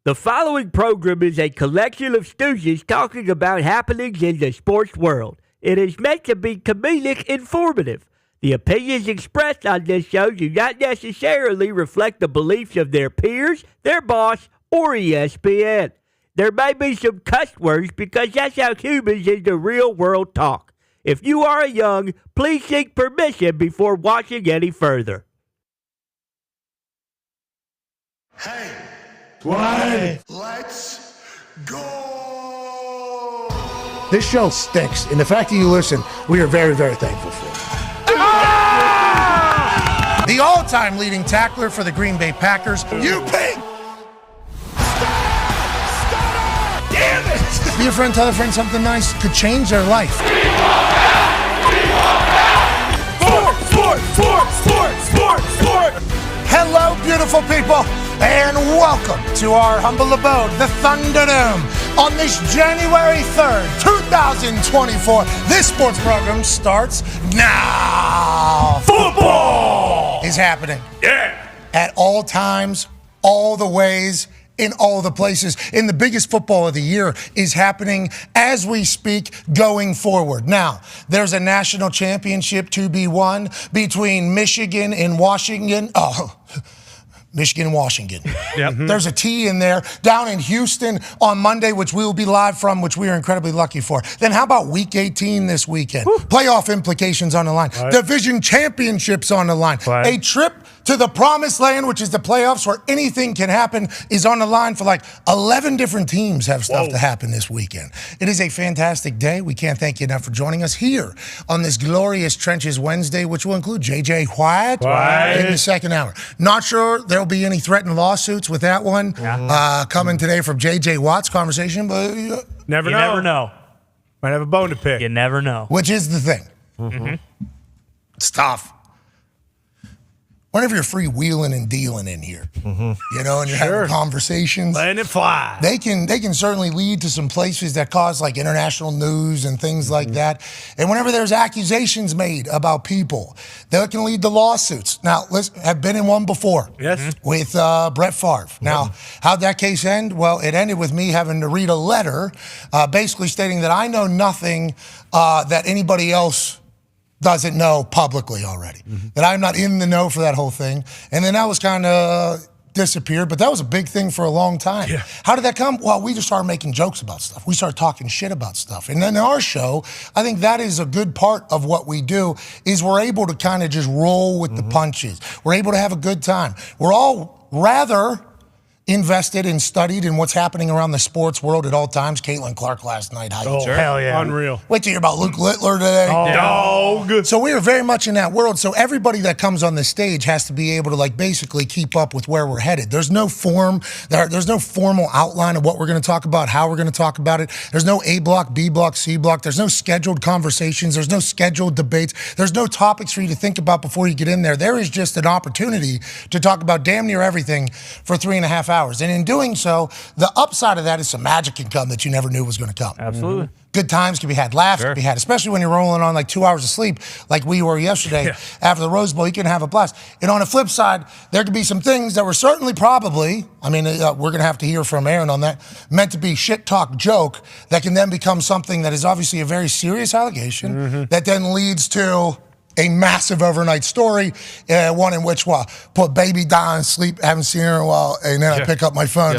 The following program is a collection of stooges talking about happenings in the sports world. It is meant to be comedic informative. The opinions expressed on this show do not necessarily reflect the beliefs of their peers, their boss, or ESPN. There may be some cuss words because that's how humans in the real world talk. If you are young, please seek permission before watching any further. Hey. Why? Let's go! This show stinks, and the fact that you listen, we are very, very thankful for. Ah! The all-time leading tackler for the Green Bay Packers, You pig! Damn it! Be a friend, tell a friend something nice could change their life. Sport! Hello, beautiful people, and welcome to our humble abode, the Thunderdome. On this January 3rd, 2024, this sports program starts now. Football Is happening. Yeah! At all times, all the ways, in all the places. And the biggest football of the year is happening as we speak going forward. Now, there's a national championship to be won between Michigan and Washington. Michigan and Washington. Yep. There's a T in there down in Houston on Monday, which we will be live from, which we are incredibly lucky for. Then how about Week 18 this weekend? Woo. Playoff implications on the line. Right. Division championships on the line. Right. A trip to the promised land, which is the playoffs where anything can happen, is on the line for like 11 different teams have stuff to happen this weekend. It is a fantastic day. We can't thank you enough for joining us here on this glorious Trenches Wednesday, which will include J.J. White in the second hour. Not sure there'll be any threatened lawsuits with that one coming today from J.J. Watt's conversation, but Never know. Might have a bone to pick. You never know. which is the thing. It's tough. Whenever you're freewheeling and dealing in here, you know, and you're having conversations, Letting it fly. they can certainly lead to some places that cause like international news and things like that. And whenever there's accusations made about people, that can lead to lawsuits. Now, have been in one before. Yes. With Brett Favre. Now, how'd that case end? Well, it ended with me having to read a letter basically stating that I know nothing that anybody else doesn't know publicly already. That I'm not in the know for that whole thing. And then that was kind of disappeared, but that was a big thing for a long time. Yeah. How did that come? Well, we just started making jokes about stuff. We started talking shit about stuff. And then our show, I think that is a good part of what we do, is we're able to kind of just roll with the punches. We're able to have a good time. We're all rather invested and studied in what's happening around the sports world at all times. Caitlin Clark last night. Hell yeah. Unreal. Wait till you hear about Luke Littler today. Dog. So we are very much in that world. So everybody that comes on the stage has to be able to like basically keep up with where we're headed. There's no there's no formal outline of what we're going to talk about, how we're going to talk about it. There's no A block, B block, C block. There's no scheduled conversations. There's no scheduled debates. There's no topics for you to think about before you get in there. There is just an opportunity to talk about damn near everything for 3.5 hours. And in doing so, the upside of that is some magic can come that you never knew was going to come. Absolutely. Good times can be had, laughs can be had, especially when you're rolling on like 2 hours of sleep like we were yesterday after the Rose Bowl. You can have a blast. And on the flip side, there could be some things that were certainly probably, we're going to have to hear from Aaron on that, meant to be shit talk joke that can then become something that is obviously a very serious allegation that then leads to a massive overnight story, one in which put baby Dahn to sleep, haven't seen her in a while, and then I pick up my phone.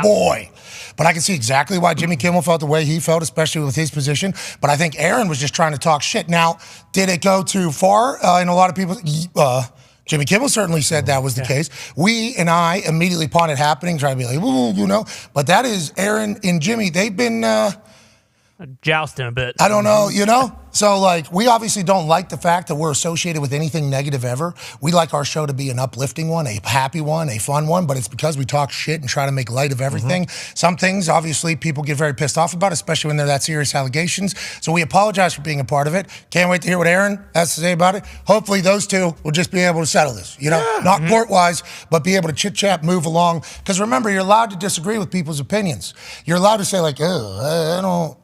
Boy. But I can see exactly why Jimmy Kimmel felt the way he felt, especially with his position. But I think Aaron was just trying to talk shit. Now, did it go too far? In a lot of people, Jimmy Kimmel certainly said that was the case. We and I immediately upon it happening, trying to be like, you know. But that is Aaron and Jimmy. They've been Jousting a bit. I don't know, you know? So, like, we obviously don't like the fact that we're associated with anything negative ever. We like our show to be an uplifting one, a happy one, a fun one, but it's because we talk shit and try to make light of everything. Some things, obviously, people get very pissed off about, especially when they're that serious allegations. So we apologize for being a part of it. Can't wait to hear what Aaron has to say about it. Hopefully those two will just be able to settle this, you know? Not court-wise, but be able to chit-chat, move along. Because remember, you're allowed to disagree with people's opinions. You're allowed to say, like, I don't...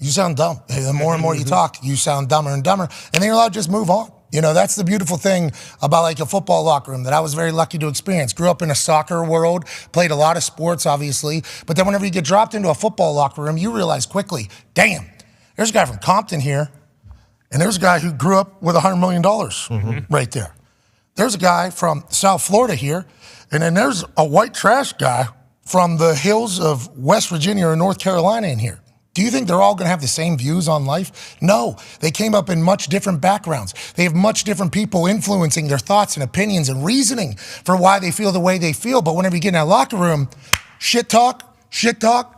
You sound dumb. The more and more you talk, you sound dumber and dumber. And then you're allowed to just move on. You know, that's the beautiful thing about like a football locker room that I was very lucky to experience. Grew up in a soccer world, played a lot of sports, obviously. But then whenever you get dropped into a football locker room, you realize quickly, damn, there's a guy from Compton here, and there's a guy who grew up with $100 million right there. There's a guy from South Florida here, and then there's a white trash guy from the hills of West Virginia or North Carolina in here. Do you think they're all going to have the same views on life? No. They came up in much different backgrounds. They have much different people influencing their thoughts and opinions and reasoning for why they feel the way they feel. But whenever you get in that locker room, shit talk,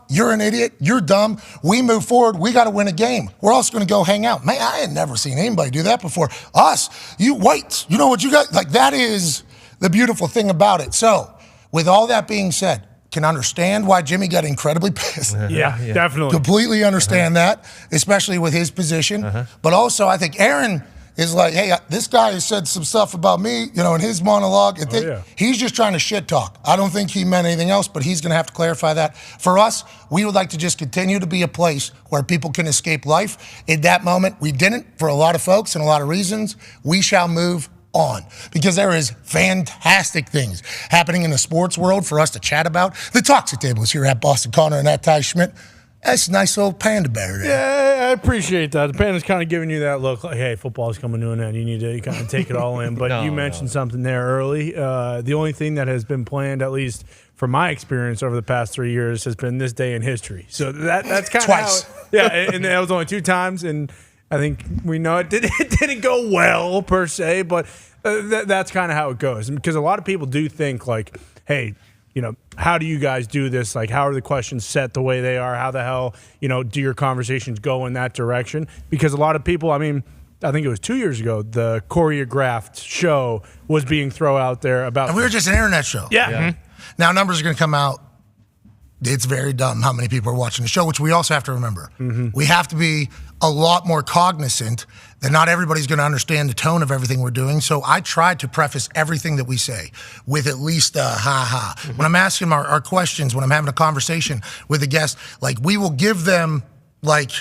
you're an idiot, you're dumb, we move forward, we got to win a game. We're also going to go hang out. Man, I had never seen anybody do that before. Us, you whites, you know what you got? Like, that is the beautiful thing about it. So, with all that being said, can understand why Jimmy got incredibly pissed. Yeah, definitely. Completely understand that, especially with his position. But also, I think Aaron is like, hey, this guy has said some stuff about me, you know, in his monologue. He's just trying to shit talk. I don't think he meant anything else, but he's going to have to clarify that. For us, we would like to just continue to be a place where people can escape life. In that moment, we didn't for a lot of folks and a lot of reasons. We shall move on, because there is fantastic things happening in the sports world for us to chat about. The Toxic Table is here at Boston Connor and at Ty Schmidt. That's a nice old panda bear there. Yeah, I appreciate that. The panda's kind of giving you that look like, hey, football's coming to an end. You need to kind of take it all in. But you mentioned something there early. The only thing that has been planned, at least from my experience over the past 3 years, has been this day in history. So that's kind of twice. And that was only 2 times. And I think we know it didn't go well per se, but that's kind of how it goes. And because a lot of people do think like, hey, you know, how do you guys do this? Like, how are the questions set the way they are? How the hell, you know, do your conversations go in that direction? Because a lot of people, I mean, I think it was 2 years ago, the choreographed show was being thrown out there about. And we were just an internet show. Yeah. Now numbers are going to come out. It's very dumb how many people are watching the show, which we also have to remember. We have to be a lot more cognizant that not everybody's going to understand the tone of everything we're doing. So I try to preface everything that we say with at least a ha-ha. When I'm asking our questions, when I'm having a conversation with a guest, like, we will give them, like,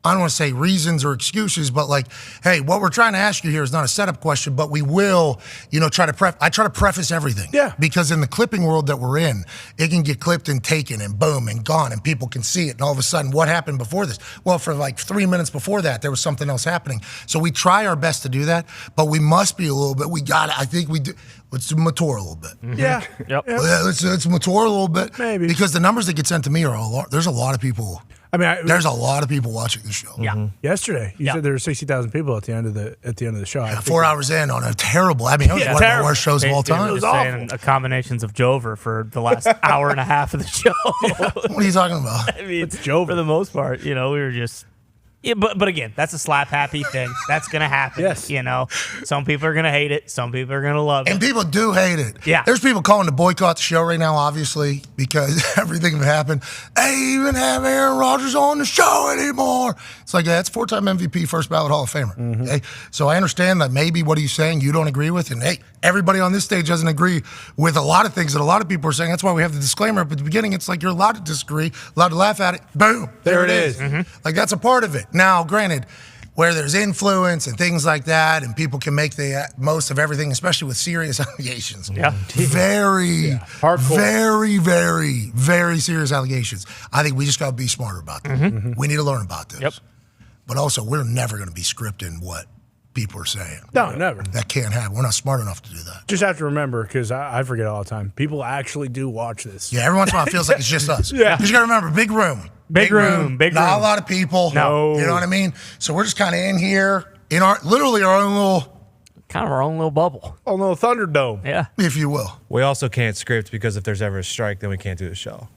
I don't want to say reasons or excuses, but like, hey, what we're trying to ask you here is not a setup question, but we will, you know, I try to preface everything. Yeah. Because in the clipping world that we're in, it can get clipped and taken and boom and gone and people can see it. And all of a sudden, what happened before this? Well, for like 3 minutes before that, there was something else happening. So we try our best to do that, but we must be a little bit, I think we do. Let's mature a little bit. Yeah. Yep. Let's mature a little bit. Maybe. Because the numbers that get sent to me are a lot. There's a lot of people. I mean, There's a lot of people watching the show. Yeah. Yesterday, you said there were 60,000 people at the end of the show. Yeah, 4 hours in on a terrible. I mean, it was one of the worst shows of all time. It was saying combinations of Jover for the last hour and a half of the show. What are you talking about? I mean, It's Jover. for the most part, you know, we were just. Yeah, but again, that's a slap happy thing. That's gonna happen. Yes. You know, some people are gonna hate it. Some people are gonna love And it. people do hate it. Yeah. There's people calling to boycott the show right now, obviously, because everything that happened. They even have Aaron Rodgers on the show anymore. It's like, that's 4-time MVP, first ballot Hall of Famer. Okay? So I understand that maybe what he's saying you don't agree with. And hey, everybody on this stage doesn't agree with a lot of things that a lot of people are saying. That's why we have the disclaimer up at the beginning. It's like you're allowed to disagree, allowed to laugh at it. Boom. There it is. Like, that's a part of it. Now, granted, where there's influence and things like that, and people can make the most of everything, especially with serious allegations. Yeah. Very, Hardcore. very, very, very serious allegations. I think we just got to be smarter about them. We need to learn about this. Yep. But also, we're never going to be scripting what people are saying. No, never. That can't happen. We're not smart enough to do that. Just have to remember, because I forget all the time, people actually do watch this. Yeah, every once in a while it feels like it's just us. Yeah. You just got to remember, big room. Big room. Not a lot of people. No. You know what I mean? So we're just kind of in here, in our literally our own little, Kind of our own little bubble. Oh, no, Thunderdome. Yeah. if you will. We also can't script because if there's ever a strike, then we can't do the show.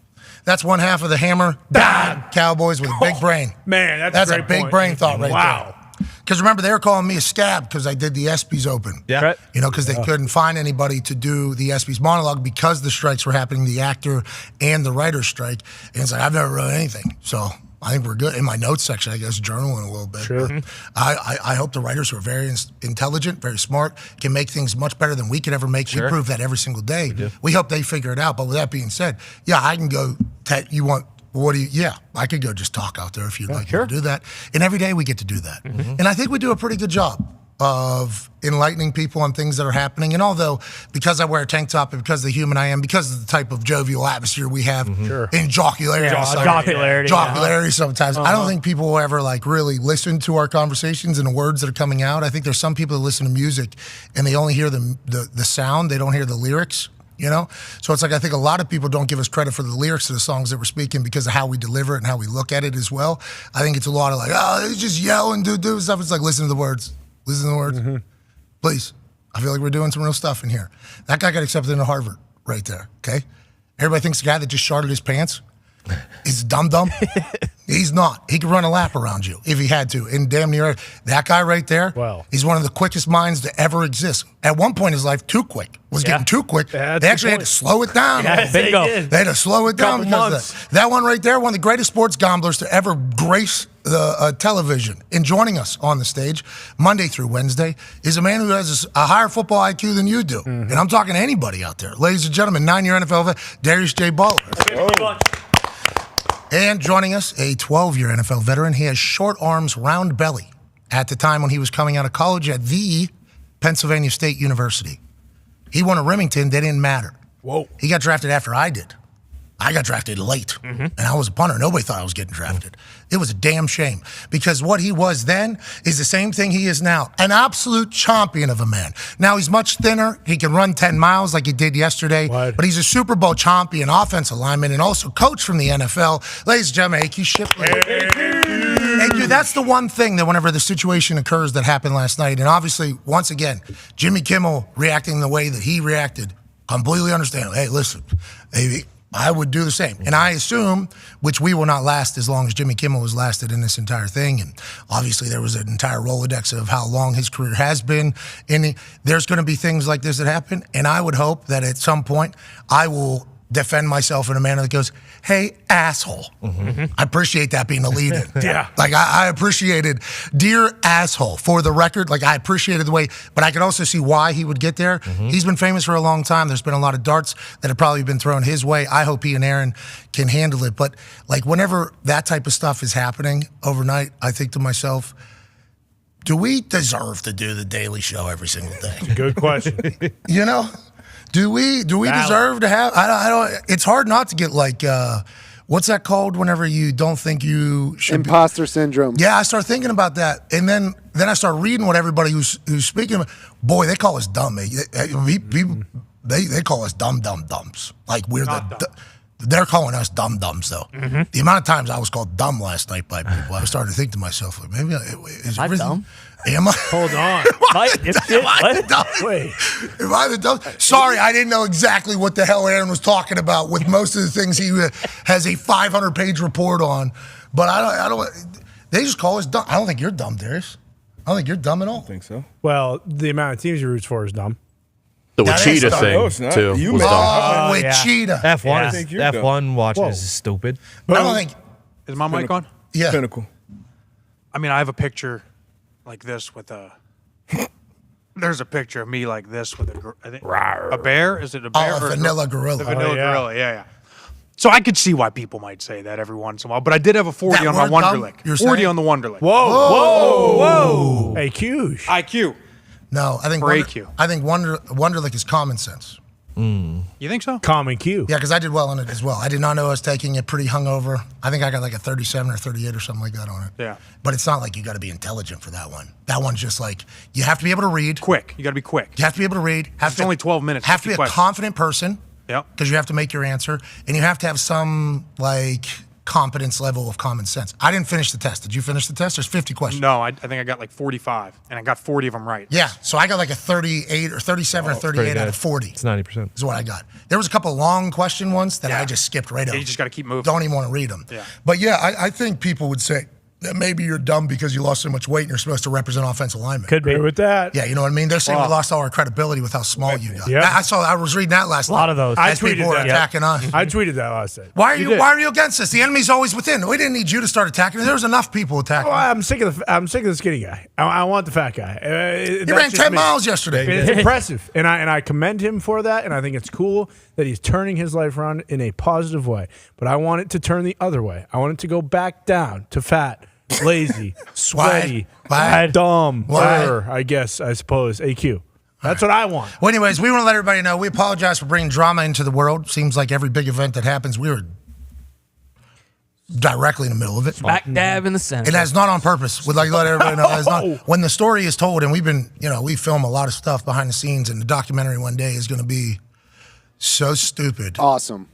That's one half of the hammer. Dahn. Cowboys with a big brain. Man, That's a a great big point. brain thought right Wow. there. Because remember, they were calling me a scab because I did the ESPYs Open. Yeah. Right. You know, because they couldn't find anybody to do the ESPYs monologue because the strikes were happening, the actor and the writer's strike. And it's like, I've never wrote anything. So I think we're good. In my notes section, I guess, journaling a little bit. Sure. I hope the writers who are very intelligent, very smart, can make things much better than we could ever make. Sure. We prove that every single day. We hope they figure it out. But with that being said, yeah, I can go, I could go just talk out there if you'd like to do that. And every day we get to do that. And I think we do a pretty good job. of enlightening people on things that are happening. And although, because I wear a tank top and because of the human I am, because of the type of jovial atmosphere we have in jocularity, sometimes, I don't think people will ever like really listen to our conversations and the words that are coming out. I think there's some people that listen to music and they only hear the sound, they don't hear the lyrics. You know? So it's like I think a lot of people don't give us credit for the lyrics to the songs that we're speaking because of how we deliver it and how we look at it as well. I think it's a lot of like, oh, they just yell and do stuff. It's like, listen to the words. Listen to the words. Please. I feel like we're doing some real stuff in here. That guy got accepted into Harvard right there, okay? Everybody thinks the guy that just sharted his pants is dum-dum. He's not. He could run a lap around you if he had to. And damn near that guy right there, he's one of the quickest minds to ever exist. At one point in his life, too quick. Was getting too quick. They actually had to slow it down. Bingo. They had to slow it down because that one right there, one of the greatest sports gamblers to ever grace the television. And joining us on the stage Monday through Wednesday is a man who has a higher football IQ than you do. And I'm talking to anybody out there. Ladies and gentlemen, 9-year NFL vet, Darius J. Butler. And joining us, a 12-year NFL veteran. He has short arms, round belly. At the time when he was coming out of college at the Pennsylvania State University. He won a Remington that didn't matter. Whoa. He got drafted after I did. I got drafted late, and I was a punter. Nobody thought I was getting drafted. It was a damn shame because what he was then is the same thing he is now, an absolute champion of a man. Now he's much thinner. He can run 10 miles like he did yesterday, but he's a Super Bowl champion, offensive lineman, and also coach from the NFL. Ladies and gentlemen, AQ Shipley. AQ, that's the one thing that whenever the situation occurs that happened last night, and obviously, once again, Jimmy Kimmel reacting the way that he reacted, completely understandable. Hey, listen, baby. I would do the same. And I assume, which we will not last as long as Jimmy Kimmel has lasted in this entire thing. And obviously there was an entire Rolodex of how long his career has been. And there's going to be things like this that happen. And I would hope that at some point I will defend myself in a manner that goes, hey, asshole. I appreciate that being a lead-in. Like, I appreciated, dear asshole, for the record. Like, I appreciated the way, but I could also see why he would get there. He's been famous for a long time. There's been a lot of darts that have probably been thrown his way. I hope he and Aaron can handle it. But, like, whenever that type of stuff is happening overnight, I think to myself, do we deserve to do the Daily Show every single day? Good question. You know? Do we deserve to have? I don't. It's hard not to get like, what's that called? Whenever you don't think you should. Imposter syndrome. Yeah, I start thinking about that, and then I start reading what everybody who's speaking. Boy, they call us dumb. They call us dumps. Like we're they're calling us dumb-dumbs, though. The amount of times I was called dumb last night by people, I was starting to think to myself, like, maybe is I'm dumb? Am I? Hold on. Am I the dumb? Wait. Am I the dumb? Sorry, I didn't know exactly what the hell Aaron was talking about with most of the things he has a 500-page report on. But I don't. They just call us dumb. I don't think you're dumb, Darius. I don't think you're dumb at all. I think so. Well, the amount of teams he roots for is dumb. The Wichita thing, No, it's not. too. You was made dumb. Wichita. F1 watching Whoa. is stupid. I don't think. Is my mic on? Yeah. Pinnacle. I mean, I have a picture like this with a. There's a picture of me like this with a bear. Is it a bear? Oh, a vanilla gorilla. The vanilla yeah. gorilla. Yeah. So I could see why people might say that every once in a while, but I did have a 40 That on my word dumb, Wonderlic. you're 40 saying? on the Wonderlic. Whoa. Hey, Q's. IQ. No, I think For AQ. I think Wonderlic is common sense. You think so? Common Q. Yeah, because I did well on it as well. I did not know I was taking it pretty hungover. I think I got like a 37 or 38 or something like that on it. Yeah. But it's not like you got to be intelligent for that one. That one's just like you have to be able to read. Quick. You got to be quick. You have to be able to read. It's only 12 minutes, Have to be 50 a questions. confident person. Yep. Because you have to make your answer, and you have to have some like competence level of common sense. I didn't finish the test. Did you finish the test? There's 50 questions. No, I think I got like 45, and I got 40 of them right. Yeah, so I got like a 38 or 37 or 38 out of 40. It's 90%. Is what I got. There was a couple long question ones that Yeah. I just skipped right over. You just got to keep moving. Don't even want to read them. Yeah. But yeah, I think people would say that maybe you're dumb because you lost so much weight and you're supposed to represent offensive linemen. Could be with that. Yeah, you know what I mean? They're saying we lost all our credibility with how small you got. Yeah. I was reading that last night. A lot of those. I As people tweeted were that. attacking us. I tweeted that last night. Why did. are you against us? The enemy's always within. We didn't need you to start attacking. There was enough people attacking. Well, I'm sick of the skinny guy. I want the fat guy. He ran 10 miles yesterday. It's impressive, and I commend him for that, and I think it's cool that he's turning his life around in a positive way. But I want it to turn the other way. I want it to go back down to fat lazy, sweaty, Why? dumb, Why? I suppose. AQ. That's what I want. Well, anyways, we want to let everybody know we apologize for bringing drama into the world. Seems like every big event that happens, we were directly in the middle of it. Back dab in the center. And that's not on purpose. We'd like to let everybody know. That's not, when the story is told, and we've been, we film a lot of stuff behind the scenes, and the documentary one day is going to be so stupid. Awesome.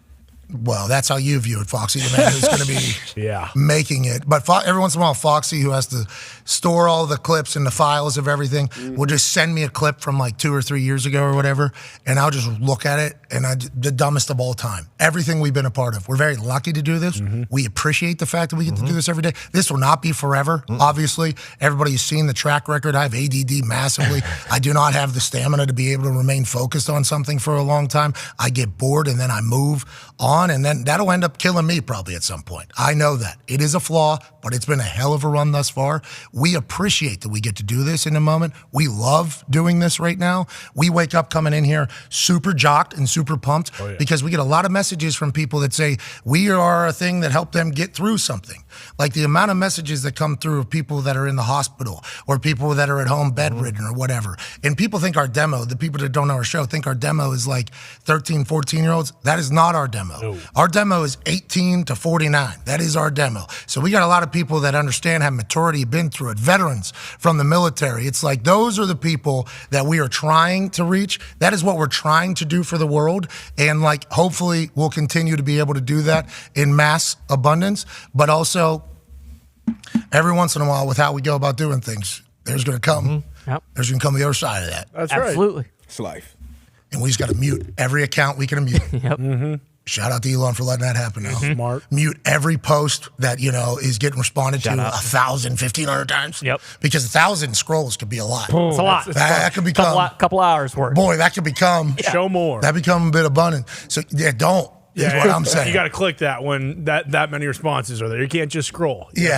Well, that's how you view it, Foxy, the man who's going to be making it. But every once in a while, Foxy, who has to store all the clips and the files of everything, will just send me a clip from like 2 or 3 years ago or whatever, and I'll just look at it, and the dumbest of all time. Everything we've been a part of. We're very lucky to do this. We appreciate the fact that we get to do this every day. This will not be forever, obviously. Everybody's seen the track record. I have ADD massively. I do not have the stamina to be able to remain focused on something for a long time. I get bored, and then I move on, and then that'll end up killing me probably at some point. I know that. It is a flaw, but it's been a hell of a run thus far. We appreciate that we get to do this in a moment. We love doing this right now. We wake up coming in here super jocked and super pumped because we get a lot of messages from people that say we are a thing that helped them get through something. Like the amount of messages that come through of people that are in the hospital or people that are at home bedridden or whatever. And people think our demo, the people that don't know our show, think our demo is like 13, 14-year-olds. That is not our demo. No. Our demo is 18 to 49. That is our demo. So we got a lot of people that understand, have maturity, been through it, veterans from the military. It's like those are the people that we are trying to reach. That is what we're trying to do for the world. And like hopefully we'll continue to be able to do that in mass abundance. But also every once in a while with how we go about doing things, there's going to come. There's going to come the other side of that. That's Absolutely. It's life. And we just got to mute every account we can mute. Shout out to Elon for letting that happen now. Smart. Mute every post that, is getting responded to 1,000, 1,500 times. Because 1,000 scrolls could be a lot. It's a lot. That could become couple hours worth. Boy, that could become show more. That become a bit abundant. So don't. Is what I'm saying. You got to click that when that many responses are there. You can't just scroll. You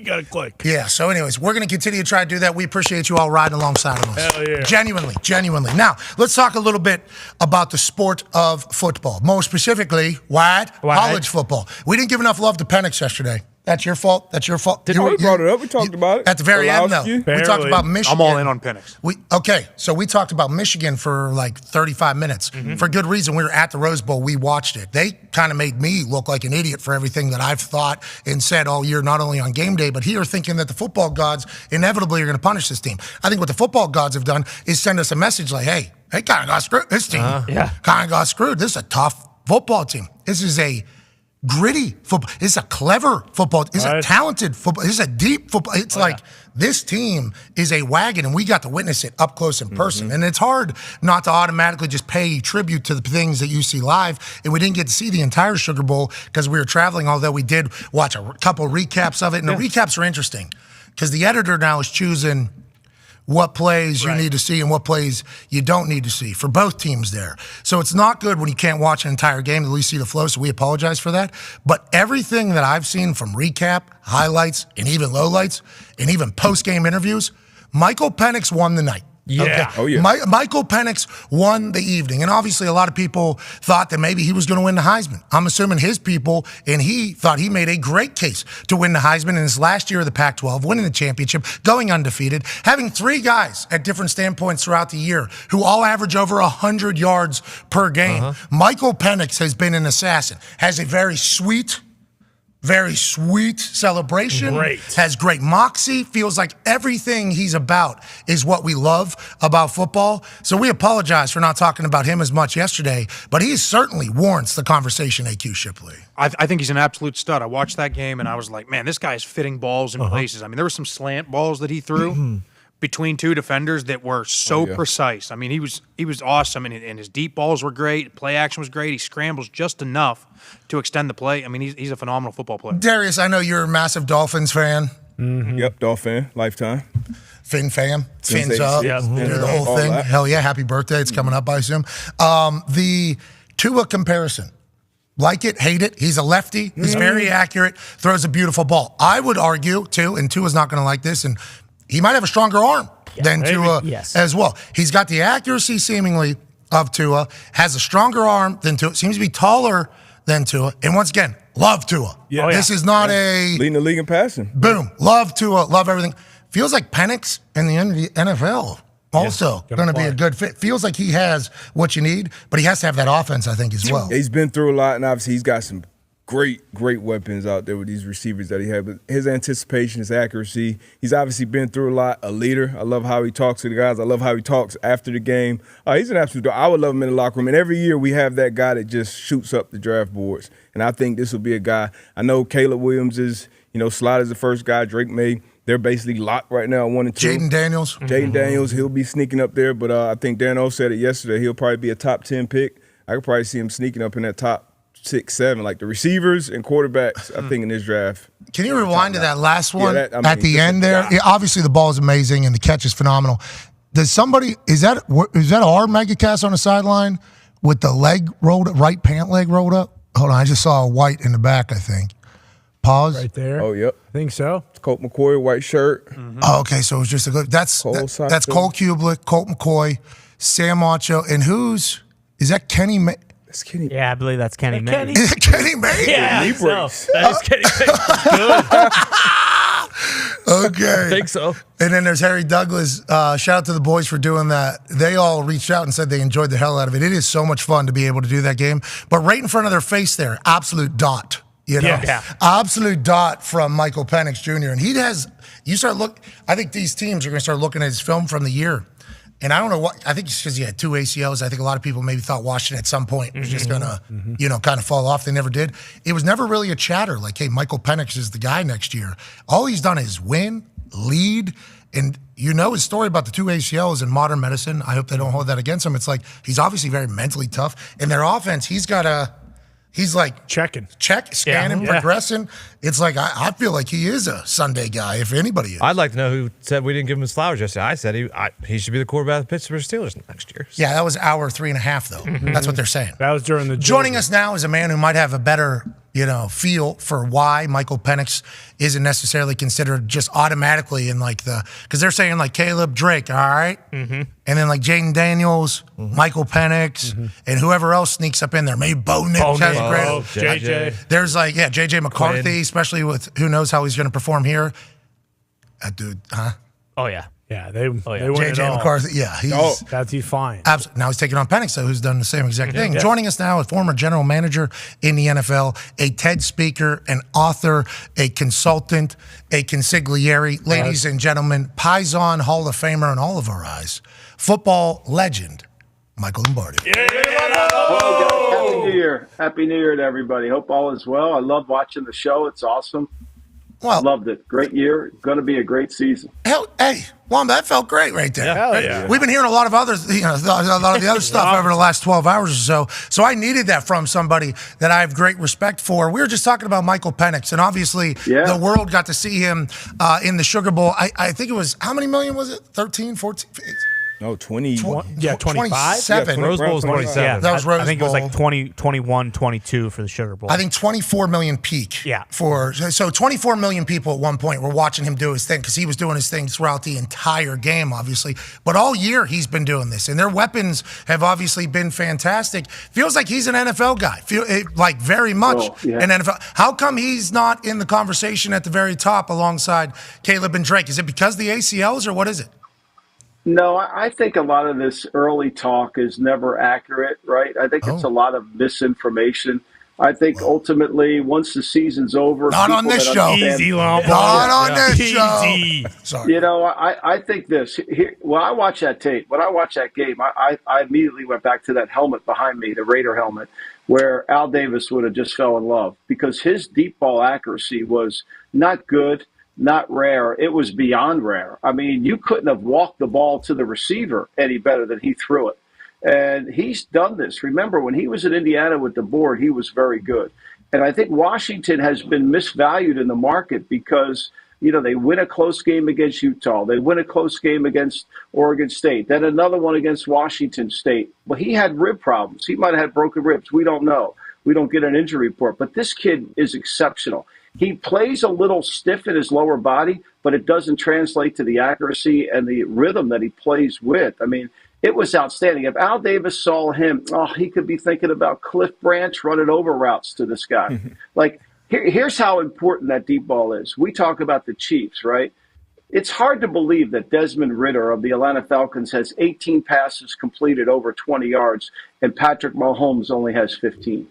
got to click. Yeah. So, anyways, we're going to continue to try to do that. We appreciate you all riding alongside of us. Hell yeah. Genuinely. Now, let's talk a little bit about the sport of football. More specifically, college football. We didn't give enough love to Penix yesterday. That's your fault. We brought it up. We talked about it. At the very end, though. We talked about Michigan. I'm all in on Penix. So we talked about Michigan for like 35 minutes. For good reason. We were at the Rose Bowl. We watched it. They kind of made me look like an idiot for everything that I've thought and said all year, not only on game day, but here thinking that the football gods inevitably are going to punish this team. I think what the football gods have done is send us a message like, hey, they kind of got screwed. This team kind of got screwed. This is a tough football team. This is a gritty football. It's a clever football. It's a talented football. It's a deep football. It's like this team is a wagon, and we got to witness it up close in person. And it's hard not to automatically just pay tribute to the things that you see live. And we didn't get to see the entire Sugar Bowl because we were traveling, although we did watch a couple recaps of it. And the recaps are interesting because the editor now is choosing what plays you need to see and what plays you don't need to see for both teams there. So it's not good when you can't watch an entire game, at least see the flow, so we apologize for that. But everything that I've seen from recap, highlights, and even lowlights, and even post-game interviews, Michael Penix won the night. Oh, yeah. Michael Penix won the evening. And obviously a lot of people thought that maybe he was going to win the Heisman. I'm assuming his people, and he thought he made a great case to win the Heisman in his last year of the Pac-12, winning the championship, going undefeated, having 3 guys at different standpoints throughout the year who all average over 100 yards per game. Michael Penix has been an assassin, has a very sweet celebration. Has great moxie. Feels like everything he's about is what we love about football. So we apologize for not talking about him as much yesterday, but he certainly warrants the conversation, AQ Shipley. I think he's an absolute stud. I watched that game and I was like, man, this guy is fitting balls in places. I mean, there were some slant balls that he threw between 2 defenders that were so precise. I mean, he was awesome, and his deep balls were great. Play action was great. He scrambles just enough to extend the play. I mean, he's a phenomenal football player. Darius, I know you're a massive Dolphins fan. Yep, Dolphin, lifetime. Fin fam, fins up, Yes. do the whole thing. that. Hell yeah, happy birthday. It's coming up, I assume. The Tua comparison. Like it, hate it. He's a lefty. He's very accurate, throws a beautiful ball. I would argue, too, and Tua's not going to like this, and he might have a stronger arm than Tua as well. He's got the accuracy, seemingly, of Tua, has a stronger arm than Tua, seems to be taller than Tua. And once again, Love Tua. Yeah. This is not a Leading the league in passing. boom. Love Tua. Love everything. Feels like Penix in the NFL also going to be a good fit. Feels like he has what you need, but he has to have that offense, I think, as well. He's been through a lot, and obviously he's got some great weapons out there with these receivers that he had. But his anticipation, his accuracy, he's obviously been through a lot, a leader. I love how he talks to the guys. I love how he talks after the game. He's an absolute dog. I would love him in the locker room. And every year we have that guy that just shoots up the draft boards. And I think this will be a guy. I know Caleb Williams is, Slot is the first guy. Drake May. They're basically locked right now, 1 and 2. Jaden Daniels. Jaden Daniels, he'll be sneaking up there. But I think Dan O said it yesterday. He'll probably be a top 10 pick. I could probably see him sneaking up in that top 6, 7, like the receivers and quarterbacks, I think, in this draft. Can you rewind to that last one at the end there? Yeah, obviously, the ball is amazing and the catch is phenomenal. Does somebody is that our megacast on the sideline with the leg rolled, right pant leg rolled up? Hold on, I just saw a white in the back. I think. Pause. Right there. Oh, yep. I think so. It's Colt McCoy, white shirt. Mm-hmm. Oh, okay, so it was just a good. That's Cole Kublik, Colt McCoy, Sam Ocho, and is that Kenny? That's Kenny. Yeah, I believe that's Kenny May. Is it Kenny May? Yeah, Knee so, brace. that is Kenny May. Good. Okay. I think so. And then there's Harry Douglas. Shout out to the boys for doing that. They all reached out and said they enjoyed the hell out of it. It is so much fun to be able to do that game. But right in front of their face there, absolute dot. Absolute dot from Michael Penix Jr. And I think these teams are going to start looking at his film from the year. And I don't know what, I think it's because he had 2 ACLs. I think a lot of people maybe thought Washington at some point was just going to, kind of fall off. They never did. It was never really a chatter like, hey, Michael Penix is the guy next year. All he's done is win, lead, and his story about the 2 ACLs in modern medicine. I hope they don't hold that against him. It's like he's obviously very mentally tough. In their offense, he's like scanning, progressing. It's like I feel like he is a Sunday guy, if anybody is. I'd like to know who said we didn't give him his flowers yesterday. I said he should be the quarterback of the Pittsburgh Steelers next year. Yeah, that was hour 3.5 though. That's what they're saying. That was during the Joining us now is a man who might have a better feel for why Michael Penix isn't necessarily considered just automatically in because they're saying like Caleb Drake, all right? And then like Jaden Daniels, Michael Penix, and whoever else sneaks up in there. Maybe Bo Nix has a great. JJ. There's JJ McCarthy, especially with who knows how he's going to perform here. That dude, huh? Oh, yeah. Yeah, they win it JJ all. McCarthy, yeah. He's fine. Absolutely. Now he's taking on Penix, who's done the same exact thing. Joining us now is former general manager in the NFL, a TED speaker, an author, a consultant, a consigliere. Ladies and gentlemen, Paisan Hall of Famer in all of our eyes, football legend, Michael Lombardi. Happy New Year. Happy New Year to everybody. Hope all is well. I love watching the show. It's awesome. Well, loved it. Great year. Going to be a great season. Hell, hey, Wamba, that felt great right there. Hell yeah. We've been hearing a lot of others, a lot of the other stuff over the last 12 hours or so. So I needed that from somebody that I have great respect for. We were just talking about Michael Penix, and obviously the world got to see him in the Sugar Bowl. I think it was, how many million was it? 13, 14? No, 20. 25? 27. Rose Bowl was 27. Yeah, That was Rose I think Bowl. it was like 20, 21, 22 for the Sugar Bowl. I think 24 million peak. Yeah. So 24 million people at one point were watching him do his thing because he was doing his thing throughout the entire game, obviously. But all year he's been doing this, and their weapons have obviously been fantastic. Feels like he's an NFL guy. Very much an NFL. How come he's not in the conversation at the very top alongside Caleb and Drake? Is it because of the ACLs or what is it? No, I think a lot of this early talk is never accurate, right? I think it's a lot of misinformation. I think ultimately, once the season's over, not on this show. Easy, Lombardi. Not on this show. Sorry. I think this. When I watch that tape, when I watch that game, I immediately went back to that helmet behind me, the Raider helmet, where Al Davis would have just fell in love because his deep ball accuracy was not good. Not rare. It was beyond rare. I mean, you couldn't have walked the ball to the receiver any better than he threw it. And he's done this. Remember, when he was in Indiana with the board, he was very good. And I think Washington has been misvalued in the market because, they win a close game against Utah. They win a close game against Oregon State. Then another one against Washington State. Well, he had rib problems. He might have had broken ribs. We don't know. We don't get an injury report. But this kid is exceptional. He plays a little stiff in his lower body, but it doesn't translate to the accuracy and the rhythm that he plays with. I mean, it was outstanding. If Al Davis saw him, he could be thinking about Cliff Branch running over routes to this guy. Like, here's how important that deep ball is. We talk about the Chiefs, right? It's hard to believe that Desmond Ridder of the Atlanta Falcons has 18 passes completed over 20 yards and Patrick Mahomes only has 15.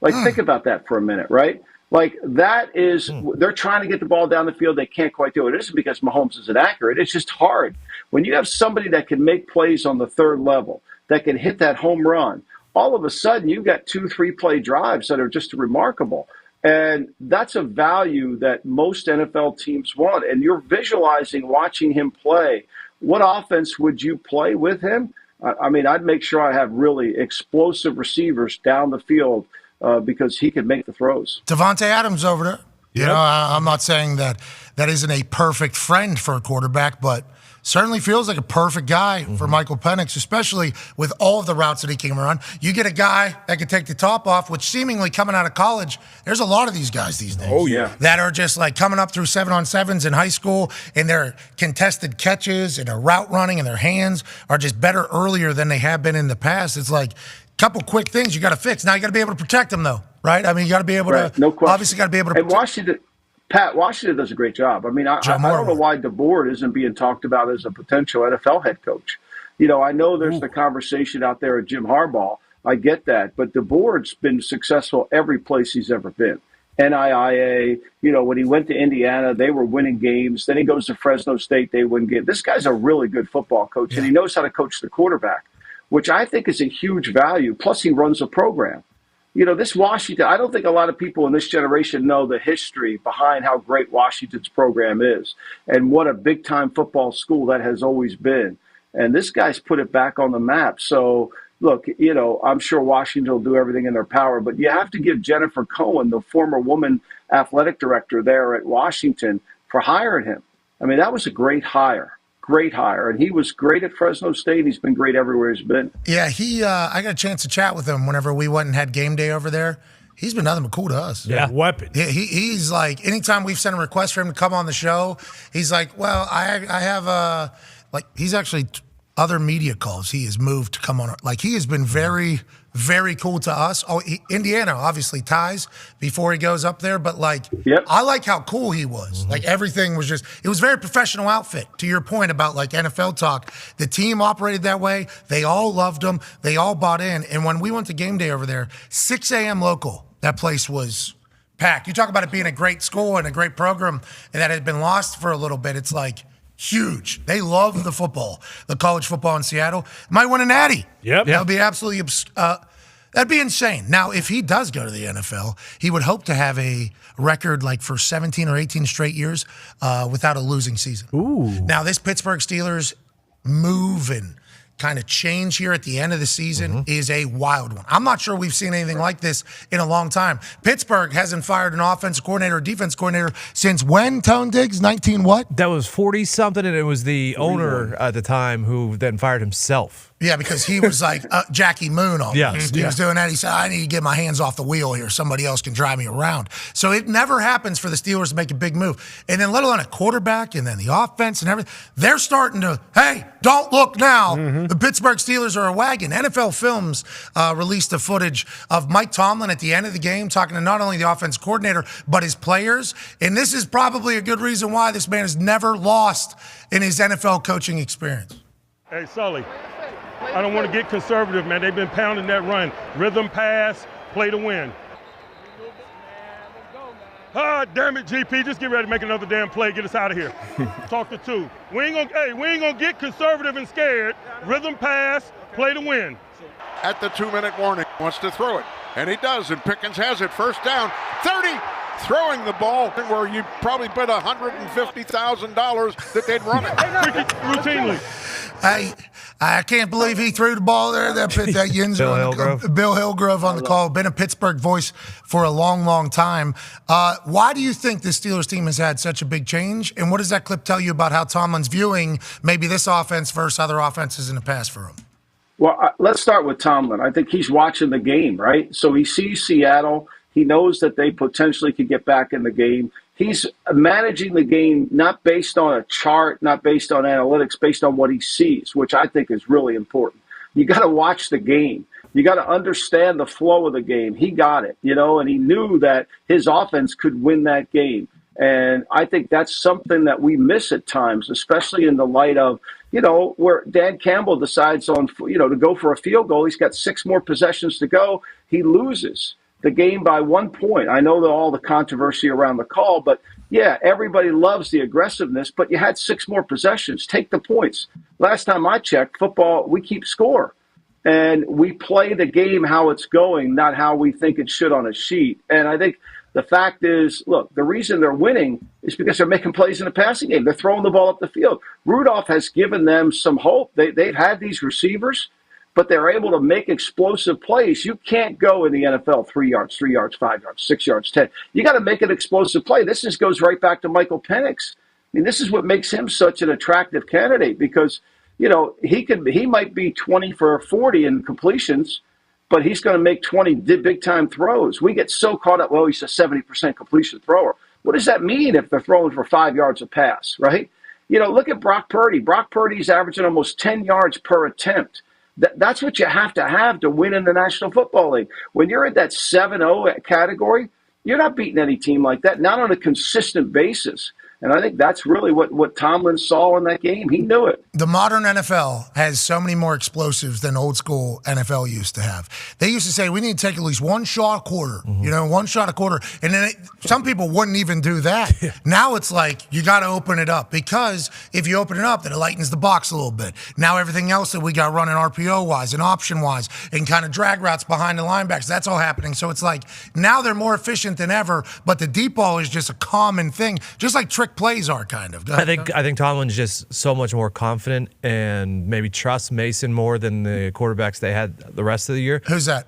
Like, think about that for a minute, right? Like, that is, they're trying to get the ball down the field. They can't quite do it. It isn't because Mahomes isn't accurate. It's just hard. When you have somebody that can make plays on the third level, that can hit that home run, all of a sudden you've got 2-3 play drives that are just remarkable. And that's a value that most NFL teams want. And you're visualizing watching him play. What offense would you play with him? I mean, I'd make sure I have really explosive receivers down the field because he can make the throws. Devontae Adams over there. You know, I'm not saying that isn't a perfect friend for a quarterback, but certainly feels like a perfect guy for Michael Penix, especially with all of the routes that he can run. You get a guy that can take the top off, which seemingly coming out of college, there's a lot of these guys these days. Oh, yeah. That are just like coming up through 7-on-7s in high school, and their contested catches and their route running and their hands are just better earlier than they have been in the past. It's like a couple quick things you got to fix. Now you got to be able to protect them, though, right? I mean, you got to be able to, no question. Obviously got to be able to. And Washington does a great job. I mean, I don't know why DeBoer isn't being talked about as a potential NFL head coach. You know, I know there's the conversation out there at Jim Harbaugh. I get that. But DeBoer's been successful every place he's ever been. NIIA, you know, when he went to Indiana, they were winning games. Then he goes to Fresno State, they win games. This guy's a really good football coach, and he knows how to coach the quarterback, which I think is a huge value. Plus, he runs a program. You know, this Washington, I don't think a lot of people in this generation know the history behind how great Washington's program is and what a big-time football school that has always been. And this guy's put it back on the map. So, look, you know, I'm sure Washington will do everything in their power, but you have to give Jennifer Cohen, the former woman athletic director there at Washington, for hiring him. I mean, that was a great hire. Great hire. And he was great at Fresno State. He's been great everywhere he's been. Yeah, I got a chance to chat with him whenever we went and had game day over there. He's been nothing but cool to us. Yeah, weapon. He's like, anytime we've sent a request for him to come on the show, he's like, well, I have he's actually other media calls. He has moved to come on. Like, he has been very, very cool to us. Oh, Indiana obviously ties before he goes up there, but I like how cool he was. Like, everything was it was very professional outfit. To your point about like NFL talk, the team operated that way. They all loved him. They all bought in. And when we went to game day over there, 6 a.m. local, that place was packed. You talk about it being a great school and a great program and that had been lost for a little bit. It's like huge. They love the football, the college football in Seattle. Might win a natty. Yep. That would be absolutely that'd be insane. Now, if he does go to the NFL, he would hope to have a record like for 17 or 18 straight years without a losing season. Ooh. Now, this Pittsburgh Steelers move and kind of change here at the end of the season is a wild one. I'm not sure we've seen anything like this in a long time. Pittsburgh hasn't fired an offensive coordinator or defense coordinator since when, Tone Diggs? 19 what? That was 40-something, and it was the owner at the time who then fired himself. Yeah, because he was like Jackie Moon almost. Yes. He was doing that. He said, I need to get my hands off the wheel here. Somebody else can drive me around. So it never happens for the Steelers to make a big move. And then let alone a quarterback and then the offense and everything. They're starting to, hey, don't look now. The Pittsburgh Steelers are a wagon. NFL Films released the footage of Mike Tomlin at the end of the game talking to not only the offense coordinator, but his players. And this is probably a good reason why this man has never lost in his NFL coaching experience. Hey, Sully. I don't want to get conservative, man. They've been pounding that run. Rhythm pass, play to win. Ah, damn it, GP. Just get ready to make another damn play. Get us out of here. Talk to two. We ain't gonna get conservative and scared. Rhythm pass, play to win. At the 2-minute warning, wants to throw it. And he does, and Pickens has it. First down, 30. Throwing the ball where you probably bet $150,000 that they'd run it. Routinely. I can't believe he threw the ball there. That Bill Hillgrove on the call. Been a Pittsburgh voice for a long, long time. Why do you think the Steelers team has had such a big change? And what does that clip tell you about how Tomlin's viewing maybe this offense versus other offenses in the past for him? Well, let's start with Tomlin. I think he's watching the game, right? So he sees Seattle. He knows that they potentially could get back in the game. He's managing the game not based on a chart, not based on analytics, based on what he sees, which I think is really important. You got to watch the game. You got to understand the flow of the game. He got it, and he knew that his offense could win that game. And I think that's something that we miss at times, especially in the light of, where Dan Campbell decides on, to go for a field goal. He's got 6 more possessions to go. He loses the game by 1 point. I know all the controversy around the call, but yeah, everybody loves the aggressiveness, but you had 6 more possessions. Take the points. Last time I checked, football, we keep score. And we play the game how it's going, not how we think it should on a sheet. And I think the fact is, look, the reason they're winning is because they're making plays in the passing game. They're throwing the ball up the field. Rudolph has given them some hope. They've had these receivers, but they're able to make explosive plays. You can't go in the NFL 3 yards, 3 yards, 5 yards, 6 yards, 10. You got to make an explosive play. This goes right back to Michael Penix. I mean, this is what makes him such an attractive candidate because, he might be 20 for 40 in completions, but he's going to make 20 big-time throws. We get so caught up, well, he's a 70% completion thrower. What does that mean if they're throwing for 5 yards a pass, right? Look at Brock Purdy. Brock Purdy's averaging almost 10 yards per attempt. That's what you have to win in the National Football League. When you're in that 7-0 category, you're not beating any team like that, not on a consistent basis. And I think that's really what Tomlin saw in that game. He knew it. The modern NFL has so many more explosives than old school NFL used to have. They used to say, we need to take at least one shot a quarter, one shot a quarter. And then some people wouldn't even do that. Yeah. Now it's like, you got to open it up because if you open it up, then it lightens the box a little bit. Now everything else that we got running RPO-wise and option-wise and kind of drag routes behind the linebackers, that's all happening. So it's like, now they're more efficient than ever, but the deep ball is just a common thing, just like trick plays are kind of. I think Tomlin's just so much more confident and maybe trusts Mason more than the quarterbacks they had the rest of the year. Who's that?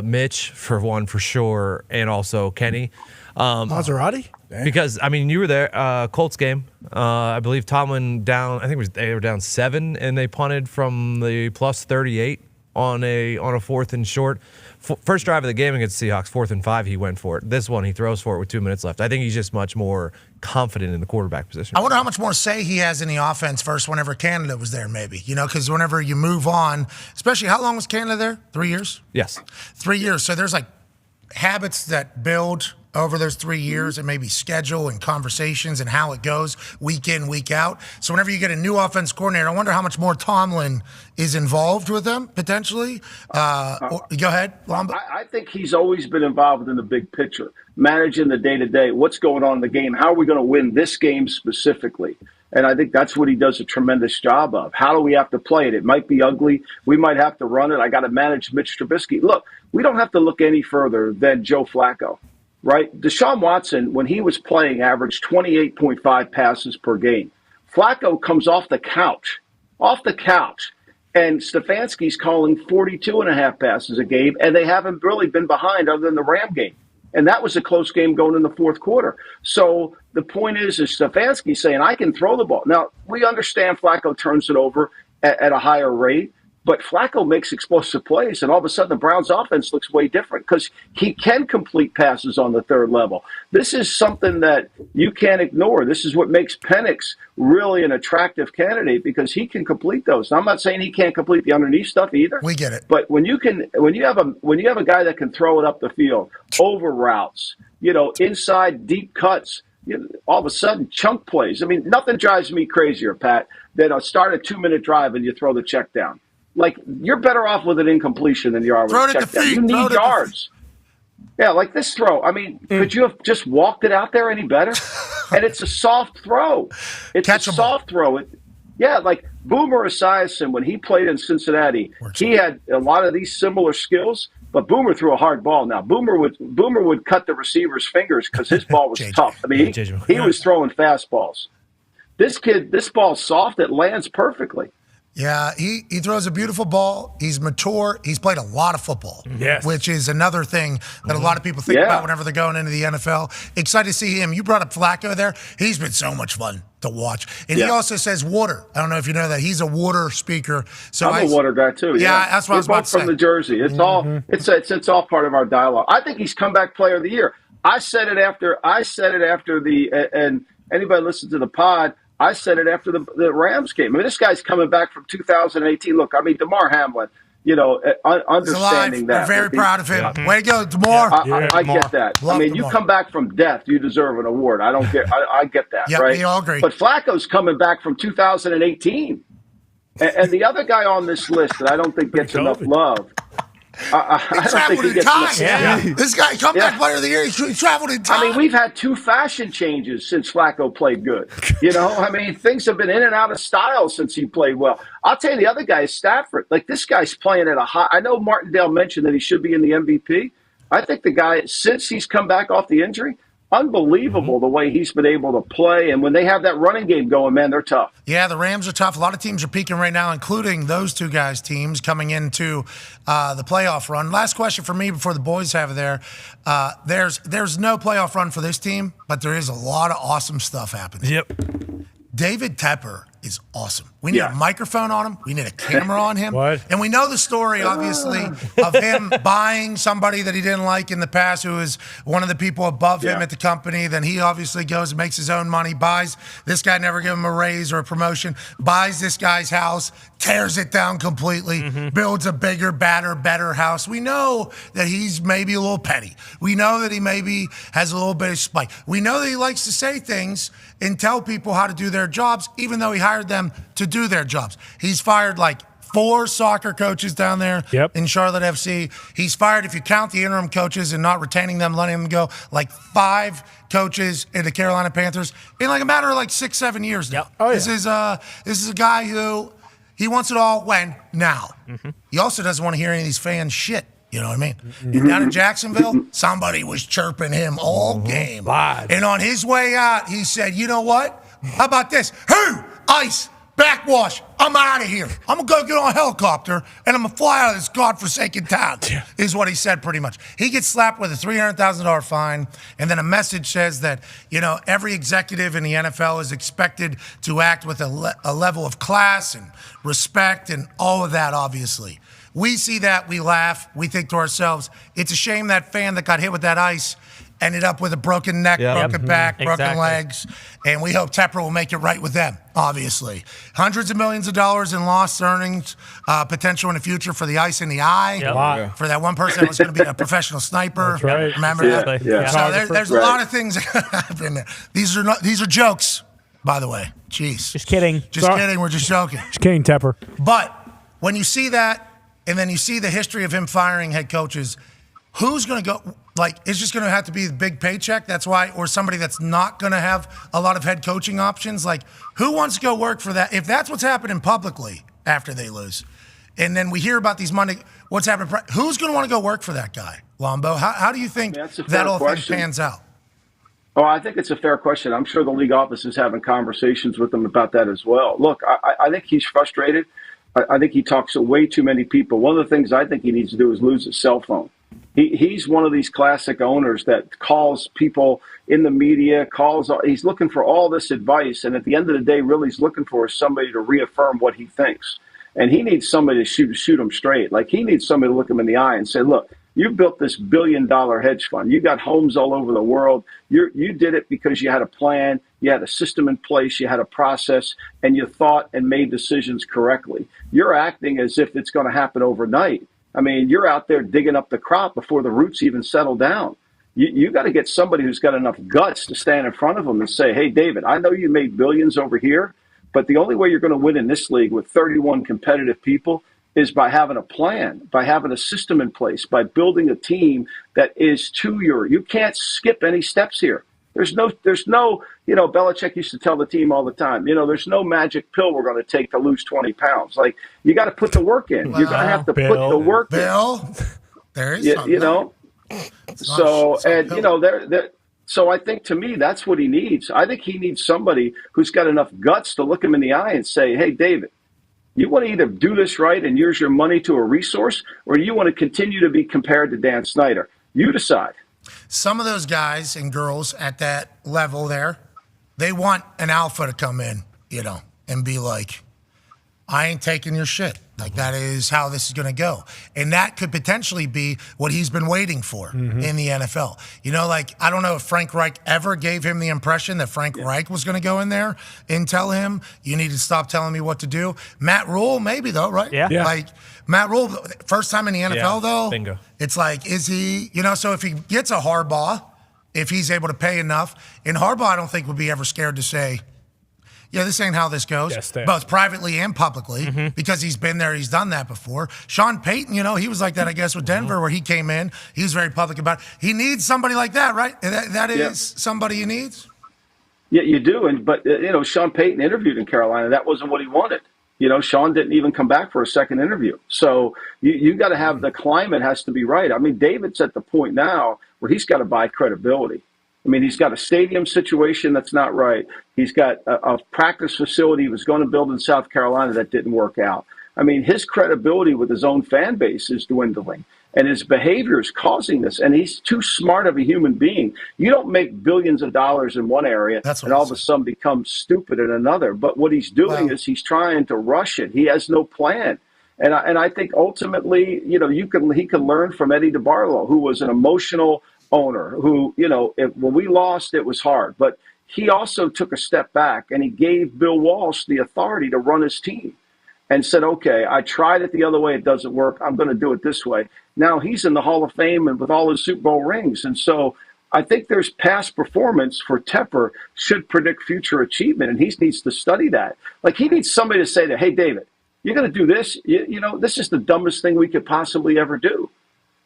Mitch, for one, for sure, and also Kenny. Maserati? Because, you were there, Colts game. I believe Tomlin down, they were down 7, and they punted from the plus 38 on a 4th and short. First drive of the game against the Seahawks, 4th and 5, he went for it. This one, he throws for it with 2 minutes left. I think he's just much more confident in the quarterback position. I wonder how much more say he has in the offense versus whenever Canada was there, maybe. Because whenever you move on, especially how long was Canada there? 3 years? Yes. 3 years. So there's habits that build over those 3 years and maybe schedule and conversations and how it goes week in, week out. So whenever you get a new offense coordinator, I wonder how much more Tomlin is involved with them, potentially. Go ahead, Lomba. I think he's always been involved in the big picture, managing the day-to-day, what's going on in the game, how are we going to win this game specifically? And I think that's what he does a tremendous job of. How do we have to play it? It might be ugly. We might have to run it. I got to manage Mitch Trubisky. Look, we don't have to look any further than Joe Flacco. Right? Deshaun Watson, when he was playing, averaged 28.5 passes per game. Flacco comes off the couch, and Stefanski's calling 42.5 passes a game, and they haven't really been behind other than the Ram game. And that was a close game going in the fourth quarter. So the point is Stefanski saying, I can throw the ball. Now, we understand Flacco turns it over at a higher rate, but Flacco makes explosive plays, and all of a sudden the Browns' offense looks way different because he can complete passes on the third level. This is something that you can't ignore. This is what makes Penix really an attractive candidate because he can complete those. Now, I'm not saying he can't complete the underneath stuff either. We get it. But when you have a guy that can throw it up the field, over routes, inside deep cuts, all of a sudden chunk plays. Nothing drives me crazier, Pat, than start a 2-minute drive and you throw the check down. You're better off with an incompletion than you are with a check down. You need yards. Yeah, like this throw. Could you have just walked it out there any better? And it's a soft throw. It's a soft throw. Boomer Esiason, when he played in Cincinnati, he had a lot of these similar skills, but Boomer threw a hard ball. Now, Boomer would cut the receiver's fingers because his ball was tough. He was throwing fastballs. This ball's soft. It lands perfectly. Yeah, he throws a beautiful ball. He's mature. He's played a lot of football, which is another thing that a lot of people think about whenever they're going into the NFL. Excited to see him. You brought up Flacco there. He's been so much fun to watch. And he also says water. I don't know if you know that. He's a water speaker. So I'm a water guy, too. Yeah, that's what I was about to say. We're both from the Jersey. It's all part of our dialogue. I think he's comeback player of the year. I said it after the and anybody listen to the pod. I said it after the Rams game. I mean, this guy's coming back from 2018. Look, I mean, DeMar Hamlin. Understanding that. We're very proud of him. Yeah. Way to go, DeMar. I get that. Love I mean, DeMar. you come back from death, you deserve an award. I don't get. I get that. Yep, right? we all agree. But Flacco's coming back from 2018, and the other guy on this list that I don't think gets enough love. I don't think he gets enough. Yeah. This guy, comeback player of the year, he traveled in time. I mean, we've had 2 fashion changes since Flacco played good. I mean, things have been in and out of style since he played well. I'll tell you, the other guy is Stafford. Like, this guy's playing at a high. I know Martindale mentioned that he should be in the MVP. I think the guy, since he's come back off the injury, unbelievable the way he's been able to play. And when they have that running game going, man, they're tough. Yeah, the Rams are tough. A lot of teams are peaking right now, including those 2 guys' teams coming into the playoff run. Last question for me before the boys have it there. There's no playoff run for this team, but there is a lot of awesome stuff happening. Yep. David Tepper is awesome. We need a microphone on him. We need a camera on him. What? And we know the story, obviously, of him buying somebody that he didn't like in the past who is one of the people above him at the company. Then he obviously goes and makes his own money, buys this guy, never give him a raise or a promotion, buys this guy's house, tears it down completely, builds a bigger, better house. We know that he's maybe a little petty. We know that he maybe has a little bit of spite. We know that he likes to say things and tell people how to do their jobs, even though he hired them to do their jobs. He's fired like 4 soccer coaches down there in Charlotte FC. He's fired, if you count the interim coaches and not retaining them, letting them go, like 5 coaches in the Carolina Panthers in like a matter of like 6-7 years now. This is a guy who he wants it all when now. He also doesn't want to hear any of these fans shit. You know what I mean? And down in Jacksonville, somebody was chirping him all game. Live. And on his way out, he said, you know what? How about this? Hey, ICE, backwash, I'm out of here. I'm going to go get on a helicopter, and I'm going to fly out of this godforsaken town, is what he said pretty much. He gets slapped with a $300,000 fine, and then a message says that, every executive in the NFL is expected to act with a level of class and respect and all of that, obviously. We see that, we laugh, we think to ourselves, it's a shame that fan that got hit with that ice ended up with a broken neck, broken back, broken legs, and we hope Tepper will make it right with them, obviously. Hundreds of millions of dollars in lost earnings, potential in the future for the ice in the eye, for that one person that was going to be a professional sniper. That's right. Remember that? Yeah. So there's a lot of things that happen there. These are jokes, by the way. Jeez. Just kidding. Just kidding. We're just joking. Just kidding, Tepper. But when you see that, and then you see the history of him firing head coaches, who's going to go? Like, it's just going to have to be the big paycheck. That's why, or somebody that's not going to have a lot of head coaching options. Like, who wants to go work for that? If that's what's happening publicly after they lose, and then we hear about these Monday, what's happening? Who's going to want to go work for that guy, Lombo? How do you think that whole thing pans out? Oh, I think it's a fair question. I'm sure the league office is having conversations with him about that as well. Look, I think he's frustrated. I think he talks to way too many people. One of the things I think he needs to do is lose his cell phone. He's one of these classic owners that calls people in the media, he's looking for all this advice. And at the end of the day, really he's looking for somebody to reaffirm what he thinks. And he needs somebody to shoot him straight. Like, he needs somebody to look him in the eye and say, look, you built this $1 billion hedge fund. You got homes all over the world. You did it because you had a plan, you had a system in place, you had a process, and you thought and made decisions correctly. You're acting as if it's going to happen overnight. I mean, you're out there digging up the crop before the roots even settle down. You got to get somebody who's got enough guts to stand in front of them and say, hey, David, I know you made billions over here, but the only way you're going to win in this league with 31 competitive people is by having a plan, by having a system in place, by building a team that is you can't skip any steps here. There's no, Belichick used to tell the team all the time, there's no magic pill we're going to take to lose 20 pounds. Like, you got to put the work in. You're going to have to put the work in. There is something. So I think, to me, that's what he needs. I think he needs somebody who's got enough guts to look him in the eye and say, hey, David, you want to either do this right and use your money to a resource, or do you want to continue to be compared to Dan Snyder? You decide. Some of those guys and girls at that level there, they want an alpha to come in, and be like, I ain't taking your shit. Like, that is how this is going to go. And that could potentially be what he's been waiting for in the NFL. You know, like, I don't know if Frank Reich ever gave him the impression that Frank Reich was going to go in there and tell him, you need to stop telling me what to do. Matt Rule, maybe, though, right? Yeah. Like, Matt Rule, first time in the NFL, though, bingo. It's like, is he, you know, so if he gets a Harbaugh, if he's able to pay enough, and Harbaugh I don't think would be ever scared to say, yeah, this ain't how this goes, both privately and publicly, because he's been there, he's done that before. Sean Payton, you know, he was like that, I guess, with Denver, where he came in. He was very public about it. He needs somebody like that, right? That is somebody he needs? Yeah, you do. But you know, Sean Payton interviewed in Carolina. That wasn't what he wanted. You know, Sean didn't even come back for a second interview. So you got to have the climate has to be right. I mean, David's at the point now where he's got to buy credibility. I mean, he's got a stadium situation that's not right. He's got a practice facility he was going to build in South Carolina that didn't work out. I mean, his credibility with his own fan base is dwindling, and his behavior is causing this. And he's too smart of a human being. You don't make billions of dollars in one area and all of a sudden become stupid in another. But what he's doing is he's trying to rush it. He has no plan. And I think ultimately, you know, he can learn from Eddie DeBartolo, who was an emotional owner who, you know, when we lost, it was hard. But he also took a step back and he gave Bill Walsh the authority to run his team and said, okay, I tried it the other way. It doesn't work. I'm going to do it this way. Now he's in the Hall of Fame and with all his Super Bowl rings. And so I think there's past performance for Tepper should predict future achievement. And he needs to study that. Like, he needs somebody to say that, hey, David, you're going to do this. You know, this is the dumbest thing we could possibly ever do.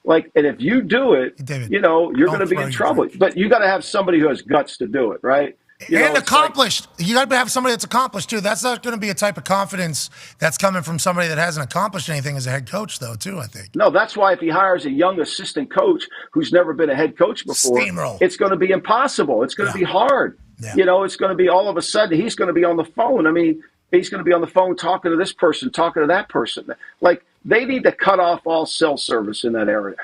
Like, and if you do it, David, you know, you're going to be in trouble. But you got to have somebody who has guts to do it, right? And accomplished. You got to have somebody that's accomplished, too. That's not going to be a type of confidence that's coming from somebody that hasn't accomplished anything as a head coach, though, too, I think. No, that's why if he hires a young assistant coach who's never been a head coach before, it's going to be impossible. It's going to be hard. Yeah. You know, it's going to be all of a sudden he's going to be on the phone. I mean, he's going to be on the phone talking to this person, talking to that person. Like, they need to cut off all cell service in that area.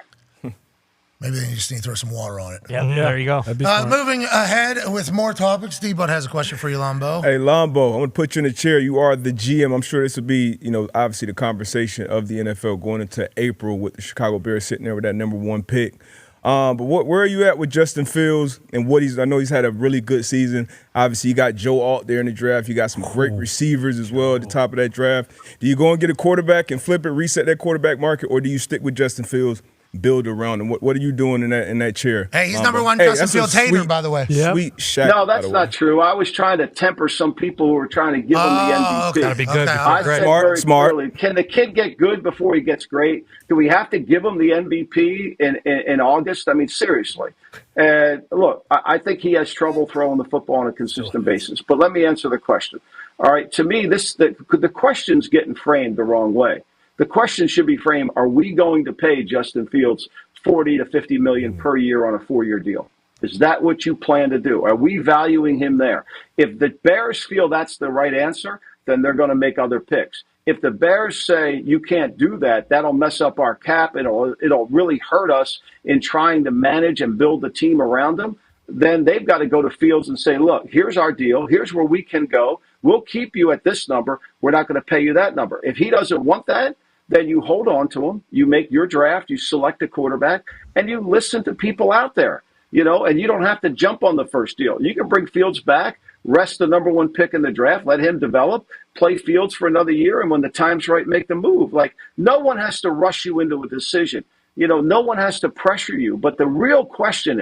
Maybe they just need to throw some water on it. Yeah, there you go. Moving ahead with more topics, D-Bud has a question for you, Lombo. Hey, Lombo, I'm going to put you in the chair. You are the GM. I'm sure this will be, you know, obviously the conversation of the NFL going into April with the Chicago Bears sitting there with that number 1 pick. But where are you at with Justin Fields and what I know he's had a really good season. Obviously, you got Joe Alt there in the draft. You got some great receivers as well at the top of that draft. Do you go and get a quarterback and flip it, reset that quarterback market, or do you stick with Justin Fields, build around him? What are you doing in that chair? Hey, he's number one Justin Fields hater, by the way. Sweet Shaq. No, that's not true. I was trying to temper some people who were trying to give him the MVP. Gotta be good. I said very clearly, can the kid get good before he gets great? Do we have to give him the MVP in August? I mean, seriously. And look, I think he has trouble throwing the football on a consistent basis. But let me answer the question. All right, to me, the question's getting framed the wrong way. The question should be framed, are we going to pay Justin Fields $40 to $50 million per year on a 4-year deal? Is that what you plan to do? Are we valuing him there? If the Bears feel that's the right answer, then they're going to make other picks. If the Bears say you can't do that, that'll mess up our cap. It'll really hurt us in trying to manage and build the team around him. Then they've got to go to Fields and say, look, here's our deal. Here's where we can go. We'll keep you at this number. We're not going to pay you that number. If he doesn't want that, then you hold on to him, you make your draft, you select a quarterback, and you listen to people out there, you know, and you don't have to jump on the first deal. You can bring Fields back, rest the number 1 pick in the draft, let him develop, play Fields for another year, and when the time's right, make the move. Like, no one has to rush you into a decision. You know, no one has to pressure you. But the real question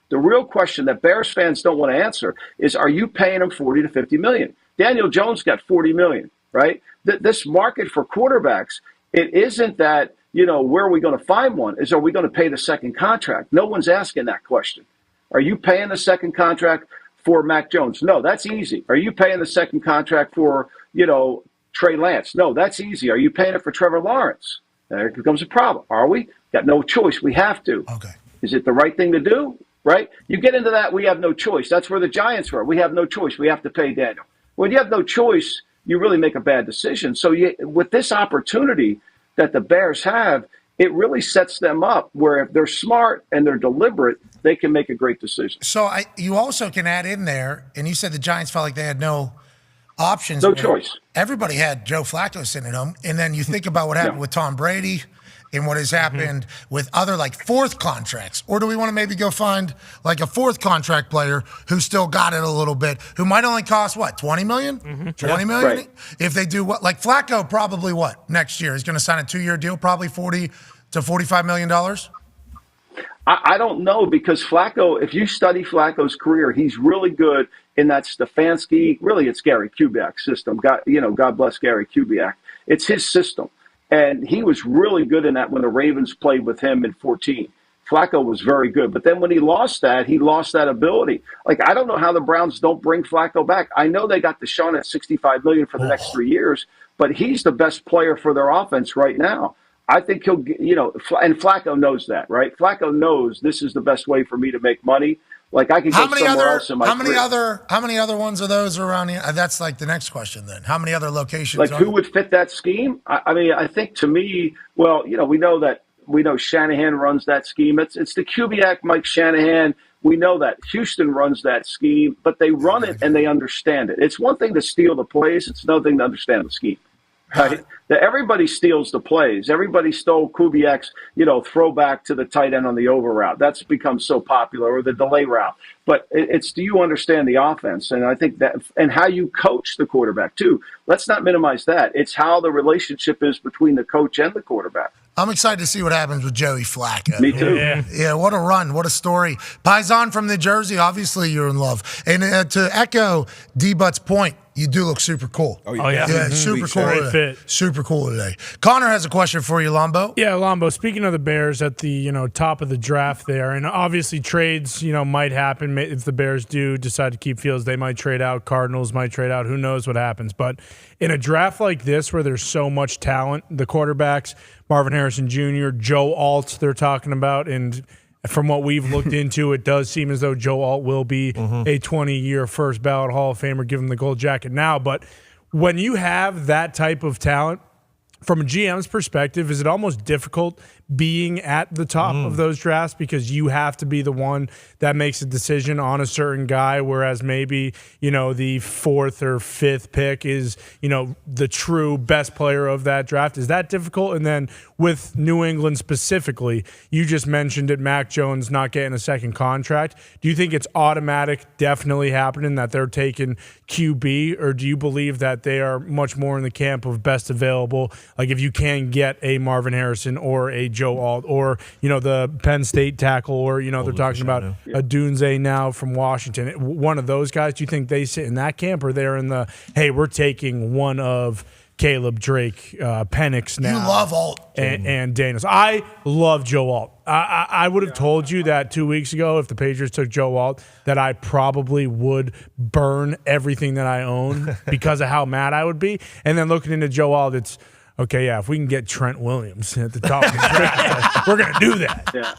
that Bears fans don't want to answer is, are you paying him $40 to $50 million? Daniel Jones got $40 million, right? This market for quarterbacks, it isn't that, you know, where are we going to find one? Are we going to pay the second contract? No one's asking that question. Are you paying the second contract for Mac Jones? No, that's easy. Are you paying the second contract for, you know, Trey Lance? No, that's easy. Are you paying it for Trevor Lawrence? There becomes a problem. Are we? Got no choice. We have to. Okay. Is it the right thing to do? Right? You get into that, we have no choice. That's where the Giants were. We have no choice. We have to pay Daniel. When you have no choice, you really make a bad decision. So with this opportunity that the Bears have, it really sets them up where if they're smart and they're deliberate, they can make a great decision. So you also can add in there, and you said the Giants felt like they had no options. No choice. Everybody had Joe Flacco sitting at home. And then you think about what happened with Tom Brady and what has happened with other fourth contracts. Or do we want to maybe go find a fourth contract player who still got it a little bit, who might only cost what, $20 million? $20 million? Right. If they do Flacco probably next year? He's going to sign a 2-year deal, probably $40 to $45 million? I don't know, because Flacco, if you study Flacco's career, he's really good in that Stefanski, really it's Gary Kubiak system. God bless Gary Kubiak. It's his system. And he was really good in that when the Ravens played with him in 14. Flacco was very good. But then when he lost that ability. I don't know how the Browns don't bring Flacco back. I know they got Deshaun at $65 million for the next 3 years, but he's the best player for their offense right now. I think he'll, and Flacco knows that, right? Flacco knows this is the best way for me to make money. I could go somewhere else in my career. How many other ones of those are around here? That's the next question then. How many other locations? Who would fit that scheme? I think to me, we know Shanahan runs that scheme. It's the Kubiak, Mike Shanahan. We know that Houston runs that scheme, but they run it and they understand it. It's one thing to steal the plays. It's another thing to understand the scheme. Right? That everybody steals the plays. Everybody stole Kubiak's, throwback to the tight end on the over route. That's become so popular, or the delay route. But it's, do you understand the offense? And I think that, and how you coach the quarterback too. Let's not minimize that. It's how the relationship is between the coach and the quarterback. I'm excited to see what happens with Joey Flacco. Me too. Yeah, what a run. What a story. Paisan from New Jersey, obviously you're in love. And to echo D-Butt's point, you do look super cool. Oh, yeah. Super cool. Great fit. Super cool today. Connor has a question for you, Lombo. Yeah, Lombo, speaking of the Bears at the top of the draft there, and obviously trades might happen if the Bears do decide to keep Fields. They might trade out. Cardinals might trade out. Who knows what happens. But in a draft like this where there's so much talent, the quarterbacks, Marvin Harrison Jr., Joe Alt they're talking about, and from what we've looked into, it does seem as though Joe Alt will be a 20-year first ballot Hall of Famer, give him the gold jacket now. But when you have that type of talent, from a GM's perspective, is it almost difficult being at the top of those drafts because you have to be the one that makes a decision on a certain guy, whereas maybe, the fourth or fifth pick is, the true best player of that draft? Is that difficult? And then with New England specifically, you just mentioned it, Mac Jones not getting a second contract. Do you think it's automatic, definitely happening, that they're taking QB, or do you believe that they are much more in the camp of best available? Like if you can get a Marvin Harrison or a Joe Alt or, the Penn State tackle, or, they're talking about a Dunze now from Washington, one of those guys, do you think they sit in that camp, or they're in the, hey, we're taking one of Caleb, Drake, Penix now? You love Alt. And Daniels. I love Joe Alt. I would have told you that 2 weeks ago if the Patriots took Joe Alt that I probably would burn everything that I own because of how mad I would be. And then looking into Joe Alt, it's, okay, yeah, if we can get Trent Williams at the top of the draft, we're going to do that. Yeah.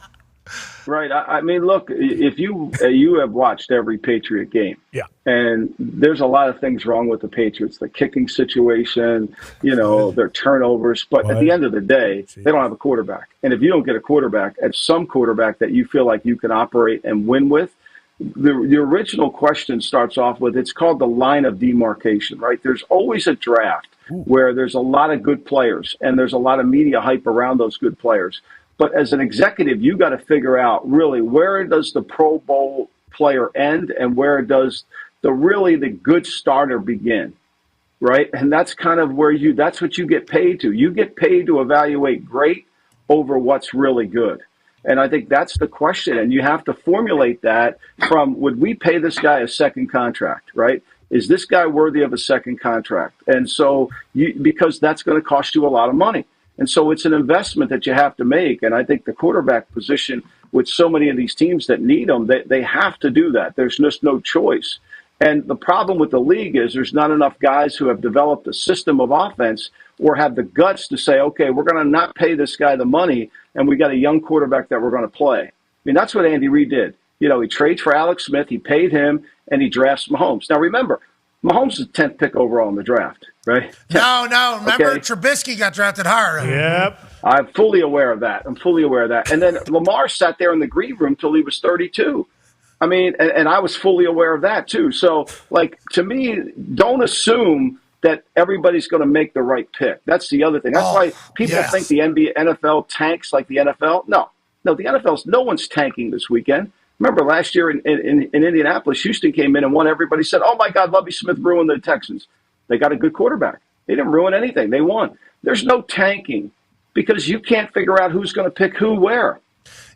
Right. I mean, look, if you have watched every Patriot game, and there's a lot of things wrong with the Patriots, the kicking situation, their turnovers. But at the end of the day, they don't have a quarterback. And if you don't get a quarterback, at some quarterback that you feel like you can operate and win with, the original question starts off with, it's called the line of demarcation, right? There's always a draft where there's a lot of good players and there's a lot of media hype around those good players. But as an executive, you got to figure out really where does the Pro Bowl player end and where does the good starter begin, right? And that's kind of where that's what you get paid to. You get paid to evaluate great over what's really good. And I think that's the question. And you have to formulate that from, would we pay this guy a second contract, right? Is this guy worthy of a second contract? And so because that's going to cost you a lot of money. And so it's an investment that you have to make. And I think the quarterback position, with so many of these teams that need them, they have to do that. There's just no choice. And the problem with the league is there's not enough guys who have developed a system of offense or have the guts to say, okay, we're going to not pay this guy the money, and we got a young quarterback that we're going to play. I mean, that's what Andy Reid did. He trades for Alex Smith, he paid him, and he drafts Mahomes. Now, remember, Mahomes is the 10th pick overall in the draft, right? No. Remember, Trubisky got drafted higher. Yep. I'm fully aware of that. And then Lamar sat there in the green room till he was 32. I mean, and I was fully aware of that too. So, like, to me, don't assume that everybody's going to make the right pick. That's the other thing. That's why people think the NFL tanks like the NFL. No, no one's tanking this weekend. Remember last year in Indianapolis, Houston came in and won. Everybody said, "Oh my God, Lovie Smith ruined the Texans." They got a good quarterback. They didn't ruin anything. They won. There's no tanking because you can't figure out who's going to pick who where.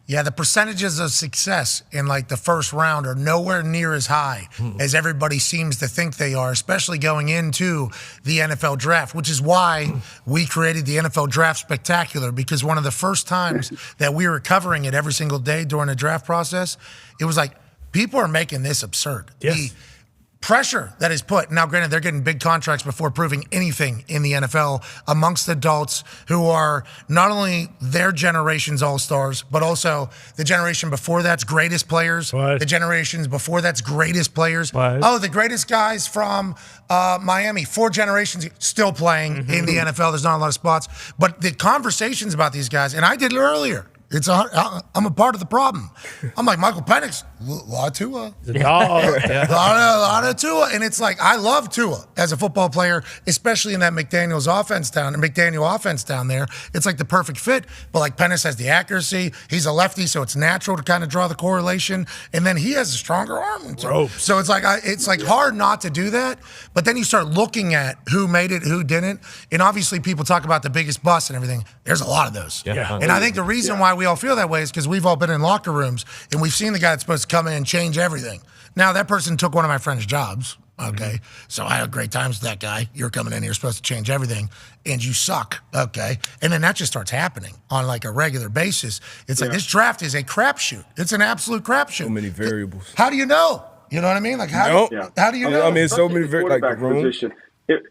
Yeah, the percentages of success in like the first round are nowhere near as high as everybody seems to think they are, especially going into the NFL draft, which is why we created the NFL Draft Spectacular, because one of the first times that we were covering it every single day during the draft process, it was like, people are making this absurd. Yes. The pressure that is put. Now, granted, they're getting big contracts before proving anything in the NFL amongst adults who are not only their generation's all-stars, but also the generation before that's greatest players, the generations before that's greatest players. Oh, the greatest guys from Miami, 4 generations still playing in the NFL. There's not a lot of spots. But the conversations about these guys, and I did it earlier, I'm a part of the problem. I'm like, Michael Penix, a lot of Tua. A lot of Tua. And it's like, I love Tua as a football player, especially in that McDaniel offense down there. It's like the perfect fit. But like Penix has the accuracy. He's a lefty, so it's natural to kind of draw the correlation. And then he has a stronger arm. So it's like hard not to do that. But then you start looking at who made it, who didn't. And obviously people talk about the biggest bust and everything. There's a lot of those. And I think the reason why we all feel that way is because we've all been in locker rooms and we've seen the guy that's supposed to come in and change everything. Now, that person took one of my friend's jobs, okay? So I had great times with that guy. You're coming in here supposed to change everything, and you suck, okay? And then that just starts happening on like a regular basis. It's like this draft is a crapshoot. It's an absolute crapshoot. So many variables. How do you know? You know what I mean? Like how do you know? I mean, so many variables. Like position. It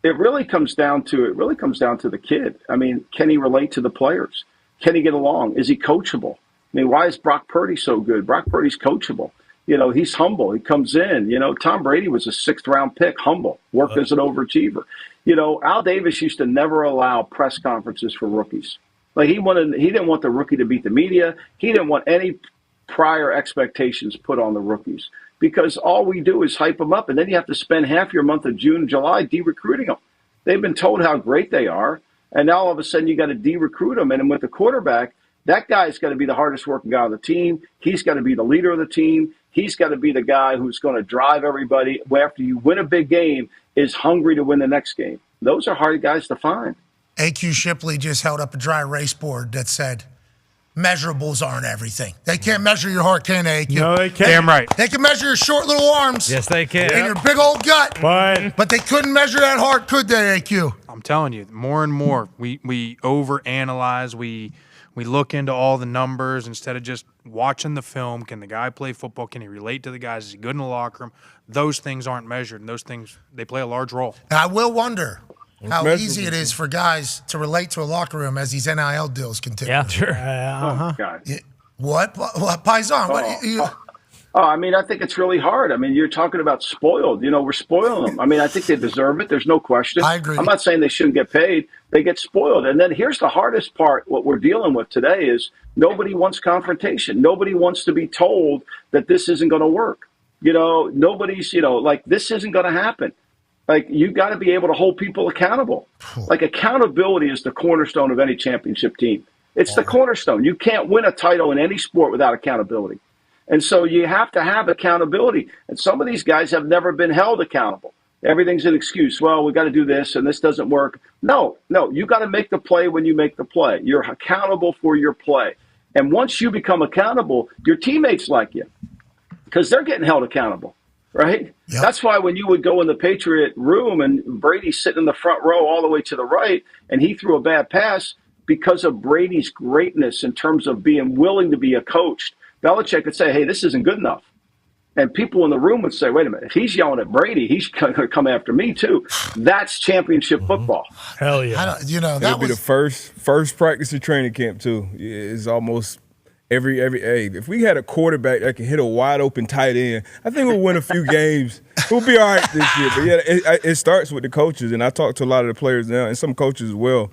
really comes down to the kid. I mean, can he relate to the players? Can he get along? Is he coachable? I mean, why is Brock Purdy so good? Brock Purdy's coachable. You know, he's humble. He comes in. You know, Tom Brady was a 6th-round pick, humble, worked as an overachiever. You know, Al Davis used to never allow press conferences for rookies. Like he didn't want the rookie to beat the media. He didn't want any prior expectations put on the rookies because all we do is hype them up, and then you have to spend half your month of June and July de-recruiting them. They've been told how great they are. And now all of a sudden you got to de-recruit him. And with the quarterback, that guy's got to be the hardest working guy on the team. He's got to be the leader of the team. He's got to be the guy who's going to drive everybody after you win a big game is hungry to win the next game. Those are hard guys to find. AQ Shipley just held up a dry erase board that said, measurables aren't everything. They can't measure your heart, can they, AQ? No, they can't. Damn right. They can measure your short little arms. Yes, they can. And your big old gut. But they couldn't measure that heart, could they, AQ? I'm telling you, more and more we overanalyze. We look into all the numbers instead of just watching the film. Can the guy play football? Can he relate to the guys? Is he good in the locker room? Those things aren't measured, and those things, they play a large role. And I will wonder how easy it is for guys to relate to a locker room as these NIL deals continue. Yeah, sure. What? Paisan? I mean, I think it's really hard. I mean, you're talking about spoiled. You know, we're spoiling them. I mean, I think they deserve it. There's no question. I agree. I'm not saying they shouldn't get paid. They get spoiled. And then here's the hardest part. What we're dealing with today is nobody wants confrontation. Nobody wants to be told that this isn't going to work. You know, nobody's, like this isn't going to happen. Like you got to be able to hold people accountable. Like accountability is the cornerstone of any championship team. It's the cornerstone. You can't win a title in any sport without accountability. And so you have to have accountability. And some of these guys have never been held accountable. Everything's an excuse. Well, we got to do this and this doesn't work. No, you got to make the play when you make the play. You're accountable for your play. And once you become accountable, your teammates like you because they're getting held accountable, right? Yep. That's why when you would go in the Patriot room and Brady's sitting in the front row all the way to the right and he threw a bad pass because of Brady's greatness in terms of being willing to be a coach, Belichick could say, hey, this isn't good enough. And people in the room would say, wait a minute, if he's yelling at Brady, he's going to come after me too. That's championship football. Hell yeah. That'll be the first practice of training camp too. It's almost every if we had a quarterback that can hit a wide open tight end, I think we'll win a few games. We'll be all right this year. But yeah, it starts with the coaches. And I talk to a lot of the players now and some coaches as well.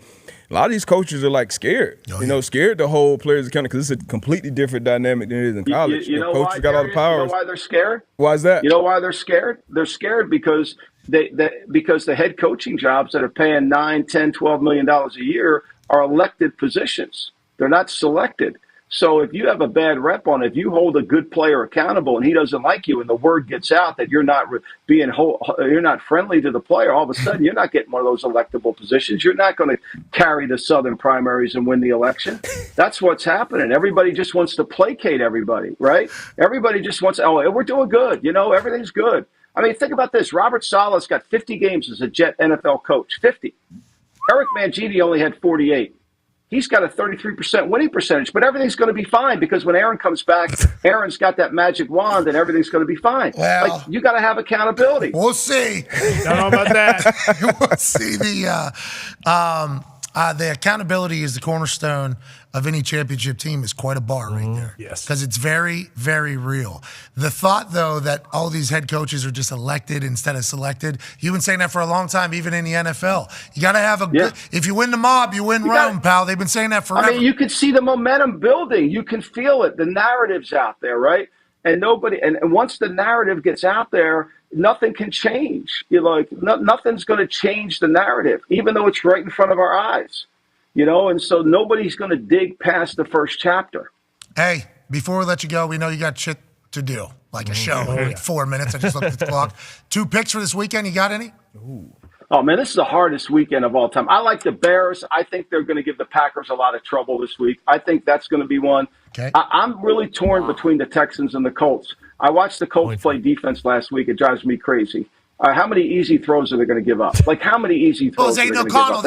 A lot of these coaches are like scared, scared to hold players accountable because it's a completely different dynamic than it is in college. You know coaches why, got all the powers. You know why they're scared? Why is that? You know why they're scared? They're scared because because the head coaching jobs that are paying $9, $10, $12 million a year are elected positions. They're not selected. So if you have a bad rep on it, if you hold a good player accountable and he doesn't like you and the word gets out that you're not you're not friendly to the player, all of a sudden you're not getting one of those electable positions. You're not going to carry the Southern primaries and win the election. That's what's happening. Everybody just wants to placate everybody, right? Everybody just wants, we're doing good. Everything's good. I mean, think about this. Robert Sala's got 50 games as a Jet NFL coach, 50. Eric Mangini only had 48. He's got a 33% winning percentage, but everything's going to be fine because when Aaron comes back, Aaron's got that magic wand and everything's going to be fine. Well, you got to have accountability. We'll see. Don't know about that. We'll see. The accountability is the cornerstone of any championship team is quite a bar right there. Yes. Because it's very, very real. The thought, though, that all these head coaches are just elected instead of selected, you've been saying that for a long time, even in the NFL. You got to have good, if you win the mob, you win Rome, pal. They've been saying that forever. I mean, you can see the momentum building. You can feel it. The narrative's out there, right? And once the narrative gets out there, nothing can change. Nothing's going to change the narrative, even though it's right in front of our eyes. And so nobody's going to dig past the first chapter. Hey, before we let you go, we know you got shit to do, like a show. Like 4 minutes. I just looked at the clock. 2 picks for this weekend. You got any? Ooh. Oh, man, this is the hardest weekend of all time. I like the Bears. I think they're going to give the Packers a lot of trouble this week. I think that's going to be one. Okay. I'm really torn between the Texans and the Colts. I watched the Colts play defense last week. It drives me crazy. How many easy throws are they going to give up? Like, how many easy throws are they going to give up?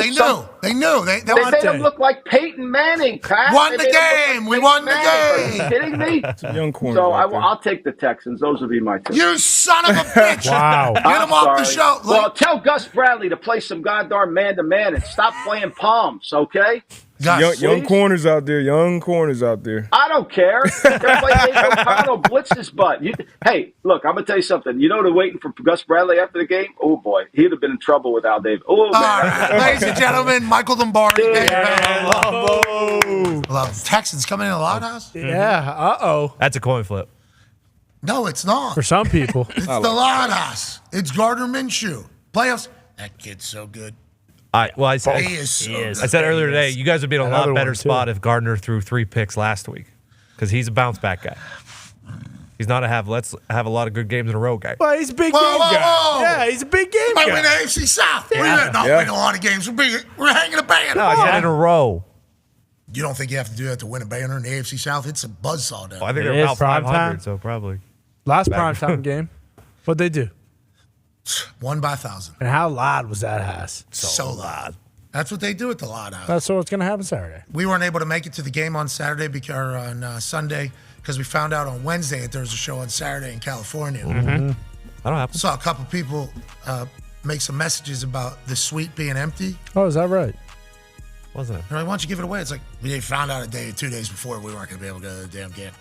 They knew. They made them look like Peyton Manning, Pat. Won the game. We won the game. Are you kidding me? Young corner. So I'll take the Texans. Those would be my two. You son of a bitch. Wow. Get him off the show. Well, tell Gus Bradley to play some goddamn man-to-man and stop playing palms, okay? Young corners out there. Young corners out there. I don't care. They're playing Dave O'Connell, blitz his butt. Hey, look, I'm going to tell you something. They're waiting for Gus Bradley after the game? Oh, boy. He'd have been in trouble with Al Davis. Oh, man. Right. Ladies and gentlemen, Michael Lombardi. Love Texans coming in a lot house? Yeah. Uh-oh. That's a coin flip. No, it's not. For some people. It's the lot house. It's Gardner Minshew. Playoffs. That kid's so good. I said earlier today, you guys would be in a lot better spot if Gardner threw 3 picks last week because he's a bounce back guy. He's not let's have a lot of good games in a row guy. Well, he's a big game guy. Yeah, he's a big game guy. Might win the AFC South. We're not winning a lot of games. We're hanging a banner. No, I said in a row. You don't think you have to do that to win a banner in the AFC South? It's a buzzsaw down. Well, I think they're about 500, so probably. Last primetime game. What'd they do? Won by 1,000. And how loud was that house? So loud. That's what they do at the Loud House. That's what's going to happen Saturday. We weren't able to make it to the game on Saturday or on Sunday because we found out on Wednesday that there was a show on Saturday in California. Mm-hmm. That'll happen. Saw a couple people make some messages about the suite being empty. Oh, is that right? Wasn't it? They're like, why don't you give it away? It's like, we found out 2 days before we weren't going to be able to go to the damn game.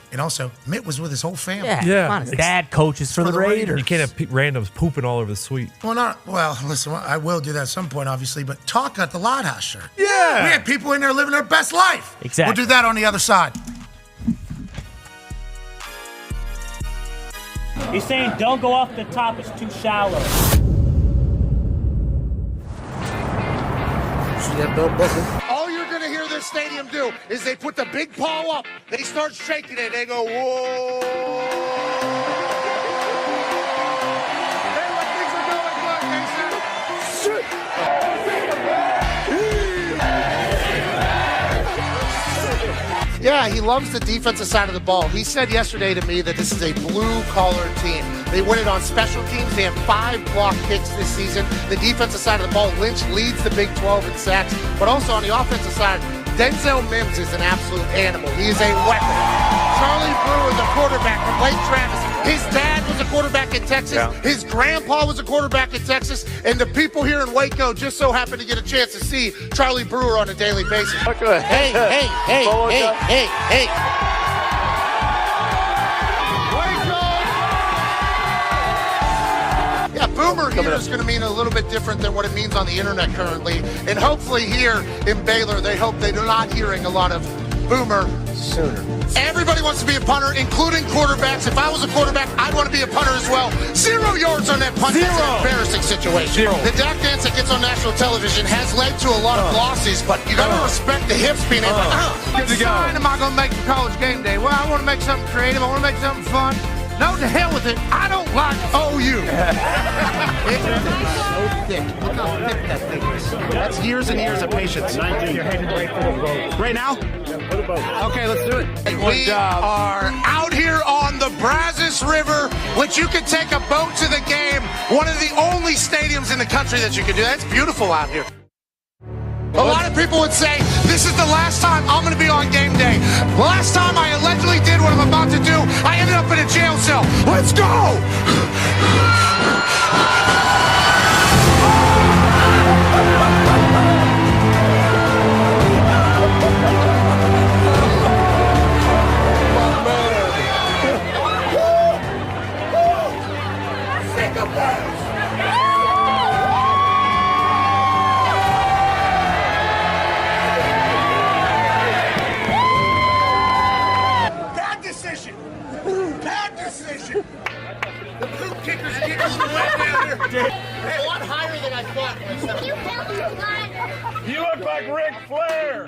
And also, Mitt was with his whole family. Yeah. Come on, his dad coaches for the Raiders. You can't have randoms pooping all over the suite. Well, listen, I will do that at some point, obviously, but talk at the Loud House shirt. Yeah. We had people in there living their best life. Exactly. We'll do that on the other side. He's saying don't go off the top, it's too shallow. All you're going to hear this stadium do is they put the big paw up, they start shaking it, they go, whoa. Hey, what things are going good, Mason? Yeah, he loves the defensive side of the ball. He said yesterday to me that this is a blue-collar team. They win it on special teams. They have 5 block kicks this season. The defensive side of the ball, Lynch leads the Big 12 in sacks. But also on the offensive side, Denzel Mims is an absolute animal. He is a weapon. Charlie Brewer, the quarterback from Lake Travis. His dad was a quarterback in Texas. Yeah. His grandpa was a quarterback in Texas. And the people here in Waco just so happen to get a chance to see Charlie Brewer on a daily basis. Hey. Boomer here is going to mean a little bit different than what it means on the internet currently. And hopefully here in Baylor, they hope they're not hearing a lot of Boomer sooner. Everybody wants to be a punter, including quarterbacks. If I was a quarterback, I'd want to be a punter as well. 0 yards on that punt. That's an embarrassing situation. The Dak dance that gets on national television has led to a lot of losses, but you got to respect the hips being able to. What sign am I going to make for college game day? Well, I want to make something creative. I want to make something fun. No, to hell with it. I don't like OU. It's so thick. Look how thick that thing is. That's years and years of patience. You're headed right for the boat. Right now? Okay, let's do it. We are out here on the Brazos River, which you can take a boat to the game. One of the only stadiums in the country that you can do that. It's beautiful out here. A lot of people would say, this is the last time I'm going to be on game day. The last time I allegedly did what I'm about to do, I ended up in a jail cell. Let's go! A lot higher than I thought. You look like Ric Flair.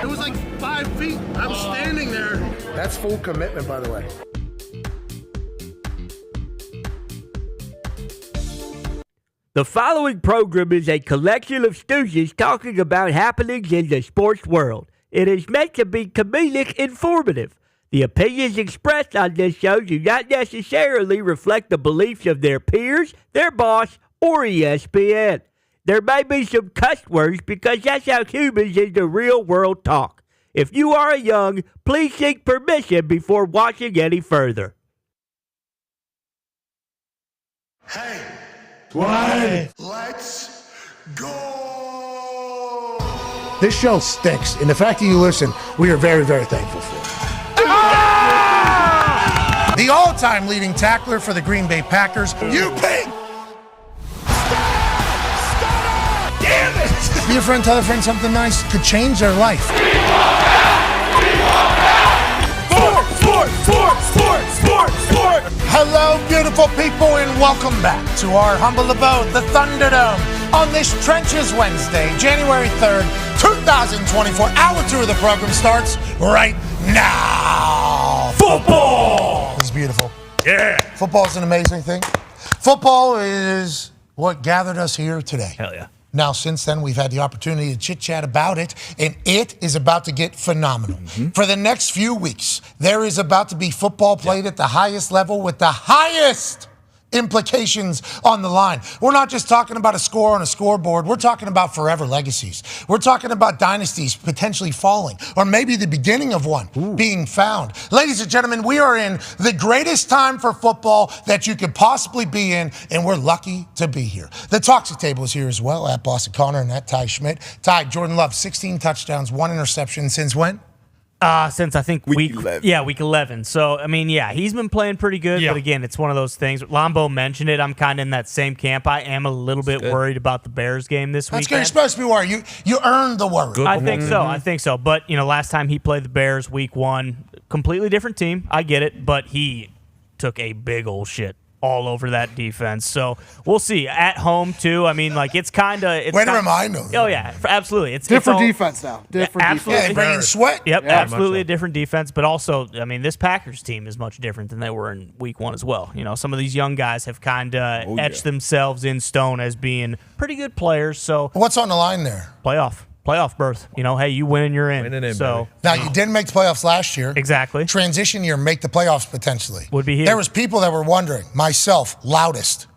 It was like 5 feet. I was standing there. That's full commitment, by the way. The following program is a collection of stooges talking about happenings in the sports world. It is meant to be comedic informative. The opinions expressed on this show do not necessarily reflect the beliefs of their peers, their boss, or ESPN. There may be some cuss words because that's how humans in the real world talk. If you are young, please seek permission before watching any further. Hey. What? Let's go. This show stinks, and the fact that you listen, we are very, very thankful for. The all-time leading tackler for the Green Bay Packers, you pig! Damn it! Be a friend, tell a friend something nice could change their life. Sport! Hello, beautiful people, and welcome back to our humble abode, the Thunderdome, on this Trenches Wednesday, January 3rd, 2024. Hour 2 of the program starts right now. Football! It's beautiful. Yeah. Football is an amazing thing. Football is what gathered us here today. Hell yeah. Now, since then, we've had the opportunity to chit-chat about it, and it is about to get phenomenal. For the next few weeks, there is about to be football played at the highest level with the highest implications on the line. We're not just talking about a score on a scoreboard. We're talking about forever legacies. We're talking about dynasties potentially falling, or maybe the beginning of one being found. Ladies and gentlemen, we are in the greatest time for football that you could possibly be in, and we're lucky to be here. The Toxic Table is here as well, at Boston Connor and at Ty Schmidt. Ty, Jordan Love, 16 touchdowns, 1 interception. Since when? Since I think week 11. Yeah, week 11. So, I mean, yeah, he's been playing pretty good. Yeah. But again, it's one of those things. Lombo mentioned it. I'm kind of in that same camp. I am a little bit worried about the Bears game this week. That's good. You're supposed to be worried. You earned the worry. I think so. I think so. But, last time he played the Bears week 1, completely different team. I get it. But he took a big old shit all over that defense. So we'll see. At home, too. I mean, it's kind of... Way to remind them. Oh, yeah. Absolutely. It's different defense now. Absolutely. Yeah, bringing sweat. Yep, absolutely a different defense. But also, I mean, this Packers team is much different than they were in week 1 as well. Some of these young guys have kind of etched themselves in stone as being pretty good players. So what's on the line there? Playoff berth. Hey, you win and you're in. So now you didn't make the playoffs last year. Exactly. Transition year, make the playoffs potentially. Would be here. There was people that were wondering. Myself, loudest.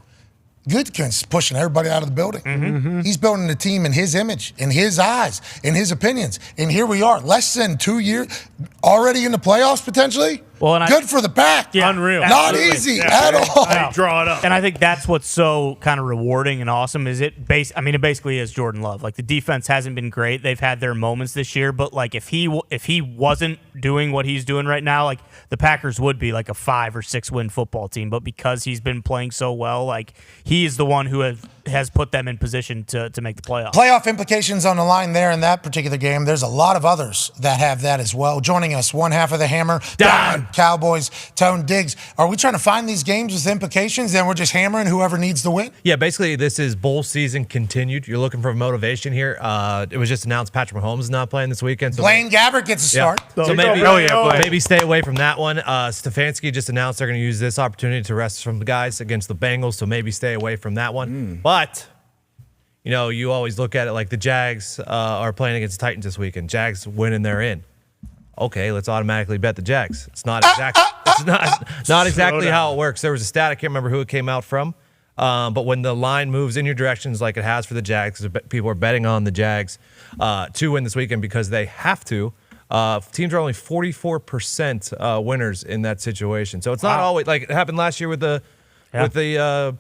Goodkin's pushing everybody out of the building. Mm-hmm. He's building the team in his image, in his eyes, in his opinions. And here we are, less than 2 years, already in the playoffs potentially. Well, and Good for the pack. Unreal. Not Absolutely. easy at all. Hey, draw it up. And I think that's what's so kind of rewarding and awesome is it basically is Jordan Love. Like the defense hasn't been great. They've had their moments this year, but like if he wasn't doing what he's doing right now, like the Packers would be like a 5 or 6 win football team. But because he's been playing so well, like he is the one who has put them in position to make the playoffs. Playoff implications on the line there in that particular game. There's a lot of others that have that as well. Joining us, one half of the Hammer, Dahn, Cowboys, Tone Diggs. Are we trying to find these games with implications, then we're just hammering whoever needs to win? Yeah, basically this is bowl season continued. You're looking for motivation here. It was just announced Patrick Mahomes is not playing this weekend. So Blaine Gabbert gets a start. So maybe stay away from that one. Stefanski just announced they're going to use this opportunity to rest some guys against the Bengals, so maybe stay away from that one. But you always look at it like the Jags are playing against the Titans this weekend. Jags winning, they're in. Okay, let's automatically bet the Jags. It's not exactly how it works. There was a stat, I can't remember who it came out from, but when the line moves in your directions like it has for the Jags, people are betting on the Jags to win this weekend because they have to. Teams are only 44% winners in that situation. So it's not always like it happened last year with the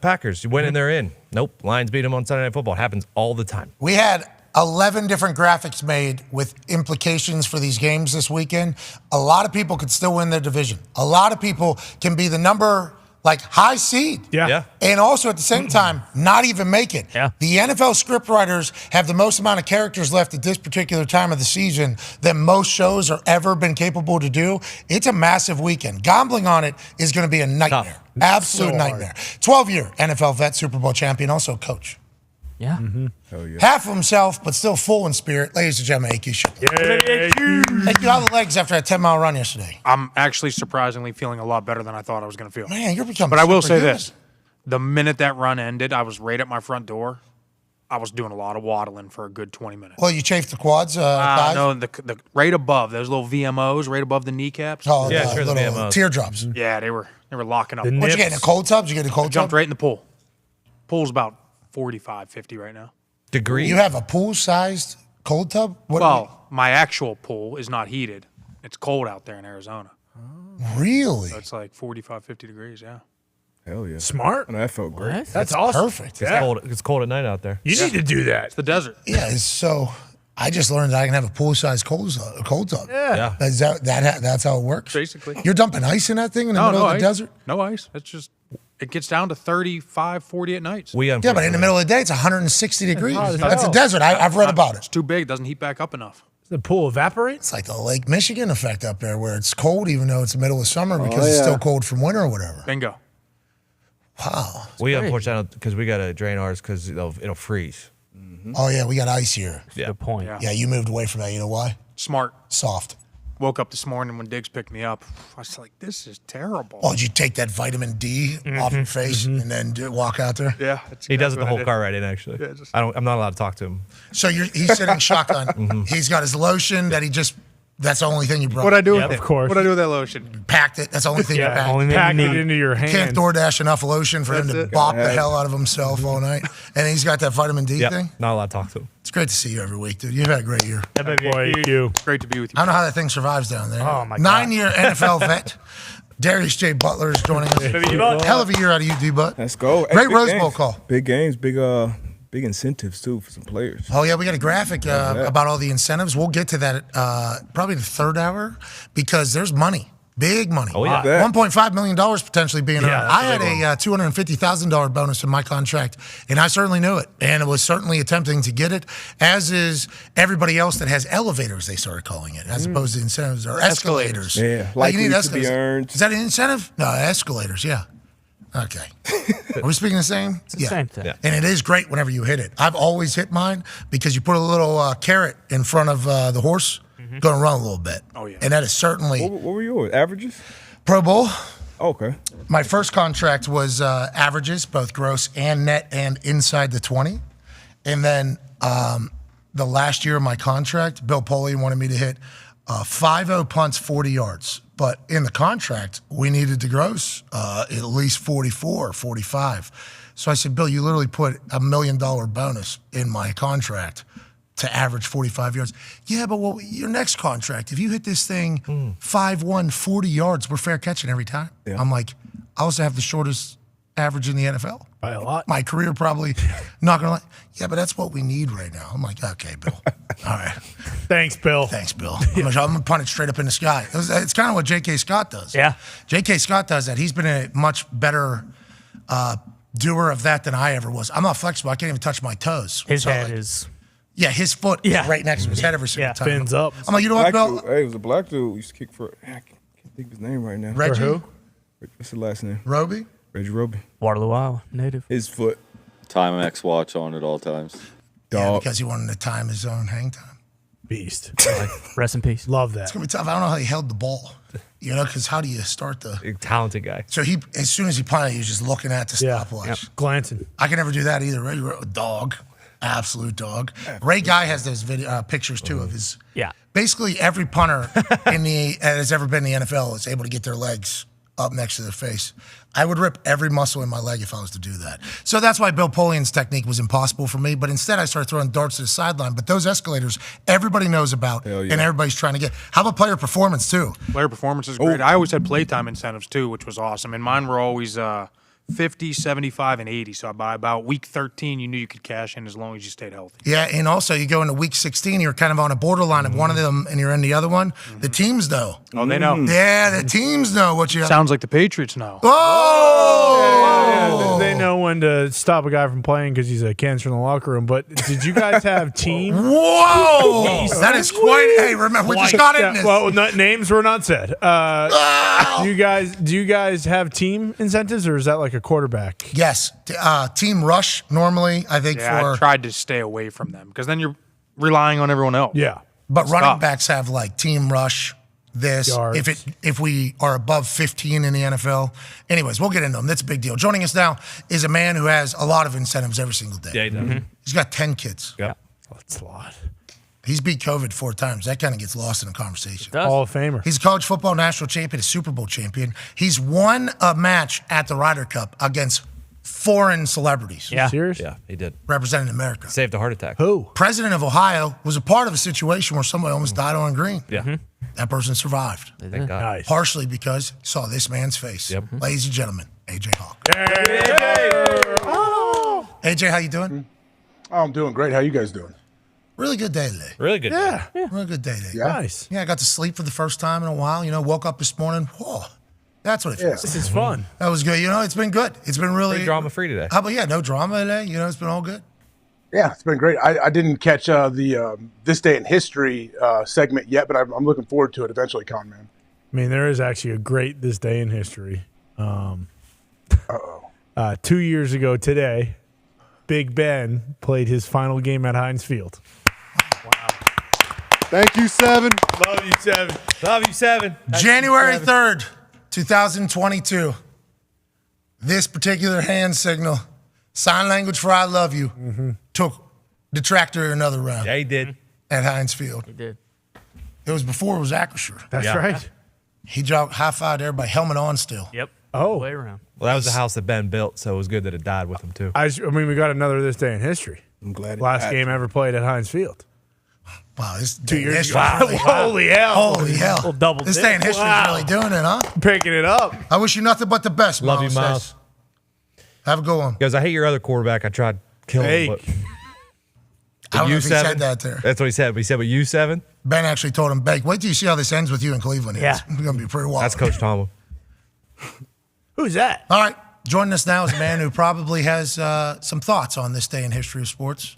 Packers. You win and they're in. Nope. Lions beat them on Sunday Night Football. It happens all the time. We had 11 different graphics made with implications for these games this weekend. A lot of people could still win their division. A lot of people can be the number high seed. Yeah. And also at the same time, not even make it. Yeah. The NFL scriptwriters have the most amount of characters left at this particular time of the season that most shows are ever been capable to do. It's a massive weekend. Gambling on it is going to be a nightmare. Tough. Absolute nightmare. 12-year NFL vet, Super Bowl champion, also coach. Yeah. Hell yeah. Half of himself, but still full in spirit. Ladies and gentlemen, McAfee Show. Hey, how the legs after that 10-mile run yesterday? I'm actually surprisingly feeling a lot better than I thought I was going to feel. Man, you're becoming But I will super say good. this. The minute that run ended, I was right at my front door. I was doing a lot of waddling for a good 20 minutes. Well, you chafed the quads, thighs? No, the right above, those little VMOs, right above the kneecaps. Oh, Yeah, the sure, the little VMOs. teardrops. Yeah, they were locking up. What'd you get, in a cold tub? Did you get a cold Jumped tub? right in the pool. Pool's about 45, 50 right now. Degree? You have a pool-sized cold tub? My actual pool is not heated. It's cold out there in Arizona. Really? So it's like 45, 50 degrees, yeah. Hell yeah. Smart. And that felt great. That's awesome. Perfect. It's cold at night out there. You need to do that. It's the desert. Yeah, so I just learned that I can have a pool-sized cold tub. Yeah. That's how it works? Basically. You're dumping ice in that thing in the middle of the ice. desert? No ice. It's just, it gets down to 35, 40 at nights. Yeah, but in the middle of the day, it's 160 degrees. hot as That's a hell. desert. I've read about it. It's too big. It doesn't heat back up enough. The pool evaporates? It's like the Lake Michigan effect up there where it's cold even though it's the middle of summer because it's yeah. still cold from winter or whatever. Bingo. Wow. We unfortunately, because we got to drain ours because it'll freeze. Oh, yeah, we got ice here. Yeah. Good point. Yeah, you moved away from that. You know why? Smart. Soft. Woke up this morning when Diggs picked me up. I was like, this is terrible. Oh, did you take that vitamin D off your face and then walk out there? Yeah. He does it the whole car ride in, actually. Yeah, just- I'm not allowed to talk to him. So he's sitting shotgun. He's got his lotion that that's the only thing you brought. What'd I do with Yep, it? of course. What'd I do with that lotion? Packed it. That's the only thing you packed. only thing Pack you it need. into your Can't hand. DoorDash enough lotion for him to That's it. bop the hell out of himself all night. And he's got that vitamin D Yeah, thing. not allowed to talk to him. It's great to see you every week, dude. You've had a great year. Boy, you. Great to be with you. I don't know how that thing survives down there. Oh, my God. 9-year NFL vet. Darius J. Butler is joining us. D-Butt. Hell of a year out of you, D-Butt. Let's go. Hey, Great big Rose games. Bowl call. Big games, big incentives too for some players. Oh, yeah, we got a graphic about all the incentives. We'll get to that probably the third hour because there's money. Big money. Oh, yeah. $1.5 million potentially being earned. that's I a had big a $250,000 bonus in my contract, and I certainly knew it. And it was certainly attempting to get it, as is everybody else that has elevators, they started calling it, as opposed to incentives or escalators. Yeah, Like, you likely need to be escalators. earned. Is that an incentive? No, escalators, yeah. Okay. Are we speaking the same? It's the same thing. Yeah. And it is great whenever you hit it. I've always hit mine because you put a little carrot in front of the horse, going to run a little bit. Oh, yeah. And that is certainly What were yours? Averages? Pro Bowl. Okay. My first contract was averages, both gross and net and inside the 20. And then the last year of my contract, Bill Poley wanted me to hit 5-0 punts, 40 yards. But in the contract, we needed to gross at least 44, 45. So I said, Bill, you literally put $1 million bonus in my contract to average 45 yards. Yeah, but your next contract, if you hit this thing 5'1", 40 yards, we're fair catching every time. Yeah. I'm like, I also have the shortest average in the NFL. By a lot. My career probably not going to lie. Yeah, but that's what we need right now. I'm like, okay, Bill. All right. Thanks, Bill. Thanks, Bill. I'm going to punt it straight up in the sky. It's kind of what J.K. Scott does. Yeah. J.K. Scott does that. He's been a much better doer of that than I ever was. I'm not flexible. I can't even touch my toes. His head is. Yeah, his foot is right next to his head every single time. Fins up. I'm like, you know what, Black Bill? dude, hey, it was a black dude who used to kick for. I can't think of his name right now. Reggie? who? What's his last name? Roby? Reggie Roby. Waterloo, Iowa, native. His foot. Timex watch on at all times. Yeah, because he wanted to time his own hang time. Beast. Rest in peace. Love that. It's going to be tough. I don't know how he held the ball. You know, because how do you start the... Talented guy. So he, as soon as he punted, he was just looking at the stopwatch. Glancing. I can never do that either. Ray, dog. Absolute dog. Ray Guy has those pictures, too, of his... Yeah. Basically, every punter has ever been in the NFL is able to get their legs up next to their face. I would rip every muscle in my leg if I was to do that. So that's why Bill Polian's technique was impossible for me. But instead, I started throwing darts to the sideline. But those escalators, everybody knows about, and everybody's trying to get. How about player performance, too? Player performance is great. I always had playtime incentives, too, which was awesome. And mine were always 50, 75, and 80. So by about week 13, you knew you could cash in as long as you stayed healthy. Yeah, and also you go into week 16, you're kind of on a borderline of one of them, and you're in the other one. The teams know. Oh, they know. Yeah, the teams know what you. Sounds like the Patriots know. Oh! They know when to stop a guy from playing because he's a cancer in the locker room. But did you guys have team? Whoa! That is quite. Hey, remember we just got in this. Well, names were not said. Do you guys have team incentives, or is that like a quarterback? Yes, team rush normally. I think I tried to stay away from them because then you're relying on everyone else. Yeah, but running backs have like team rush. Yards. If we are above 15 in the NFL. Anyways, we'll get into them. That's a big deal. Joining us now is a man who has a lot of incentives every single day. Yeah, he does. He's got 10 kids. Yep. That's a lot. He's beat COVID 4 times. That kind of gets lost in a conversation. Hall of Famer. He's a college football national champion, a Super Bowl champion. He's won a match at the Ryder Cup against foreign celebrities. Yeah. Serious? Yeah, he did. Representing America. Saved a heart attack. Who? President of Ohio was a part of a situation where somebody almost died on green. Yeah. That person survived. Thank God. Nice. Partially because he saw this man's face. Yep. Ladies and gentlemen, AJ Hawk. Oh. AJ, how you doing? Oh, I'm doing great. How you guys doing? Really good day today. Really good. Yeah. Really good day today. Yeah. Nice. Yeah, I got to sleep for the first time in a while. You know, woke up this morning. Whoa, that's what it feels This like. is fun. That was good. You know, it's been good. It's been really Pretty drama free today. How about no drama today? You know, it's been all good. Yeah, it's been great. I didn't catch the This Day in History segment yet, but I'm looking forward to it eventually, Con Man. I mean, there is actually a great this day in history. 2 years ago today, Big Ben played his final game at Heinz Field. Thank you, Seven. Love you, Seven. Love you, Seven. January 3rd, 2022. This particular hand signal, sign language for I love you, took the tractor another round. Yeah, he did. At Heinz Field. He did. It was before it was Acrisure. That's right. He dropped high-fived everybody, helmet on still. Yep. Oh. Way around. Well, that was the house that Ben built, so it was good that it died with him, too. I mean, we got another this day in history. I'm glad. Last game ever played at Heinz Field. Wow, this 2 years history ago. really, Holy hell. Holy hell. Little double This dip. day in history is really doing it, huh? Picking it up. I wish you nothing but the best, Love you, says. Miles. Have a good one. He goes, I hate your other quarterback. I tried killing him, but I don't know you, if he Seven? said that there. That's what he said. But he said, but you, Seven? Ben actually told him, Bake, wait till you see how this ends with you in Cleveland. Yeah. It's going to be pretty wild. That's Coach Tomlin. Who's that? All right. Joining us now is a man who probably has some thoughts on this day in history of sports.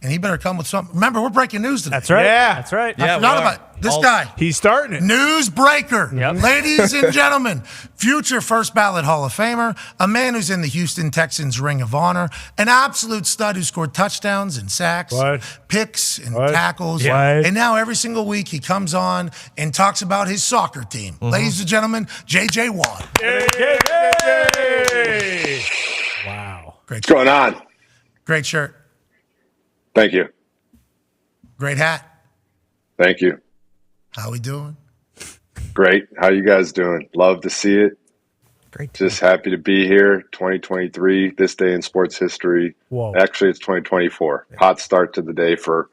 And he better come with something. Remember, we're breaking news today. That's right. Yeah. That's right. I forgot about it. This guy. He's starting it. News breaker. Yep. Ladies and gentlemen, future first ballot Hall of Famer, a man who's in the Houston Texans Ring of Honor, an absolute stud who scored touchdowns and sacks, picks and tackles. And now every single week he comes on and talks about his soccer team. Ladies and gentlemen, J.J. Watt. Wow. Great What's going on? Great shirt. Thank you. Great hat. Thank you. How we doing? Great. How you guys doing? Love to see it. Great. Just happy to be here. 2023, this day in sports history. Whoa. Actually, it's 2024. Hot start to the day for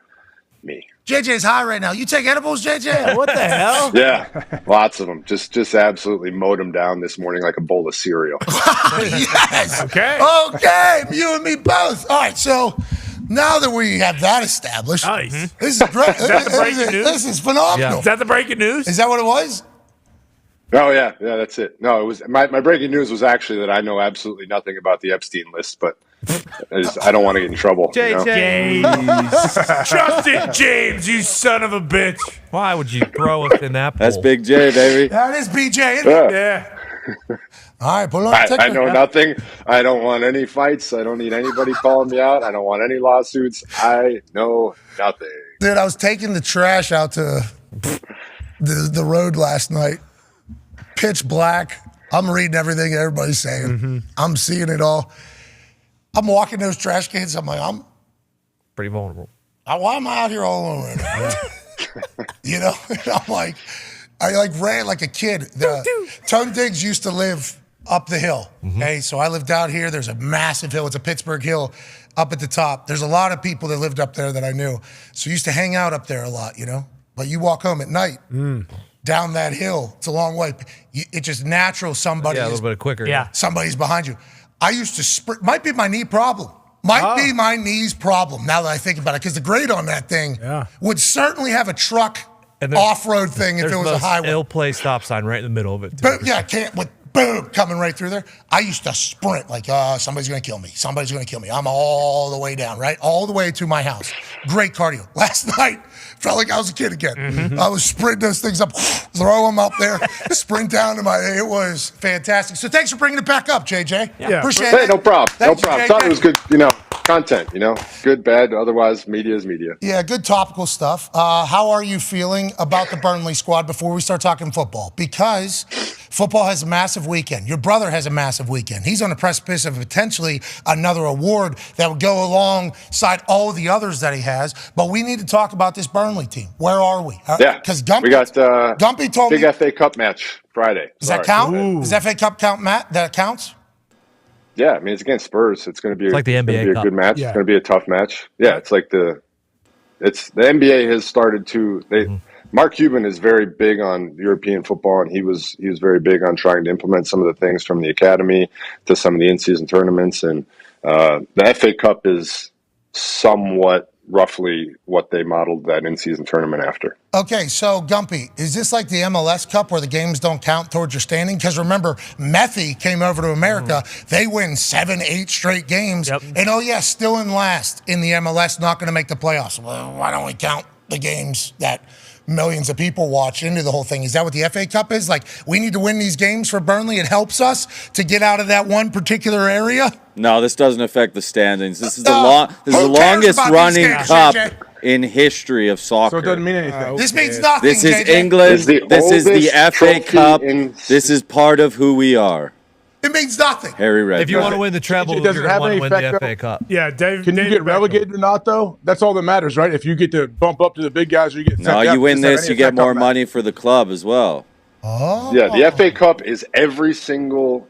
me. JJ's high right now. You take edibles, JJ? What the hell? Yeah, lots of them. Just absolutely mowed them down this morning like a bowl of cereal. Yes. Okay. Okay. You and me both. All right. So now that we have that established, Nice. this is great. Is that the breaking news? This is phenomenal. Yeah. Is that the breaking news? Is that what it was? Oh yeah, that's it. No, it was my breaking news was actually that I know absolutely nothing about the Epstein list, but I don't want to get in trouble. JJ. Justin James, you son of a bitch. Why would you throw us in that pool? That's Big J, baby. That is BJ, isn't it? Yeah. All right, put it on I TikTok. know nothing. I don't want any fights. I don't need anybody calling me out. I don't want any lawsuits. I know nothing. Dude, I was taking the trash out to the road last night. Pitch black. I'm reading everything everybody's saying. Mm-hmm. I'm seeing it all. I'm walking those trash cans. I'm like, I'm pretty vulnerable. why am I out here all alone right now? You know? And I'm like, I like ran like a kid. Tone Diggs used to live up the hill. Okay, so I lived out here. There's a massive hill. It's a Pittsburgh hill up at the top. There's a lot of people that lived up there that I knew. So I used to hang out up there a lot, you know? But you walk home at night. Down that hill, it's a long way. It's just natural. Somebody Yeah, a little bit quicker. Yeah. somebody's behind you. I used to sprint. Might be my knee problem. Might be my knee's problem now that I think about it, because the grade on that thing would certainly have a truck off-road thing if it was a highway. Ill place stop sign right in the middle of it. Too. But yeah, can't with boom coming right through there. I used to sprint like, somebody's gonna kill me. Somebody's gonna kill me. I'm all the way down, right, all the way to my house. Great cardio. Last night felt like I was a kid again. I was sprinting those things up, throw them up there, sprint down to my. It was fantastic. So thanks for bringing it back up, JJ. Yeah. Appreciate Hey, it. no problem. Thank you, no problem. JJ. Thought it was good, content, good, bad, otherwise media is media. Yeah, good topical stuff. How are you feeling about the Burnley squad before we start talking football? Because football has a massive weekend. Your brother has a massive weekend. He's on the precipice of potentially another award that would go alongside all the others that he has. But we need to talk about this Burnley team. Where are we? Yeah, because Gumpy, we got Gumpy told big me. FA Cup match Friday. Does that count? Does FA Cup count, Matt? That counts? Yeah, I mean, it's against Spurs. It's going to be like the NBA a Cup. good match. Yeah. It's going to be a tough match. Yeah, it's like the NBA has started to. Mark Cuban is very big on European football, and he was very big on trying to implement some of the things from the academy to some of the in-season tournaments, and the FA Cup is somewhat roughly what they modeled that in-season tournament after. Okay, so Gumpy, is this like the MLS Cup where the games don't count towards your standing? Because remember, McAfee came over to America. They win 7-8 straight games. And still in last in the MLS, not going to make the playoffs. Well, why don't we count the games that millions of people watch into the whole thing? Is that what the FA Cup is? Like, we need to win these games for Burnley. It helps us to get out of that one particular area? No, this doesn't affect the standings. This is the longest running cup in history of soccer. So it doesn't mean anything. This means nothing, This is JJ. England. It's the This is the oldest FA trophy Cup. in- This is part of who we are. It means nothing. Harry Redknapp. If you want to win the treble, Does you're it going to have want to any win the effect, FA Cup. Yeah, Dave. Can you get relegated or not, though? That's all that matters, right? If you get to bump up to the big guys or you get sent No, down, you win does it have this, any you get effect on more that? money for the club as well. Oh. Yeah, the FA Cup is every single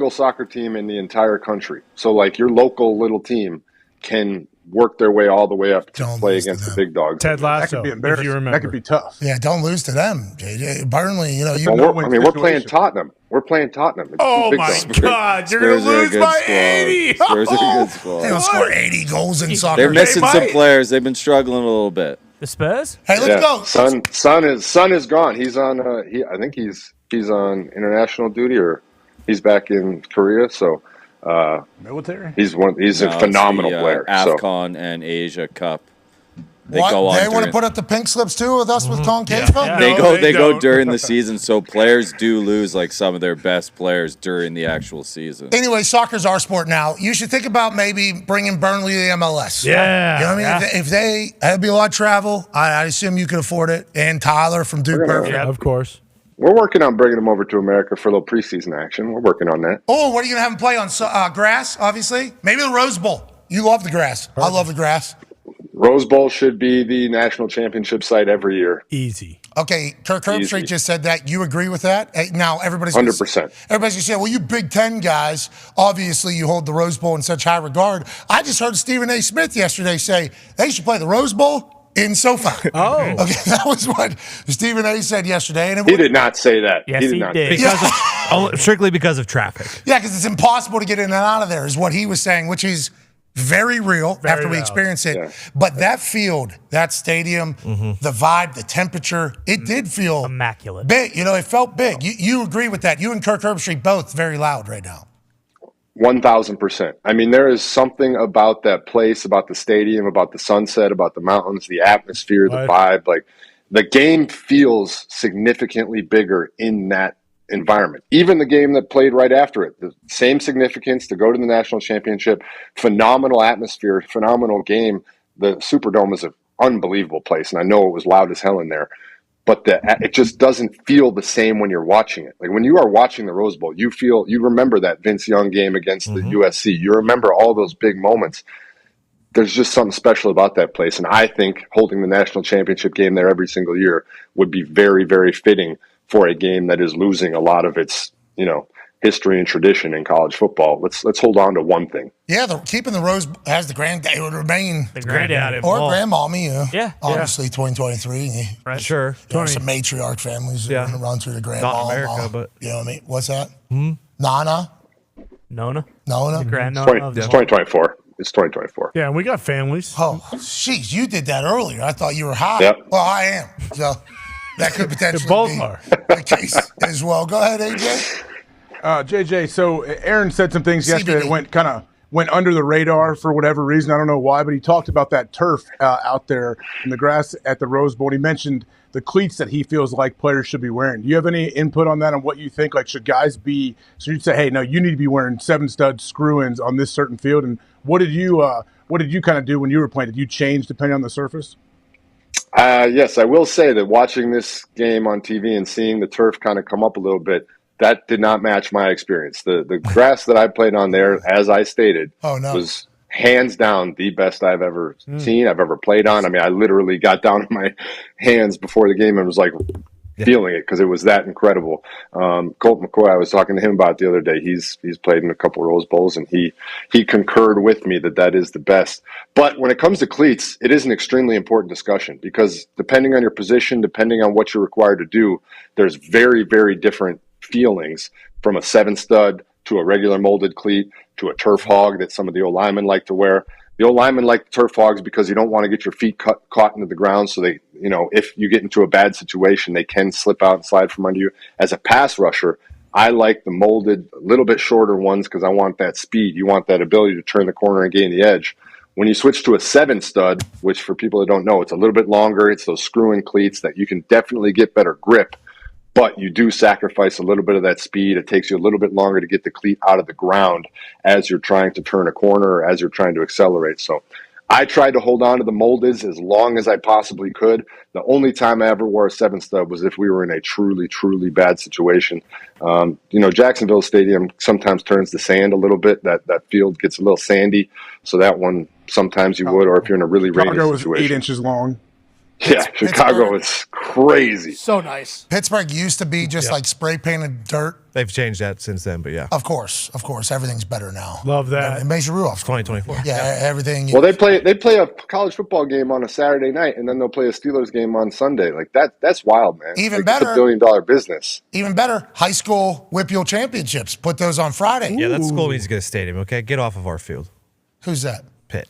soccer team in the entire country. So, like, your local little team can work their way all the way up to play against the big dogs. Ted That Lasso, could be if embarrassing. you remember. That could be tough. Yeah, don't lose to them, JJ. Burnley, Well, we're playing Tottenham. We're playing Tottenham. It's Oh big my dogs. God, you're going to lose by 80. Spurs are a good They squad. don't score 80 goals in soccer. They're missing They some might. players. They've been struggling a little bit. The Spurs? Hey, let's go. Son is gone. He's on. I think he's on international duty, or he's back in Korea. So Military? he's a No, phenomenal it's the, player. So. AFCON and Asia Cup. They What? go on. They want to during- put up the pink slips too with us with Colin Cansfield? They No, go. they They go don't. during the season, so players do lose like some of their best players during the actual season. Anyway, soccer's our sport now. You should think about maybe bringing Burnley to the MLS. Yeah. You know what I mean? If they, it'd be a lot of travel. I assume you could afford it. And Tyler from Duke Perfect. Yeah, of course. We're working on bringing them over to America for a little preseason action. We're working on that. Oh, what are you going to have them play on? Grass, obviously? Maybe the Rose Bowl. You love the grass. I love the grass. Rose Bowl should be the national championship site every year. Easy. Okay, Kirk Herbstreit just said that. You agree with that? Now, everybody's 100%. Everybody's going to say, well, you Big Ten guys, obviously you hold the Rose Bowl in such high regard. I just heard Stephen A. Smith yesterday say they should play the Rose Bowl in SoFi. Oh. Okay, that was what Stephen A. said yesterday. And He did not say that. Yes, he not did. say that. Strictly because of traffic. Yeah, because it's impossible to get in and out of there, is what he was saying, which is very real after we experience it. Yeah. But that field, that stadium, the vibe, the temperature, it did feel immaculate. Big. You know, it felt big. You agree with that. You and Kirk Herbstreit both very loud right now. 1,000%. I mean, there is something about that place, about the stadium, about the sunset, about the mountains, the atmosphere, the vibe. Like, the game feels significantly bigger in that environment. Even the game that played right after it, the same significance to go to the national championship, phenomenal atmosphere, phenomenal game. The Superdome is an unbelievable place, and I know it was loud as hell in there, but it just doesn't feel the same when you're watching it. Like when you are watching the Rose Bowl, you remember that Vince Young game against the USC. You remember all those big moments. There's just something special about that place, and I think holding the national championship game there every single year would be very, very fitting for a game that is losing a lot of its, history and tradition in college football. Let's hold on to one thing. Yeah, keeping the Rose as the granddad would remain the granddaddy or grandmommy. Yeah, obviously 2023. Right. Sure. There's some matriarch families that run through the grandma. Not America, but you know what I mean. What's that? Nona. The grandnona. It's 2024. It's 2024. Yeah, and we got families. Oh, jeez, you did that earlier. I thought you were high. Yep. Well, I am. So that could potentially both be are. the case as well. Go ahead, AJ. JJ, so Aaron said some things yesterday that went under the radar for whatever reason. I don't know why, but he talked about that turf out there in the grass at the Rose Bowl. He mentioned the cleats that he feels like players should be wearing. Do you have any input on that, on what you think? Like, should guys be – so you'd say, hey, no, you need to be wearing 7-stud screw-ins on this certain field. And what did you kind of do when you were playing? Did you change depending on the surface? Yes, I will say that watching this game on TV and seeing the turf kind of come up a little bit, that did not match my experience. The grass that I played on there, as I stated, was hands down the best I've ever seen, I've ever played on. I mean, I literally got down on my hands before the game and was like feeling it because it was that incredible. Colt McCoy, I was talking to him about it the other day. He's played in a couple of Rose Bowls, and he concurred with me that is the best. But when it comes to cleats, it is an extremely important discussion because depending on your position, depending on what you're required to do, there's very, very different feelings from a 7-stud to a regular molded cleat to a turf hog that some of the old linemen like to wear. The old linemen like turf hogs because you don't want to get your feet caught into the ground, so they, if you get into a bad situation, they can slip out and slide from under you. As a pass rusher, I like the molded, a little bit shorter ones because I want that speed. You want that ability to turn the corner and gain the edge. When you switch to a 7-stud, which for people that don't know, it's a little bit longer. It's those screw-in cleats that you can definitely get better grip, but you do sacrifice a little bit of that speed. It takes you a little bit longer to get the cleat out of the ground as you're trying to turn a corner or as you're trying to accelerate. So I tried to hold on to the moldeds as long as I possibly could. The only time I ever wore a 7-stud was if we were in a truly, truly bad situation. Jacksonville Stadium sometimes turns to sand a little bit. That field gets a little sandy. So that one, sometimes you would, or if you're in a really rainy Chicago situation. was 8 inches long. Yeah, Chicago is crazy. So nice. Pittsburgh used to be just like spray painted dirt. They've changed that since then, but yeah. Of course. Everything's better now. Love that. It makes you real. 2024. Yeah, everything. Well, they play a college football game on a Saturday night, and then they'll play a Steelers game on Sunday. Like that's wild, man. Even better. It's $1 billion business. Even better, high school Whippeal championships. Put those on Friday. Yeah, that school needs to get a stadium, okay? Get off of our field. Who's that? Pitt.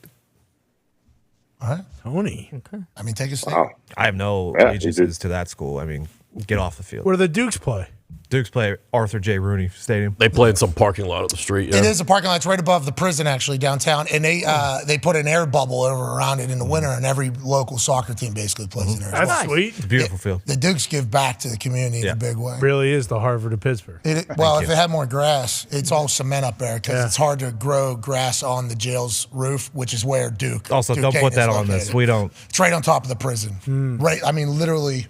All right. Tony. Okay. I mean, take a step. Wow. I have no allegiances to that school. I mean, get off the field. Where do the Dukes play? Dukes play Arthur J. Rooney Stadium. They play in some parking lot of the street. Yeah. It is a parking lot. It's right above the prison, actually, downtown. And they put an air bubble over around it in the winter, and every local soccer team basically plays in there. That's as well. sweet. It's a beautiful field. The Dukes give back to the community in a big way. Really is the Harvard of Pittsburgh. If it had more grass, it's all cement up there because it's hard to grow grass on the jail's roof, which is where Duke. Also, don't put that on this. We don't. It's right on top of the prison. Right. I mean, literally.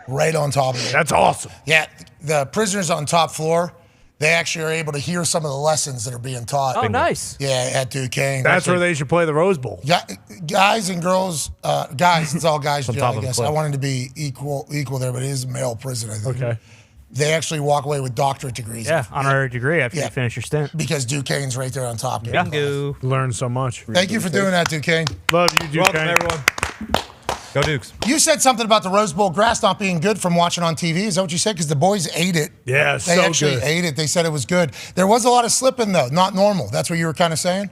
Right on top of it. That's awesome. Yeah, the prisoners on top floor, they actually are able to hear some of the lessons that are being taught. Oh, nice. Yeah, at Duquesne. That's where they should play the Rose Bowl. Guys and girls, guys, it's all guys, On Joe, top I of the guess. cliff. I wanted to be equal there, but it is a male prison, I think. Okay. They actually walk away with doctorate degrees. Yeah, honorary degree after you finish your stint. Because Duquesne's right there on top. Bingo. Learn so much. Thank you for doing that, Duquesne. Love you, Duquesne. Welcome, everyone. Go Dukes. You said something about the Rose Bowl grass not being good from watching on TV. Is that what you said? Because the boys ate it. Yeah, They so actually good. ate it. They said it was good. There was a lot of slipping, though. Not normal. That's what you were kind of saying?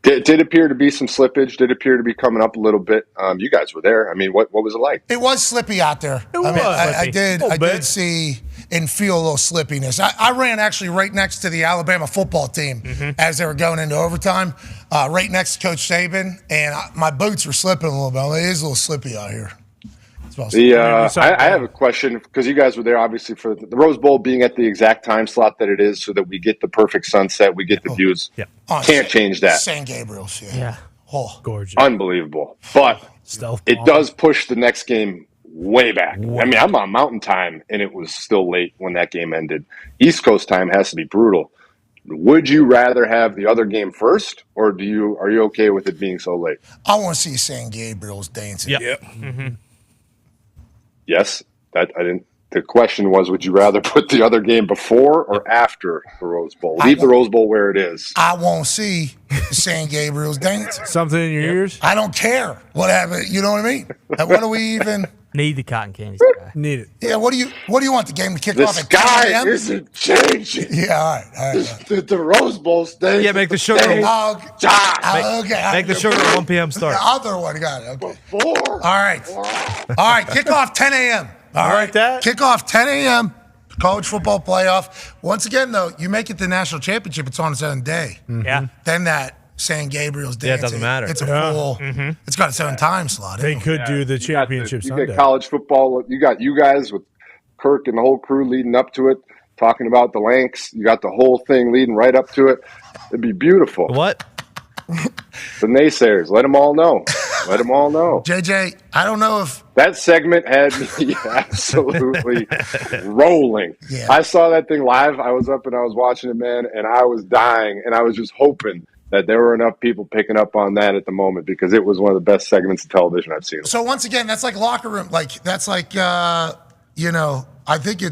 Did appear to be some slippage. Did appear to be coming up a little bit. You guys were there. I mean, what was it like? It was slippy out there. I did see and feel a little slippiness. I ran actually right next to the Alabama football team as they were going into overtime, right next to Coach Saban, and my boots were slipping a little bit. It is a little slippy out here. I have a question because you guys were there, obviously, for the Rose Bowl being at the exact time slot that it is, so that we get the perfect sunset, we get the views. Yeah. Can't change that. St. Gabriel's, Yeah. Oh, gorgeous, unbelievable. But it does push the next game way back. I mean, I'm on Mountain Time, and it was still late when that game ended. East Coast time has to be brutal. Would you rather have the other game first, or are you okay with it being so late? I want to see St. Gabriel's dancing. Yep. Yes, that I didn't. The question was, would you rather put the other game before or after the Rose Bowl? Leave the Rose Bowl where it is. I won't see St. Gabriel's dancing. Something in your ears? I don't care what happened. You know what I mean? What do we even need the cotton candy? Need it. Yeah. What do you want the game to kick The off at sky 10 a.m.? isn't changing. Yeah. All right. The Rose Bowl stays. Yeah, make the sugar. stays. Okay. Make the sugar at 1 p.m. start. The other one got it. Okay. Before. All right. Kickoff 10 a.m. All right. Kickoff 10 a.m. College football playoff. Once again, though, you make it the national championship, it's on its own day. Yeah. Then that St. Gabriel's dancing. Yeah, it doesn't matter. It's a full. It's got its own time slot. They could do the championship You Sunday. get college football. You got you guys with Kirk and the whole crew leading up to it, talking about the Lanks. You got the whole thing leading right up to it. It'd be beautiful. What? The naysayers. Let them all know. Let them all know. JJ, I don't know if that segment had me absolutely rolling. Yeah. I saw that thing live. I was up and I was watching it, man, and I was dying. And I was just hoping that there were enough people picking up on that at the moment because it was one of the best segments of television I've seen. So once again, that's like locker room. Like that's like I think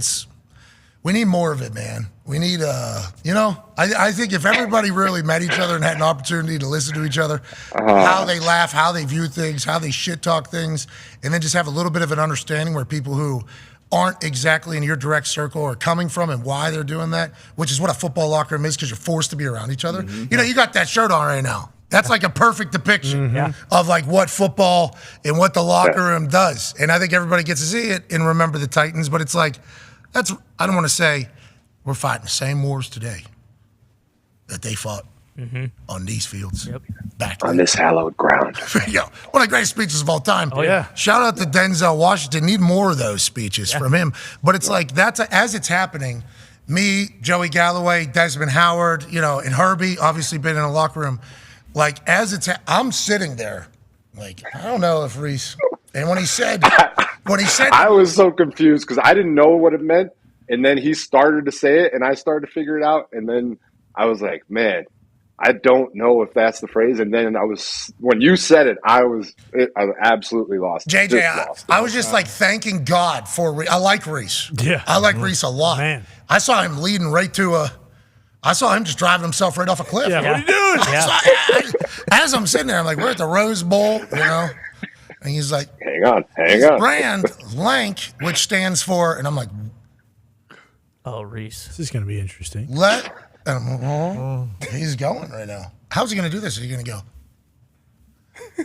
we need more of it, man. We need I think if everybody really met each other and had an opportunity to listen to each other, how they laugh, how they view things, how they shit talk things, and then just have a little bit of an understanding where people who aren't exactly in your direct circle are coming from and why they're doing that, which is what a football locker room is because you're forced to be around each other. You got that shirt on right now. That's like a perfect depiction of like what football and what the locker room does. And I think everybody gets to see it and remember the Titans, but it's like, I don't want to say we're fighting the same wars today that they fought on these fields back on this hallowed ground. One of the greatest speeches of all time. Oh, yeah. Shout out to Denzel Washington. Need more of those speeches from him. But it's like as it's happening, me, Joey Galloway, Desmond Howard, and Herbie, obviously been in a locker room. Like I'm sitting there, like I don't know if Reese. And when he said, I was so confused because I didn't know what it meant, and then he started to say it, and I started to figure it out, and then I was like, man, I don't know if that's the phrase. And then when you said it, I absolutely lost. JJ, I was just like thanking God for Reese. I like Reese. Yeah. I like Reese a lot. Man. I saw him leading right to I saw him just driving himself right off a cliff. Yeah, what are you doing? As I'm sitting there, I'm like, we're at the Rose Bowl, And he's like, hang on. Brand Lank, which stands for, and I'm like, oh, Reese. This is going to be interesting. He's going right now. How's he going to do this? Is he going to go,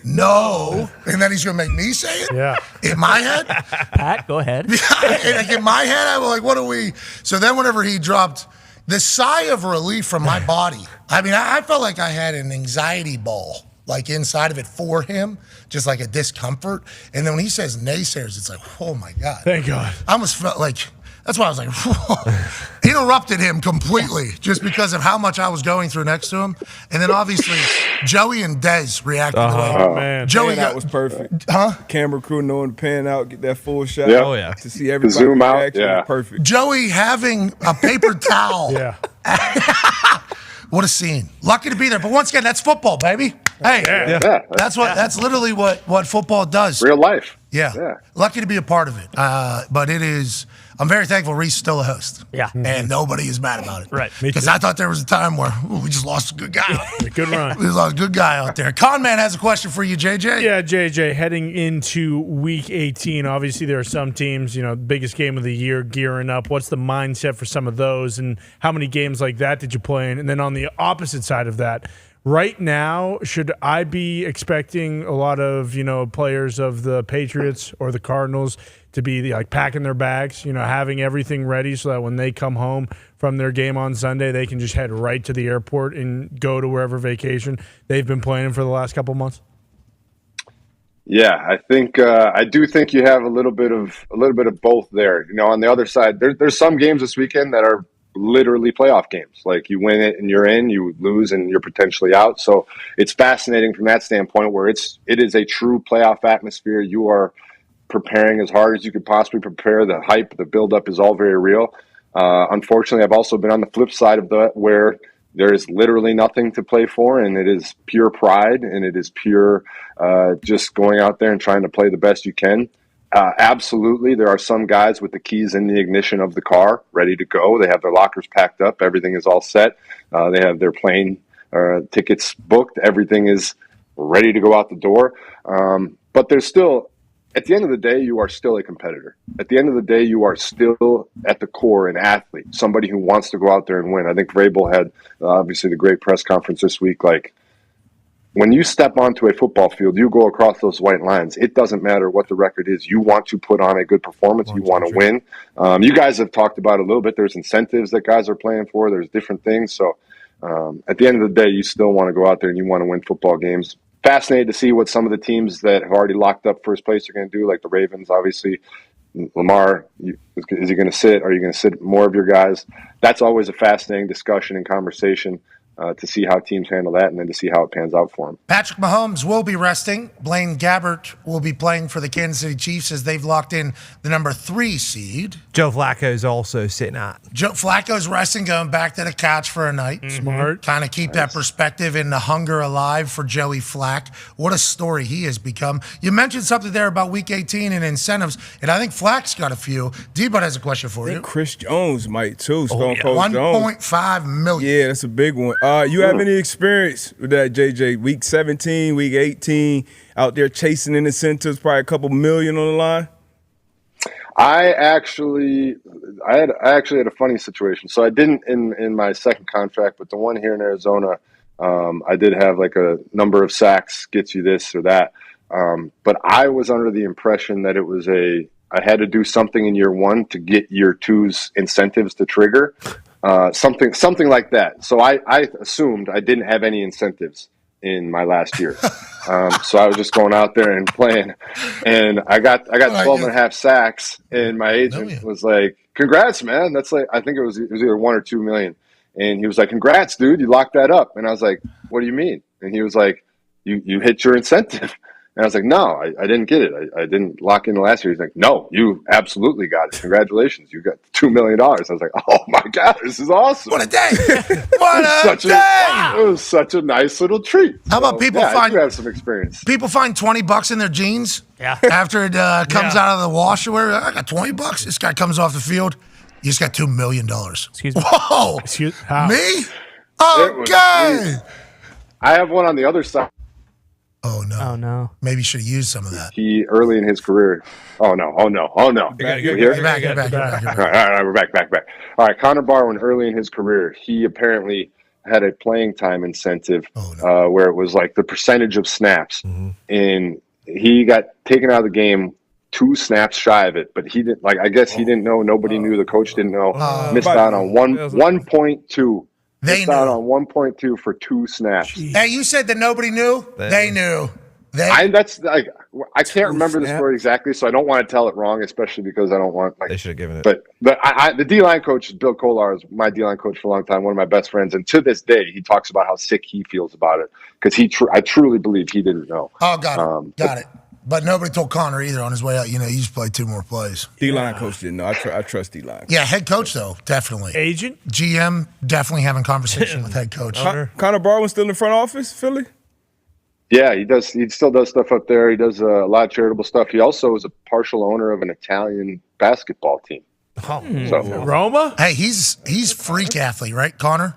no, and then he's going to make me say it? Yeah. In my head? Pat, go ahead. Like in my head, I'm like, what are we? So then whenever he dropped, the sigh of relief from my body, I mean, I felt like I had an anxiety ball, like inside of it for him, just like a discomfort. And then when he says naysayers, it's like, oh my God. Thank God. I almost felt like That's why I was like, whoa. Interrupted him completely just because of how much I was going through next to him. And then obviously Joey and Dez reacted the way. Oh, man. Joey That was perfect. Huh? Camera crew knowing to pan out, get that full shot. Yeah. Oh, yeah. To see everybody Zoom out, reaction yeah. was perfect. Joey having a paper towel. Yeah. What a scene. Lucky to be there. But once again, that's football, baby. Hey, Yeah. that's literally what football does. Real life. Yeah. Lucky to be a part of it. But it is, I'm very thankful Reese is still a host. Yeah. And nobody is mad about it. Right. Because I thought there was a time where we just lost a good guy. Good run. We just lost a good guy out there. Conman has a question for you, JJ. Yeah, JJ, heading into week 18, obviously there are some teams, biggest game of the year gearing up. What's the mindset for some of those, and how many games like that did you play in? And then on the opposite side of that, right now, should I be expecting a lot of, players of the Patriots or the Cardinals to be like packing their bags, having everything ready so that when they come home from their game on Sunday, they can just head right to the airport and go to wherever vacation they've been planning for the last couple months? Yeah, I think I do think you have a little bit of both there. On the other side, there's some games this weekend that are literally playoff games. Like you win it and you're in, you lose and you're potentially out. So it's fascinating from that standpoint where it is a true playoff atmosphere. You are preparing as hard as you could possibly prepare. The hype, the buildup is all very real. Unfortunately, I've also been on the flip side of that where there is literally nothing to play for, and it is pure pride, and it is pure just going out there and trying to play the best you can. Absolutely, there are some guys with the keys in the ignition of the car ready to go. They have their lockers packed up. Everything is all set. They have their plane tickets booked. Everything is ready to go out the door. But there's still, at the end of the day, you are still a competitor. At the end of the day, you are still at the core an athlete, somebody who wants to go out there and win. I think Vrabel had obviously the great press conference this week. Like, when you step onto a football field, you go across those white lines. It doesn't matter what the record is. You want to put on a good performance. You want to win. You guys have talked about it a little bit. There's incentives that guys are playing for. There's different things. So at the end of the day, you still want to go out there and you want to win football games. Fascinated to see what some of the teams that have already locked up first place are going to do, like the Ravens, obviously. Lamar, is he going to sit? Are you going to sit more of your guys? That's always a fascinating discussion and conversation. To see how teams handle that and then to see how it pans out for them. Patrick Mahomes will be resting. Blaine Gabbert will be playing for the Kansas City Chiefs as they've locked in the number 3 seed. Joe Flacco's also sitting out. Joe Flacco's resting, going back to the couch for a night. Smart. Kind of keep that perspective and the hunger alive for Joey Flack. What a story he has become. You mentioned something there about Week 18 and incentives, and I think Flack's got a few. D-Bud has a question for you. Chris Jones might too. Stone Cold Jones. $1.5 million. Yeah, that's a big one. You have any experience with that, JJ? Week 17, week 18, out there chasing in incentives, probably a couple million on the line? I actually had a funny situation. So I didn't in my second contract, but the one here in Arizona, I did have like a number of sacks gets you this or that. But I was under the impression that it was I had to do something in year 1 to get year 2's incentives to trigger. Something like that. So I assumed I didn't have any incentives in my last year. So I was just going out there and playing, and I got 12 and a half sacks, and my agent was like, "Congrats, man. That's like, I think it was either 1 or 2 million." And he was like, "Congrats, dude. You locked that up." And I was like, "What do you mean?" And he was like, You hit your incentive." And I was like, "No, I didn't get it. I didn't lock in the last year." He's like, "No, you absolutely got it. Congratulations. You got $2 million. I was like, "Oh my God, this is awesome. What a day. What a day. It was such a nice little treat." How about people I do have some experience. People find $20 in their jeans after it comes out of the washer. I got $20. This guy comes off the field. You just got $2 million. Excuse me. Whoa. Me? Okay. I have one on the other side. Oh no! Oh no! Maybe you should have used some of that. He early in his career. Oh no! All right, we're back. All right, Connor Barwin early in his career, he apparently had a playing time incentive where it was like the percentage of snaps, and he got taken out of the game 2 snaps shy of it. But he didn't I guess he didn't know. Nobody knew. The coach didn't know. Missed out on 1.2. Missed out on 1.2 for 2 snaps. Hey, you said that nobody knew? They knew. I can't remember the story exactly, so I don't want to tell it wrong, especially because I don't want. Like, they should have given it. But the D-line coach, Bill Kolar, is my D-line coach for a long time, one of my best friends, and to this day, he talks about how sick he feels about it because I truly believe he didn't know. Oh, got it. But nobody told Connor either on his way out. You know, he just played 2 more plays. D-line coach didn't know. I trust D-line. Yeah, head coach though, definitely. Agent, GM, definitely having conversation with head coach. Connor Barwin still in the front office, Philly. Yeah, he does. He still does stuff up there. He does a lot of charitable stuff. He also is a partial owner of an Italian basketball team. So, Roma? Hey, he's freak athlete, right, Connor?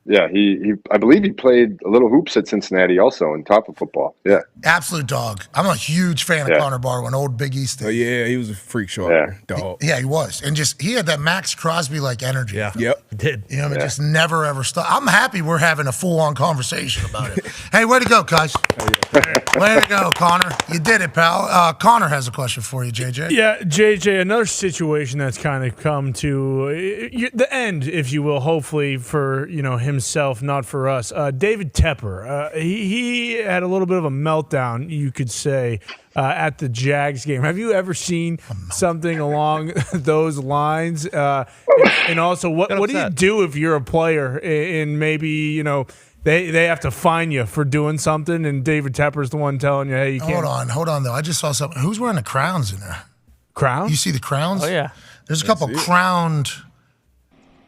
Yeah. He I believe he played a little hoops at Cincinnati also on top of football. Yeah. Absolute dog. I'm a huge fan of Connor Barwin, old Big East. Oh yeah, he was a freak show. Dog. Yeah, he was, and he had that Max Crosby like energy. Yeah. Yep. He did. You know, it just never ever stopped. I'm happy we're having a full on conversation about it. Hey, way to go, guys. Way to go, Connor. You did it, pal. Connor has a question for you, JJ. Yeah, JJ, another situation that's kind of come to the end, if you will, hopefully for himself, not for us. David Tepper, he had a little bit of a meltdown, you could say, at the Jags game. Have you ever seen something along those lines? And also, what do you do if you're a player and maybe they have to fine you for doing something, and David Tepper's the one telling you, hey, you can't. Hold on, though. I just saw something. Who's wearing the crowns in there? Crowns? You see the crowns? Oh, yeah. There's a couple crowned.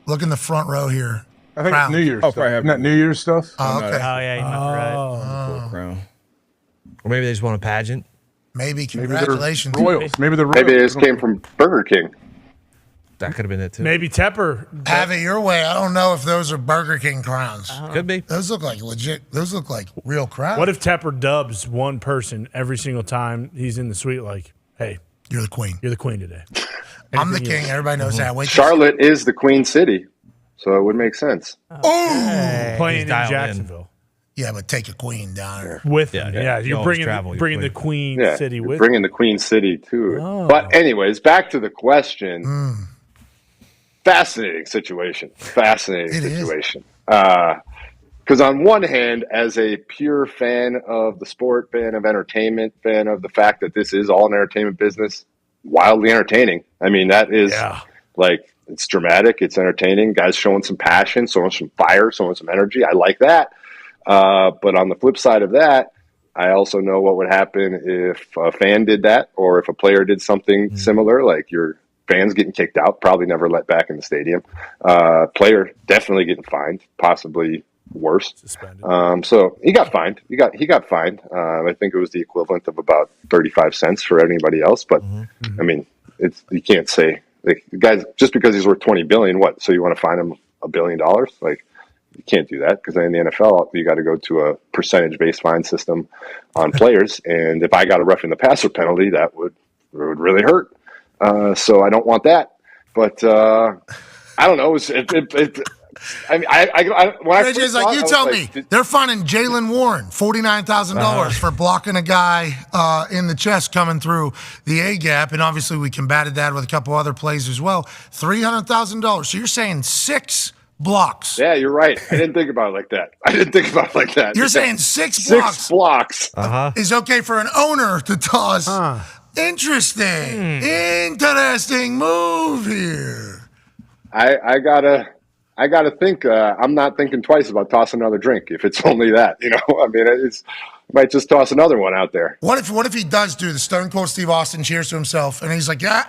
Look in the front row here. I think it's New Year's stuff. Isn't that New Year's stuff? Oh, okay. Oh, yeah, you might be right. Crown. Or maybe they just want a pageant. Maybe. Congratulations. Maybe they're Royals. Maybe it just came from Burger King. That could have been it, too. Maybe Tepper. Have it your way. I don't know if those are Burger King crowns. Could be. Those look like legit. Those look like real crowns. What if Tepper dubs one person every single time he's in the suite like, hey, you're the queen. You're the queen today. I'm the king. Everybody knows that. Wait, Charlotte is the Queen City, so it would make sense. Playing in Jacksonville. Yeah, but take a queen down there. With him. Yeah, you're bringing the Queen City with you. Bringing the Queen City to it. Oh. But anyways, back to the question. Fascinating situation. Because on one hand, as a pure fan of the sport, fan of entertainment, fan of the fact that this is all an entertainment business, wildly entertaining. I mean, that is it's dramatic, it's entertaining. Guys showing some passion, showing some fire, showing some energy. I like that. But on the flip side of that, I also know what would happen if a fan did that, or if a player did something similar, like your fans getting kicked out, probably never let back in the stadium. Player definitely getting fined, possibly worse. Suspended. So he got fined. He got fined. I think it was the equivalent of about 35 cents for anybody else. But I mean, you can't say like the guys just because he's worth $20 billion. What? So you want to fine him $1 billion? Like you can't do that because in the NFL you got to go to a percentage-based fine system on players. And if I got a roughing the passer penalty, that would really hurt. So I don't want that. But I don't know. I mean, when I JJ's like, you tell me. They're finding Jalen Warren $49,000 for blocking a guy in the chest coming through the A gap, and obviously we combated that with a couple other plays as well. $300,000. So you're saying 6 blocks? Yeah, you're right. I didn't think about it like that. You're saying 6 blocks? 6 blocks is okay for an owner to toss. Interesting. Interesting move here. I gotta think. I'm not thinking twice about tossing another drink if it's only that. I mean, might just toss another one out there. What if he does do the Stone Cold Steve Austin cheers to himself and he's like, yeah,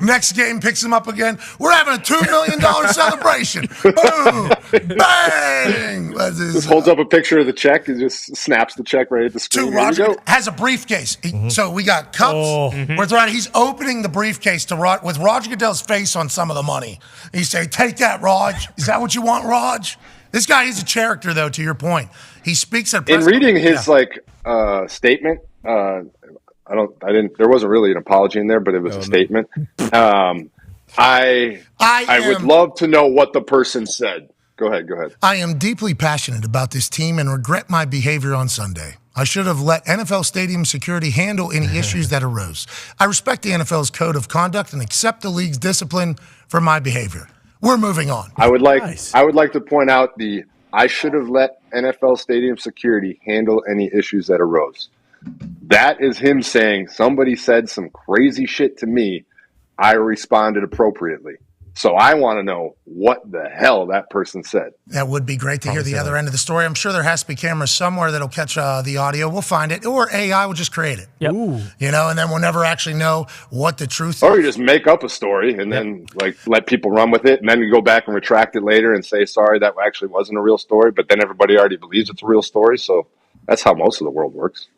next game picks him up again. We're having a $2 million celebration. Boom, bang. Just holds up a picture of the check and just snaps the check right at the screen. Roger has a briefcase. So we got cups. He's opening the briefcase with Roger Goodell's face on some of the money. He say, take that, Raj. Is that what you want, Raj? This guy is a character, though, to your point. He speaks at in reading his statement. There wasn't really an apology in there, but it was a statement. I would love to know what the person said. Go ahead. I am deeply passionate about this team and regret my behavior on Sunday. I should have let NFL stadium security handle any issues that arose. I respect the NFL's code of conduct and accept the league's discipline for my behavior. We're moving on. I would like to point out the I should have let NFL stadium security handle any issues that arose. That is him saying somebody said some crazy shit to me. I responded appropriately. So I want to know what the hell that person said. That would be great to hear the other end of the story. I'm sure there has to be cameras somewhere that'll catch the audio. We'll find it. Or AI will just create it. Yep. You know, and then we'll never actually know what the truth is. Or you just make up a story and then like let people run with it, and then you go back and retract it later and say, sorry, that actually wasn't a real story. But then everybody already believes it's a real story. So that's how most of the world works.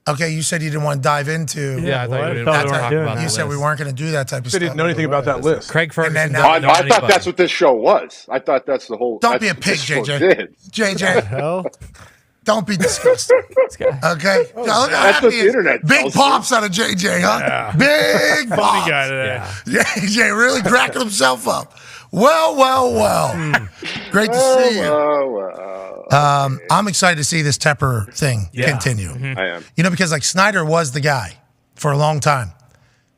Okay, you said you didn't want to dive into. Yeah, I thought you didn't want to talk about that. You said we weren't going to do that type of stuff. They didn't know anything about that list. Craig Ferguson. I thought that's what this show was. I thought that's the whole. Don't be a pig, JJ. JJ. Hell? Don't be disgusting. Okay? Look how That's happy what the he is. internet Big tells pops out of JJ, huh? Yeah. Big pops. Funny guy today. JJ really cracking himself up. Well. Great to see you. I'm excited to see this Tepper thing continue. I am. You know, because like Snyder was the guy for a long time.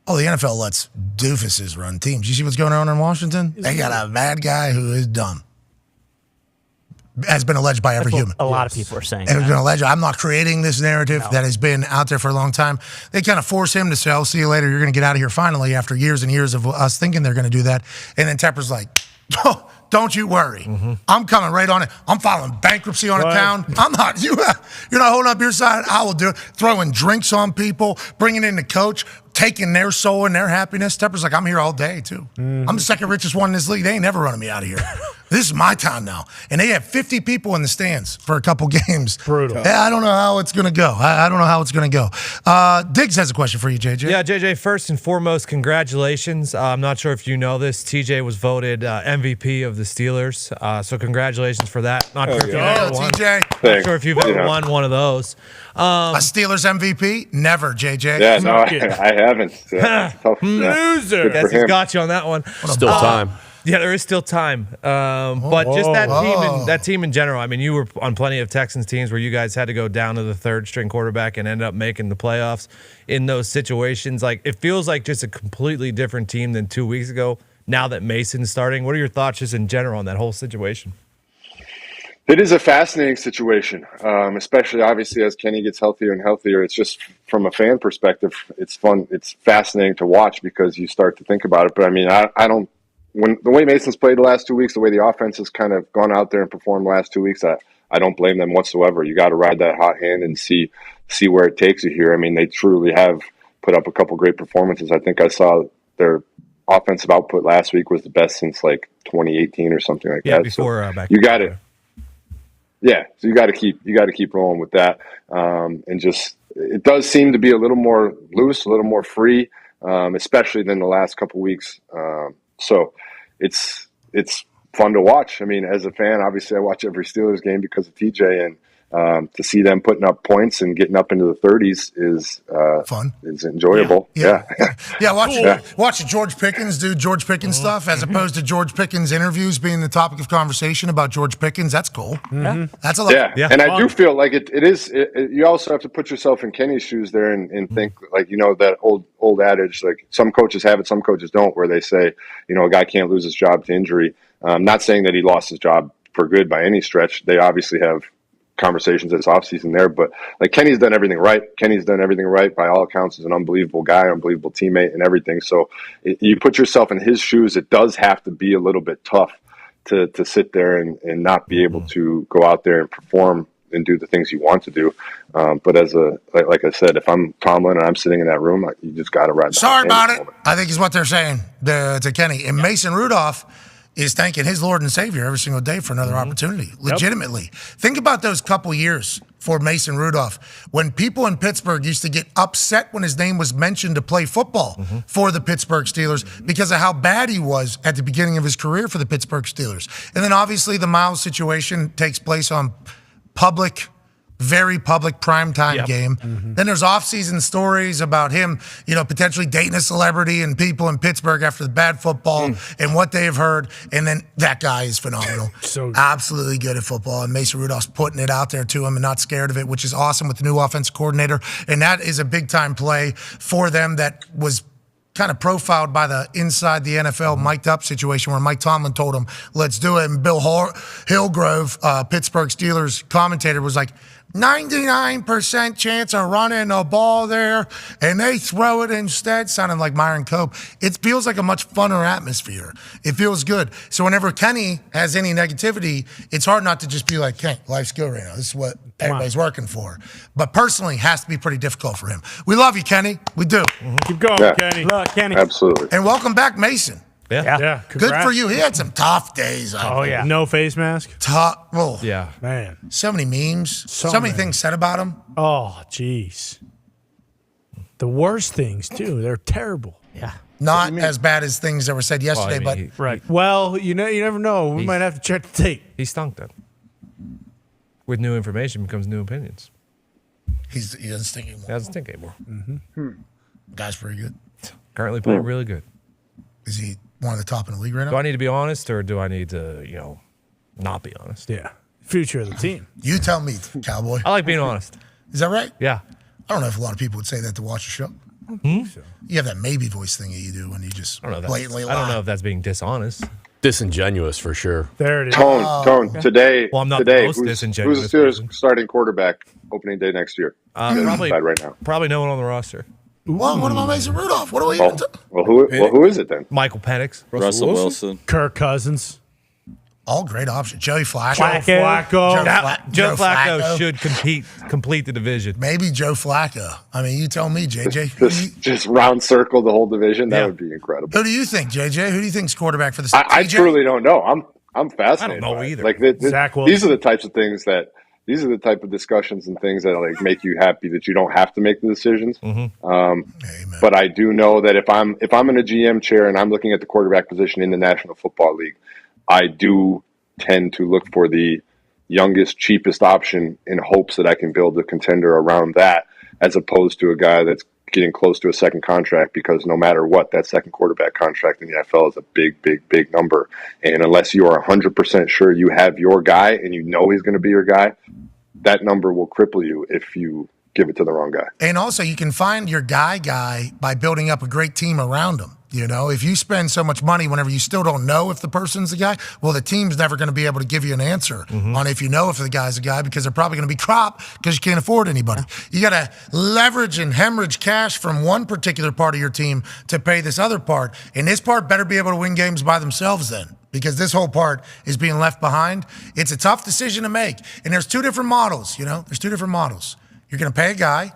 Oh, the NFL lets doofuses run teams. You see what's going on in Washington? They got a bad guy who is dumb. Has been alleged by every human. A lot of people are saying It has that. been alleged. I'm not creating this narrative that has been out there for a long time. They kind of force him to say, "I'll see you later. You're going to get out of here finally," after years and years of us thinking they're going to do that. And then Tepper's like, "Oh, don't you worry. I'm coming right on it. I'm filing bankruptcy on a town. I'm not. You're not holding up your side. I will do it. Throwing drinks on people, bringing in the coach, taking their soul and their happiness." Tepper's like, "I'm here all day too. I'm the second richest one in this league. They ain't never running me out of here. This is my town now." And they have 50 people in the stands for a couple games. Brutal. Yeah, I don't know how it's going to go. I don't know how it's going to go. Diggs has a question for you, JJ. Yeah, JJ, first and foremost, congratulations. I'm not sure if you know this. TJ was voted MVP of the Steelers. So congratulations for that. Not sure if you've ever won. TJ. Not sure if you've ever won one of those. A Steelers MVP? Never, JJ. Yeah, no, I haven't. Yeah, tough. Loser. Good for Guess he's him. got you on that one. Still time. Yeah, there is still time. But just that team in general. I mean, you were on plenty of Texans teams where you guys had to go down to the third string quarterback and end up making the playoffs in those situations. Like, it feels like just a completely different team than 2 weeks ago now that Mason's starting. What are your thoughts just in general on that whole situation? It is a fascinating situation, especially obviously as Kenny gets healthier and healthier. It's just from a fan perspective, it's fun. It's fascinating to watch because you start to think about it. But I mean, I don't. When the way Mason's played the last 2 weeks, the way the offense has kind of gone out there and performed the last 2 weeks, I don't blame them whatsoever. You got to ride that hot hand and see where it takes you here. I mean, they truly have put up a couple great performances. I think I saw their offensive output last week was the best since like 2018 or something like that. Yeah, before back. You got it. Yeah, so you got to keep rolling with that, and just it does seem to be a little more loose, a little more free, especially than the last couple weeks. So it's fun to watch. I mean, as a fan, obviously I watch every Steelers game because of TJ, and to see them putting up points and getting up into the 30s is fun. Is enjoyable. Yeah. Watching George Pickens do George Pickens stuff as opposed to George Pickens interviews being the topic of conversation about George Pickens. That's cool. That's a lot. Yeah. And I do feel like it is. You also have to put yourself in Kenny's shoes there and think like, that old adage, like some coaches have it, some coaches don't, where they say, a guy can't lose his job to injury. Not saying that he lost his job for good by any stretch. They obviously have conversations this offseason there, but like Kenny's done everything right. Kenny's done everything right by all accounts. Is an unbelievable guy, unbelievable teammate and everything. So you put yourself in his shoes, it does have to be a little bit tough to sit there and not be able to go out there and perform and do the things you want to do. But like I said, if I'm Tomlin and I'm sitting in that room, you just got to ride. Sorry about it. I think is what they're saying to Kenny. And Mason Rudolph is thanking his Lord and Savior every single day for another opportunity, legitimately. Think about those couple years for Mason Rudolph when people in Pittsburgh used to get upset when his name was mentioned to play football for the Pittsburgh Steelers because of how bad he was at the beginning of his career for the Pittsburgh Steelers. And then obviously the Miles situation takes place on very public primetime game. Then there's off-season stories about him, potentially dating a celebrity and people in Pittsburgh after the bad football and what they have heard. And then that guy is phenomenal. Absolutely good at football. And Mason Rudolph's putting it out there to him and not scared of it, which is awesome with the new offensive coordinator. And that is a big-time play for them that was kind of profiled by the inside the NFL mic'd up situation where Mike Tomlin told him, let's do it. And Bill Hillgrove, Pittsburgh Steelers commentator, was like, 99% chance of running a ball there, and they throw it instead, sounding like Myron Cope. It feels like a much funner atmosphere. It feels good. So whenever Kenny has any negativity, it's hard not to just be like, Kenny, life's good right now. This is what everybody's working for. But personally, it has to be pretty difficult for him. We love you, Kenny. We do. Keep going, Kenny. Look, Kenny. Absolutely. And welcome back, Mason. Yeah. Good for you. He had some tough days. No face mask. Tough. Oh, Yeah. Man. so many memes. So many things said about him. Oh, jeez. The worst things, too. They're terrible. Yeah. Not as bad as things that were said yesterday, but Right. Well, you never know. We might have to check the tape. He stunk then. With new information becomes new opinions. he doesn't stink anymore. He doesn't stink anymore. Guy's pretty good. Currently playing really good. Is he one of the top in the league right now? Do I need to be honest, or do I need to, not be honest? Yeah. Future of the team. You tell me, cowboy. I like being honest. Is that right? Yeah. I don't know if a lot of people would say that to watch the show. You have that maybe voice thing that you do when you just blatantly lie. I don't know if that's being dishonest. Disingenuous for sure. There it is. Tone. Today. Well, I'm not today, the most who's disingenuous the Steelers person. starting quarterback opening day next year? Probably Right now. Probably no one on the roster. Well, what about Mason Rudolph? What do we even do? Well, who is it then? Michael Penix. Russell Wilson. Kirk Cousins. All great options. Joey Flacco. Joe Flacco should complete the division. Maybe Joe Flacco. I mean, you tell me, JJ. Just round circle the whole division. That would be incredible. Who do you think, JJ? Who do you think's quarterback for the Steelers? I truly don't know. I'm fascinated. I don't know by it. either. Like Zach Wilson. these are the types of things that these are the type of discussions and things that like make you happy that you don't have to make the decisions. But I do know that if I'm in a GM chair and I'm looking at the quarterback position in the National Football League, I do tend to look for the youngest, cheapest option in hopes that I can build a contender around that, as opposed to a guy that's getting close to a second contract, because no matter what, that second quarterback contract in the NFL is a big, big, big number. And unless you are 100% sure you have your guy and you know he's going to be your guy, that number will cripple you if you give it to the wrong guy. And also, you can find your guy by building up a great team around him. You know, if you spend so much money whenever you still don't know if the person's the guy, well, the team's never going to be able to give you an answer on if you know if the guy's a guy, because they're probably going to be crop because you can't afford anybody. You got to leverage and hemorrhage cash from one particular part of your team to pay this other part. And this part better be able to win games by themselves then, because this whole part is being left behind. It's a tough decision to make. And there's two different models, There's two different models. You're going to pay a guy,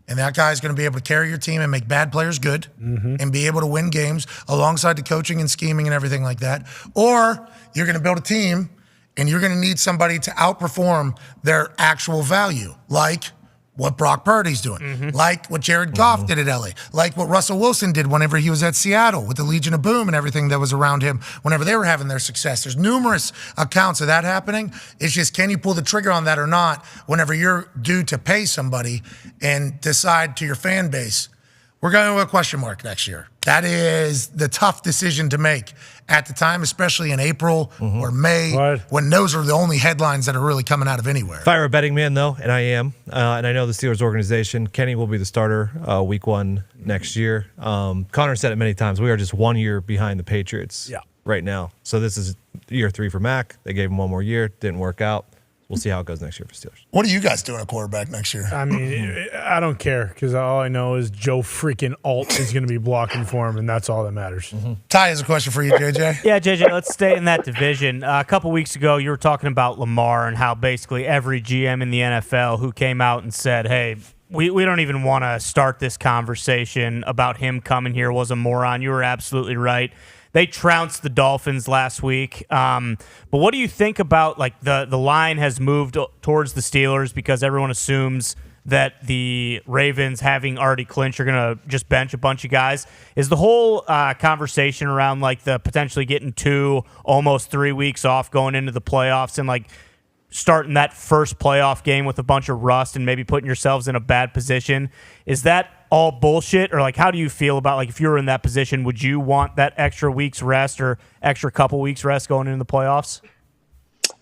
and that guy's going to be able to carry your team and make bad players good and be able to win games alongside the coaching and scheming and everything like that. Or you're going to build a team, and you're going to need somebody to outperform their actual value, like what Brock Purdy's doing, like what Jared Goff did at LA, like what Russell Wilson did whenever he was at Seattle with the Legion of Boom and everything that was around him whenever they were having their success. There's numerous accounts of that happening. It's just, can you pull the trigger on that or not whenever you're due to pay somebody and decide to your fan base, we're going to a question mark next year. That is the tough decision to make at the time, especially in April or May, when those are the only headlines that are really coming out of anywhere. If I were a betting man, though, and I am, and I know the Steelers organization, Kenny will be the starter week 1 next year. Connor said it many times. We are just 1 year behind the Patriots right now. So this is year 3 for Mac. They gave him 1 more year. Didn't work out. We'll see how it goes next year for Steelers. What are you guys doing at quarterback next year? I mean, I don't care, because all I know is Joe freaking Alt is going to be blocking for him, and that's all that matters. Ty has a question for you, JJ. Yeah, JJ, let's stay in that division. A couple weeks ago, you were talking about Lamar and how basically every GM in the NFL who came out and said, hey, we don't even want to start this conversation about him coming here was a moron. You were absolutely right. They trounced the Dolphins last week. But what do you think about, like, the line has moved towards the Steelers because everyone assumes that the Ravens, having already clinched, are going to just bench a bunch of guys? Is the whole conversation around, like, the potentially getting 2, almost 3 weeks off going into the playoffs and, like, starting that first playoff game with a bunch of rust and maybe putting yourselves in a bad position, is that all bullshit? Or, like, how do you feel about, like, if you were in that position, would you want that extra week's rest or extra couple weeks rest going into the playoffs?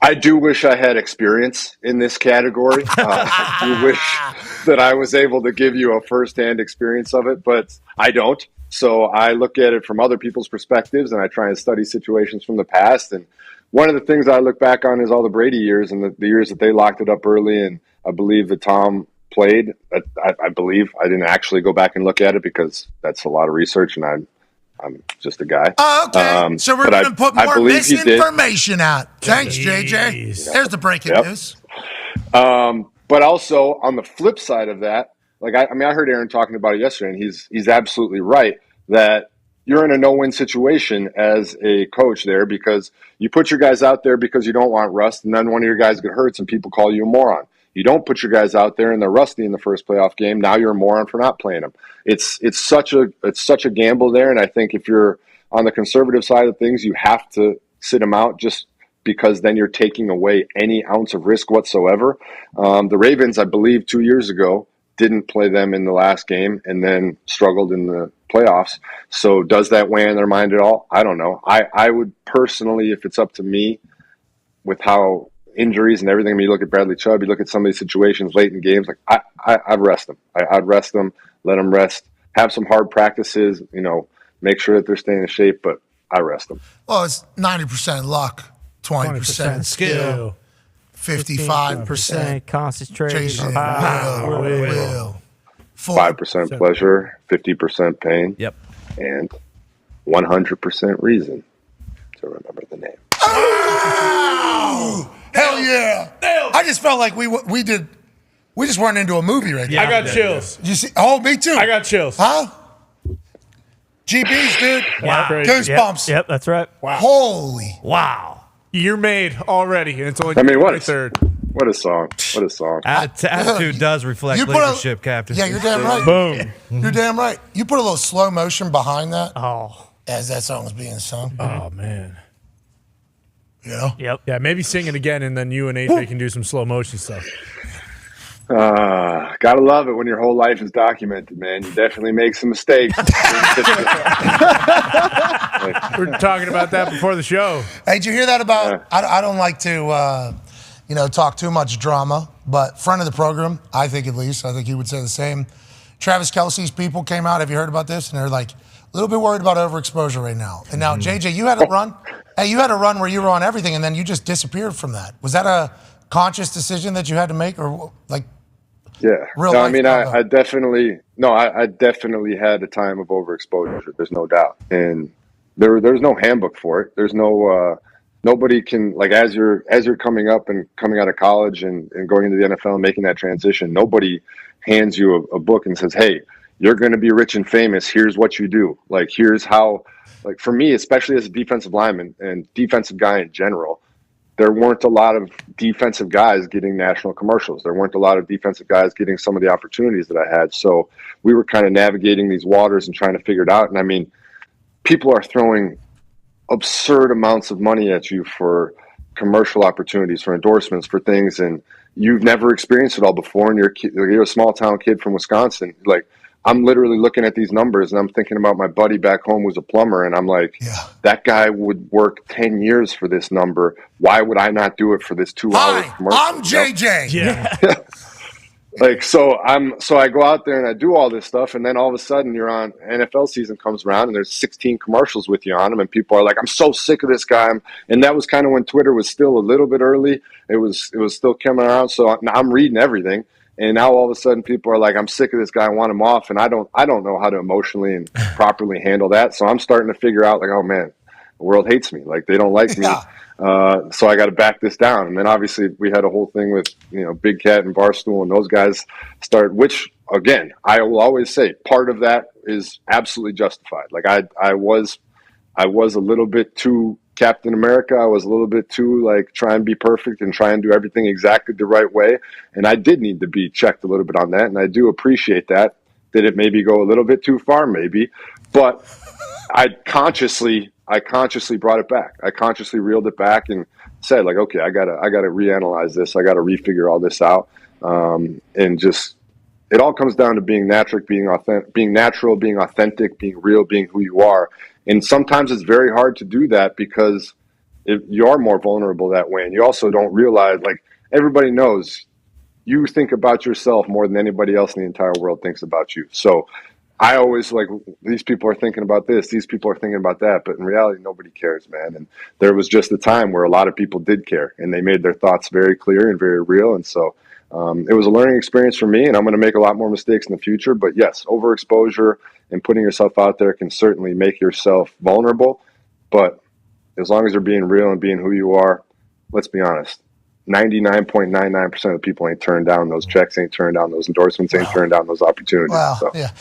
I do wish I had experience in this category. I do wish that I was able to give you a firsthand experience of it, but I don't. So I look at it from other people's perspectives, and I try and study situations from the past. And one of the things I look back on is all the Brady years and the years that they locked it up early. And I believe that Tom played. I believe. I didn't actually go back and look at it because that's a lot of research, and I'm just a guy. Okay, so we're going to put more misinformation out. Thanks, JJ. There's the breaking news. But also on the flip side of that, like I heard Aaron talking about it yesterday, and he's absolutely right that you're in a no-win situation as a coach there because you put your guys out there because you don't want rust, and then one of your guys get hurt and people call you a moron. You don't put your guys out there and they're rusty in the first playoff game. Now you're a moron for not playing them. It's such a gamble there, and I think if you're on the conservative side of things, you have to sit them out just because then you're taking away any ounce of risk whatsoever. The Ravens, I believe, 2 years ago didn't play them in the last game and then struggled in the playoffs. So does that weigh in their mind at all? I don't know. I would personally, if it's up to me, with how injuries and everything, I mean, you look at Bradley Chubb, you look at some of these situations late in games, like I'd rest them. I'd rest them, let them rest, have some hard practices, make sure that they're staying in shape, but I rest them. Well, it's 90% luck, 20% skill, 55% concentration, will. 5% pleasure, 50% pain. Yep. And 100% reason to remember the name. Oh, hell yeah! I just felt like we just weren't into a movie right now. I got chills. Did you see? Oh, me too. I got chills. Huh? GBs, dude. Wow. Goosebumps. Yep, that's right. Wow. Holy. Wow. You're made already, and it's only what a third. What a song. What a song. Attitude does reflect leadership, Captain. Yeah, you're damn right. Boom. You're damn right. You put a little slow motion behind that Oh. as that song was being sung. Oh, man. You know? Yep. Yeah, maybe sing it again, and then you and AJ can do some slow motion stuff. Gotta love it when your whole life is documented, man. You definitely make some mistakes. We're talking about that before the show. Hey, did you hear that about? I don't like to, talk too much drama, but friend of the program, I think at least, I think he would say the same. Travis Kelce's people came out. Have you heard about this? And they're like a little bit worried about overexposure right now. And now, JJ, you had a run. Hey, you had a run where you were on everything, and then you just disappeared from that. Was that a conscious decision that you had to make, or like? Yeah. Real no, life I mean, combo. I definitely had a time of overexposure. There's no doubt. And there's no handbook for it. There's no, nobody can, like, as you're coming up and coming out of college and going into the NFL and making that transition, nobody hands you a book and says, hey, you're going to be rich and famous. Here's what you do. Like, here's how, like, for me, especially as a defensive lineman and defensive guy in general, there weren't a lot of defensive guys getting national commercials. There weren't a lot of defensive guys getting some of the opportunities that I had. So we were kind of navigating these waters and trying to figure it out. And I mean, people are throwing absurd amounts of money at you for commercial opportunities, for endorsements, for things. And you've never experienced it all before. And you're a small town kid from Wisconsin. Like, I'm literally looking at these numbers and I'm thinking about my buddy back home who's a plumber. And I'm like, that guy would work 10 years for this number. Why would I not do it for this 2 hours commercial? I'm JJ. Yeah. Like, so I go out there and I do all this stuff. And then all of a sudden you're on NFL season comes around and there's 16 commercials with you on them. And people are like, I'm so sick of this guy. And that was kind of when Twitter was still a little bit early. It was still coming around. So I'm reading everything. And now all of a sudden people are like, I'm sick of this guy. I want him off. And I don't know how to emotionally and properly handle that. So I'm starting to figure out, like, oh man, the world hates me. Like, they don't like me. So I got to back this down. And then obviously we had a whole thing with, Big Cat and Barstool and those guys which again, I will always say part of that is absolutely justified. Like I was a little bit too Captain America. I was a little bit too like try and be perfect and try and do everything exactly the right way. And I did need to be checked a little bit on that. And I do appreciate that. Did it maybe go a little bit too far? Maybe, but I consciously brought it back. I consciously reeled it back and said, like, okay, I gotta reanalyze this. I gotta refigure all this out. And just, it all comes down to being natural, being authentic, being real, being who you are. And sometimes it's very hard to do that because you are more vulnerable that way. And you also don't realize, like, everybody knows you think about yourself more than anybody else in the entire world thinks about you. So I always like, these people are thinking about this, these people are thinking about that, but in reality, nobody cares, man. And there was just a time where a lot of people did care, and they made their thoughts very clear and very real. And so it was a learning experience for me, and I'm going to make a lot more mistakes in the future. But yes, overexposure and putting yourself out there can certainly make yourself vulnerable. But as long as you're being real and being who you are, let's be honest. 99.99% of the people ain't turned down those checks, ain't turned down those endorsements, ain't turned down those opportunities. Well, so. yeah.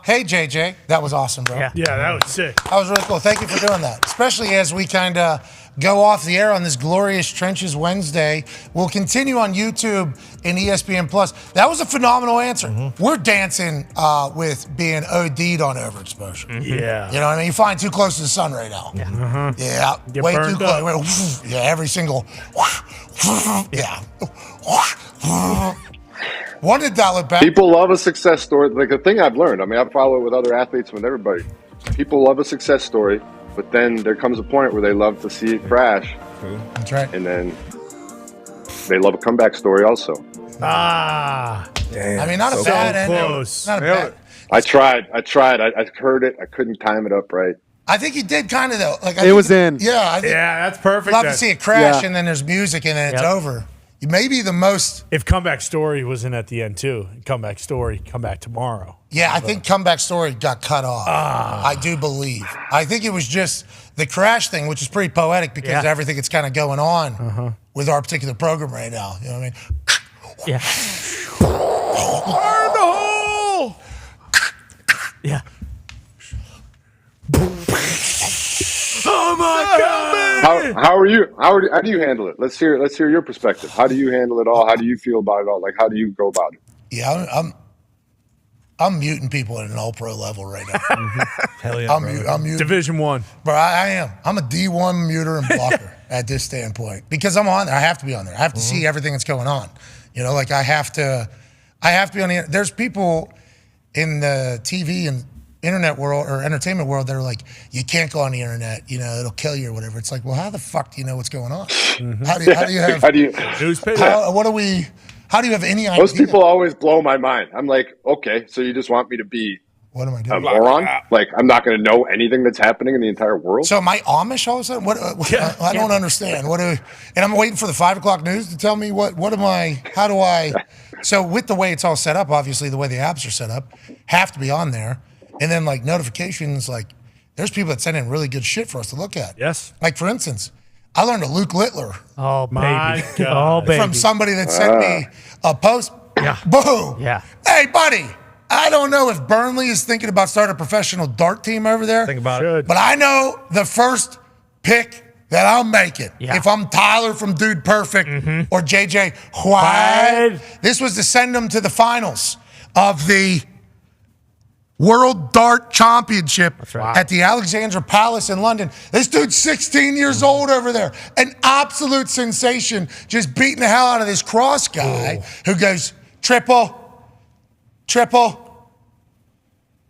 Hey, JJ, that was awesome, bro. Yeah, that was sick. That was really cool. Thank you for doing that, especially as we kind of go off the air on this glorious Trenches Wednesday. We'll continue on YouTube and ESPN Plus. That was a phenomenal answer. Mm-hmm. We're dancing with being OD'd on overexposure. Mm-hmm. Yeah. You know what I mean? You're flying too close to the sun right now. Yeah. Uh-huh. Yeah. Get Way burned too close. Yeah, every single. Yeah. What did that look back? People love a success story. Like the thing I've learned, I mean, I follow it with other athletes, with everybody. People love a success story, but then there comes a point where they love to see it crash. That's right. And then they love a comeback story also. Damn. I mean, not a bad ending. Close. Not a bad. I tried. I heard it. I couldn't time it up right. I think you did kind of though. Like It was in. Yeah, I think Yeah, that's perfect. love to then. see it crash, Yeah. and then there's music, and then it's over. You may be the most. If Comeback Story was in at the end too, Comeback Story, come back tomorrow. Yeah, I think Comeback Story got cut off. I do believe. I think it was just the crash thing, which is pretty poetic because everything that's kind of going on with our particular program right now. You know what I mean? Yeah. Burn the hole! Yeah. Oh my God! How are you? How do you handle it? Let's hear your perspective. How do you handle it all? How do you feel about it all? Like, how do you go about it? Yeah, I'm muting people at an all-pro level right now. Hell yeah, I'm muting. Division One. But I am. I'm a D1 muter and blocker at this standpoint because I'm on there. I have to be on there. I have to see everything that's going on. You know, like I have to be on the. There's people in the TV and internet world or entertainment world that are like, you can't go on the internet. You know, it'll kill you or whatever. It's like, well, how the fuck do you know what's going on? How do you have? How do you? Newspaper. How do you have any idea? Most people always blow my mind. I'm like, okay, so you just want me to be What am I a doing? moron? Like, I'm not going to know anything that's happening in the entire world? So am I Amish all of a sudden? What? I don't understand. And I'm waiting for the 5 o'clock news to tell me what am I? How do I? So with the way it's all set up, obviously the way the apps are set up, have to be on there, and then like notifications, like there's people that send in really good shit for us to look at. Yes. Like for instance, I learned a Luke Littler. Oh My baby. God. Oh baby. From somebody that sent me a post. Yeah. Boom. Yeah. Hey, buddy. I don't know if Burnley is thinking about starting a professional dart team over there. Think about it. But I know the first pick that I'll make it. Yeah. If I'm Tyler from Dude Perfect or JJ White, this was to send them to the finals of the World Dart Championship at the Alexandra Palace in London. This dude's 16 years old over there. An absolute sensation, just beating the hell out of this cross guy who goes triple.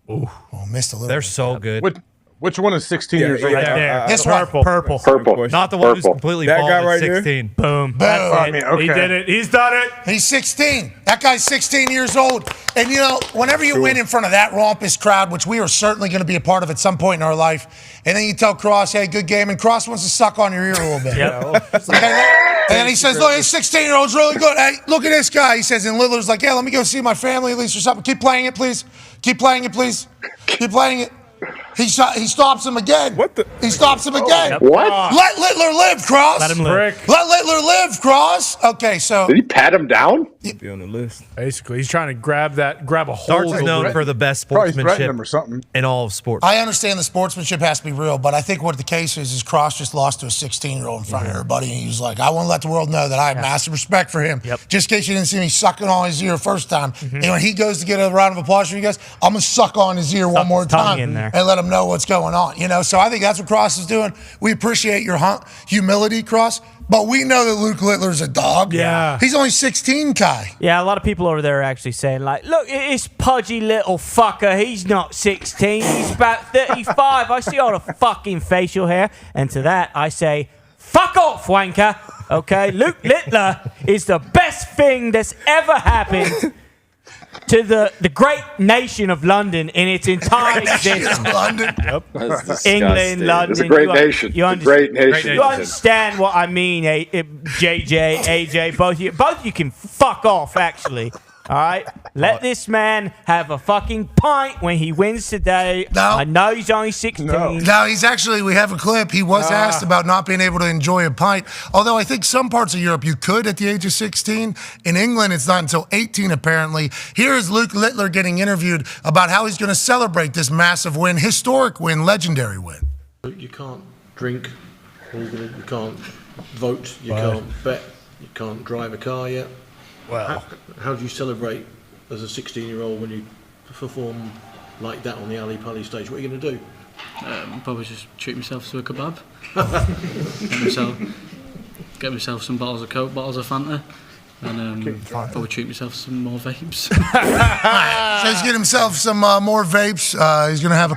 Oh, missed a little. They're so good. Which one is 16 years old? Right there. This one. Purple. Not the one who's completely That bald guy at right there? 16. Boom. Boom. I mean, okay. He did it. He's done it. He's 16. That guy's 16 years old. And, you know, whenever you win in front of that rompous crowd, which we are certainly going to be a part of at some point in our life, and then you tell Cross, hey, good game, and Cross wants to suck on your ear a little bit. And then he says, look, this 16-year-old's really good. Hey, look at this guy. He says, and Lillard's like, yeah, let me go see my family at least or something. Keep playing it, please. Keep playing it, please. Keep playing it. He stops him again. He stops him again. What? Let Littler live, Cross. Let him live. Let Littler live, Cross. Okay, so. Did he pat him down? Be on the list. Basically, he's trying to grab a hold. Darts is known for the best Probably threatened sportsmanship him or something. in all of sports. I understand the sportsmanship has to be real, but I think what the case is Cross just lost to a 16-year-old in front of everybody, and he was like, I want to let the world know that I have massive respect for him. Just in case you didn't see me sucking on his ear first time. And when he goes to get a round of applause from you guys, I'm going to suck on his ear one more time in there. and let him know what's going on. You know, so I think that's what Cross is doing. We appreciate your humility, Cross, but we know that Luke Littler's a dog. Yeah. He's only 16, Kai. Yeah, a lot of people over there are actually saying, like, look at this pudgy little fucker. He's not 16. He's about 35. I see all the fucking facial hair. And to that, I say, fuck off, wanker. Okay? Luke Littler is the best thing that's ever happened to the great nation of London in its entire existence. London. Yep. England, London. It's a great nation. You It's a great nation. You understand what I mean, JJ, AJ, both of you can fuck off, actually. All right? Let this man have a fucking pint when he wins today. No. I know he's only 16. No, he's actually, we have a clip. He was asked about not being able to enjoy a pint. Although I think some parts of Europe you could at the age of 16. In England, it's not until 18, apparently. Here is Luke Littler getting interviewed about how he's going to celebrate this massive win, historic win, legendary win. You can't drink legally, you can't vote, you can't bet, you can't drive a car yet. Wow. How do you celebrate as a 16-year-old when you perform like that on the Ali Pali stage? What are you going to do? Probably just treat myself to a kebab. get myself some bottles of Coke, bottles of Fanta, and probably treat myself to some more vapes. So he's getting himself some more vapes. He's going to have a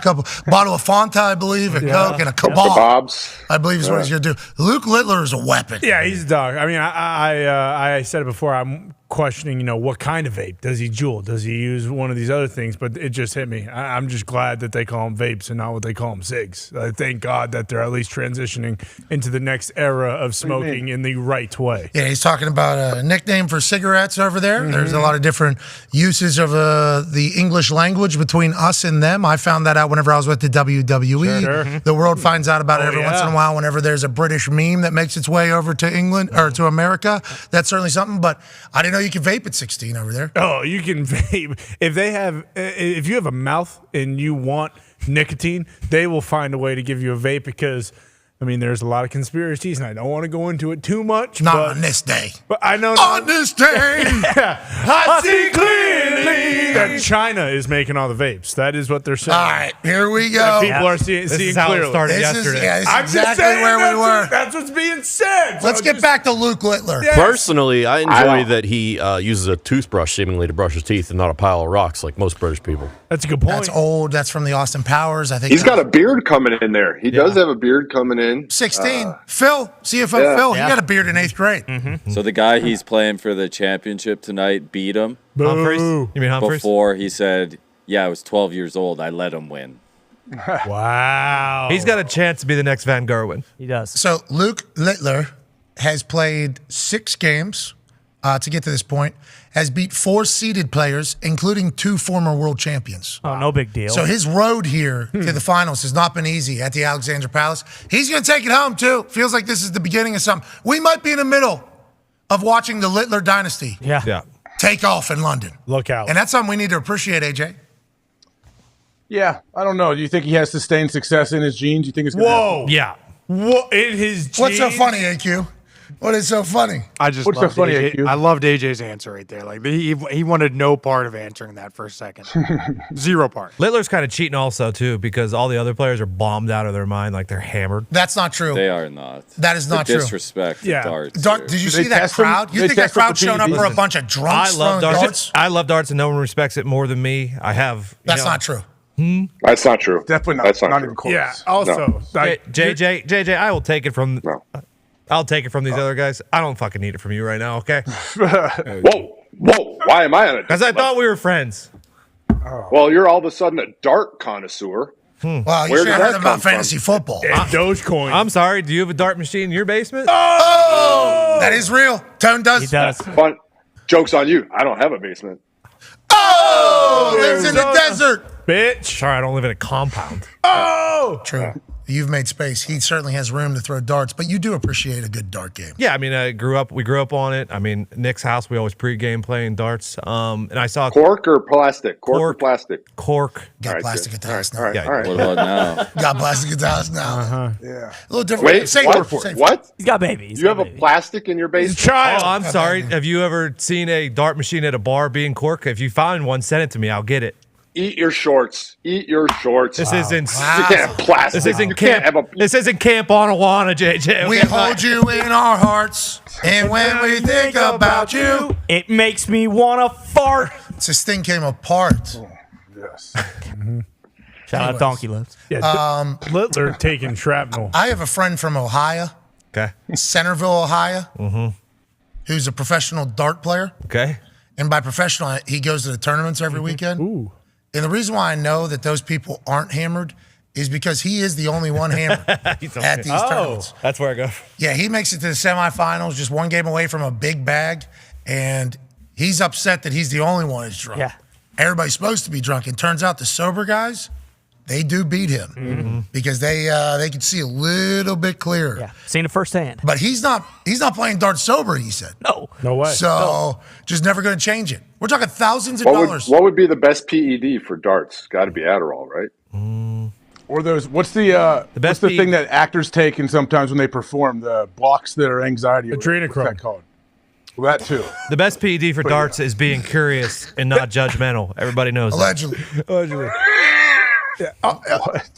bottle of Fanta, I believe, a Coke, and a kebabs. I believe is what he's going to do. Luke Littler is a weapon. Yeah, he's a dog. I mean, I said it before. I'm questioning, what kind of vape? Does he Juul? Does he use one of these other things? But it just hit me. I'm just glad that they call them vapes and not what they call them cigs. Thank God that they're at least transitioning into the next era of smoking in the right way. Yeah, he's talking about a nickname for cigarettes over there. Mm-hmm. There's a lot of different uses of the English language between us and them. I found that out whenever I was with the WWE. Sure. The world finds out about it every once in a while whenever there's a British meme that makes its way over to England or to America. That's certainly something, but I didn't know you could vape at 16 over there. Oh, you can vape. If you have a mouth and you want nicotine, they will find a way to give you a vape because, there's a lot of conspiracies, and I don't want to go into it too much. Not on this day. But I know. On this day. I see clearly that China is making all the vapes. That is what they're saying. All right, here we go. That people are seeing This is clearly. how it started yesterday. This is I'm exactly just saying where we were. That's what's being said. Let's get back to Luke Littler. Yes. Personally, I enjoy that he uses a toothbrush seemingly to brush his teeth and not a pile of rocks like most British people. That's a good point. That's old. That's from the Austin Powers. I think He's got a beard coming in there. He does have a beard coming in. 16. Phil, CFO Phil, he got a beard in 8th grade. Mm-hmm. So the guy he's playing for the championship tonight beat him. Humphreys? You mean Humphreys? Before he said, I was 12 years old. I let him win. Wow. He's got a chance to be the next Van Gerwen. He does. So Luke Littler has played 6 games to get to this point, has beat 4 seeded players, including 2 former world champions. Oh, no big deal. So his road here to the finals has not been easy at the Alexandra Palace. He's going to take it home, too. Feels like this is the beginning of something. We might be in the middle of watching the Littler dynasty take off in London. Look out. And that's something we need to appreciate, AJ. Yeah, I don't know. Do you think he has sustained success in his genes? Do you think it's going to happen? Yeah. What in his genes? What's so funny, AQ? What is so funny? What's so funny, AQ? I loved AJ's answer right there. Like he wanted no part of answering that for a second. 0 part. Littler's kind of cheating also, too, because all the other players are bombed out of their mind, like they're hammered. That's not true. They are not. That is not true. Disrespect Yeah. darts. Did you see that crowd? You think that crowd showing up for a bunch of drunks throwing darts? I love darts, and no one respects it more than me. I have. That's not true. That's not true. Definitely not. That's not even true. close. Yeah. Also, JJ, I will take it from. No. I'll take it from these other guys. I don't fucking need it from you right now, okay? Whoa. Why am I on it? Because I thought we were friends. Well, you're all of a sudden a dart connoisseur. Well, you Where should did have that heard come about from? fantasy football. Dogecoin. I'm sorry. Do you have a dart machine in your basement? Oh! That is real. Tone does. He does. Fun. Joke's on you. I don't have a basement. Oh! Lives in the desert. Bitch. Sorry, I don't live in a compound. Oh! True. You've made space. He certainly has room to throw darts, but you do appreciate a good dart game. Yeah, we grew up on it. Nick's house, we always pregame playing darts. And I saw Cork or plastic? Cork or plastic? Cork. Got plastic at the house now. All right. What about now? Got plastic at the house now. Yeah. A little different. Wait, Same what? word for it. What? He's got babies. You have a plastic in your basement? Oh, I'm sorry. Have you ever seen a dart machine at a bar being Cork? If you find one, send it to me. I'll get it. Eat your shorts. Eat your shorts. This isn't. You can't have plastic. This isn't You can't camp. have a. This isn't Camp Onawana, JJ. We hold you in our hearts, and when we think about you, it makes me want to fart. This thing came apart. Yes. Shout out Donkey Lips. Yeah, Littler taking shrapnel. I have a friend from Ohio, Okay. Centerville, Ohio, who's a professional dart player. Okay. And by professional, he goes to the tournaments every weekend. Ooh. And the reason why I know that those people aren't hammered is because he is the only one hammered at these tournaments. That's where I go. Yeah, he makes it to the semifinals, just one game away from a big bag, and he's upset that he's the only one that's drunk. Yeah. Everybody's supposed to be drunk. It turns out the sober guys, they do beat him because they can see a little bit clearer. Yeah, seen it firsthand. But he's not playing darts sober, he said. No way. So just never going to change it. We're talking thousands of dollars. What would be the best PED for darts? Got to be Adderall, right? Or those, what's the thing that actors take and sometimes when they perform, the blocks their anxiety? Adrenochrome. What's that called? Well, that too. The best PED for darts is being curious and not judgmental. Everybody knows Allegedly. Allegedly.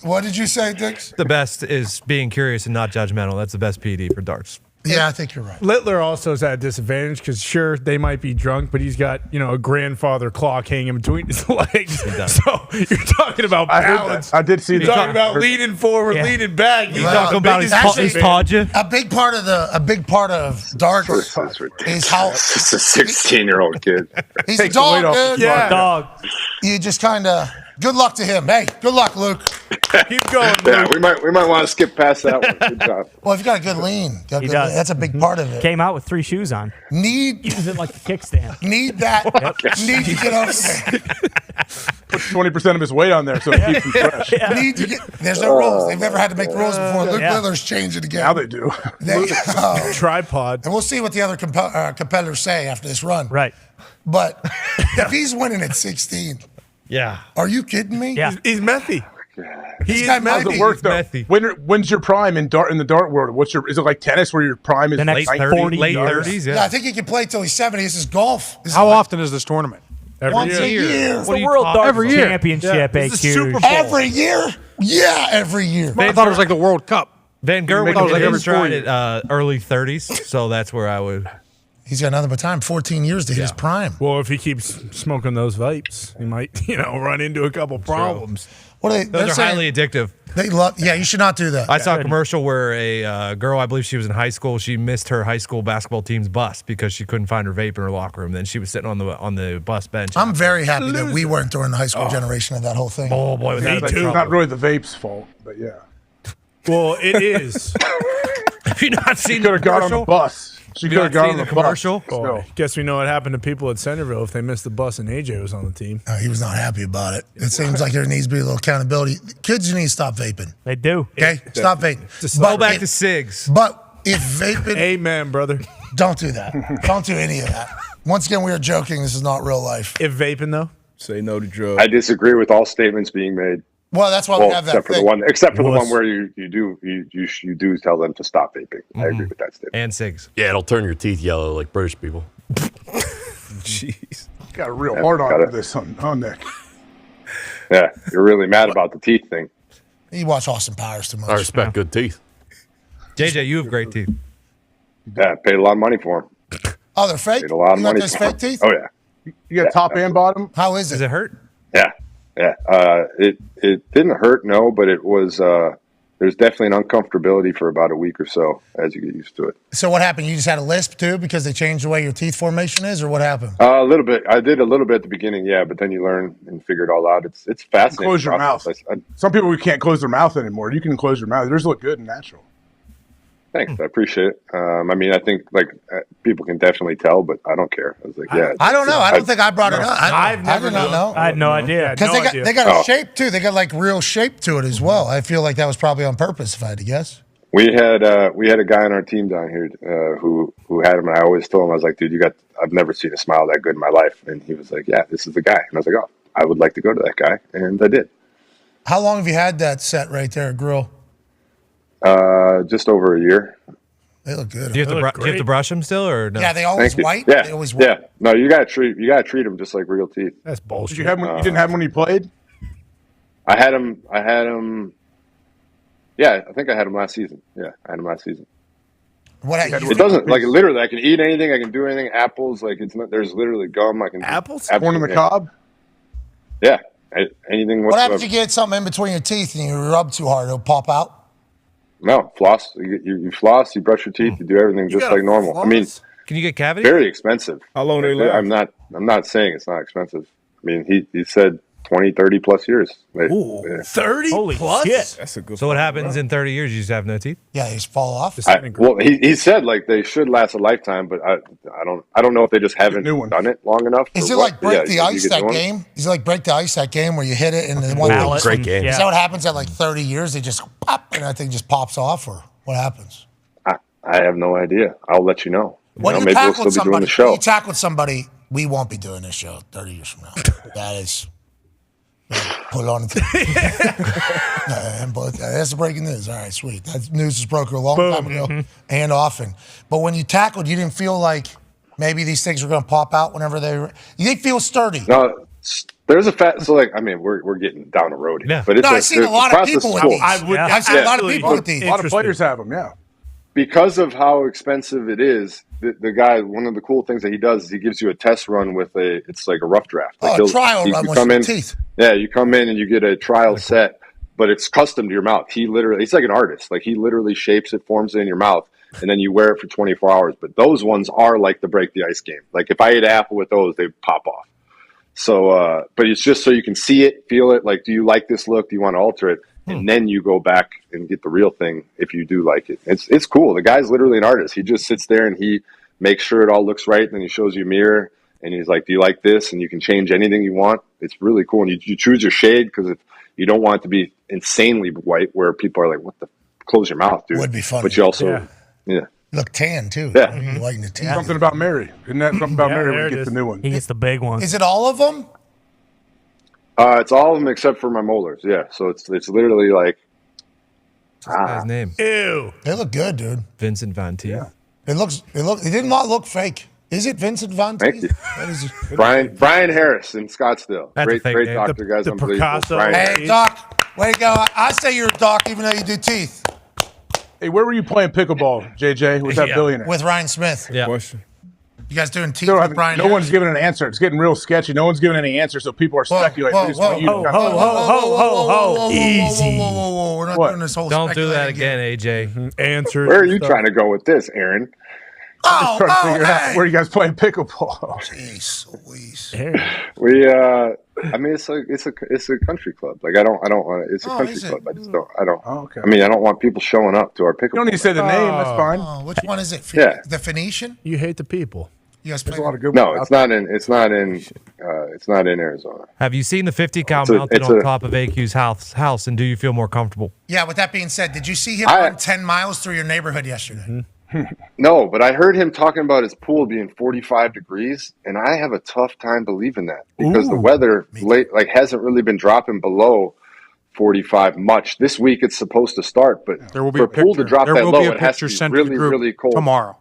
What did you say, Dix? The best is being curious and not judgmental. That's the best PED for darts. Yeah, I think you're right. Littler also is at a disadvantage because sure they might be drunk, but he's got a grandfather clock hanging between his legs. So you're talking about balance. I did see. You're talking about leaning forward, leaning back. He's talking about his podge. A big part of darts is how It's a 16-year-old kid. he's a dog, dude. Yeah. Dog. You just kind of. Good luck to him. Hey, good luck, Luke. Keep going, Yeah, Luke. we might want to skip past that one. Good job. Well, if you got a good lean, He does. that's a big part of it. Came out with 3 shoes on. Use it like a kickstand. Need that. Need to get over there. Put 20% of his weight on there so it keeps him fresh. Need to get. There's no rules. They've never had to make rules before. Luke Littler's changed it again. Now they do. There you go. Tripod. And we'll see what the other competitors say after this run. Right. But if he's winning at 16, yeah, are you kidding me? Yeah. He's methy. He's got How's it work though? When's your prime in the dart world? Is it like tennis where your prime is The next late 30s? Yeah, I think he can play till he's 70. This is golf. How often is this tournament? Once a year. It's the World Darts Every year. Championship, This is AQ. Super Bowl. Every year? Yeah, every year. I thought it was like the World Cup. Van Gerwen was like was every 4 tried at early 30s, so that's where I would. He's got nothing but time. 14 years to hit his prime. Well, if he keeps smoking those vapes, he might, run into a couple problems. What are they? Those are saying highly addictive. They love. Yeah, you should not do that. I saw a commercial where a girl, I believe she was in high school, she missed her high school basketball team's bus because she couldn't find her vape in her locker room. Then she was sitting on the bus bench. I'm very happy that we weren't during the high school generation of that whole thing. Oh boy, It's not really the vape's fault, but yeah. Well, it is. Have you not seen She the could have got on the commercial? bus. She Have could you have not got seen on the the commercial? bus. Let's go. Guess we know what happened to people at Centerville if they missed the bus and AJ was on the team. He was not happy about it. It seems like there needs to be a little accountability. Kids, you need to stop vaping. They do. Okay, stop vaping. Just Go back to cigs. But if vaping, Amen, brother. don't do that. Don't do any of that. Once again, we are joking. This is not real life. If vaping though, say no to drugs. I disagree with all statements being made. Well, that's why we have that except for thing. the one where you do tell them to stop vaping. I agree with that statement. And cigs. Yeah, it'll turn your teeth yellow like British people. jeez, Got a real hard on for this, huh, Nick? Yeah, you're really mad about the teeth thing. You watch Austin Powers too much. I respect good teeth. JJ, you have great teeth. Yeah, I paid a lot of money for them. Oh, they're fake? Paid a lot of You got money those for fake 'em. teeth? Oh yeah, You got top and bottom? How is Does it? it hurt? yeah. It didn't hurt, no, but it was. There's definitely an uncomfortability for about a week or so as you get used to it. So what happened? You just had a lisp too because they changed the way your teeth formation is, or what happened? A little bit. I did a little bit at the beginning, yeah, but then you learn and figure it all out. It's fascinating. Close your mouth. process. Some people who can't close their mouth anymore. You can close your mouth. Yours look good and natural. Thanks, I appreciate it. I think people can definitely tell, but I don't care. I was like, yeah. I don't know. I don't think I brought it up. I did not know. I had no idea. Because they got a shape too. They got like real shape to it as well. I feel like that was probably on purpose, if I had to guess. We had a guy on our team down here who had him, and I always told him, I was like, dude, I've never seen a smile that good in my life. And he was like, yeah, this is the guy. And I was like, oh, I would like to go to that guy, and I did. How long have you had that set right there, grill? Just over a year. They look good. Do you have to brush them still, or no? Yeah, they always Thank you. white. Yeah, They always white. yeah. No, you gotta treat them just like real teeth. That's bullshit. Did you have one? You didn't have one when you played? I had him. Yeah, I think I had him last season. Yeah, I had him last season. It doesn't literally. I can eat anything. I can do anything. Apples, there's literally gum. I can apples. Corn on the cob. Yeah, anything. What whatsoever. happens if you get something in between your teeth and you rub too hard? It'll pop out. No, floss. You floss. You brush your teeth. You do everything just like normal. I mean, Can you get cavity? Very expensive. How long they last? I'm not saying it's not expensive. I mean, he said 20, 30 plus years. Ooh, 30 Holy plus? shit. That's a good. So what happens in 30 years? You just have no teeth? Yeah, they just fall off. Well, he said like they should last a lifetime, but I don't know if they just haven't done it long enough. Is or it what, like but break the you ice get that new ones. game? Is it like break the ice that game where you hit it and the one goes? Great game. Is that what happens at like 30 years? They just pop and that thing just pops off, or what happens? I have no idea. I'll let you know. When you maybe we'll tackle still be doing somebody, the show. when you tackle somebody, we won't be doing this show 30 years from now. That is. Put on that's the breaking news. All right, sweet. That news was broken a long time ago and often. But when you tackled, you didn't feel like maybe these things were going to pop out whenever they feel sturdy. No, there's a fact. So like, I mean, we're getting down the road here, Yeah. but it's I've seen a lot of people with these. I would I've seen a lot of people with these. A lot of players have them, yeah. because of how expensive it is. The guy, one of the cool things that he does is he gives you a test run with it's like a rough draft. Like a trial run with some teeth. Yeah, you come in and you get a trial set, but it's custom to your mouth. He's like an artist. Like he literally shapes it, forms it in your mouth, and then you wear it for 24 hours. But those ones are like the break the ice game. Like if I ate apple with those, they pop off. So, but it's just so you can see it, feel it. Like, do you like this look? Do you want to alter it? And then you go back and get the real thing if you do like it. It's cool. The guy's literally an artist. He just sits there and he makes sure it all looks right. And then he shows you a mirror and he's like, do you like this? And you can change anything you want. It's really cool. And you choose your shade because if you don't want it to be insanely white where people are like, what the, close your mouth, dude. Would be funny. But you also, You look tan too. Yeah. You lighten the teeth. Something about Mary. Isn't that something about Mary when you get the new one? He gets the big one. Is it all of them? it's all of them except for my molars. Yeah. So it's literally like, What's this guy's name? Ew. They look good, dude. Vincent Van Teeth. Yeah. It did not look fake. Is it Vincent Von Thank Teeth? you. That is Brian Harris in Scottsdale. That's a fake great name. doctor, guys. The Unbelievable. Picasso. Brian Hey, Harris. Doc, way to go. I say you're a doc even though you do teeth. Hey, where were you playing pickleball, JJ, with that billionaire? With Ryan Smith. Yeah. Question. You guys doing teeth Still with haven't- Brian no Harris? one's giving an answer. It's getting real sketchy. No one's giving any answer, so people are speculating. I just want you to kind of- Easy. Whoa. We're not What? doing this whole Don't do that speculating again, AJ. Answers. Where are you trying to go with this, Aaron? I'm just trying to figure out where you guys playing pickleball. Jeez Louise. We, I mean, it's a country club. Like I don't want it's a country is it? club. I just don't. I don't. Oh, okay. I mean, I don't want people showing up to our You don't pickleball. need to say the name. That's fine. Oh, which one is it? Yeah. The Phoenician? You hate the people. You guys There's play a lot of good No, ones it's not in. It's not in Arizona. Have you seen the 50 cal It's a- mounted it's on a- top of AQ's house, and do you feel more comfortable? Yeah, with that being said, did you see him run 10 miles through your neighborhood yesterday? No, but I heard him talking about his pool being 45 degrees, and I have a tough time believing that because the weather hasn't really been dropping below 45 much. This week it's supposed to start, but There will be for a a pool to picture. drop There that will low, be a it has picture to be sent to the really, group really cold. tomorrow.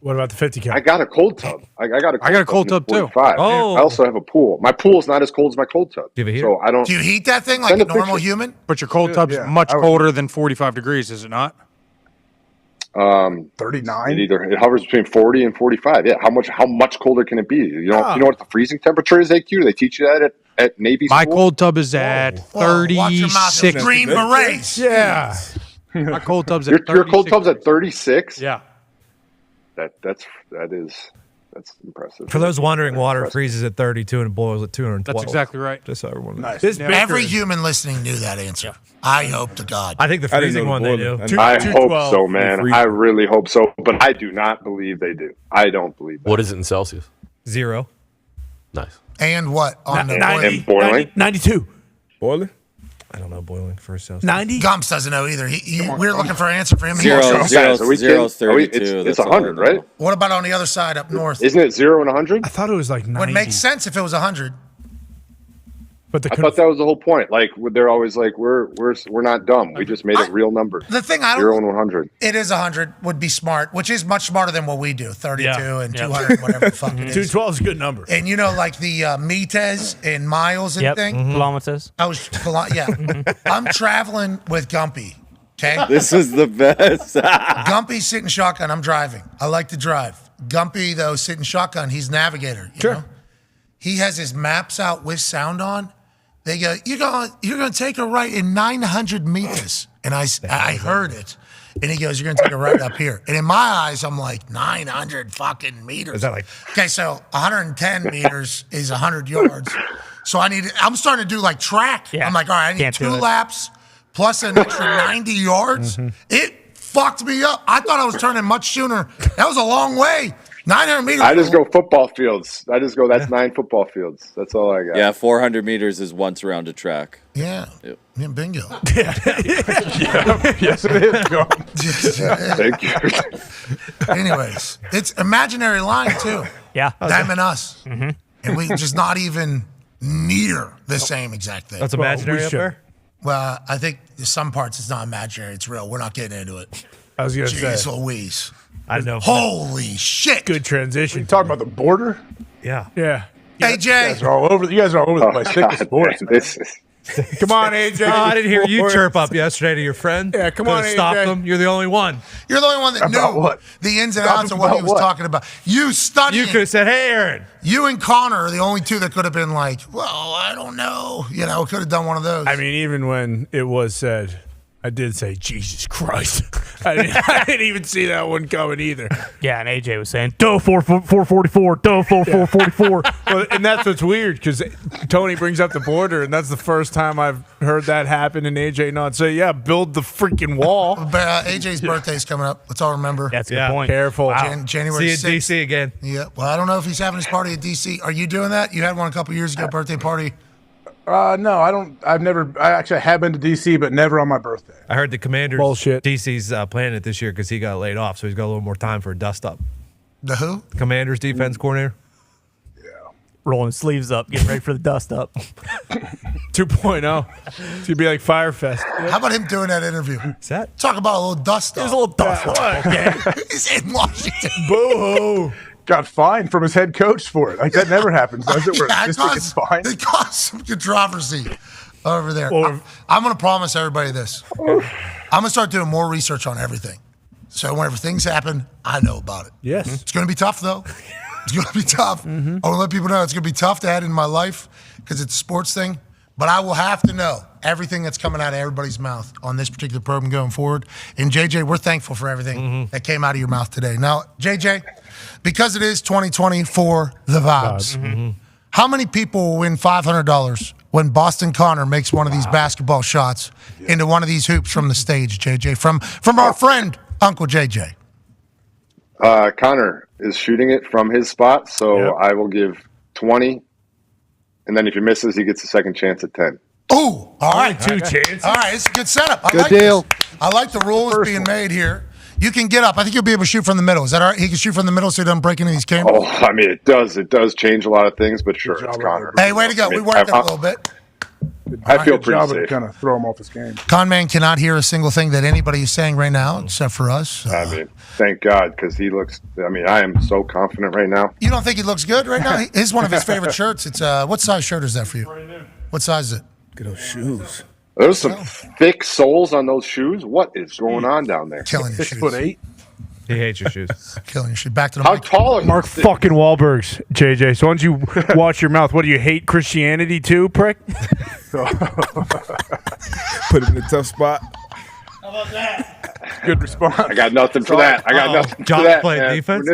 What about the 50 cal? I got a cold tub. I got a cold tub too. 45. Oh. I also have a pool. My pool's not as cold as my cold tub. Give it here. So I don't. Do you heat that thing like Send a a normal picture. human? But your cold tub's Yeah, much I would- colder than 45 degrees, is it not? 39. It hovers between 40 and 45. Yeah. How much colder can it be? You know what the freezing temperature is, AQ? They teach you that at Navy My school? cold tub is at Whoa, watch your mouth. 36. Green berets. Yeah. My cold tub's at Your cold 36. tub's at 36? Yeah. That's impressive. For those wondering, water freezes at 32 and boils at 212. That's exactly right. Just so everyone knows. This Every human listening knew that answer. I hope to God. I think the I didn't freezing know one the they boiler. do. I hope 212. so, man. I really hope so, but I do not believe they do. I don't believe that. What is it in Celsius? 0. Nice. And what? On the 90, boiling? 90, 92. Boiling? I don't know boiling for Celsius. 90? Gumps doesn't know either. We're looking for an answer for him. He Zero, won't show. zero, Guys, are we zero's kidding? Are we- 32. It's That's all I 100, know. right? What about on the other side up north? Isn't it 0 and 100? I thought it was like 90. Would make sense if it was 100. But the I thought that was the whole point. Like they're always like, we're not dumb. We just made a real number. The thing I 0 don't. and 100. It is 100 would be smart, which is much smarter than what we do. 32 and Yeah. 200, whatever the fuck it is. 212 is a good number. And you know, like the meters and miles and Yep. thing. Kilometers. I was, yeah. I'm traveling with Gumpy. Okay. This is the best. Gumpy's sitting shotgun. I'm driving. I like to drive. Gumpy though, sitting shotgun. He's navigator. You know? He has his maps out with sound on. They go, you're gonna take a right in 900 meters, and I heard it, And he goes, you're going to take it right up here. And in my eyes, I'm like, 900 fucking meters. Is that like? Okay, so 110 meters is 100 yards. So I'm starting to do like track. Yeah. I'm like, all right, I need Can't 2 do it. laps plus an extra 90 yards. It fucked me up. I thought I was turning much sooner. That was a long way. 900 meters. I just go football fields. That's 9 football fields. That's all I got. Yeah, 400 meters is once around a track. Yeah. Yep. Yeah, bingo. Yes, it is. Thank you. Anyways, it's imaginary line too. Yeah. Them and us. Mm-hmm. And we just not even near the same exact thing. That's imaginary up there? Well, I think some parts it's not imaginary. It's real. We're not getting into it. I was going to Jeez say. Louise. I know. Holy shit. Good transition. You talking about the border? Yeah. Yeah. AJ. You guys are all over the place. Stick to sports. Come on, AJ. Oh, I didn't hear you chirp up yesterday to your friend. Yeah, come on, Could've stopped AJ. them. You're the only one. You're the only one that About knew what? the ins and About outs of what he was what? talking about. You studying. You could have said, "Hey, Aaron." You and Connor are the only two that could have been like, well, I don't know. Could have done one of those. I mean, even when it was said, I did say, Jesus Christ. I didn't even see that one coming either. Yeah, and AJ was saying, "Doe 444, Doe 444." Well, and that's what's weird because Tony brings up the border, and that's the first time I've heard that happen. And AJ not say, "Yeah, build the freaking wall." But AJ's birthday's coming up. Let's all remember. That's a good point. Careful. Wow. January See you in 6th. DC again. Yeah. Well, I don't know if he's having his party at DC. Are you doing that? You had one a couple years ago, birthday party. No, I don't. I've never. I actually have been to DC, but never on my birthday. I heard the Commanders. Bullshit. DC's planning it this year because he got laid off, so he's got a little more time for a dust up. The who? Commanders defense coordinator. Rolling sleeves up, getting ready for the dust up. 2.0. It's going to be like Firefest. How about him doing that interview? Is that? Talk about a little dust There's up. a little dust up. Okay. He's in Washington. Boo-hoo. Got fined from his head coach for it. Like that never happens, does it? Where Yeah, this thing gets fined. it caused some controversy over there. Or- I'm going to promise everybody this. I'm going to start doing more research on everything. So whenever things happen, I know about it. Yes. It's going to be tough, though. It's going to be tough. I want to let people know it's going to be tough to add in my life because it's a sports thing. But I will have to know everything that's coming out of everybody's mouth on this particular program going forward. And, JJ, we're thankful for everything that came out of your mouth today. Now, JJ, because it is 2020 for the vibes, how many people will win $500 when Boston Connor makes one of these basketball shots into one of these hoops from the stage, JJ, from our friend, Uncle JJ? Connor is shooting it from his spot, so I will give 20. And then if he misses, he gets a second chance at 10. Oh, all right. Two chances. All right, it's a good setup. I Good like deal. This. I like the rules being made here. You can get up. I think you'll be able to shoot from the middle. Is that all right? He can shoot from the middle so he doesn't break into these cameras? Oh, I mean, it does change a lot of things, but sure, it's Connor. Hey, way to go. I mean, We worked it a little bit. I feel Good pretty job to safe. kind of throw him off his game. Conman cannot hear a single thing that anybody is saying right now except for us. I mean, thank God, because he looks. I mean, I am so confident right now. You don't think he looks good right now? It's one of his favorite shirts. It's what size shirt is that for you? What size is it? Get those shoes. There's some thick soles on those shoes. What is going on down there? Killing your shoes. 6'8". He hates your shoes. Killing your shoes. Back to the How mic. tall are Mark you? fucking Wahlberg's, JJ. So why don't you watch your mouth? What do you hate Christianity too, prick? Put him in a tough spot. Good response. I got nothing for that. I got nothing John for that. playing man. defense?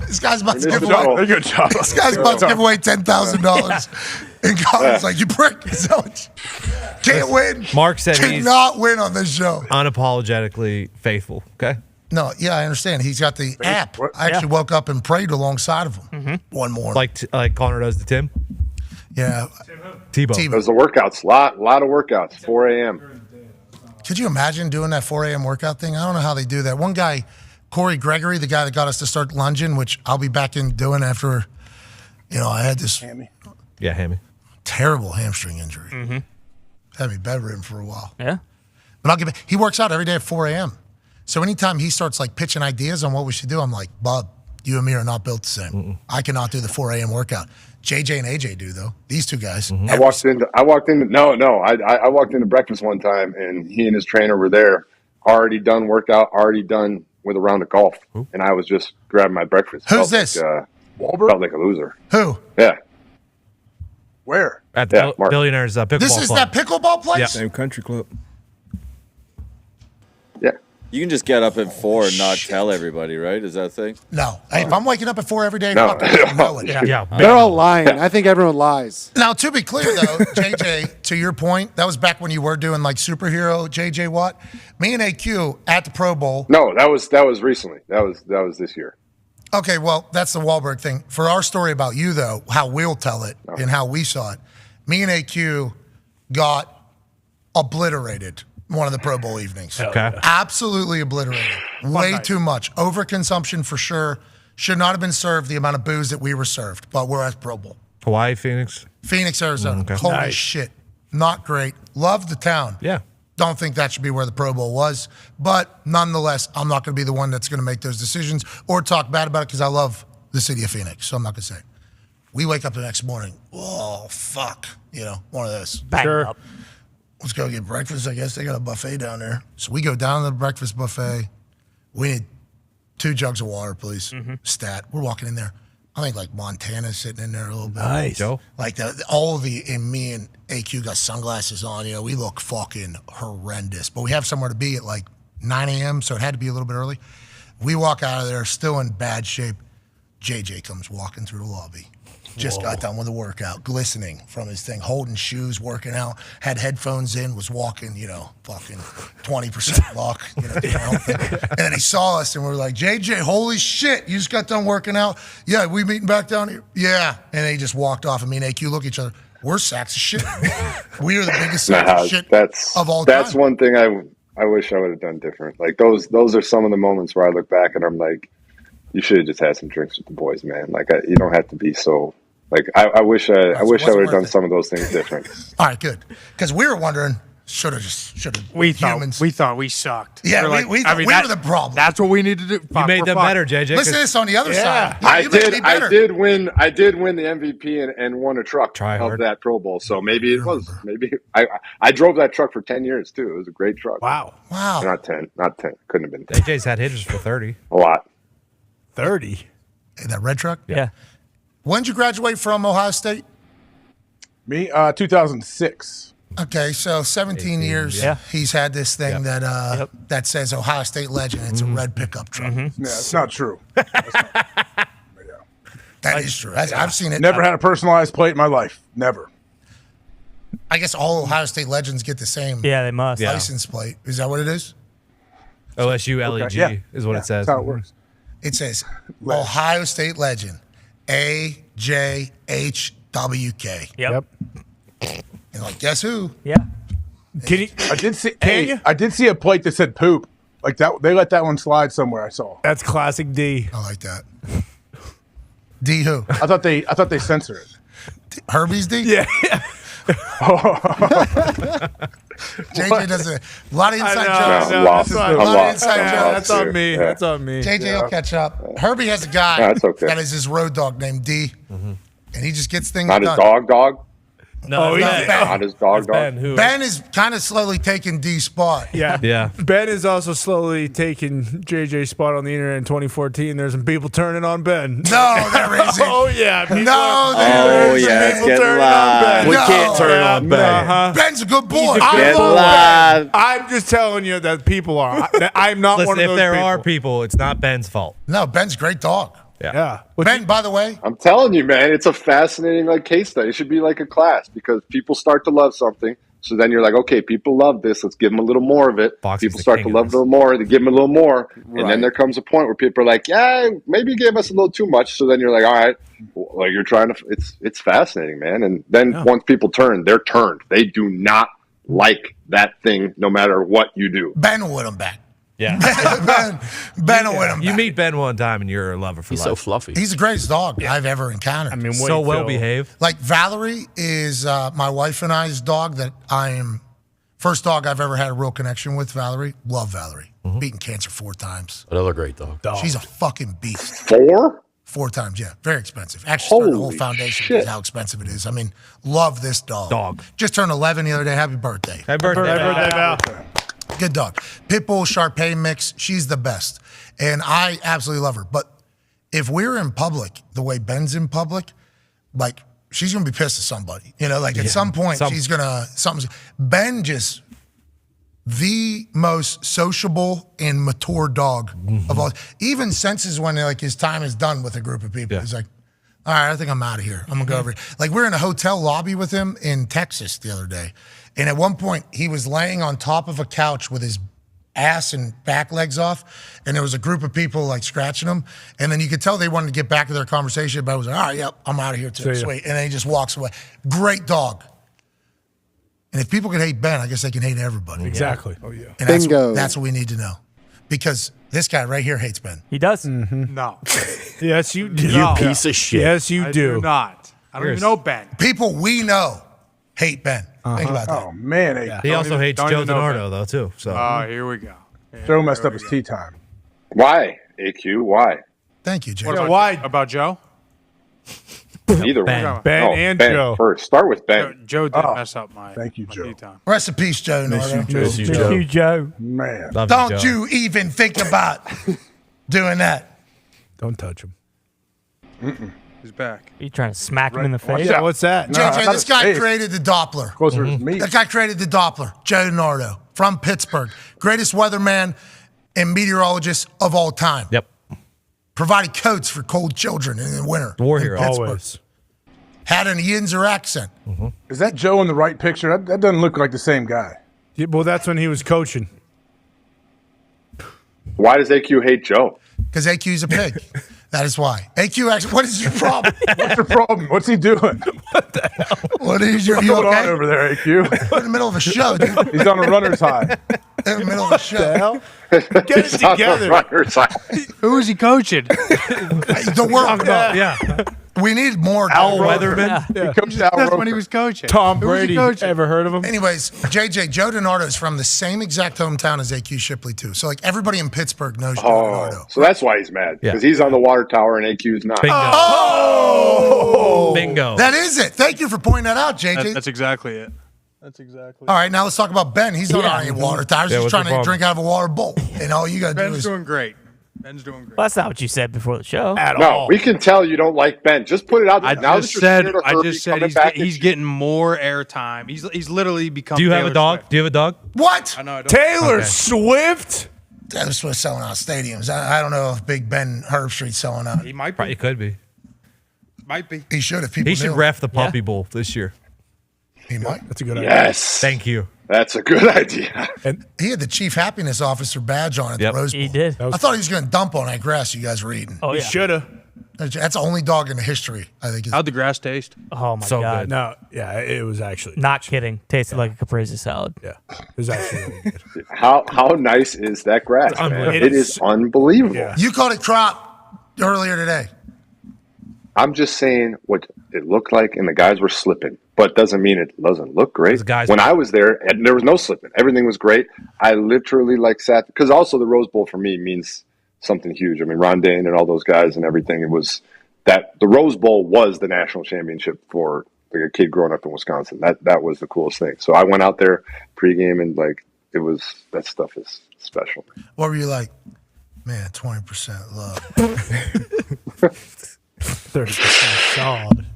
This guy's about to give Municipal. away. Good job. This guy's about to give away $10,000. And Connor's like, you prick. So can't win. Mark said he's Cannot win on this show. unapologetically faithful. Okay. No, yeah, I understand. He's got the app. What? I actually woke up and prayed alongside of him one morning. Like Connor does to Tim. Yeah. Tebow. Those are the workouts. Lot of workouts. 4 a.m. Could you imagine doing that 4 a.m. workout thing? I don't know how they do that. One guy, Corey Gregory, the guy that got us to start lunging, which I'll be back in doing after, I had this Yeah, Hammy. terrible hamstring injury. Had me bedridden for a while. Yeah. But I'll give it. He works out every day at 4 a.m. So anytime he starts like pitching ideas on what we should do, I'm like, Bub, you and me are not built the same. I cannot do the 4 a.m. workout. JJ and AJ do though. These two guys. I walked into I walked into breakfast one time and he and his trainer were there, already done workout, already done with a round of golf. And I was just grabbing my breakfast. Who's Felt this? Wahlberg? Felt like a loser. Who? Yeah. Where? At the Mark. Billionaires Pickleball This is Club. that pickleball place? Yeah. Same country club. Yeah. You can just get up at 4 and not tell everybody, right? Is that a thing? No. Hey, if I'm waking up at 4 every day, No. fuck it, I know it. They're all lying. I think everyone lies. Now, to be clear, though, JJ, to your point, that was back when you were doing like superhero JJ Watt. Me and AQ at the Pro Bowl. No, that was recently. That was this year. Okay, well, that's the Wahlberg thing. For our story about you, though, how we'll tell it and how we saw it, me and AQ got obliterated one of the Pro Bowl evenings. Okay. Absolutely obliterated. Way too much. Overconsumption for sure. Should not have been served the amount of booze that we were served, but we're at Pro Bowl. Hawaii, Phoenix? Phoenix, Arizona. Okay. Holy Nice. shit. Not great. Love the town. Yeah. Don't think that should be where the Pro Bowl was. But nonetheless, I'm not going to be the one that's going to make those decisions or talk bad about it because I love the city of Phoenix. So I'm not going to say it. We wake up the next morning. Oh, fuck. You know, one of those. Sure. Let's go get breakfast. I guess they got a buffet down there. So we go down to the breakfast buffet. We need 2 jugs of water, please. Stat. We're walking in there. I think like Montana's sitting in there a little bit. Nice. Joe? Like all of the, and me and AQ got sunglasses on. You know, we look fucking horrendous. But we have somewhere to be at like 9 a.m., so it had to be a little bit early. We walk out of there still in bad shape. JJ comes walking through the lobby. Just got done with a workout, glistening from his thing, holding shoes, working out, had headphones in, was walking, you know, fucking 20% luck, you know. And then he saw us and we were like, JJ, holy shit, you just got done working out? Yeah, we meeting back down here? Yeah. And then he just walked off and me and AQ look at each other. We're sacks of shit. We are the biggest sacks of shit of all time. That's one thing I wish I would have done different. Like those are some of the moments where I look back and I'm like, you should have just had some drinks with the boys, man. Like you don't have to be so. Like I wish I would have done some of those things different. All right, good. Because we were wondering, should have. We thought we sucked. Yeah, We're like, we I mean, we were the problem. That's what we needed to do. You made them better, JJ. Listen to this on the other side. I you made me better. did win the MVP and won a truck of that Pro Bowl. So maybe it was. Maybe I drove that truck for 10 years too. It was a great truck. Wow. Not 10. Couldn't have been 10. AJ's had hitters for 30. A lot. 30. Hey, that red truck? Yeah. When did you graduate from Ohio State? Me, 2006. Okay, so 17 years. Yeah. He's had this thing that says Ohio State legend. It's a red pickup truck. Yeah, it's not true. That is true. I've seen it. Never had a personalized plate in my life. Never. I guess all Ohio State legends get the same Yeah, they must. license plate. Is that what it is? OSU LEG Yeah. is what it says. That's how it works. It says Ohio State legend, AJHWK. Yep. And like, guess who? Yeah. Can you? I did see. Can you? I did see a plate that said poop. Like that, they let that one slide somewhere. I saw. That's classic D. I like that. D who? I thought they censor it. Herbie's D? Yeah. JJ does a lot of inside jokes. No, lost. that's A fine. lot of inside Yeah, jokes. that's on me. Yeah. That's on me. JJ will catch up. Herbie has a guy No, that's okay. that is his road dog named D, and he just gets things Not his done. dog. No, Oh, it's yeah. not. Not his dog. Who? Ben is kind of slowly taking D's spot. Yeah. Yeah. Ben is also slowly taking JJ's spot on the internet in 2014. There's some people turning on Ben. No, there isn't. Oh, yeah. People No, are- there there's some yeah, it's people getting turning live. on Ben. We No. can't turn on Ben. Uh-huh. Ben's a good boy. I Get love live. Ben. I'm just telling you that people are. I'm not Listen, one of if those there people. are people, it's not Ben's fault. No, Ben's a great dog. Yeah. Ben, by the way, I'm telling you, man, it's a fascinating case study. It should be like a class because people start to love something. So then you're like, okay, people love this. Let's give them a little more of it. Foxy's People the start to king love of it a little more. They give them a little more. Right. And then there comes a point where people are like, yeah, maybe you gave us a little too much. So then you're like, all right, well, you're trying to, it's fascinating, man. And then once people turn, they're turned. They do not like that thing no matter what you do. Ben will win him back. Yeah. Ben will win him You back. meet Ben one time and you're a lover for He's life. so fluffy. He's the greatest dog I've ever encountered. I mean, so wait well till- behaved. Like Valerie is my wife and I's dog that I am first dog I've ever had a real connection with. Valerie, love Valerie. Beaten cancer 4 times. Another great dog. She's a fucking beast. 4? 4 times, yeah. Very expensive. Actually, started the whole Holy foundation shit. because how expensive it is. I mean, love this dog. Just turned 11 the other day. Happy birthday. Happy birthday. Val. Good dog. Pitbull, Shar-Pei mix. She's the best. And I absolutely love her. But if we're in public the way Ben's in public, like, she's going to be pissed at somebody. You know, like at some point, she's going to, Ben just the most sociable and mature dog of all. Even senses when like his time is done with a group of people. He's like, all right, I think I'm out of here. I'm gonna go over. Like we're in a hotel lobby with him in Texas the other day, and at one point he was laying on top of a couch with his ass and back legs off, and there was a group of people like scratching him, and then you could tell they wanted to get back to their conversation, but I was like, all right, yep, I'm out of here too. Sweet. And then he just walks away. Great dog. And if people can hate Ben, I guess they can hate everybody. Exactly. Oh, yeah. And that's what we need to know. Because this guy right here hates Ben. He does. No. Yes, you do. You piece of shit. Yes, you I do not. I don't even know Ben. People we know hate Ben. Think about that. Oh, man. He also hates Joe DiNardo, though, too. So. Here we go. Joe messed up his tea time. Why, AQ? Why? Thank you, Jay. What about, why? About Joe? Either Ben. one. Ben and Ben Joe. first. Start with Ben. Joe did mess up my. Thank you, my Joe. tea time. Rest in peace, Joe. Miss you, Nardo. Joe. Man. Love Don't Joe. you even think about doing that. Don't touch him. He's back. You trying to smack him in the face? Yeah, what's that? JJ, this guy created the Doppler. Closer to me. That guy created the Doppler. Joe Nardo from Pittsburgh. Greatest weatherman and meteorologist of all time. Yep. Provided coats for cold children in the winter. War in hero. Pittsburgh. Always. Had an Yinzer accent. Is that Joe in the right picture? That doesn't look like the same guy. Yeah, well, that's when he was coaching. Why does AQ hate Joe? Because AQ's a pig. That is why. AQ actually, what is your problem? What's your problem? What's he doing? What is your, What's you going okay? on over there, AQ? We're in the middle of a show, dude. He's on a runner's high. In the middle of a show. Get it together. Who is he coaching? The world. Yeah. We need more. Al Weatherman. He coached Al That's Roker. when he was coaching. Tom Who was he Brady. coaching? Ever heard of him? Anyways, JJ, Joe DiNardo is from the same exact hometown as AQ Shipley, too. So, like, everybody in Pittsburgh knows Joe DiNardo. So that's why he's mad. Because he's on the water tower and AQ's not. Bingo. Oh! Bingo. That is it. Thank you for pointing that out, JJ. That's exactly it. That's exactly. All right, now let's talk about Ben. He's not on any water towers. Yeah, He's what's trying the to problem? drink out of a water bowl. And all you got to do Ben's is... doing great. Ben's doing great. Well, that's not what you said before the show. At No, all. we can tell you don't like Ben. Just put it out there. Now that you're scared of Herbie coming he's back getting more airtime. He's literally become. Do you have Taylor a dog? Swift. Do you have a dog? What? I know. I don't. Taylor Okay. Swift? Taylor Swift selling out stadiums. I don't know if Big Ben Herbstreet's selling out. He might be. Probably could be. Might be. He should if people He should knew. ref the Puppy Bowl this year. He might. That's a good idea. Yes. Thank you. That's a good idea. He had the Chief Happiness Officer badge on at Yep. the Rose Bowl. He did. I thought he was going to dump on that grass you guys were eating. Oh, He yeah. should have. That's the only dog in the history, I think. How'd the grass taste? Oh, my So God. good. No, yeah, it was actually. Not kidding. Tasted like a caprese salad. Yeah, it was actually really good. How nice is that grass, man? unbelievable. It is unbelievable. Yeah. You called it crop earlier today. I'm just saying what it looked like, and the guys were slipping. But doesn't mean it doesn't look great. The guys- When I was there, and there was no slipping. Everything was great. I literally sat because also the Rose Bowl for me means something huge. I mean, Ron Dane and all those guys and everything. It was that the Rose Bowl was the national championship for like a kid growing up in Wisconsin. That was the coolest thing. So I went out there pregame and it was that stuff is special. What were you like? Man, 20% love. 30% solid.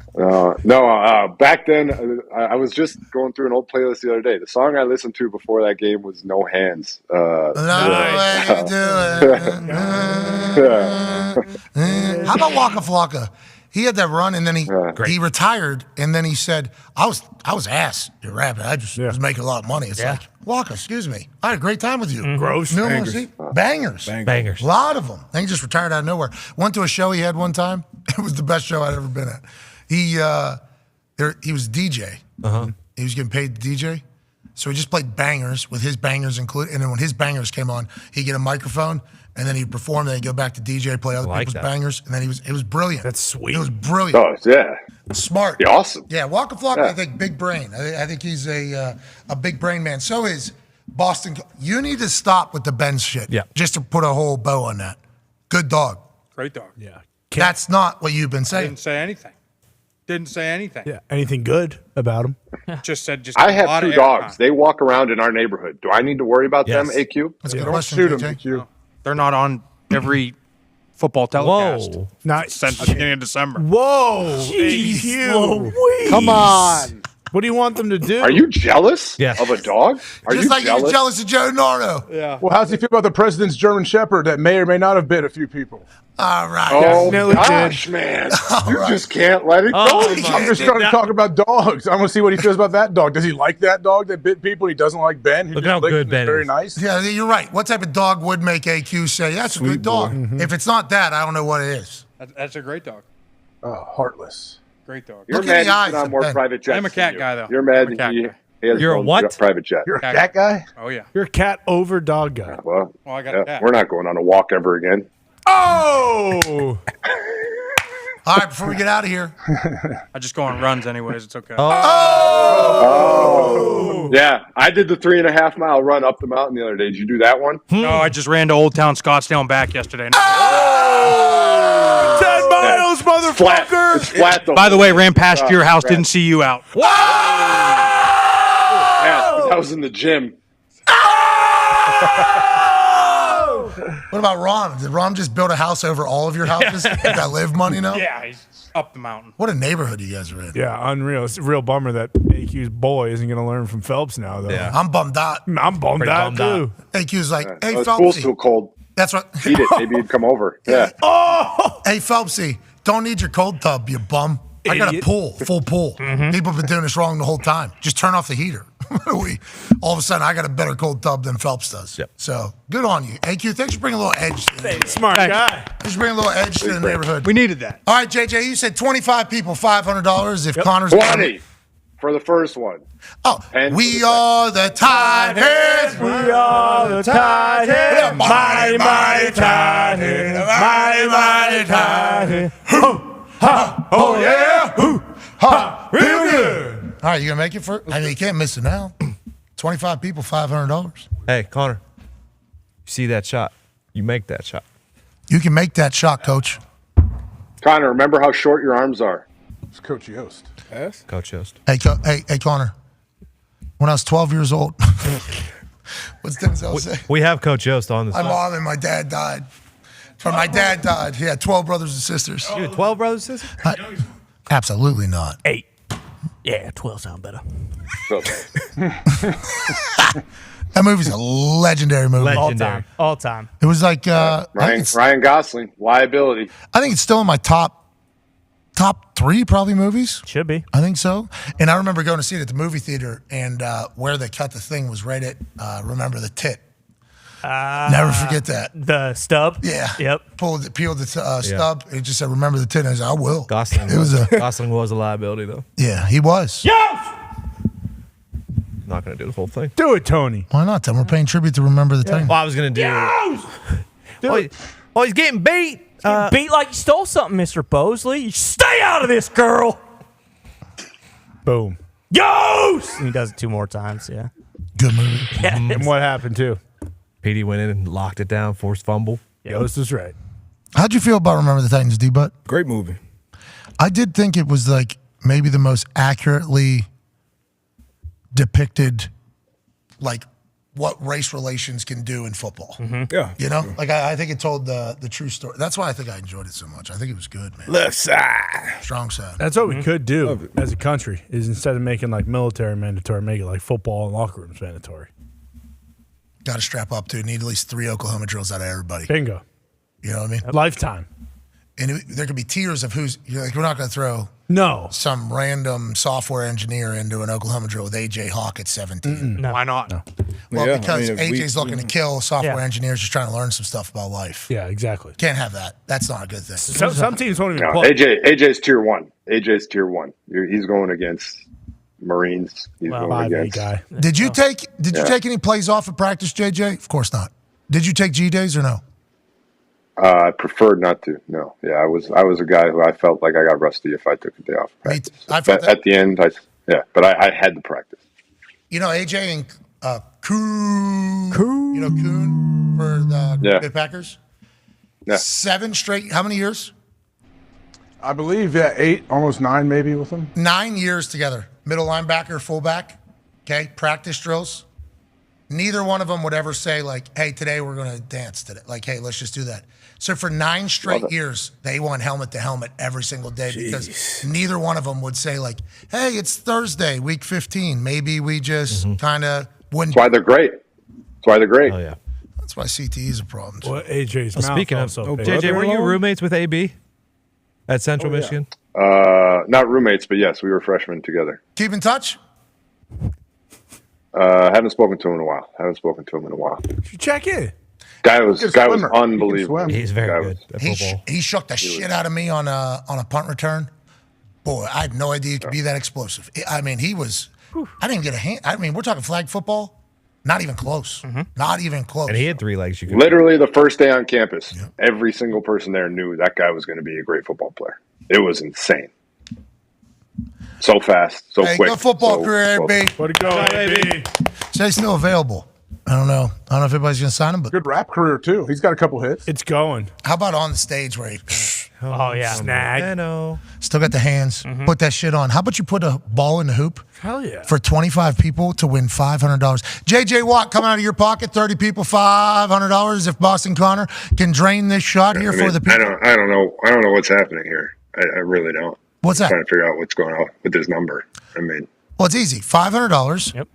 No, back then I was just going through an old playlist the other day. The song I listened to before that game was "No Hands." How about Waka Flocka? He had that run, and then he retired, and then he said, "I was ass at rapping. I just was making a lot of money." It's like, Waka, excuse me, I had a great time with you. Gross. No, Bangers. see? Bangers. Bangers. A lot of them. Then he just retired out of nowhere. Went to a show he had one time. It was the best show I'd ever been at. He was DJ. He was getting paid to DJ. So he just played bangers with his bangers included. And then when his bangers came on, he'd get a microphone and then he'd perform. Then he'd go back to DJ, play other people's bangers. And then it was brilliant. That's sweet. It was brilliant. Oh yeah, Smart. yeah, awesome. Yeah, Waka Flocka, Yeah. I think big brain. I think he's a big brain man. So is Boston. You need to stop with the Benz shit. Yeah. Just to put a whole bow on that. Good dog. Great dog. Yeah. That's not what you've been saying. Didn't say anything. Didn't say anything. Yeah. Anything good about him? Just said just. I a have lot 2 of dogs. airtime. They walk around in our neighborhood. Do I need to worry about them, AQ? That's a good Don't question, shoot him, JJ. AQ. They're not on every football telecast. Whoa. Not Since the beginning of December. Whoa. Jeez AQ. Come on. What do you want them to do? Are you jealous of a dog? Are Just you like jealous? you're jealous of Joe Nardo. Yeah. Well, how's he feel about the president's German Shepherd that may or may not have bit a few people? All right. Oh, Definitely gosh, man. You just can't let it go. I'm just trying to talk about dogs. I want to see what he feels about that dog. Does he like that dog that bit people? He doesn't like Ben. He Look just how licks good him. He's Ben very is. nice. Yeah, you're right. What type of dog would make AQ say, that's a good dog? If it's not that, I don't know what it is. That's a great dog. Heartless. Great dog. You're Look in mad the he's eyes been on of more Ben. private jets. I'm a than cat you. guy, though. You're mad I'm a that cat he guy. has You're his a own what? private jet. You're a cat guy? Oh, yeah. You're a cat over dog guy. Well, I got a cat. we're not going on a walk ever again. Oh! All right, before we get out of here. I just go on runs anyways. It's okay. Oh. Yeah, I did the 3.5 mile run up the mountain the other day. Did you do that one? No, I just ran to Old Town Scottsdale and back yesterday. 10 miles, motherfucker! It's flat. By the way, ran past your house, didn't see you out. Yeah, I was in the gym. What about Ron? Did Ron just build a house over all of your houses? Got live money now? Yeah, he's up the mountain. What a neighborhood you guys are in. Yeah, unreal. It's a real bummer that AQ's boy isn't going to learn from Phelps now, though. Yeah. I'm bummed out. I'm bummed out, too. AQ's like, hey, The pool's Phelpsy. too cold. That's right. Eat it. Maybe he'd come over. Yeah. Oh! Hey, Phelpsy, don't need your cold tub, you bum. I got a Idiot. pool, full pool. People have been doing this wrong the whole time. Just turn off the heater. All of a sudden, I got a better cold tub than Phelps does. Yep. So good on you. AQ, thanks for bringing a little edge to the neighborhood. Smart guy. Thanks for bringing a little edge to the neighborhood. We needed that. All right, JJ, you said 25 people, $500 if Connor's 20 for the first one. Oh, 10 we for the are the Tideheads. We are the Tideheads. Mighty, mighty Tideheads. Mighty, mighty Tideheads. Hoo, ha, oh yeah. Hoo, ha, real good. All right, you going to make it for I mean, you can't miss it now. 25 people, $500. Hey, Connor. You see that shot? You make that shot. You can make that shot, Coach. Connor, remember how short your arms are. It's Coach Yost. Yes? Coach Yost. Hey, hey, Connor. When I was 12 years old, what's Denzel say? We have Coach Yost on this. My mom and my dad died. Or my dad died. He had 12 brothers and sisters. You had 12 brothers and sisters? Absolutely not. 8. Yeah, 12 sound better. That movie's a legendary movie. All time. It was like Ryan Gosling, liability. I think it's still in my top 3 probably movies. Should be. I think so. And I remember going to see it at the movie theater, and where they cut the thing was right at Remember the Tit. Never forget that. The stub? Yeah. Yep. Peeled the stub. It just said, remember the tit. And I said, I will. Gosling was a liability, though. Yeah, he was. Yes! Not going to do the whole thing. Do it, Tony. Why not? Then we're paying tribute to Remember the Tit. Well, I was going to do Oh, he's getting beat. Beat like you stole something, Mr. Bosley. You stay out of this, girl. Boom. Yost! And he does it 2 more times, yeah. Good movie. Yeah. And what happened, too? Petey went in and locked it down, forced fumble. Yost is right. How'd you feel about Remember the Titans, D-Butt? Great movie. I did think it was like maybe the most accurately depicted, like, what race relations can do in football. Yeah. You know? Like, I think it told the true story. That's why I think I enjoyed it so much. I think it was good, man. Left side. Strong side. That's what we could do as a country, is instead of making like military mandatory, make it like football and locker rooms mandatory. Got to strap up to. Need at least 3 Oklahoma drills out of everybody. Bingo. You know what I mean? Lifetime. And there could be tiers of who's. You're like, we're not going to throw some random software engineer into an Oklahoma drill with AJ Hawk at 17. No. Why not? No. Well, Yeah, because I mean, AJ's looking to kill software engineers just trying to learn some stuff about life. Yeah, exactly. Can't have that. That's not a good thing. Some teams won't even No, play. AJ's tier 1. AJ's tier 1. He's going against Marines. He's going against. Guy. Did you take any plays off of practice, JJ? Of course not. Did you take G days or no? I preferred not to. No. Yeah, I was a guy who I felt like I got rusty if I took a day off. Practice. I felt At the end, but I had to practice. You know, AJ and Coon. You know Coon for the Packers? Yeah. 7 straight. How many years? I believe 8, almost 9 maybe with him. 9 years together. Middle linebacker, fullback. Okay, practice drills. neither one of them would ever say, like, hey, today we're going to dance today. Like, hey, let's just do that. So for 9 straight years, they won helmet to helmet every single day because neither one of them would say, like, hey, it's Thursday, week 15. Maybe we just kind of wouldn't. That's why they're great. That's why they're great. Oh, yeah. That's why CTE is a problem. Well, AJ's mouth Speaking of, also JJ, were you roommates with AB at Central Michigan? Not roommates, but yes, we were freshmen together. Keep in touch? Haven't spoken to him in a while. Check in. Guy was unbelievable. He's very good at He, football. he shook the shit out of me on a punt return. Boy, I had no idea he could be that explosive. I mean, he was. I didn't get a hand. I mean, we're talking flag football. Not even close. Not even close. And he had 3 legs. You could Literally the first day on campus, every single person there knew that guy was going to be a great football player. It was insane. So fast, so quick. Good football career, AB. Way to go, AB. Jay's still available. I don't know if everybody's going to sign him, but good rap career too. He's got a couple hits. It's going. How about on the stage where he Oh, yeah. Snag. still got the hands, put that shit on? How about you put a ball in the hoop? Hell yeah. For 25 people to win $500. JJ Watt coming out of your pocket, 30 people, $500 if Boston Connor can drain this shot here for the people. I don't know what's happening here. I really don't. What's that? I'm trying to figure out what's going on with this number. I mean, well, it's easy. $500 Yep.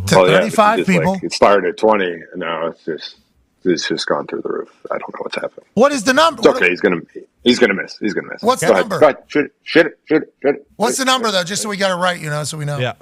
to 35 people. It started at 20, and now it's just gone through the roof. I don't know what's happening. What is the number? It's okay. He's gonna miss. What's the Go ahead. number? Go ahead. Shoot it. What's the number, though, just so we got it right, so we know? Yeah.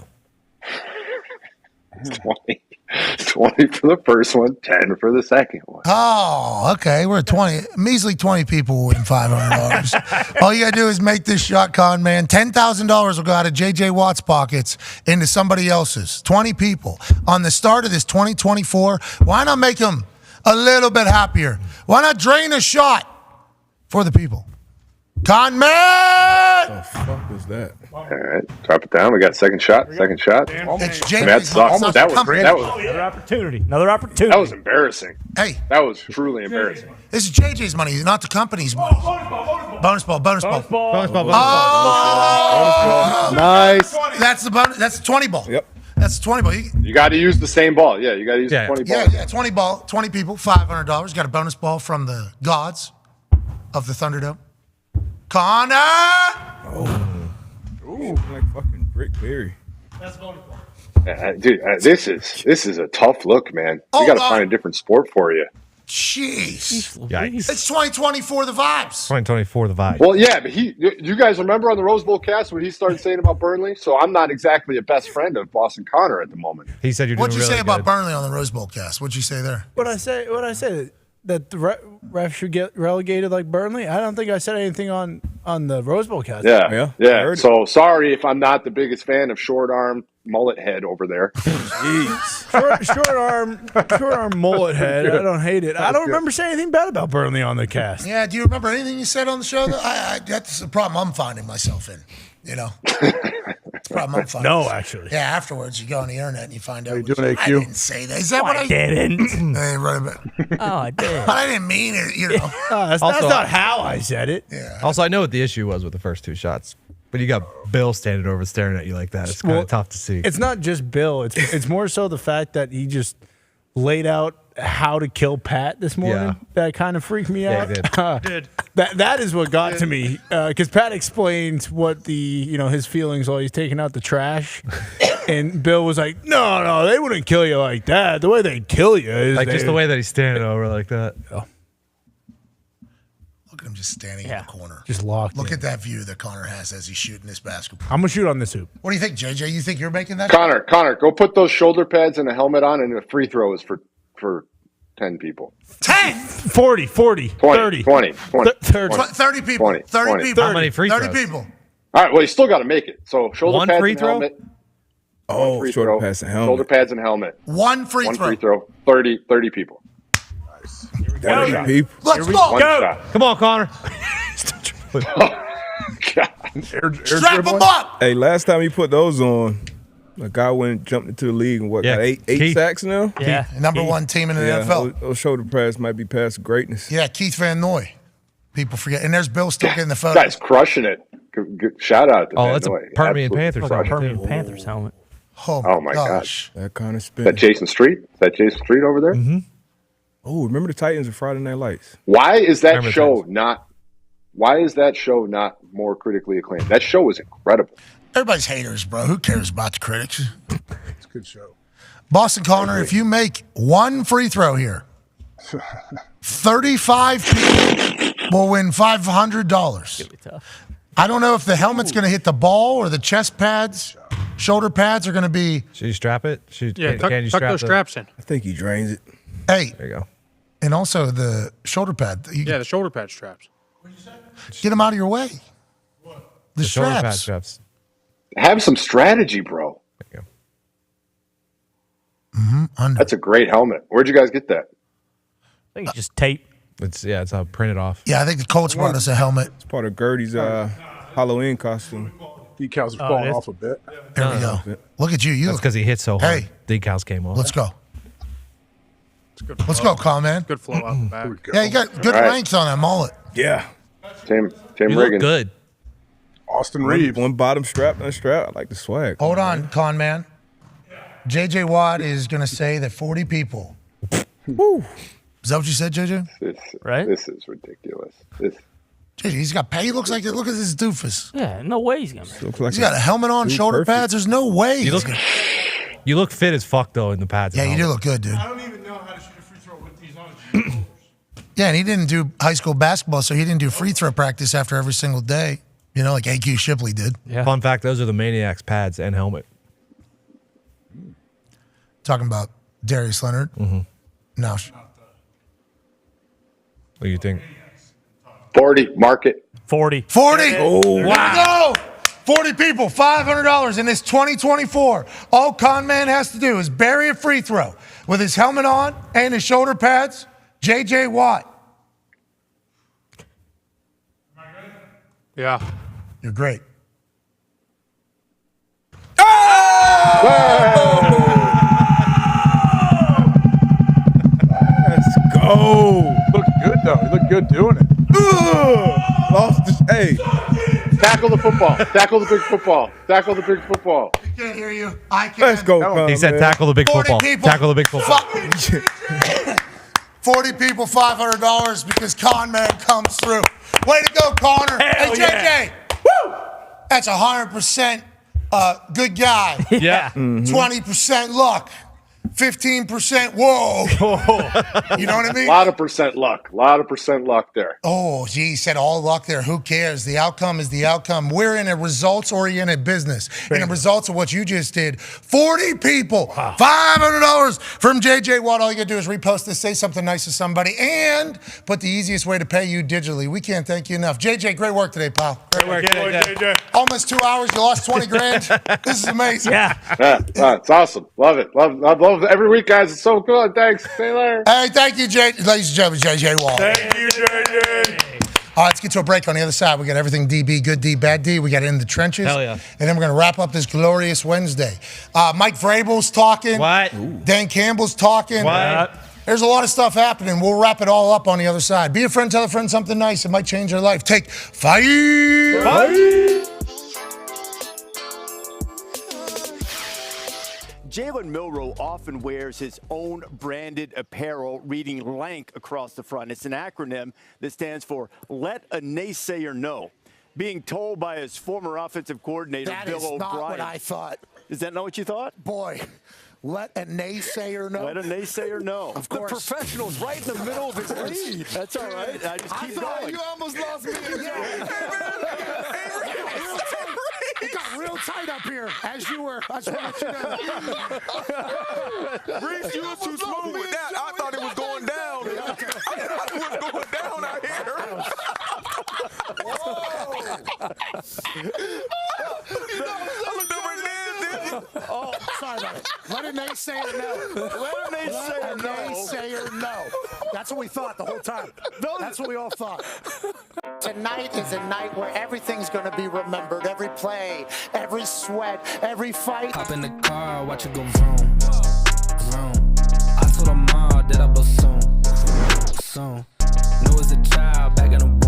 20 for the first one, 10 for the second one. Oh, okay. We're at 20. Measly 20 people will win $500. All you got to do is make this shot, con man. $10,000 will go out of J.J. Watt's pockets into somebody else's. 20 people. On the start of this 2024, why not make them a little bit happier? Why not drain a shot for the people? Con man! What the fuck was that? All right, drop it down. We got second shot. It's I mean, that sucks. That was Another opportunity. that was embarrassing. Hey, that was truly embarrassing. This is JJ's money, not the company's money. Bonus ball. Oh, nice. That's the bonus. That's the 20 ball. Yep. That's the 20 ball. You got to use the same ball. Yeah, you got to use the 20 ball. Yeah, 20 ball, 20 people, $500. Got a bonus ball from the gods of the Thunderdome. Connor! Ooh, like fucking Brick Berry. That's a bonus ball. Dude, this is a tough look, man. We got to find a different sport for you. Jeez. Yikes. It's 2024 the vibes. 2024 the vibe. Well, yeah, but you guys remember on the Rose Bowl cast what he started saying about Burnley? So I'm not exactly a best friend of Boston Connor at the moment. He said you're doing What'd you really say about good. Burnley on the Rose Bowl cast? What'd you say there? What'd I say? That the ref should get relegated like Burnley? I don't think I said anything on the Rose Bowl cast. Yeah. So sorry if I'm not the biggest fan of short arm mullet head over there. short arm mullet head. I don't hate it. I don't remember saying anything bad about Burnley on the cast. Yeah, do you remember anything you said on the show? That's the problem I'm finding myself in. It's the problem I'm finding. No, actually. Yeah, afterwards you go on the internet and you find out. you doing, AQ? I didn't say that. Is that what I didn't? I did. But I didn't mean it, That's not how I said it. Yeah. Also, I know what the issue was with the first 2 shots, but you got Bill standing over staring at you like that. It's kind of tough to see. It's not just Bill. It's more so the fact that he just laid out how to kill Pat this morning. Yeah. That kind of freaked me out. Yeah, it did. That is what got to me because Pat explains what his feelings while he's taking out the trash, and Bill was like, "No, they wouldn't kill you like that. The way they'd kill you is Like just the way that he's standing over like that. Look at him just standing in the corner. Just locked. Look at that view that Connor has as he's shooting this basketball. I'm gonna shoot on this hoop. What do you think, JJ? You think you're making that? Connor, go put those shoulder pads and a helmet on, and a free throw is for 10 people. 10! 40, 30. 20. 30 people. 20. 30 people. How many free 30 throws? people. All right, well, you still got to make it. So shoulder One pads free and throw? helmet. Oh, free shoulder throw. pads and helmet. Shoulder pads and helmet. One free One throw. free throw. 30 people. 30 people. Let's One go. shot. Come on, Connor. Strap him up. Hey, last time he put those on, a guy went and jumped into the league and got eight Keith. sacks now? Yeah. Number one team in the NFL. Those shoulder pads might be past greatness. Yeah, Keith Van Noy. People forget. And there's Bill still getting the photo. Guy's crushing it. Good shout out to Oh, Van that's a Noy. Permian Absolutely Panthers. crushing it. Permian Panthers helmet. Oh my gosh. That kind of Is spin. that Jason Street? Is that Jason Street over there? Mm-hmm. Oh, remember the Titans and Friday Night Lights? Why is that Remember show not? Why is that show not more critically acclaimed? That show was incredible. Everybody's haters, bro. Who cares about the critics? It's a good show. Boston Connor, if you make one free throw here, 35 people will win $500. I don't know if the helmet's going to hit the ball or the chest pads, shoulder pads are going to be. Should you strap it? Yeah, can you tuck those the- straps in. I think he drains it. Hey. There you go. And also the shoulder pad. Yeah, the shoulder pad straps. Get them out of your way. The shoulder straps. pad straps. Have some strategy, bro. There you go. That's a great helmet. Where'd you guys get that? I think it's just tape. It's printed off. Yeah, I think the Colts brought us a helmet. It's part of Gertie's Halloween costume. Decals are falling off a bit. There we go. Look at you. That's because he hit so hard. Hey. Decals came off. Let's go. Let's go, Con Man. Good flow out the back. Yeah, you got good All right. length on that mullet. Yeah. Tim You look Riggins. good. Austin Reeves. One bottom strap, unstrap. I like the swag. Hold on, Con Man. J.J. Watt is going to say that 40 people. Woo. Is that what you said, J.J.? Right? This is ridiculous. J.J., he's got pay. He looks like, look at this doofus. Yeah, no way he's going to. Looks like He's got a helmet on, dude, shoulder perfect. pads. There's no way. You look fit as fuck though in the pads. Yeah, and you do helmet. look good, dude. I don't even know how to shoot a free throw with these on. Yeah, and he didn't do high school basketball, so he didn't do free throw practice after every single day. You know, like AQ Shipley did. Yeah. Fun fact: those are the Maniacs pads and helmet. Talking about Darius Leonard. Mm-hmm. No. What do you think? 40 market. 40. 40. Oh, There we go. 40 people, $500 in this 2024. All Con Man has to do is bury a free throw with his helmet on and his shoulder pads. J.J. Watt. Yeah. You're great. Let's go. Look good though. He looked good doing it. Lost the hey. Tackle the football. Tackle the big football. Tackle the big football. I can't hear you. I can't. Let's go. Con, He said, man. "Tackle the big 40 football. people. Tackle the big football." 40 people, $500 because Con Man comes through. Way to go, Connor. Hell Hey, yeah. JJ. Woo! That's 100% good guy. Yeah. 20% luck. 15% whoa. You know what I mean? A lot of percent luck. A lot of percent luck there. Oh, gee, he said all luck there. Who cares? The outcome is the outcome. We're in a results-oriented business. In the results of what you just did. 40 people, $500 from J.J. Watt. All you got to do is repost this, say something nice to somebody, and put the easiest way to pay you digitally. We can't thank you enough. J.J., great work today, pal. Great work. JJ. Almost 2 hours. You lost 20 grand. This is amazing. Yeah. It's awesome. Love it. Love every week, guys. It's so good. Thanks. See you later. Hey, thank you, ladies and gentlemen, J.J. Watt. Thank you, JJ. All right, let's get to a break. On the other side, we got everything DB, good D, bad D. We got In the Trenches. Hell yeah. And then we're going to wrap up this glorious Wednesday. Mike Vrabel's talking. What? Dan Campbell's talking. What? There's a lot of stuff happening. We'll wrap it all up on the other side. Be a friend, tell a friend something nice. It might change their life. Take 5. Jalen Milroe often wears his own branded apparel reading LANK across the front. It's an acronym that stands for Let a Naysayer Know. Being told by his former offensive coordinator, That Bill is O'Brien. not what I thought. Is that not what you thought? Boy, let a naysayer know. Let a naysayer know. Of course. The professional's right in the middle of his lead. That's all right. I just keep going. You almost lost me. It got real tight up here as you were. I just want to let you know. Reese, you were too smooth with that. I thought it was going down. I thought it was going down out here. I looked over at Liz. Oh, sorry about it. Let a naysayer know. Let a naysayer know. Naysayer know. That's what we thought the whole time. That's what we all thought. Tonight is a night where everything's going to be remembered. Every play, every sweat, every fight. Hop in the car, watch it go vroom, vroom. I told her mom that I blow soon. Knew as a child back in the womb.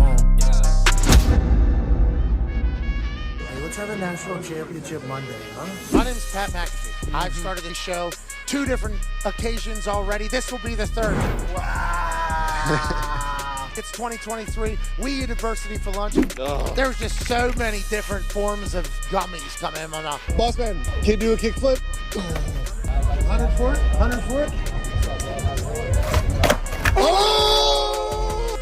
Look let's have a national championship Monday, huh? My name's Pat McAfee. I've started this show 2 different occasions already. This will be the 3rd. Wow. It's 2023. We eat adversity for lunch. There's just so many different forms of gummies coming in my mouth. Boss man, can you do a kickflip? 100 for it? 100 for it? Oh!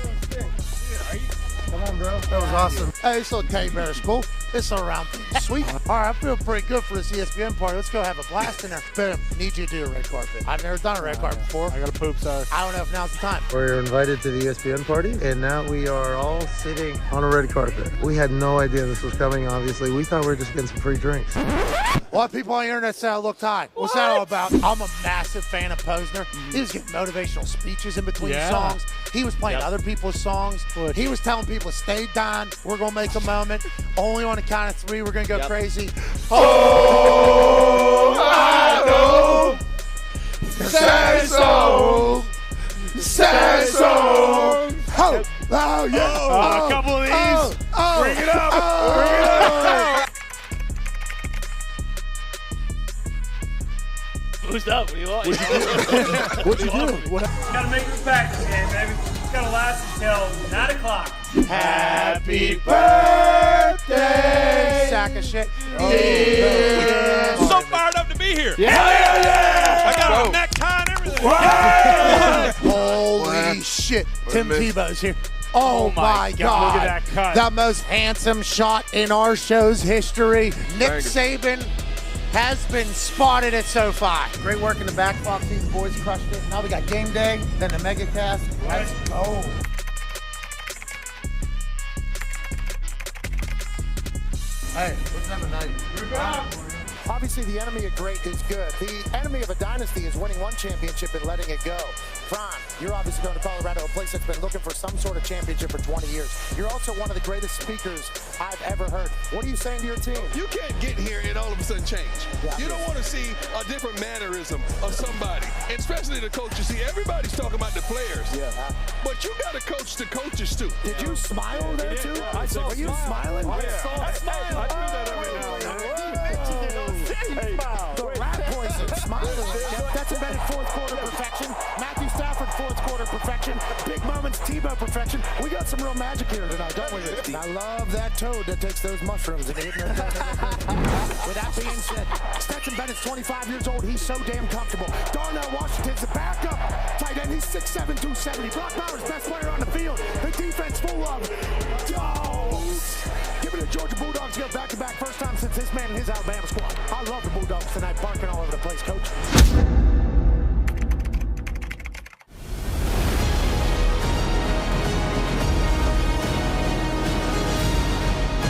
Come on, bro. That was awesome. Hey, this little teddy bear is cool. This little round thing is sweet. All right, I feel pretty good for this ESPN party. Let's go have a blast in there. Boom. Need you to do a red carpet. I've never done a red carpet before. I got to poop, sorry. I don't know if now's the time. We're invited to the ESPN party, and now we are all sitting on a red carpet. We had no idea this was coming, obviously. We thought we were just getting some free drinks. A lot of people on the internet say I look tired. What's that all about? I'm a massive fan of Posner. He was getting motivational speeches in between songs. He was playing other people's songs. He was telling people to stay down. We're going to make a moment. Only on the count of 3, we're going to go crazy. Oh, I know. Sad song. Sad song. Oh, oh yeah. A couple of these. Bring it up. Bring it up. Who's up? What do you want? What'd you do? Gotta make it back again, baby. It's gotta last until 9 o'clock. Happy birthday. Sack of shit. I'm so fired up to be here. Yeah. I got a necktie and everything. Holy shit. Tim Tebow's here. Oh my God. Look at that cut. The most handsome shot in our show's history. Nick Saban has been spotted at SoFi. Great work in the back, Foxy. The boys crushed it. Now we got game day, then the MegaCast. Let's go. Hey, let's have a night. Obviously, the enemy of great is good. The enemy of a dynasty is winning one championship and letting it go. Fran, you're obviously going to Colorado, a place that's been looking for some sort of championship for 20 years. You're also one of the greatest speakers I've ever heard. What are you saying to your team? You can't get here and all of a sudden change. You don't want to see a different mannerism of somebody, especially the coaches. See, everybody's talking about the players. But you got to coach the coaches, too. Did you smile there, too? Were you smiling? I saw a smile. I do that every now and then. The rat poison, smiling. That's embedded fourth quarter perfection. Matthew Stafford, fourth quarter perfection. Big moments, Tebow perfection. We got some real magic here tonight, don't we? I love that toad that takes those mushrooms and hitting their toe. With that being said, Stetson Bennett's 25 years old. He's so damn comfortable. Darnell Washington's the backup tight end. He's 6'7", 270. Brock Bowers, best player on the field. The defense full of dogs. Give it to Georgia Bulldogs. Go back-to-back first time since this man and his Alabama squad. I love the Bulldogs tonight, barking all over the place, Coach.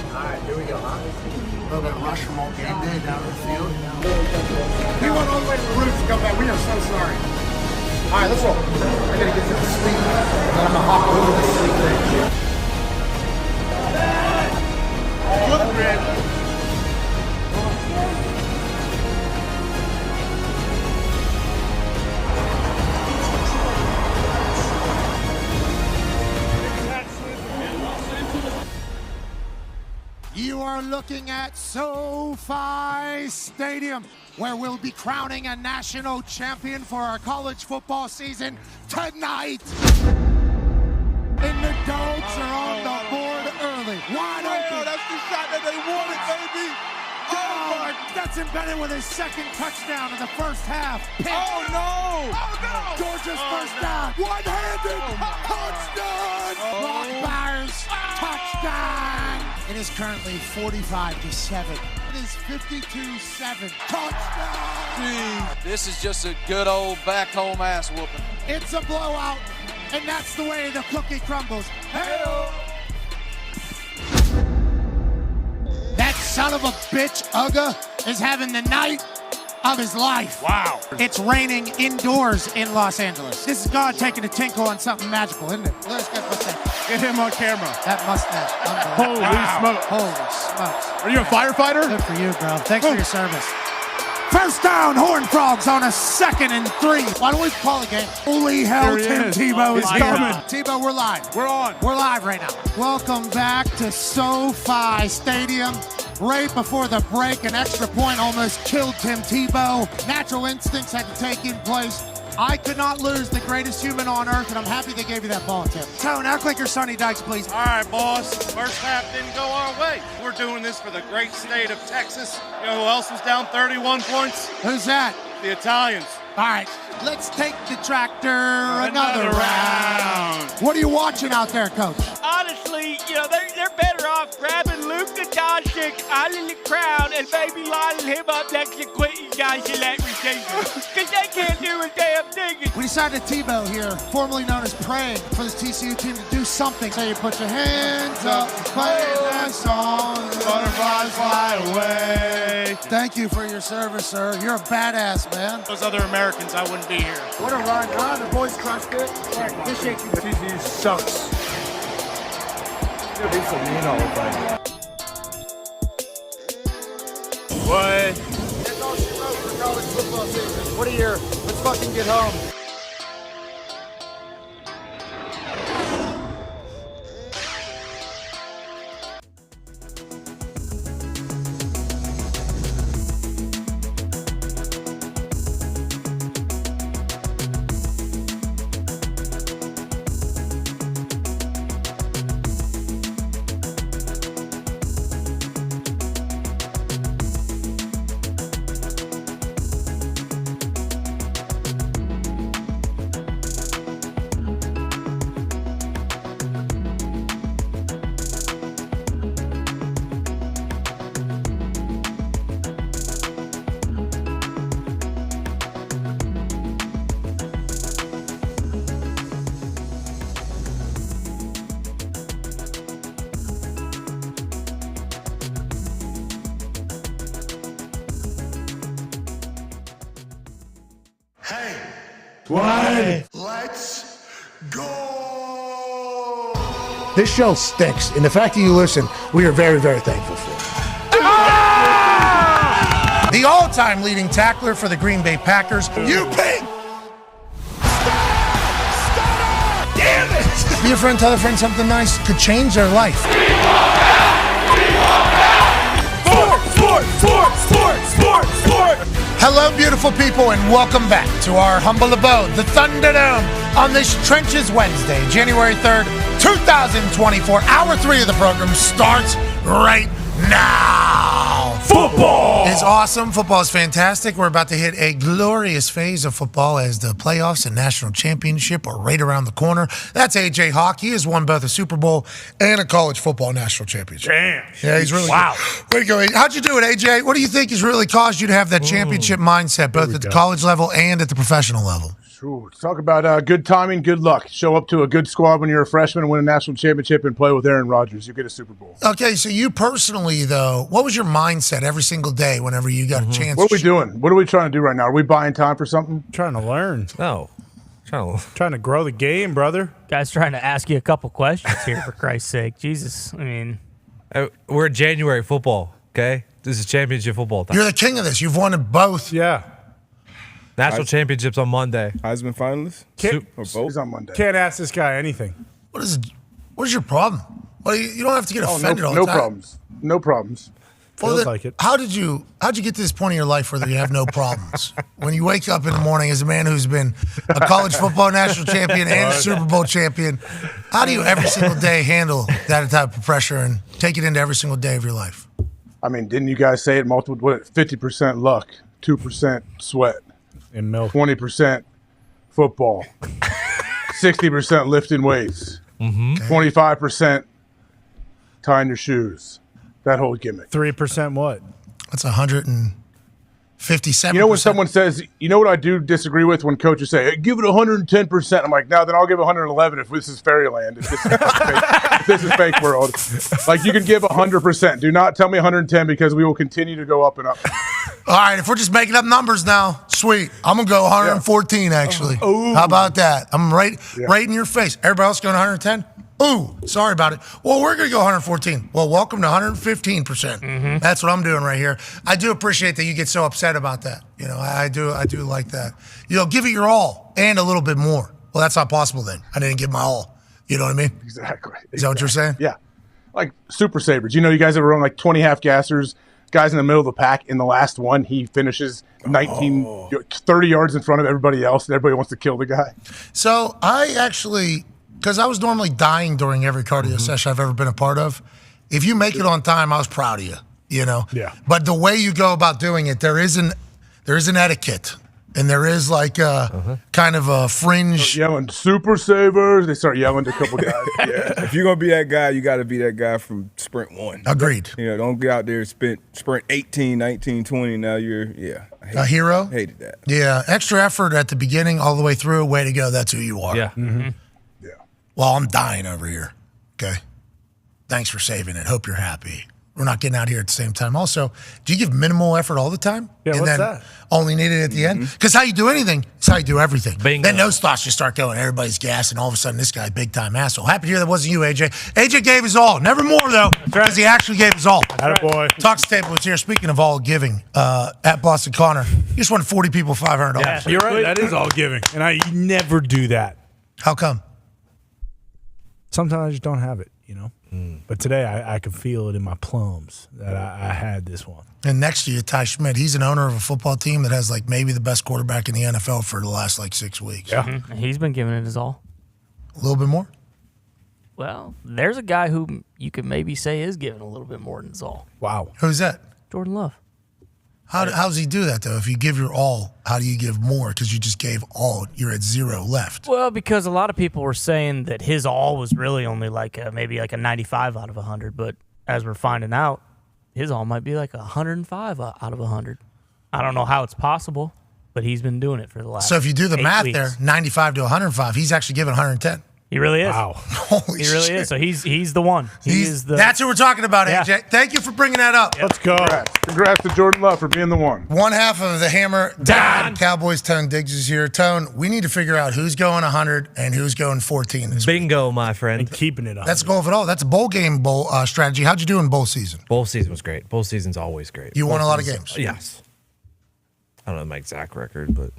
All right, here we go, huh? A little bit of rush from old game day down the field. We went all the way to the roots to come back. We are so sorry. All right, let's roll. I gotta get to the sleep, and then I'm gonna hop over the sleep thing. Good, man. You are looking at SoFi Stadium, where we'll be crowning a national champion for our college football season tonight. And the Dogs are on the board early. Wide open. That's the shot that they wanted, baby. Oh, Stetson Bennett with his second touchdown in the first half. Pick. Oh, no. Georgia's first down. One-handed touchdown. Brock Bowers, touchdown. It is currently 45-7. It is 52-7. Touchdown. This is just a good old back-home ass whooping. It's a blowout, and that's the way the cookie crumbles. Hey-o. That son of a bitch, Uga, is having the night of his life. Wow. It's raining indoors in Los Angeles. This is God taking a tinkle on something magical, isn't it? Let's get what's that? Get him on camera. That mustache. Holy smoke. Holy smokes. Are you a firefighter? Good for you, bro. Thanks for your service. First down, Horned Frogs on a 2nd and 3. Why don't we call a game? Holy hell, Tim Tebow is He's coming. Tebow, we're live. We're on. We're live right now. Welcome back to SoFi Stadium. right before the break. An extra point almost killed Tim Tebow. Natural instincts had to take in place. I could not lose the greatest human on earth, and I'm happy they gave you that ball, Tim. Tone, act like you're Sonny Dykes, please. All right, boss. First half didn't go our way. We're doing this for the great state of Texas. You know who else was down 31 points? Who's that? The Italians. All right, let's take the tractor another round. What are you watching out there, Coach? Honestly, they're better off grabbing Luka Doncic out of the crowd and maybe lining him up next to Quentin Johnson at receiver. Because they can't do a damn thing. We decided Tebow here, formerly known as praying for this TCU team to do something. So you put your hands up, play that song, butterflies fly away. Thank you for your service, sir. You're a badass, man. Those other Americans, I wouldn't be here. What a run, huh? The boys crushed it. This shake TCU sucks. What? That's all she wrote for college football season. What a year. Let's fucking get home. Let's go. This show stinks, and the fact that you listen, we are very, very thankful for. The all-time leading tackler for the Green Bay Packers, you pig! Damn it! Be a friend, tell a friend something nice could change their life. Sport! Hello, beautiful people, and welcome back to our humble abode, the Thunderdome, on this Trenches Wednesday, January 3rd, 2024. Hour 3 of the program starts right now. Football is awesome. Football is fantastic. We're about to hit a glorious phase of football as the playoffs and national championship are right around the corner. That's AJ Hawk. He has won both a Super Bowl and a college football national championship. Damn. Yeah, he's really good. Way to go, AJ. How'd you do it, AJ? What do you think has really caused you to have that championship mindset, both at the college level and at the professional level? Ooh, talk about good timing, good luck. Show up to a good squad when you're a freshman and win a national championship and play with Aaron Rodgers. You get a Super Bowl. Okay, so you personally, though, what was your mindset every single day whenever you got a chance? What are we doing? What are we trying to do right now? Are we buying time for something? Trying to learn. No. Trying to grow the game, brother. Guys trying to ask you a couple questions here, for Christ's sake. Jesus, I mean. We're in January football, okay? This is championship football time. You're the king of this. You've won it both. Yeah. National championships on Monday. Heisman finalists? Or both? He's on Monday. Can't ask this guy anything. What is your problem? Well, you don't have to get offended all the no time. problems. No problems. Well, Feels like it. How'd you get to this point in your life where you have no problems? When you wake up in the morning as a man who's been a college football national champion and a Super Bowl champion, how do you every single day handle that type of pressure and take it into every single day of your life? I mean, didn't you guys say it multiple? What? 50% luck, 2% sweat, and milk, 20% football, 60% lifting weights, 25% tying your shoes. That whole gimmick. 3% what? That's 157%. You know when someone says, you know what I do disagree with when coaches say, hey, give it 110%. I'm like, no, then I'll give 111 if this is fairyland. If this is fake world. Like, you can give 100%. Do not tell me 110 because we will continue to go up and up. All right, if we're just making up numbers now, sweet. I'm going to go 114, actually. How about that? I'm right in your face. Everybody else going 110? Ooh, sorry about it. Well, we're going to go 114. Well, welcome to 115%. That's what I'm doing right here. I do appreciate that you get so upset about that. You know, I do like that. You know, give it your all and a little bit more. Well, that's not possible then. I didn't give my all. You know what I mean? Exactly. Is that what you're saying? Yeah. like super savers. You guys ever run like 20 half gassers, guys in the middle of the pack. In the last one, he finishes 30 yards in front of everybody else, and everybody wants to kill the guy. So I actually, because I was normally dying during every cardio session I've ever been a part of. If you make it on time, I was proud of you. Yeah. But the way you go about doing it, there is an etiquette. And there is like a kind of a fringe. Yelling super savers. They start yelling to a couple guys. Yeah. If you're going to be that guy, you got to be that guy from sprint 1. Agreed. Don't get out there and sprint 18, 19, 20. Now you're, a hero? Hated that. Yeah. Extra effort at the beginning all the way through. Way to go. That's who you are. Yeah. Yeah. Well, I'm dying over here. Okay. Thanks for saving it. Hope you're happy. We're not getting out here at the same time. Also, do you give minimal effort all the time? Yeah, and what's then that? Only need it at the end? Because how you do anything is how you do everything. Bingo. Then those thoughts just start going. Everybody's gas, and all of a sudden, this guy, big time asshole. Happy to hear that wasn't you, AJ. AJ gave his all. Never more, though, because he actually gave his all. Attaboy. Talks table was here. Speaking of all giving, at Boston Connor, you just won 40 people $500. Yeah, you're right. That is all giving. And I never do that. How come? Sometimes I just don't have it, But today I could feel it in my plums that I had this one. And next to you, Ty Schmidt. He's an owner of a football team that has maybe the best quarterback in the NFL for the last 6 weeks. Yeah. Mm-hmm. He's been giving it his all. A little bit more? Well, there's a guy who you could maybe say is giving a little bit more than his all. Wow. Who's that? Jordan Love. How does he do that, though? If you give your all, how do you give more? Because you just gave all. You're at 0 left. Well, because a lot of people were saying that his all was really only maybe a 95 out of 100. But as we're finding out, his all might be 105 out of 100. I don't know how it's possible, but he's been doing it for the last So if you do the 8 math weeks. there, 95 to 105, he's actually giving 110. He really is. Wow. Holy He really shit. is. So he's the one. That's who we're talking about, Yeah. AJ. Thank you for bringing that up. Let's go. Congrats to Jordan Love for being the one. One half of the Hammer, Dahn. Cowboys, Tone Diggs is here. Tone, we need to figure out who's going 100 and who's going 14 this week. Bingo, my friend. And keeping it on. That's the goal of it all. That's a bowl game strategy. How'd you do in bowl season? Bowl season was great. Bowl season's always great. You won Bowl a lot of season's- games. Yes. I don't know my exact record, but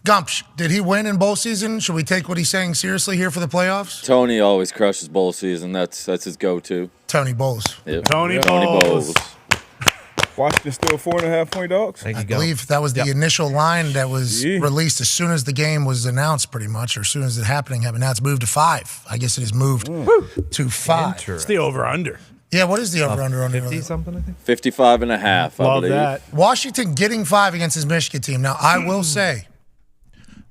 Gump, did he win in bowl season? Should we take what he's saying seriously here for the playoffs? Tony always crushes bowl season. That's his go-to. Tony Bowles. Yep. Tony Bowles. Bowles. Washington still 4.5 point dogs. there you I go. believe that was the initial line that was released as soon as the game was announced, pretty much, or as soon as it happened. Now it's moved to 5. I guess it has moved to 5. It's the over-under. Yeah, what is the over-under on 50 something, I think. 55 and a half, I Love believe. that. Washington getting 5 against his Michigan team. Now, I will say,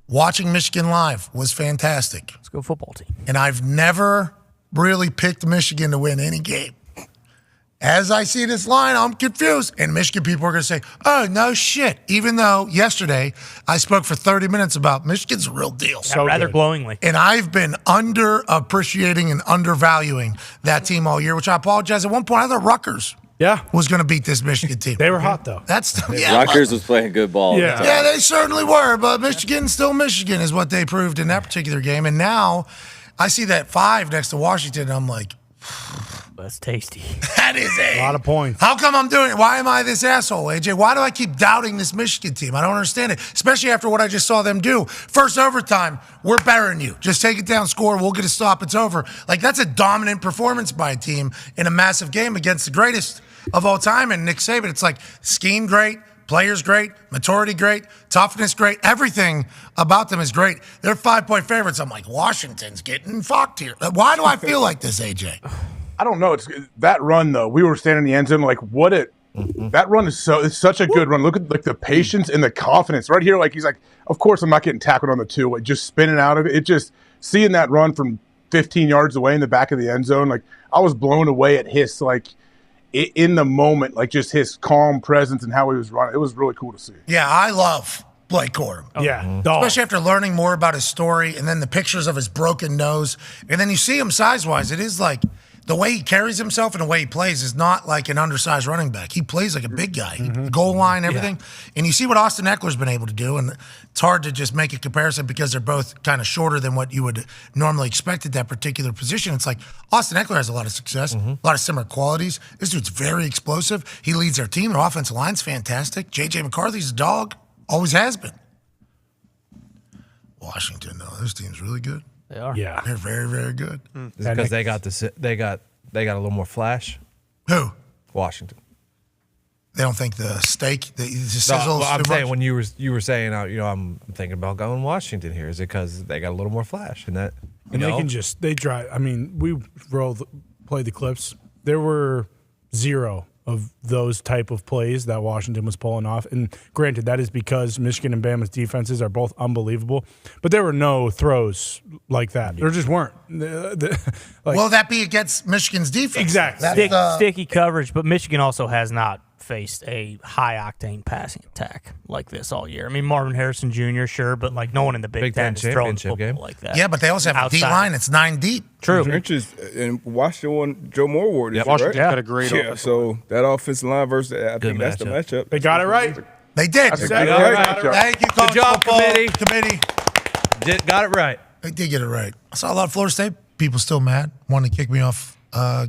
watching Michigan live was fantastic. Let's go football team. And I've never really picked Michigan to win any game. As I see this line, I'm confused. And Michigan people are going to say, oh, no shit. Even though yesterday I spoke for 30 minutes about Michigan's a real deal. Yeah, rather glowingly. And I've been underappreciating and undervaluing that team all year, which I apologize. At one point, I thought Rutgers was going to beat this Michigan team. They were hot, though. Rutgers was playing good ball. Yeah, they certainly were. But Michigan, still Michigan, is what they proved in that particular game. And now I see that 5 next to Washington, and I'm like, that's tasty. That is A lot of points. How come I'm doing it? Why am I this asshole, AJ? Why do I keep doubting this Michigan team? I don't understand it, especially after what I just saw them do. First overtime, we're better than you. Just take it down, score, we'll get a stop, it's over. That's a dominant performance by a team in a massive game against the greatest of all time. And Nick Saban, it's scheme great, players great, maturity great, toughness great, everything about them is great. They're 5-point favorites. I'm like, Washington's getting fucked here. Why do I feel like this, AJ? I don't know. It's that run though. We were standing in the end zone, that run is it's such a good run. Look at the patience and the confidence right here. He's like, of course I'm not getting tackled on the 2, just spinning out of it. It just seeing that run from 15 yards away in the back of the end zone. I was blown away at his in the moment, just his calm presence and how he was running. It was really cool to see. Yeah, I love Blake Corum. Yeah. Especially after learning more about his story and then the pictures of his broken nose. And then you see him size-wise. It is the way he carries himself and the way he plays is not like an undersized running back. He plays like a big guy. Goal line, everything. Yeah. And you see what Austin Eckler's been able to do. And it's hard to just make a comparison because they're both kind of shorter than what you would normally expect at that particular position. It's Austin Eckler has a lot of success, a lot of similar qualities. This dude's very explosive. He leads their team. Their offensive line's fantastic. J.J. McCarthy's a dog. Always has been. Washington, though, this team's really good. They are. Yeah. They're very, very good. Because they got they got a little more flash? Who? Washington. They don't think the steak, the No, sizzles. well, I'm too saying much? when you were saying, I'm thinking about going Washington here. Is it because they got a little more flash and that? And they can they drive. I mean, we played the clips. There were 0 of those type of plays that Washington was pulling off. And granted, that is because Michigan and Bama's defenses are both unbelievable. But there were no throws like that. There just weren't. Will that be against Michigan's defense? Exactly. Sticky coverage, but Michigan also has not faced a high-octane passing attack like this all year. I mean, Marvin Harrison Jr., sure, but like no one in the Big Ten is throwing the football like that. Yeah, but they also have a D-line. It's 9 deep. True. And Washington won Joe Moore Award. Yep. Washington got a great offensive so that offensive line versus I think that's the matchup. They got it right. They did. They got it right. Thank you, Coach Good job, Football committee. Got it right. They did get it right. I saw a lot of Florida State people still mad, wanting to kick me off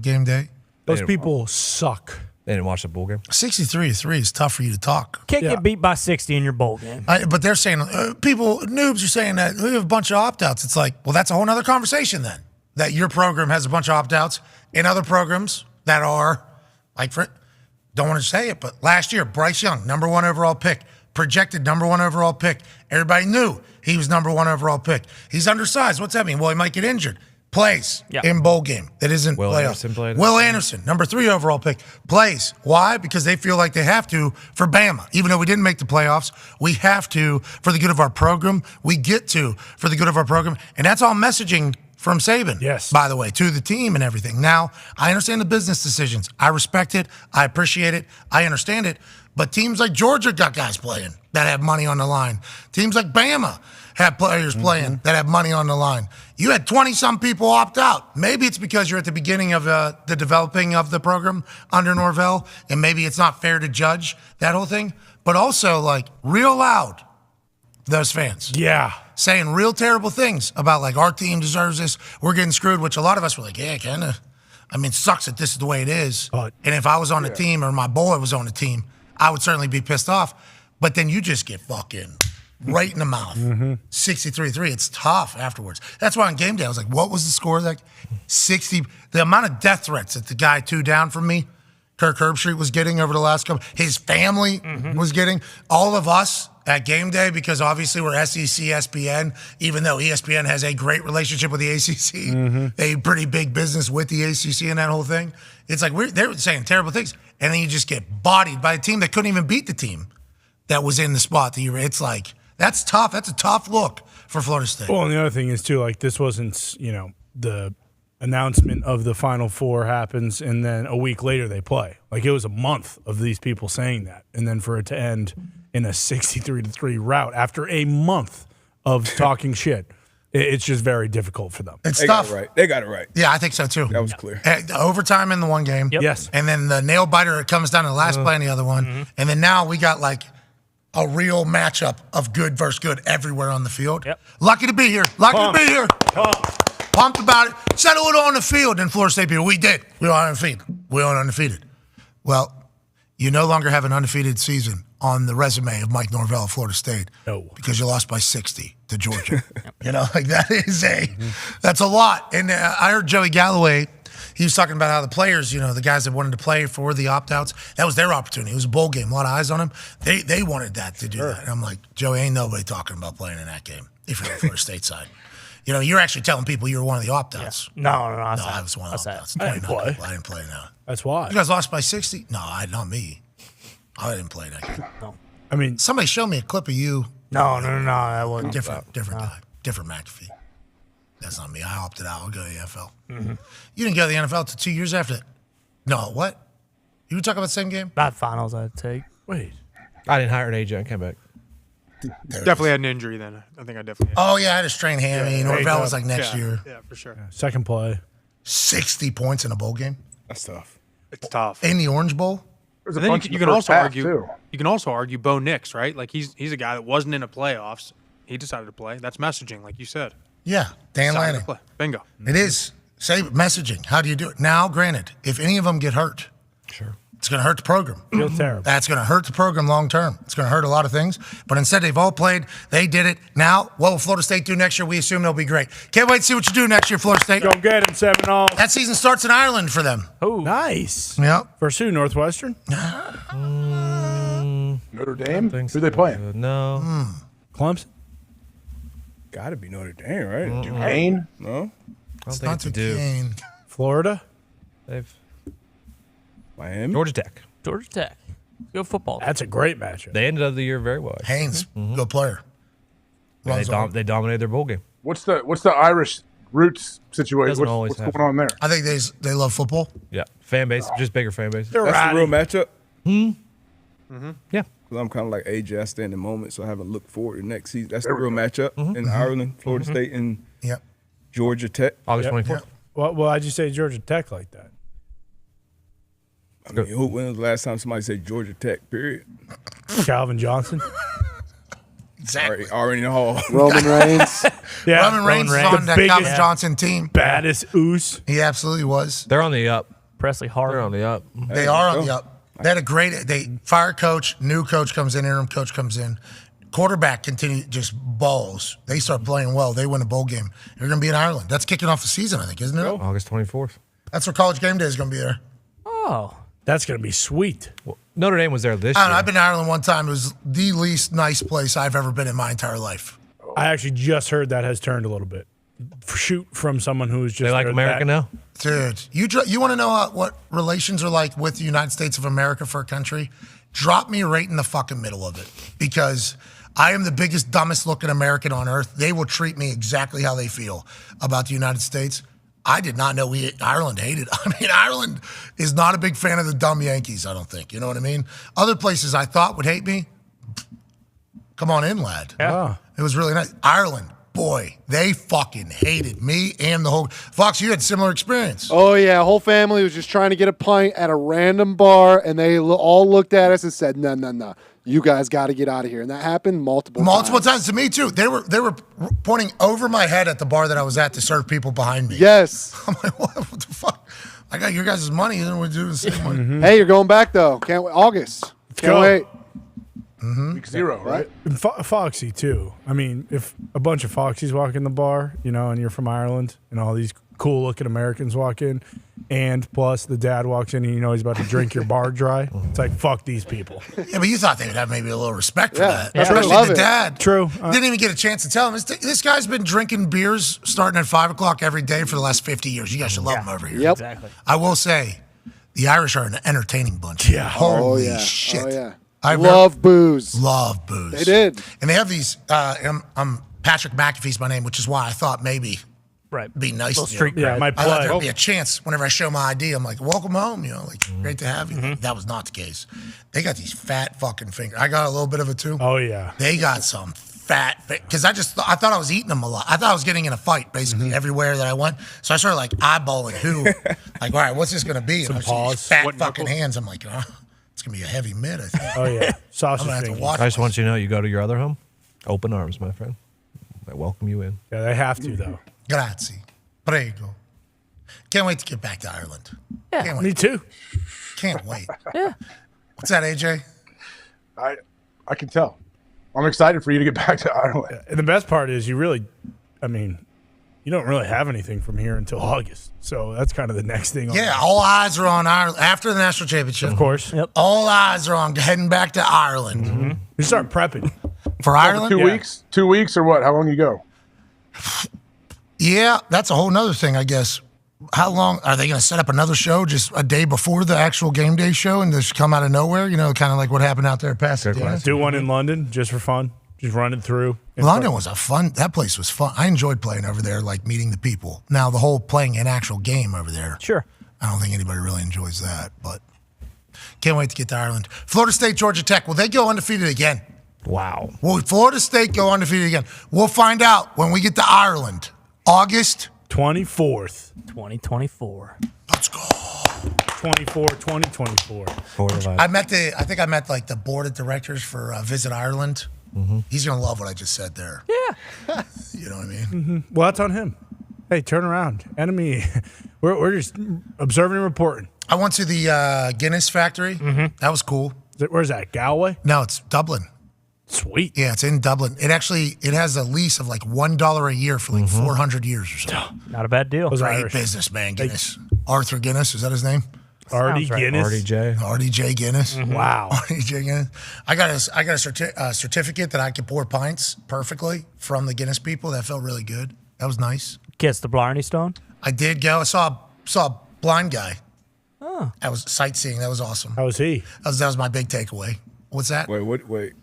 game day. Those people suck. They didn't watch the bowl game. 63-3 is tough for you to talk. Can't get beat by 60 in your bowl game. But they're saying, noobs are saying that we have a bunch of opt-outs. It's like, well, that's a whole other conversation then. That your program has a bunch of opt-outs in other programs that are, like, don't want to say it, but last year, Bryce Young, number 1 overall pick, projected number 1 overall pick. Everybody knew he was number 1 overall pick. He's undersized. What's that mean? Well, he might get injured. Plays in bowl game. That isn't Will playoff. Anderson played. Will Anderson, number 3 overall pick, plays. Why? Because they feel like they have to for Bama. Even though we didn't make the playoffs, we have to for the good of our program. We get to for the good of our program. And that's all messaging from Saban, yes, by the way, to the team and everything. Now, I understand the business decisions. I respect it. I appreciate it. I understand it. But teams like Georgia got guys playing that have money on the line. Teams like Bama have players playing that have money on the line. You had 20-some people opt out. Maybe it's because you're at the beginning of the developing of the program under Norvell, and maybe it's not fair to judge that whole thing. But also, like, real loud, those fans. Yeah. Saying real terrible things about, like, our team deserves this. We're getting screwed, which a lot of us were like, yeah, kind of. I mean, it sucks that this is the way it is. And if I was on the team or my boy was on the team, I would certainly be pissed off. But then you just get fucking right in the mouth. 63-3. It's tough afterwards. That's why on game day, I was like, what was the score? Like 60. The amount of death threats that the guy 2 down from me, Kirk Herbstreit, was getting over the last couple. His family was getting. All of us at game day, because obviously we're SEC, ESPN, even though ESPN has a great relationship with the ACC, a pretty big business with the ACC and that whole thing. It's like they were saying terrible things. And then you just get bodied by a team that couldn't even beat the team that was in the spot that you were. It's like, that's tough. That's a tough look for Florida State. Well, and the other thing is, too, like, this wasn't, the announcement of the Final Four happens and then a week later they play. Like, it was a month of these people saying that. And then for it to end in a 63-3 rout after a month of talking shit, it's just very difficult for them. It's tough. They got it right. Yeah, I think so, too. That was clear. Overtime in the one game. Yes. And then the nail biter, it comes down to the last play in the other one. And then now we got, like, a real matchup of good versus good everywhere on the field. Lucky to be here. To be here. Pumped about it. Settle it on the field in Florida State people. We did. We are undefeated. We are undefeated. Well, you no longer have an undefeated season on the resume of Mike Norvell of Florida State. No. Because you lost by 60 to Georgia. Like that is that's a lot. And I heard Joey Galloway, he was talking about how the players, the guys that wanted to play for the opt-outs, that was their opportunity. It was a bowl game, a lot of eyes on him. They wanted that to do that. And I'm like, Joey, ain't nobody talking about playing in that game if you're on the Florida State side. You're actually telling people you were one of the opt-outs. No, I was one of the opt-outs. I didn't play now. That's why. You guys lost by 60? No, not me. I didn't play that game. No. I mean, somebody showed me a clip of you. No, that wasn't. Different guy. Different McAfee. That's not me. I opted out. I'll go to the NFL. You didn't go to the NFL until 2 years after that. No, what? You were talking about the same game? Bad finals, I'd take. Wait. I didn't hire an agent. I came back. Definitely had an injury then. I think I definitely had. Oh, yeah, I had a strained hammy. Norvell was like next year. Yeah, for sure. Second play. 60 points in a bowl game? That's tough. It's tough. In the Orange Bowl? And then you can also argue. You can also argue Bo Nix, right? Like he's a guy that wasn't in the playoffs. He decided to play. That's messaging, like you said. Yeah, Dan Decided Lanning. to play. Bingo. It is. Say messaging. How do you do it? Now, granted, if any of them get hurt, It's going to hurt the program. Feels terrible. That's going to hurt the program long term. It's going to hurt a lot of things. But instead, they've all played. They did it. Now, what will Florida State do next year? We assume they'll be great. Can't wait to see what you do next year, Florida State. Go get them, 7-0. That season starts in Ireland for them. Oh, nice. Yep. Versus who? Northwestern? Notre Dame? Who they playing? No. Clemson? Got to be Notre Dame, right? Duquesne? No? It's not Duquesne. Florida? They've Miami? Georgia Tech. Georgia Tech. Go football. That's a great matchup. They ended up the year very well. Haynes, good player. Yeah, they dominated their bowl game. What's the Irish roots situation? Doesn't always What's happen. going on there? I think they love football. Yeah, fan base, just bigger fan base. That's the real matchup? Yeah. Because I'm kind of like AJ, I stay in the moment, so I haven't looked forward to next season. That's the real matchup in Ireland, Florida State, and Georgia Tech. August 24th. Well, why'd you say Georgia Tech like that? I mean, when was the last time somebody said Georgia Tech, period? Calvin Johnson? Exactly. Already in the hall. Roman Reigns. Yeah, Roman Reigns was on that Calvin Johnson team. Baddest oos. He absolutely was. They're on the up. Presley Hart. They're on the up. They are on the up. They had a great. They fire coach, new coach comes in, interim coach comes in, quarterback continue just balls. They start playing well. They win a bowl game. They're going to be in Ireland. That's kicking off the season, I think, isn't it? August 24th. That's where College Game Day is going to be there. Oh, that's going to be sweet. Well, Notre Dame was there this I year. don't know. I've been to Ireland one time. It was the least nice place I've ever been in my entire life. I actually just heard that has turned a little bit. Shoot from someone who's just They like there America now? Dude, you want to know what relations are like with the United States of America for a country? Drop me right in the fucking middle of it, because I am the biggest, dumbest looking American on earth. They will treat me exactly how they feel about the United States. I did not know Ireland hated. I mean, Ireland is not a big fan of the dumb Yankees, I don't think. You know what I mean? Other places I thought would hate me, come on in, lad. Yeah. It was really nice. Ireland, boy, they fucking hated me and the whole. Fox, you had similar experience. Oh, yeah. Whole family was just trying to get a pint at a random bar, and they all looked at us and said, no. You guys got to get out of here. And that happened multiple times to me, too. They were pointing over my head at the bar that I was at to serve people behind me. Yes. I'm like, what the fuck? I got your guys' money, and we're doing the same money. Hey, you're going back, though. Can't wait. August. Can't go. wait. Week 0, right? And Foxy, too. I mean, if a bunch of Foxies walk in the bar, and you're from Ireland, and all these cool-looking Americans walk in, and plus the dad walks in and he's about to drink your bar dry, it's like, fuck these people. Yeah, but you thought they would have maybe a little respect for that. Yeah. Especially Love the it. dad. True. Didn't even get a chance to tell him. This guy's been drinking beers starting at 5 o'clock every day for the last 50 years. You guys should love him over here. Yep. Exactly. I will say, the Irish are an entertaining bunch. Yeah. Holy shit. Oh, yeah. I Love booze. Love booze. They did. And they have these, I'm Patrick McAfee's my name, which is why I thought maybe be nice Little to street you. cred. my I thought play. there'd be a chance whenever I show my ID. I'm like, welcome home, great to have you. That was not the case. They got these fat fucking fingers. I got a little bit of it too. Oh, yeah. They got some fat, because I thought I was eating them a lot. I thought I was getting in a fight basically everywhere that I went. So I started like eyeballing who, like, all right, what's this going to be? And I see these fat fucking hands. I'm like, oh, it's going to be a heavy mid, I think. Oh, yeah. Sausage I'm gonna have to fingers. watch I just want you to know, you go to your other home, open arms, my friend. I welcome you in. Yeah, they have to, though. Grazie. Prego. Can't wait to get back to Ireland. Yeah, Can't wait. Me too. Can't wait. Yeah. What's that, AJ? I can tell. I'm excited for you to get back to Ireland. And the best part is you don't really have anything from here until August. So that's kind of the next thing. Yeah, all eyes are on Ireland after the national championship. Of course. Yep. All eyes are on heading back to Ireland. You start prepping. For Ireland? 2 weeks? 2 weeks or what? How long you go? Yeah, that's a whole nother thing, I guess. How long are they going to set up another show just a day before the actual game day show and just come out of nowhere? Kind of like what happened out there at Pasadena. Do one in London just for fun. Just run it through. London was that place was fun. I enjoyed playing over there, like meeting the people. Now, the whole playing an actual game over there. Sure. I don't think anybody really enjoys that, but can't wait to get to Ireland. Florida State, Georgia Tech, will they go undefeated again? Wow. Will Florida State go undefeated again? We'll find out when we get to Ireland. August 24th. 2024. Let's go. 2024. I think I met like the board of directors for Visit Ireland. He's going to love what I just said there. Yeah. You know what I mean? Well, that's on him. Hey, turn around. Enemy. We're just observing and reporting. I went to the Guinness factory. That was cool. Where's that? Galway? No, it's Dublin. Sweet. Yeah, it's in Dublin. It has a lease of like $1 a year for like 400 years or something. Not a bad deal. Great business, man. Guinness. Arthur Guinness, is that his name? Artie Guinness. RDJ Guinness. Wow. RDJ Guinness. I got a certificate that I could pour pints perfectly from the Guinness people. That felt really good. That was nice. Kiss the Blarney Stone? I did go. I saw a blind guy. Oh. That was sightseeing. That was awesome. How was he? That was my big takeaway. What's that? Wait.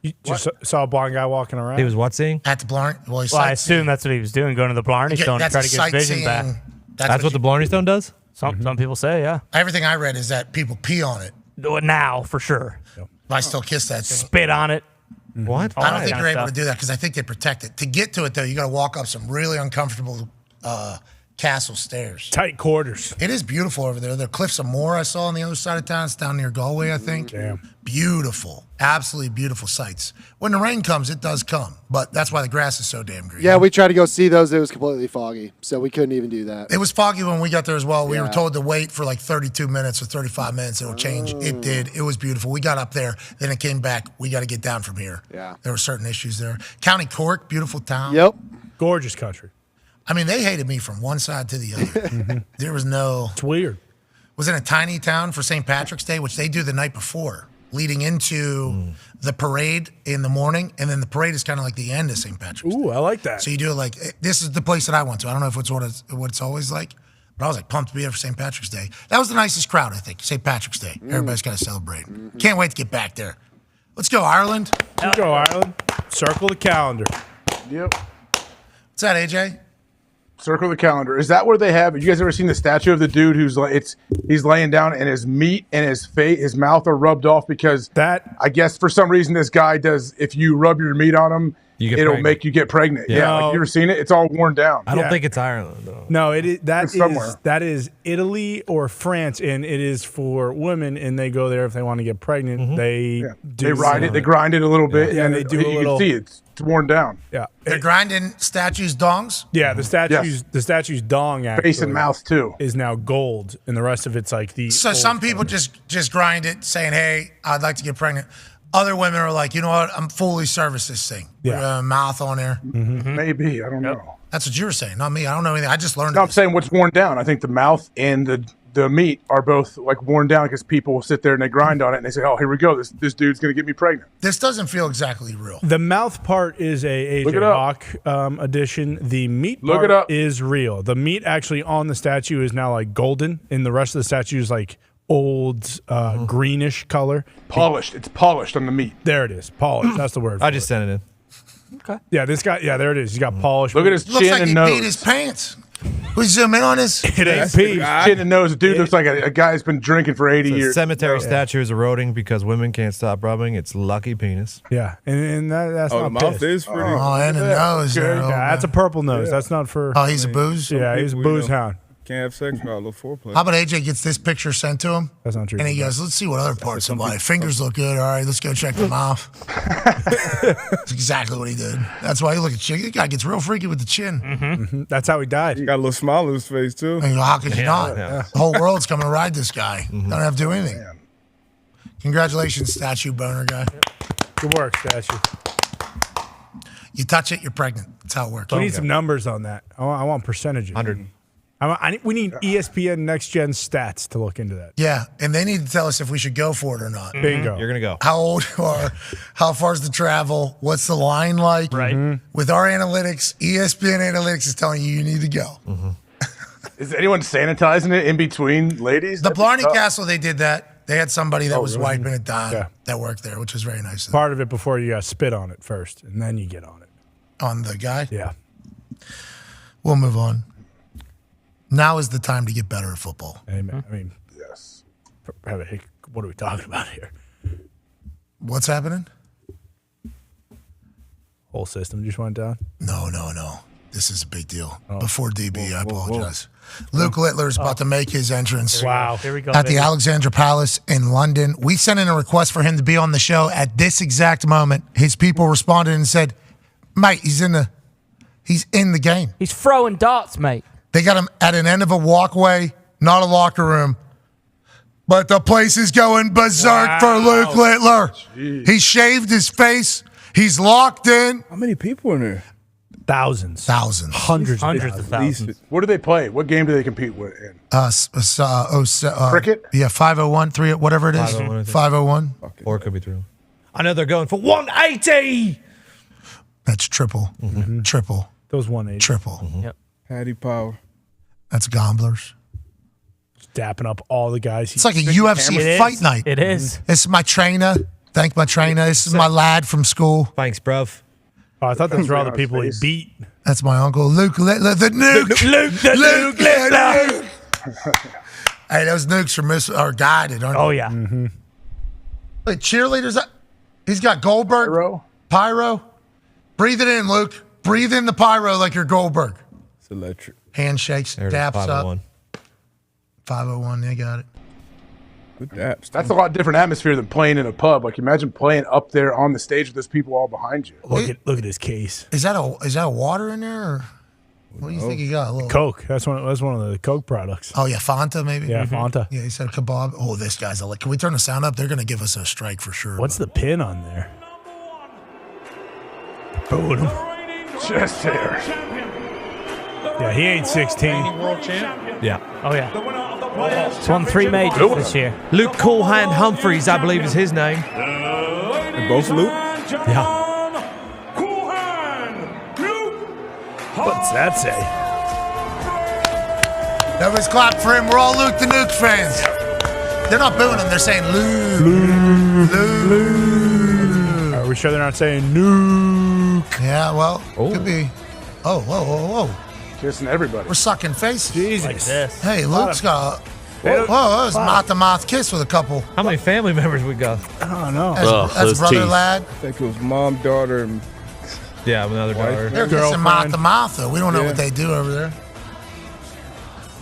You just saw a blind guy walking around? He was what seeing? At the Blarney. Well, I assume that's what he was doing, going to the Blarney Stone to try to get his vision back. That's what the Blarney Stone does? Some people say, yeah. Everything I read is that people pee on it. Now, for sure. But I still kiss that thing. Spit on it. What? I don't think you're able to do that because I think they protect it. To get to it, though, you got to walk up some really uncomfortable castle stairs. Tight quarters. It is beautiful over there. There are Cliffs of Moher I saw on the other side of town. It's down near Galway, I think. Damn. Beautiful. Absolutely beautiful sights. When the rain comes, it does come. But that's why the grass is so damn green. Yeah, we tried to go see those. It was completely foggy, so we couldn't even do that. It was foggy when we got there as well. We were told to wait for like 32 minutes or 35 minutes. It'll change. It did. It was beautiful. We got up there. Then it came back. We got to get down from here. Yeah. There were certain issues there. County Cork, beautiful town. Yep. Gorgeous country. I mean, they hated me from one side to the other. There was no... It's weird. Was in a tiny town for St. Patrick's Day, which they do the night before, leading into the parade in the morning, and then the parade is kind of like the end of St. Patrick's Day. Ooh, I like that. So you do it like, this is the place that I went to. I don't know if it's what it's always like, but I was like pumped to be there for St. Patrick's Day. That was the nicest crowd, I think, St. Patrick's Day. Everybody's got to celebrate. Can't wait to get back there. Let's go, Ireland. Let's go, Ireland. Circle the calendar. Yep. What's that, AJ? Circle the calendar. Is that where they have? You guys ever seen the statue of the dude who's like he's laying down and his meat and his mouth are rubbed off because that I guess for some reason this guy does. If you rub your meat on him, it'll make you get pregnant. Yeah, like, you ever seen it? It's all worn down. I don't think it's Ireland though. No, somewhere. That is Italy or France, and it is for women, and they go there if they want to get pregnant. They ride it. They grind it a little bit, and they do a you little. can see it's worn down. Yeah, They're grinding statues' dongs? Yeah, the statue's dong actually face and mouth too is now gold, and the rest of it's like the. So some people just grind it, saying, "Hey, I'd like to get pregnant." Other women are like, "You know what? I'm fully service this thing." Yeah. Mouth on there. Maybe I don't know. That's what you were saying, not me. I don't know anything. I just learned. No, I'm saying what's worn down. I think the mouth and the meat are both like worn down because people will sit there and they grind on it and they say, "Oh, here we go. This dude's gonna get me pregnant." This doesn't feel exactly real. The mouth part is a Look AJ it up. Hawk addition. The meat Look part it up. is real. The meat actually on the statue is now like golden, and the rest of the statue is like old greenish color. Polished. It's polished on the meat. There it is. Polished. That's the word. I just sent it in. Okay. Yeah, this guy. Yeah, there it is. He's got polished. Look at his Looks chin like and he nose. peed his pants. We zoom in on this. It ain't pee. Chin and nose. Dude looks like a guy who's been drinking for 80 The years. cemetery statue is eroding because women can't stop rubbing its lucky penis. Yeah, and that's Oh, not the mouth pissed. is pretty. Oh, and the nose. Yeah, there. that's a purple nose. That's not for. Oh, he's a booze? Yeah, he's a People, booze hound. Can't have sex without a little foreplay. How about AJ gets this picture sent to him? That's not true. And he goes, "Let's see what other parts of my fingers look good. All right, let's go check the mouth." That's exactly what he did. That's why you look at chin. The guy gets real freaky with the chin. That's how he died. He got a little smile on his face too. And you go, how could you not? yeah. The whole world's coming to ride this guy. Don't have to do anything. Congratulations, statue boner guy. Good work, statue. You touch it, you're pregnant. That's how it works. We need some numbers on that. I want percentages. 100. We need ESPN Next Gen stats to look into that. Yeah, and they need to tell us if we should go for it or not. Bingo. You're going to go. How old you are, how far's the travel, what's the line like? Right. With our analytics, ESPN analytics is telling you need to go. Is anyone sanitizing it in between ladies? The That'd be Blarney tough. Castle, they did that. They had somebody that was really? wiping it down Yeah. that worked there, which was very nice of them. Part of it before you got spit on it first, and then you get on it. On the guy. Yeah. We'll move on. Now is the time to get better at football. Amen. I mean, Yes. what are we talking about here? What's happening? Whole system just went down. No. This is a big deal. Before DB, I apologize. Luke Littler is about to make his entrance. Wow. Here we go. At the baby. Alexandra Palace in London. We sent in a request for him to be on the show at this exact moment. His people responded and said, "Mate, he's in the game." He's throwing darts, mate. They got him at an end of a walkway, not a locker room, But the place is going berserk for Luke Littler. He shaved his face. He's locked in. How many people in there? Thousands. Hundreds of thousands. What do they play? What game do they compete with? In? Cricket? Yeah, 501, 3, whatever it is. 501. Or it could be 3. I know they're going for 180. That's triple. Triple. Those 180. Triple. Yep. Paddy Power. That's gamblers. Dapping up all the guys. It's like a UFC fight night. It is. This is my trainer. Thank my trainer. This is my lad from school. Thanks, bruv. Oh, I thought those were all the people he beat. That's my uncle, Luke Littler, the nuke. Luke Littler. Hey, those nukes are guided, aren't they? Oh, yeah. Wait, cheerleaders, he's got Goldberg. Pyro. Breathe it in, Luke. Breathe in the pyro like you're Goldberg. It's electric. Handshakes, daps up. 501, they got it. Good daps. That's a lot different atmosphere than playing in a pub. Like, imagine playing up there on the stage with those people all behind you. Look at his case. Is that a water in there? Or what do you think you got? A little Coke. That's one of the Coke products. Oh yeah, Fanta maybe. Yeah, Fanta. Yeah, he said kebab. Oh, this guy's like. Can we turn the sound up? They're gonna give us a strike for sure. What's the pin on there? Booed him. Just there. Yeah, he ain't 16. World champ. Yeah. Oh, yeah. He's won 3 majors this year. Luke Cool Hand Humphreys, I believe, is his name. And both Luke? Yeah. What's that say? Nobody's clapped for him. We're all Luke the Nuke fans. They're not booing him. They're saying Luke. Luke. Are we sure they're not saying nuke? Yeah, well, could be. Oh, whoa. Kissing everybody. We're sucking faces. Jesus. Like this. Hey, Luke's got a... Whoa, that was mouth-to-mouth kiss with a couple. How many family members we got? I don't know. That's brother, lad. I think it was mom, daughter, and Yeah, another daughter. They're kissing mouth-to-mouth, though. We don't know what they do over there.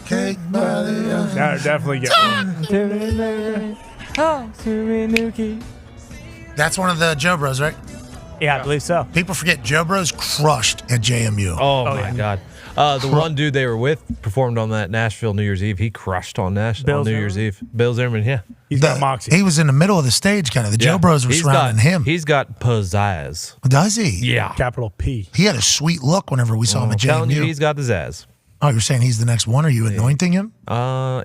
Cake by the... Yeah, definitely get one. That's one of the Joe Bros, right? Yeah, I believe so. People forget Joe Bros crushed at JMU. Oh my God. The one dude they were with performed on that Nashville New Year's Eve. He crushed on New Year's Eve. Bill Zimmerman, yeah. He's got moxie. He was in the middle of the stage, kind of. The Joe Bros were surrounding him. He's got pizzazz. Does he? Yeah. Capital P. He had a sweet look whenever we saw him at telling you, JMU. he's got the zazz. Oh, you're saying he's the next one? Are you anointing him?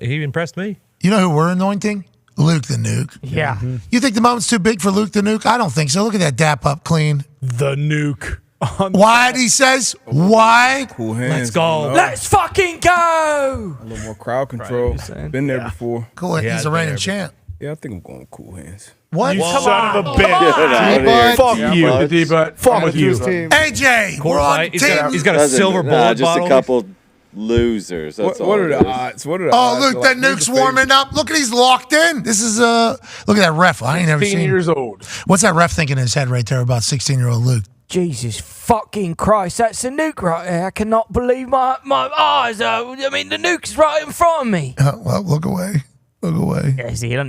He impressed me. You know who we're anointing? Luke the Nuke. Yeah. You think the moment's too big for Luke the Nuke? I don't think so. Look at that dap up clean. The Nuke. Wide, he says. Wide. cool hands. Let's go. Let's fucking go. A little more crowd control. Been there before. Cool. He's a reigning champ. Yeah, I think I'm going cool hands. What? You son of a bitch. Fuck you. D-Butt. Fuck you. AJ, we're on team. He's got a silver bullet just bottle. a couple losers. That's What all are it the is. odds? What are the Oh, odds? Luke, that Nuke's warming up. Look at he's locked in. This is look at that ref. I ain't never 15 seen. years old. What's that ref thinking in his head right there about 16-year-old Luke? Jesus fucking Christ, that's a nuke right there. I cannot believe my eyes. I mean, the nuke's right in front of me. Well, look away. Look away. Yeah, see, I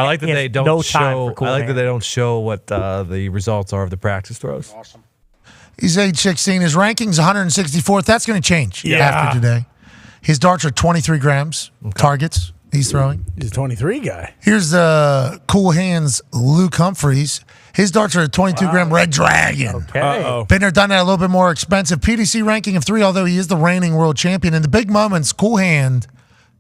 like that they don't no show. time for cool I like that hands. they don't show what the results are of the practice throws. Awesome. He's age 16. His ranking's 164th. That's going to change Yeah. after today. His darts are 23 grams targets he's throwing. He's a 23 guy. Here's Cool Hands Luke Humphreys. His darts are a 22-gram Red Dragon. Okay. Uh-oh. Been there, done that, a little bit more expensive. PDC ranking of 3, although he is the reigning world champion. In the big moments, Cool Hand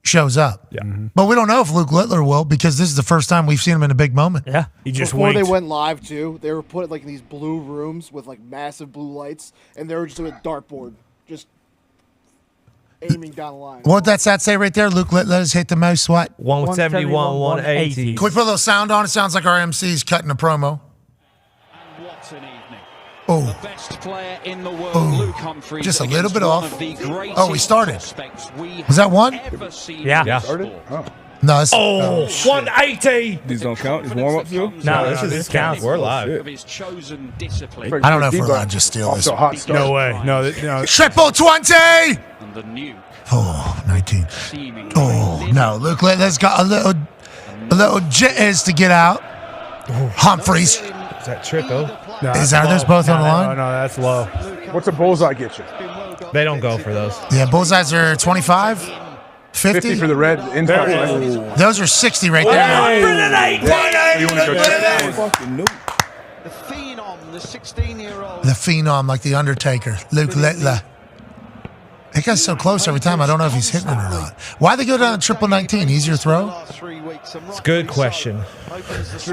shows up. Yeah. But we don't know if Luke Littler will because this is the first time we've seen him in a big moment. Yeah. He just Before winked. they went live too, they were put like in these blue rooms with like massive blue lights, and they were just doing a dartboard, just aiming down the line. What that stat say right there? Luke Littler's hit the most what? 171, 180. Can we put a little sound on? It sounds like our MC's cutting a promo. What an evening. Oh. The best player in the world, Luke Humphreys. Just a little bit off. Oh, we started. Was that one? Yeah. No, it's, 180. These don't count. These warm ups still. No, this counts. We're live. Of his chosen discipline. I don't know if we're allowed to just steal Off this. to a hot start. No way. No. Triple 20! And the new Oh, 19. seeming Oh, no. Luke Littler's got a little jitters to get out. Humphreys. Is that triple? No, Is that those both on the line? No, that's low. What's a bullseye get you? They don't go for those. Yeah, bullseyes are 25. 50? for the red inside. Those are 60 right there. You want to go check that one? The phenom, the 16-year-old. The phenom, like the Undertaker, Luke Littler. That guy's so close every time. I don't know if he's hitting it or not. Why they go down to triple 19? Easier throw? It's a good question.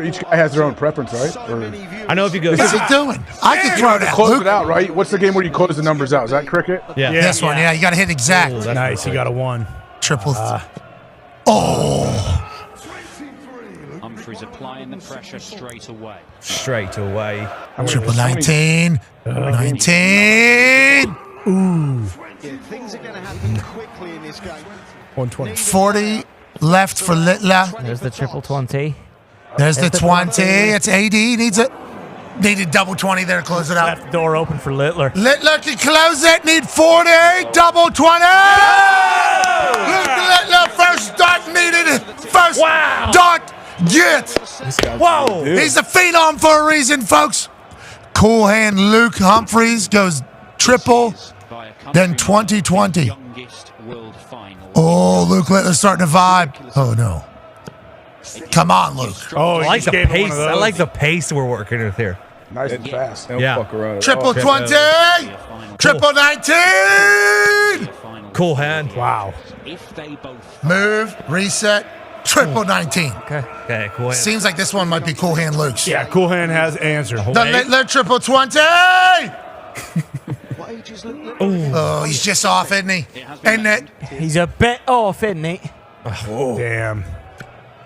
Each guy has their own preference, right? Or, I know if you go. What's he doing? I can throw that. Close Luke. it out, right? What's the game where you close the numbers out? Is that cricket? Yeah. This one, yeah. You got to hit exact. Ooh, nice. You got a 1. Triple. Humphries applying the pressure straight away. Straight away. Triple 19. 19. Ooh. Things are going to happen quickly in this game. 120. 40 left for Littler. There's the triple 20. There's the 20. It's AD. Needed double 20 there to close it out. Left door open for Littler. Littler can close it. Need 40. Double 20. Luke Littler, first dart needed. First dart get. Whoa. He's a phenom for a reason, folks. Cool hand Luke Humphries goes triple, then 20-20. Oh, Luke Littler's starting to vibe. Oh, no. Come on, Luke. Oh, I like the pace. I like the pace we're working with here. Nice and fast. Yeah. Triple 20. Triple 19. Cool hand. Wow. Move, reset, triple 19. Okay, cool hand. Seems like this one might be Cool Hand Luke's. Yeah, Cool Hand has answered. The Littler triple 20. Oh, he's just off, isn't he? Isn't it? He's a bit off, isn't he? Oh, damn.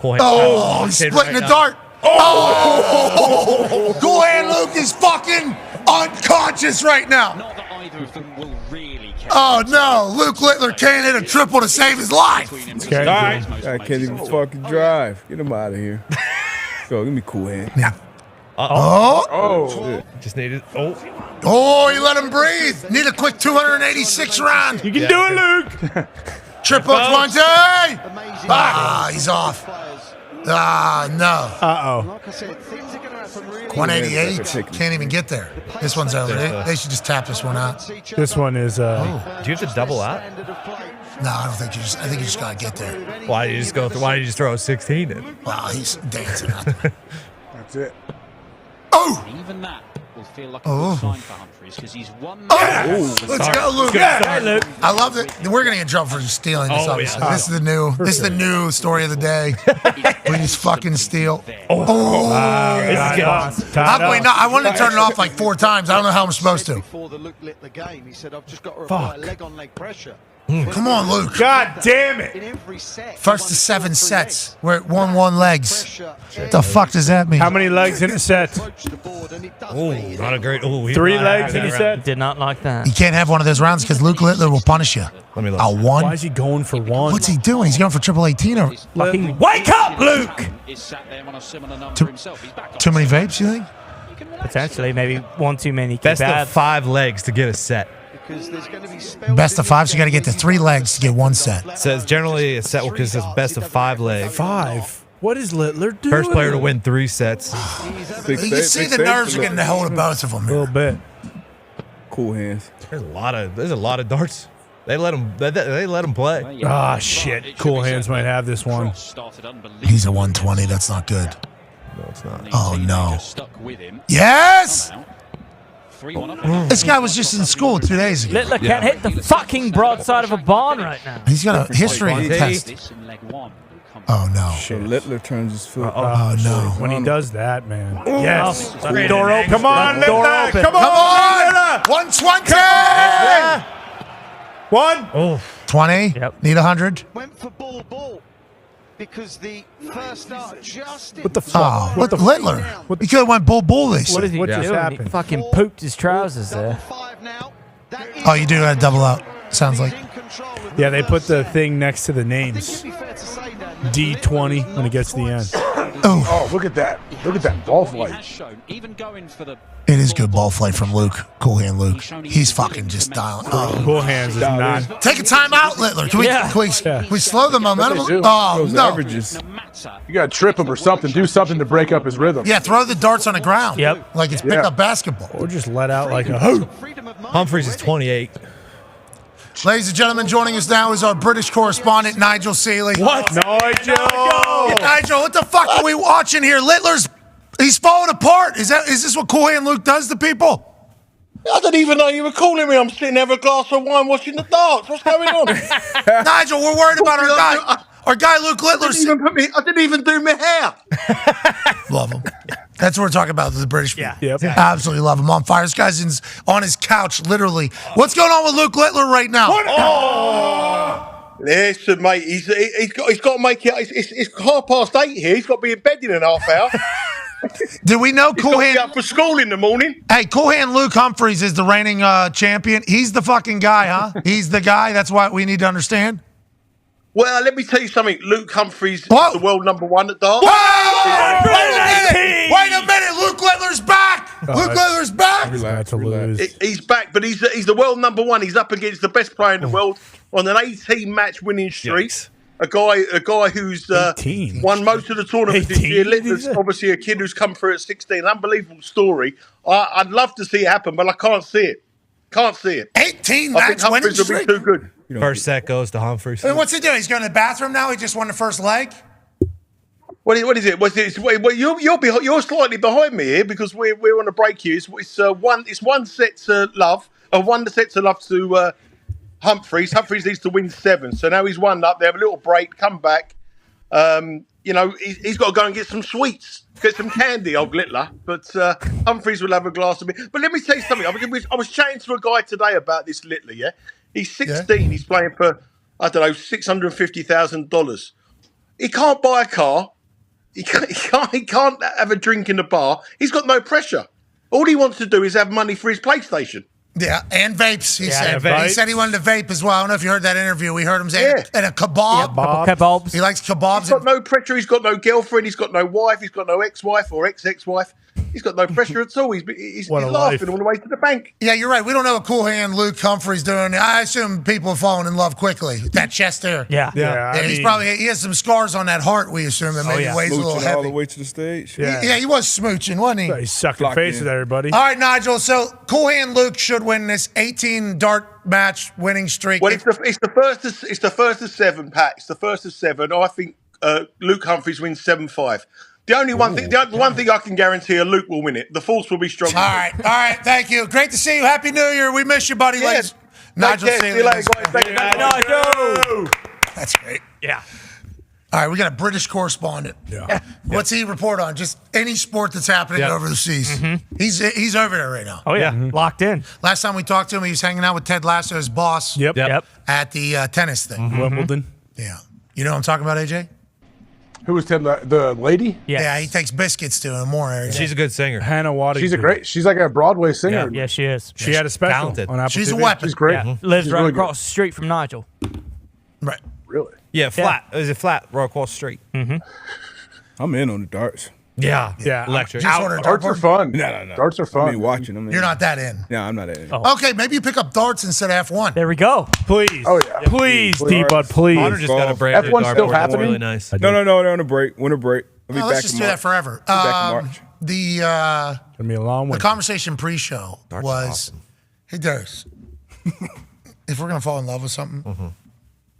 Cool hand. Oh, he's splitting the dart. Oh! Cool Hand Luke is fucking unconscious right now. Not that either of them will really care. Oh, no. Luke Littler can't hit a triple to save his life. I can't even fucking drive. Get him out of here. Go, give me Cool Hand. Yeah. Oh. Just needed. Oh. Oh, he let him breathe. Need a quick 286 round. You can do it, Luke. Triple 20. Ah, he's off. Ah, no. Uh-oh. 188. Can't even get there. This one's over. They should just tap this one out. This one is. Do you have to double out? No, I don't think you just. I think you just gotta get there. Why did you just go? Why did you just throw a 16 in? Wow, he's dancing out there. That's it. Oh! Even that will feel like a good sign for Humphries because he's won. Let's go, Luke. Yeah. I love it. We're gonna get in trouble for just stealing this. Obviously, this is the new. This is the new story of the day. We just fucking steal. I wanted to turn it off like 4 times. I don't know how I'm supposed to. Before the Luke Littler game, he said, "I've just got to apply leg-on-leg pressure." Come on, Luke. God damn it. In every set, First to 7 sets. We're at 1-1 legs. What the fuck does that mean? How many legs in a set? Oh, not a great. Oh, 3 legs in a set? Did not like that. You can't have one of those rounds because Luke Littler will punish you. Let me look. A 1? Why is he going for 1? What's he doing? He's going for triple 18 or Fucking wake up, Luke! too many vapes, you think? Potentially, maybe 1 too many. Best of 5 legs to get a set. Best of 5, so you got to get to 3 legs to get 1 set. It says generally a set because it's best of 5 legs. 5. What is Littler doing? First player to win 3 sets. You can see the nerves are getting the hold of both of them. A little bit. Cool hands. There's a lot of darts. They let him play. Ah, shit. Cool Hands might have this one. He's a 120. That's not good. No, it's not. Oh, no. Yes! This guy was just in school 2 days ago. Littler can't hit the fucking broadside of a barn right now. He's got a history test. Oh, no. So Littler turns his foot. Oh, no. When he does that, man. Yes. Door open. Come on, Littler. Come on. 120! 1. Oh. 20? Yep. Need 100? went for ball because the first start just What the fuck? Oh, what the Littler? He could have went bull this. What is he What just doing? happened? He fucking pooped his trousers there. Oh, you do got to double out. Sounds like. Yeah, they put the thing next to the names. D20 when it gets to the end. Oh, look at that. Look at that ball flight. It is good ball flight from Luke. Cool Hand Luke. He's fucking just dialing. Oh. Cool Hands is not. Take a timeout, Littler. Can we slow the momentum? do. Oh, Those no. averages. You got to trip him or something. Do something to break up his rhythm. Yeah, throw the darts on the ground. Yep. Like it's pickup basketball. Or just let out like a hoop. Humphries is 28. Ladies and gentlemen, joining us now is our British correspondent, Nigel Seeley. What? Nigel, what the fuck are we watching here? He's falling apart. Is this what Cool Hand Luke does to people? I didn't even know you were calling me. I'm sitting there with a glass of wine watching the darts. What's going on? Nigel, we're worried about our guy. Our guy Luke Littler. I didn't even do my hair. Love him. That's what we're talking about, the British people. Yep. Absolutely love him. On fire. This guy's on his couch, literally. What's going on with Luke Littler right now? Listen, mate, he's got to make it. It's 8:30 here. He's got to be in bed in an half hour. Do we know Cool Hand? Up for school in the morning. Hey, Cool Hand Luke Humphreys is the reigning champion. He's the fucking guy, huh? He's the guy. That's what we need to understand. Well, let me tell you something. Luke Humphreys is the world #1 at darts. Wait a minute. Luke Littler's back. Luke Littler's back. He's back, but he's the world #1. He's up against the best player in the world on an 18-match winning streak. Yikes. A guy who's won most of the tournaments this year. Littler's obviously a kid who's come through at 16. Unbelievable story. I'd love to see it happen, but I can't see it. 18-match winning streak. Will be too good. First set goes to Humphreys. And what's he doing? He's going to the bathroom now? He just won the first leg? What is it? Well, you're slightly behind me here because we're on a break here. It's one set to love. One set to love to Humphreys. Humphreys needs to win 7. So now he's 1 up. They have a little break, come back. He's got to go and get some sweets, get some candy, old Littler. But Humphreys will have a glass of it. But let me tell you something. I was chatting to a guy today about this Littler, yeah? He's 16. Yeah. He's playing for, I don't know, $650,000. He can't buy a car. He can't have a drink in the bar. He's got no pressure. All he wants to do is have money for his PlayStation. Yeah, and vapes, he said. He said he wanted to vape as well. I don't know if you heard that interview. We heard him say, and a kebab. Kebabs. He likes kebabs. He's got no pressure. He's got no girlfriend. He's got no wife. He's got no ex-wife or ex-ex-wife. He's got no pressure at all. He's laughing all the way to the bank. Yeah, you're right. We don't know what Cool Hand Luke Humphreys doing. I assume people have fallen in love quickly. That chest there. Yeah. He has some scars on that heart, we assume, that maybe weighs a little heavy. All the way to the stage. Yeah, he was smooching, wasn't he? He's sucking faces at everybody. All right, Nigel. So Cool Hand Luke should win this 18 dart match winning streak. Well, it's the first of 7, Pat. It's the first of 7. I think Luke Humphreys wins 7-5. The one thing I can guarantee, Luke will win it. The force will be strong. All right. Thank you. Great to see you. Happy New Year. We miss you, buddy. Yeah. Nigel, see you later, guys. That's great. Yeah. All right, we got a British correspondent. Yeah. What's he report on? Just any sport that's happening over the seas. Mm-hmm. He's over there right now. Oh, yeah. Locked in. Last time we talked to him, he was hanging out with Ted Lasso's boss Yep. at the tennis thing. Wimbledon. Yeah. You know what I'm talking about, AJ? Who was Ted? The lady? Yes. Yeah, he takes biscuits to him more area. She's a good singer. Hannah Waddington. She's like a Broadway singer. Yeah, she is. She had a special talented. on Apple She's TV. a weapon. She's great. Yeah. Lives She's right really across the street from Nigel. Right. Really? Yeah, flat. Is it flat? Right across the street. Mm-hmm. I'm in on the darts. Yeah. Electric. Darts are fun. No. Darts are fun. I mean, watching them. You're not that in. No, I'm not in. Oh. Okay, maybe you pick up darts instead of F1. There we go. Please. Oh, yeah. Please, D-Bud, please. Connor just got a brand new F1's dartboard. still It's happening? really nice. No, they're on a break. Winter break. I'll be back Let's just in do March. that forever. I'll be back in March. The Gonna be a long the one. conversation pre-show Darts was, are awesome. hey, Darius, if we're going to fall in love with something,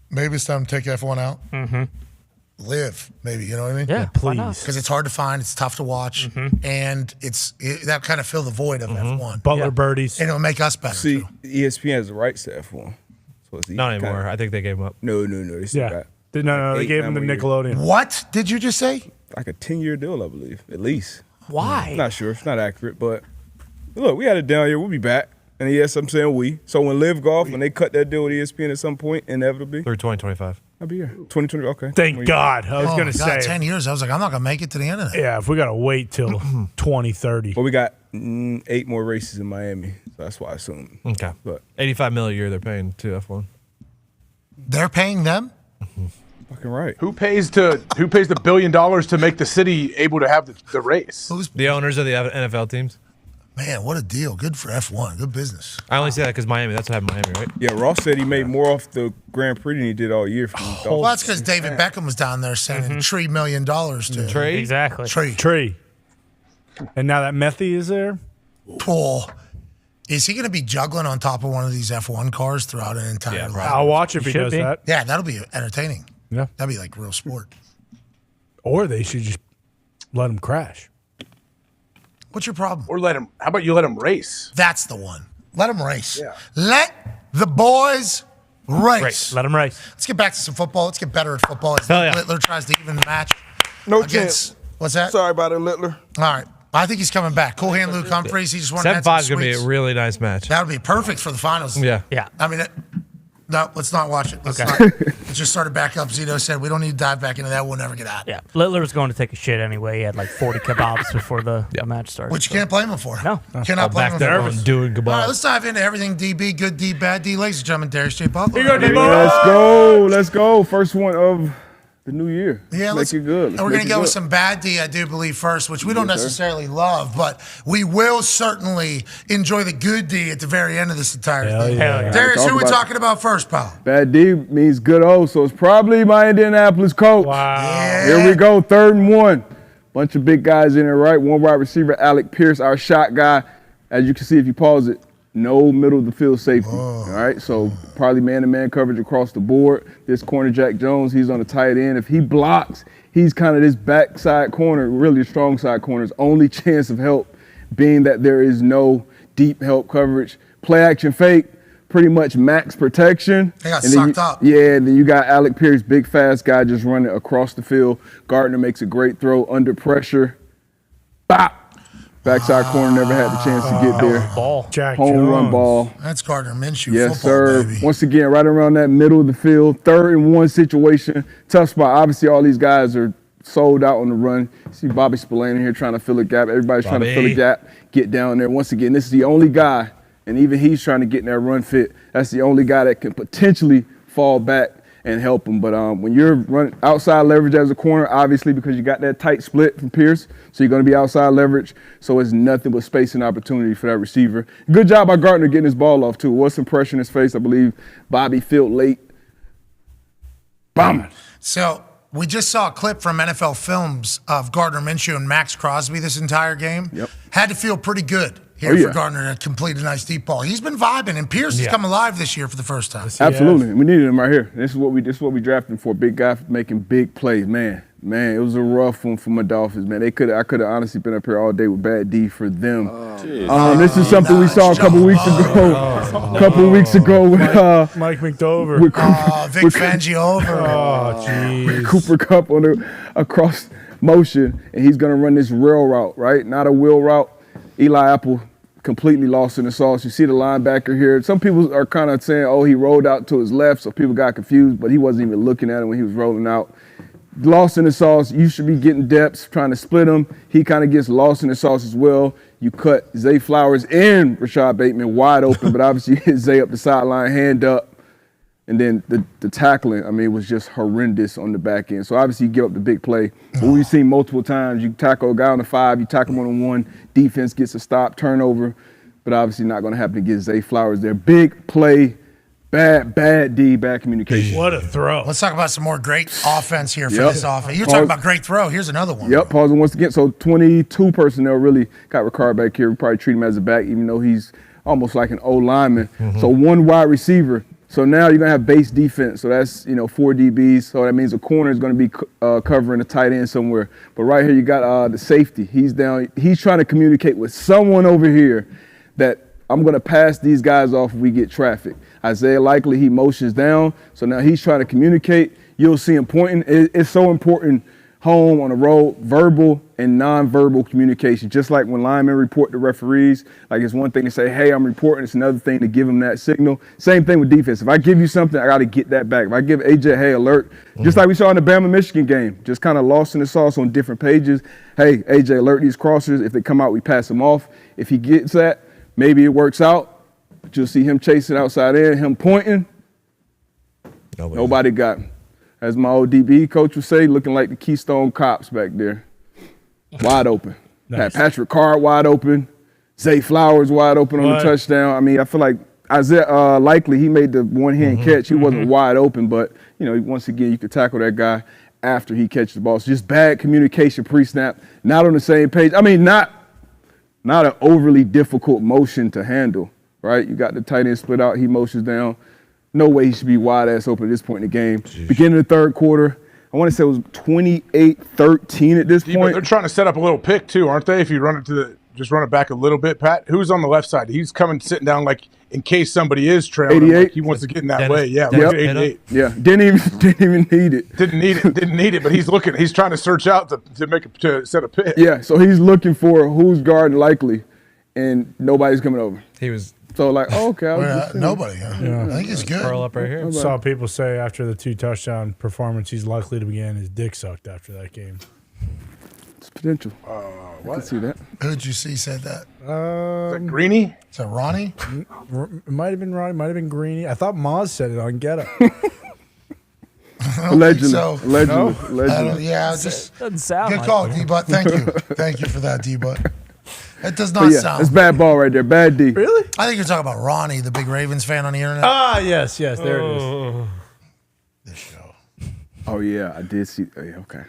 maybe it's time to take F1 out. Mm-hmm. Live, maybe, you know what I mean? Yeah, please. Because it's hard to find, it's tough to watch, and that kind of fill the void of F1. Butler birdies. And it'll make us better. See, too. ESPN has the rights to F1. So it's Not anymore. I think they gave him up. No. They still Yeah. got No, they eight, gave him the 9 more years. Nickelodeon. What did you just say? Like a 10-year deal, I believe, at least. Why? Not sure. It's not accurate, but look, we had it down here. We'll be back. And yes, I'm saying we. So when Live Golf, when they cut that deal with ESPN at some point, inevitably, Through 2025. I'll be here. 2020, okay. Thank God. I was Oh, going my to God, say. 10 years. I was like, I'm not going to make it to the end of that. Yeah, if we got to wait till 2030. But we got 8 more races in Miami. So that's why I assume. Okay. But $85 million a year they're paying to F1. They're paying them? fucking right. Who pays the $1 billion to make the city able to have the race? The owners of the NFL teams. Man, what a deal. Good for F1. Good business. I only say that because Miami. That's what happened in Miami, right? Yeah, Ross said he made more off the Grand Prix than he did all year. From Well, that's because David Beckham was down there sending $3 million to Trey? Exactly. Tree. Tree. And now that Methy is there? Oh, Is he going to be juggling on top of one of these F1 cars throughout an entire life? I'll watch if he does that. Yeah, that'll be entertaining. Yeah. That'd be like real sport. Or they should just let him crash. What's your problem? Or how about you let him race? That's the one. Let him race. Yeah. Let the boys race. Let him race. Let's get back to some football. Let's get better at football as Hell yeah. Littler tries to even the match. No against, chance. What's that? Sorry about it, Littler. All right. I think he's coming back. Cool hand Luke Humphreys. He just won 7-5 is going to be a really nice match. That would be perfect for the finals. Yeah. Yeah. I mean, no, let's not watch it. Let's just start it back up. Zito said we don't need to dive back into that. We'll never get out. Yeah. Littler was going to take a shit anyway. He had like 40 kebabs before the match started. Which you can't blame him for. No. Cannot blame him for. Doing All right, let's dive into everything DB, good D, bad D. Ladies and gentlemen, Darius J. Butler. Let's go. First one of the new year. Yeah, Let's make it good. And we're going to go with some bad D, I do believe, first, which we don't necessarily love, but we will certainly enjoy the good D at the very end of this entire thing. yeah. Darius, who are we talking about first, pal? Bad D means good O, so it's probably my Indianapolis coach. Wow. Here we go, 3rd and 1. Bunch of big guys in there, right? One wide receiver, Alec Pierce, our shot guy. As you can see, if you pause it, no middle of the field safety. All right, so probably man-to-man coverage across the board. This corner, Jack Jones, he's on the tight end. If he blocks, he's kind of this backside corner, really a strong side corner's only chance of help being that there is no deep help coverage. Play action fake, pretty much max protection. They got And then sucked up. Yeah, and then you got Alec Pierce, big fast guy just running across the field. Gardner makes a great throw under pressure. Bop! Backside corner never had the chance to get there. Ball. Jack Home Jones. run ball. That's Gardner Minshew Yes, football, sir. baby. Once again, right around that middle of the field, 3rd and 1 situation. Tough spot. Obviously, all these guys are sold out on the run. See Bobby Spillane here trying to fill a gap. Everybody's trying to fill a gap, get down there. Once again, this is the only guy, and even he's trying to get in that run fit. That's the only guy that can potentially fall back and help him. But when you're running outside leverage as a corner, obviously because you got that tight split from Pierce, so you're going to be outside leverage. So it's nothing but space and opportunity for that receiver. Good job by Gardner getting his ball off too. Was some pressure in his face. I believe Bobby filled late. Bam. So we just saw a clip from NFL Films of Gardner Minshew and Max Crosby this entire game. Yep. Had to feel pretty good here for Gardner to complete a nice deep ball. He's been vibing, and Pierce has come alive this year for the first time. Absolutely. We needed him right here. This is what we drafted him for. Big guy making big plays. Man, it was a rough one for my Dolphins, man. I could have honestly been up here all day with bad D for them. This is something we saw a couple weeks ago. With Mike McDover. With Vic Fangio over. Oh, jeez. Cooper Kupp on a cross motion, and he's going to run this rail route, right? Not a wheel route. Eli Apple completely lost in the sauce. You see the linebacker here. Some people are kind of saying, oh, he rolled out to his left, so people got confused, but he wasn't even looking at him when he was rolling out. Lost in the sauce. You should be getting depths, trying to split him. He kind of gets lost in the sauce as well. You cut Zay Flowers and Rashad Bateman wide open, but obviously you hit Zay up the sideline, hand up. And then the tackling, was just horrendous on the back end. So obviously you give up the big play. But we've seen multiple times, you tackle a guy on the 5, you tackle him on the 1, defense gets a stop, turnover. But obviously not going to happen to get Zay Flowers there. Big play, bad D, bad communication. What a throw. Let's talk about some more great offense here for this offense. You're talking about great throw. Here's another one. Yep, pausing once again. So 22 personnel really got Ricard back here. We probably treat him as a back, even though he's almost like an O lineman. So 1 wide receiver. So now you're going to have base defense. So that's, 4 DBs. So that means a corner is going to be covering a tight end somewhere. But right here you got the safety. He's down. He's trying to communicate with someone over here that I'm going to pass these guys off if we get traffic. Isaiah Likely, he motions down. So now he's trying to communicate. You'll see him pointing. It's so important home on the road, verbal and nonverbal communication. Just like when linemen report to referees, like it's one thing to say, hey, I'm reporting. It's another thing to give them that signal. Same thing with defense. If I give you something, I got to get that back. If I give AJ, hey, alert, just like we saw in the Bama-Michigan game, just kind of lost in the sauce on different pages. Hey, AJ, alert these crossers. If they come out, we pass them off. If he gets that, maybe it works out. But you'll see him chasing outside in, him pointing. Nobody got him. As my old DB coach would say, looking like the Keystone Cops back there. Wide open. Nice. Had Patrick Carr wide open. Zay Flowers wide open on the touchdown. I feel like Isaiah Likely, he made the one-hand catch. He wasn't wide open, but, once again, you could tackle that guy after he catches the ball. So just bad communication pre-snap, not on the same page. Not an overly difficult motion to handle. right? You got the tight end split out. He motions down. No way he should be wide ass open at this point in the game. Beginning of the third quarter, I want to say it was 28-13 at this point. They're trying to set up a little pick too, aren't they? If you run it just run it back a little bit, Pat. Who's on the left side? He's coming, sitting down like in case somebody is trailing. 88. Like he wants to get in that way. Yeah, Yep. 88. Yeah, didn't even need it. Didn't need it. But he's looking. He's trying to search out to set a pick. Yeah, so he's looking for who's guarding likely, and nobody's coming over. He was. So like, oh, okay, I was just saying. Nobody. I think it's good. Curl up right here. Saw people say after the 2 touchdown performance, he's likely to begin his dick sucked after that game. It's potential. I can see that. Who'd you see said that? Is that Greeny? Is that Ronnie? It might have been Ronnie. Might have been Greeny. I thought Maz said it on Get Up. Allegedly. So. Allegedly. Yeah, just doesn't sound good like call, it. D-Butt. Thank you. Thank you for that, D-Butt. It does But not yeah, sound. it's bad ball right there. Bad D. Really? I think you're talking about Ronnie, the big Ravens fan on the internet. Ah, yes. There it is. This show. Oh yeah, I did see. Oh, yeah, okay.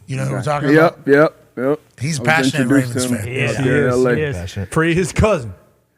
You know who we're talking about? Yep. He's a I was passionate introduced Ravens to him fan. He is. out there in LA. He is. Free his cousin.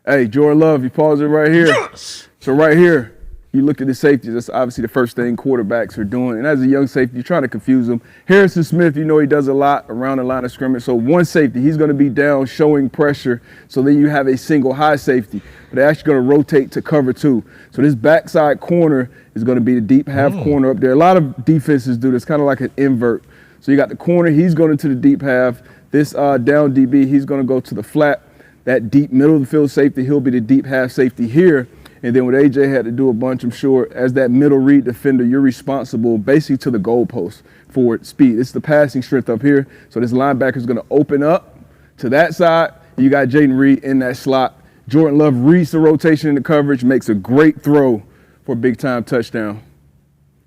Hey, Jordan Love, you pause it right here. Yes. So right here, you look at the safeties. That's obviously the first thing quarterbacks are doing. And as a young safety, you're trying to confuse them. Harrison Smith, you know he does a lot around the line of scrimmage. So one safety, he's going to be down showing pressure. So then you have a single high safety. But they're actually going to rotate to cover 2. So this backside corner is going to be the deep half corner up there. A lot of defenses do this, kind of like an invert. So you got the corner, he's going into the deep half. This down DB, he's going to go to the flat. That deep middle of the field safety, he'll be the deep half safety here. And then what AJ had to do a bunch, I'm sure, as that middle read defender, you're responsible basically to the goalpost for speed. It's the passing strength up here. So this linebacker is going to open up to that side. You got Jaden Reed in that slot. Jordan Love reads the rotation in the coverage, makes a great throw for a big-time touchdown.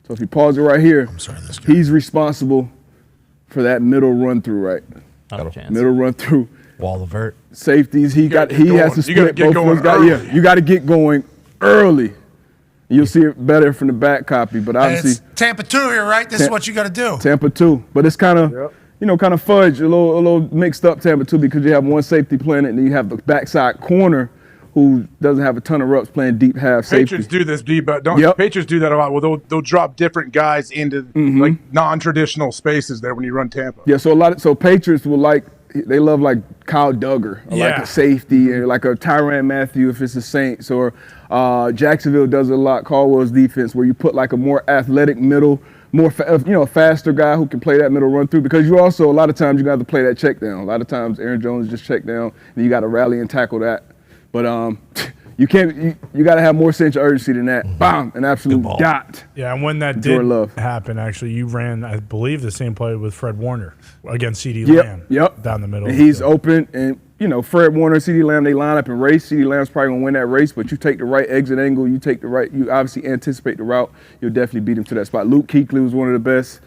So if you pause it right here, he's responsible for that middle run-through, right? Middle run-through. Wall avert. Safeties, he has to split both of those guys. Yeah, you got to get going early. You'll see it better from the back copy, but obviously It's Tampa 2 here, right? This is what you got to do. Tampa 2, but it's kind of kind of fudge, a little mixed up Tampa 2 because you have one safety playing it, and then you have the backside corner who doesn't have a ton of reps playing deep half safety. Patriots do this, but Patriots do that a lot. Well, they'll drop different guys into like non-traditional spaces there when you run Tampa. Yeah, so Patriots will they love like Kyle Duggar, or like a safety, or like a Tyrann Mathieu if it's the Saints, or Jacksonville does a lot, Caldwell's defense, where you put like a more athletic middle, more faster guy who can play that middle run through, because you also, a lot of times you got to play that check down. A lot of times Aaron Jones just check down, and you got to rally and tackle that. But you got to have more sense of urgency than that. Bam, an absolute dot. Yeah, and when that did happen, actually, you ran, I believe, the same play with Fred Warner against CeeDee Lamb. Down the middle. And he's open, and Fred Warner, CeeDee Lamb, they line up and race. CeeDee Lamb's probably gonna win that race, but you take the right exit angle, you obviously anticipate the route, you'll definitely beat him to that spot. Luke Kuechly was one of the best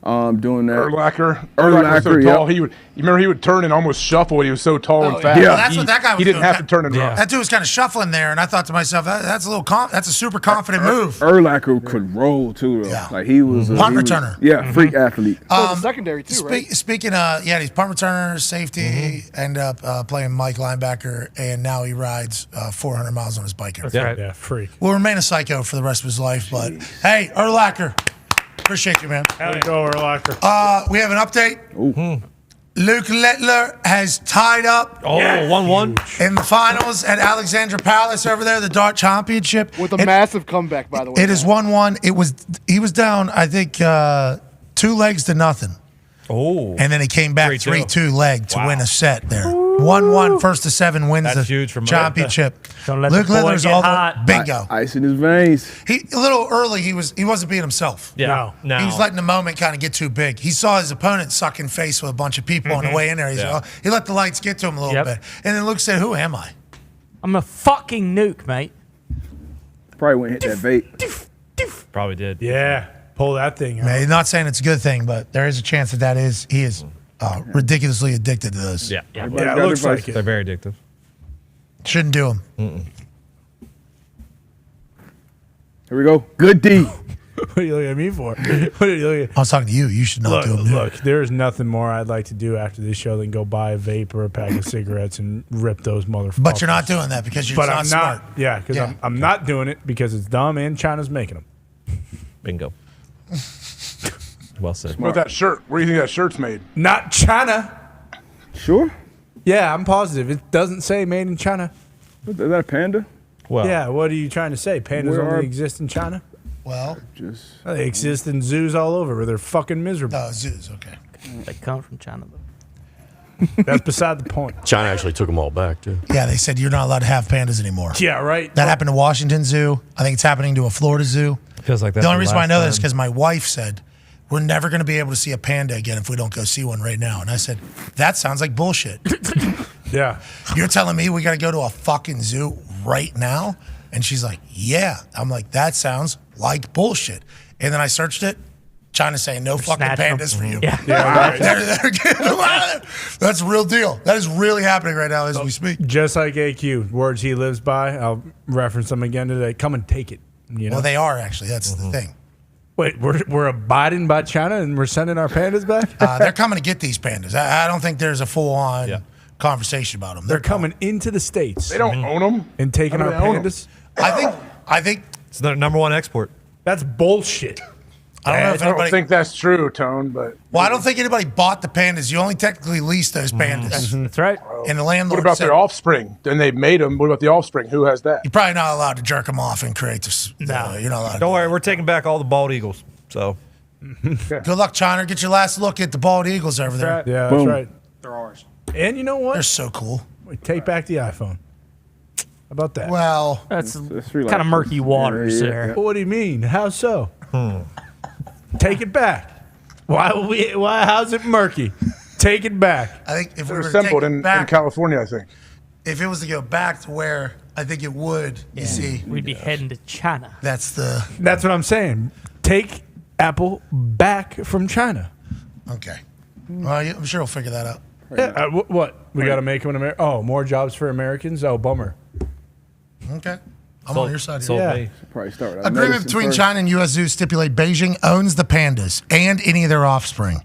doing that. Urlacher was so tall. You remember he would turn and almost shuffle. He was so tall and fast. Yeah, well, that's what that guy was He didn't doing. have to turn and run. That dude was kind of shuffling there, and I thought to myself, that's a super confident move. Urlacher could roll too, though. Like he was punt returner. Freak athlete. Secondary too, right? Speaking of, he's punt returner, safety, ended up playing Mike linebacker, and now he rides 400 miles on his bike. That's right. Yeah, freak. Will remain a psycho for the rest of his life, but hey, Urlacher. Appreciate you, man. How'd it go, Urlacher? We have an update. Luke Littler has tied up 1-1 in the finals at Alexandra Palace over there, the Dart Championship. With a massive comeback, by the way. It is 1-1. He was down, I think, 2 legs to nothing. Oh. And then he came back 3-2 leg to win a set there. 1-1, first to 7 wins That's the huge for championship. Don't let Luke the boy Littler's get all hot. bingo. Ice in his veins. A little early, he wasn't being himself. Yeah. No. He was letting the moment kind of get too big. He saw his opponent sucking face with a bunch of people on the way in there. He let the lights get to him a little bit. And then Luke said, "Who am I? I'm a fucking nuke, mate." Probably wouldn't hit that vape. Probably did. Yeah. Pull that thing out. Man, not saying it's a good thing, but there is a chance that he is ridiculously addicted to this. Yeah. Yeah, it looks like it. They're very addictive. Shouldn't do him. Here we go. Good D. What are you looking at me for? What are you looking at? I was talking to you. You should not do them. Look, there's nothing more I'd like to do after this show than go buy a vape or a pack of cigarettes and rip those motherfuckers. But you're not doing that because you're not smart. Yeah, because I'm not doing it because it's dumb and China's making them. Bingo. Well said. What about that shirt? Where do you think that shirt's made? Not China. Sure. Yeah, I'm positive. It doesn't say made in China. Is that a panda? Well, yeah, what are you trying to say? Pandas only exist in China? Well, They exist in zoos all over where they're fucking miserable. No, zoos, okay. They come from China, though. That's beside the point. China actually took them all back, too. Yeah, they said you're not allowed to have pandas anymore. Yeah, right. That happened to Washington Zoo. I think it's happening to a Florida zoo. Feels like that's the only the reason why I last know this is time. because my wife said, we're never going to be able to see a panda again if we don't go see one right now. And I said, that sounds like bullshit. Yeah. You're telling me we got to go to a fucking zoo right now? And she's like, yeah. I'm like, that sounds like bullshit. And then I searched it. China's saying no fucking snatching pandas them. for you. Yeah. They're getting them out of there. That's real deal. That is really happening right now as we speak. Just like AQ, words he lives by. I'll reference them again today. Come and take it. You know? Well, they are actually. That's the thing. Wait, we're abiding by China and we're sending our pandas back? They're coming to get these pandas. I don't think there's a full-on conversation about them. They're coming into the States. They don't own them. And taking How our do they own 'em? pandas? I think it's their number one export. That's bullshit. I don't know if I don't anybody. think that's true, Tone, but Well, I don't think anybody bought the pandas. You only technically lease those pandas. That's right. And the landlord what about said, their offspring? Then they made them. What about the offspring? Who has that? you're probably not allowed to jerk them off and create this. No, you're not allowed. Don't worry, we're taking back all the bald eagles. So Good luck, China. Get your last look at the bald eagles over there. Yeah, that's right. They're ours. And you know what? They're so cool. We take back the iPhone. How about that? Well, That's kind of murky waters there. What do you mean? How so? Take it back. Why? How's it murky? Take it back. I think if we They're were to assembled take it in back, California, I think. if it was to go back to where I think it would, you see, We'd be heading to China. that's the That's what I'm saying. Take Apple back from China. okay. Well, I'm sure we'll figure that out. Yeah. What? We got to make them an American. Oh, more jobs for Americans? Oh, bummer. Okay. I'm on your side here. Yeah. Probably start with Agreement medicine between first. China and U.S. zoos stipulate Beijing owns the pandas and any of their offspring,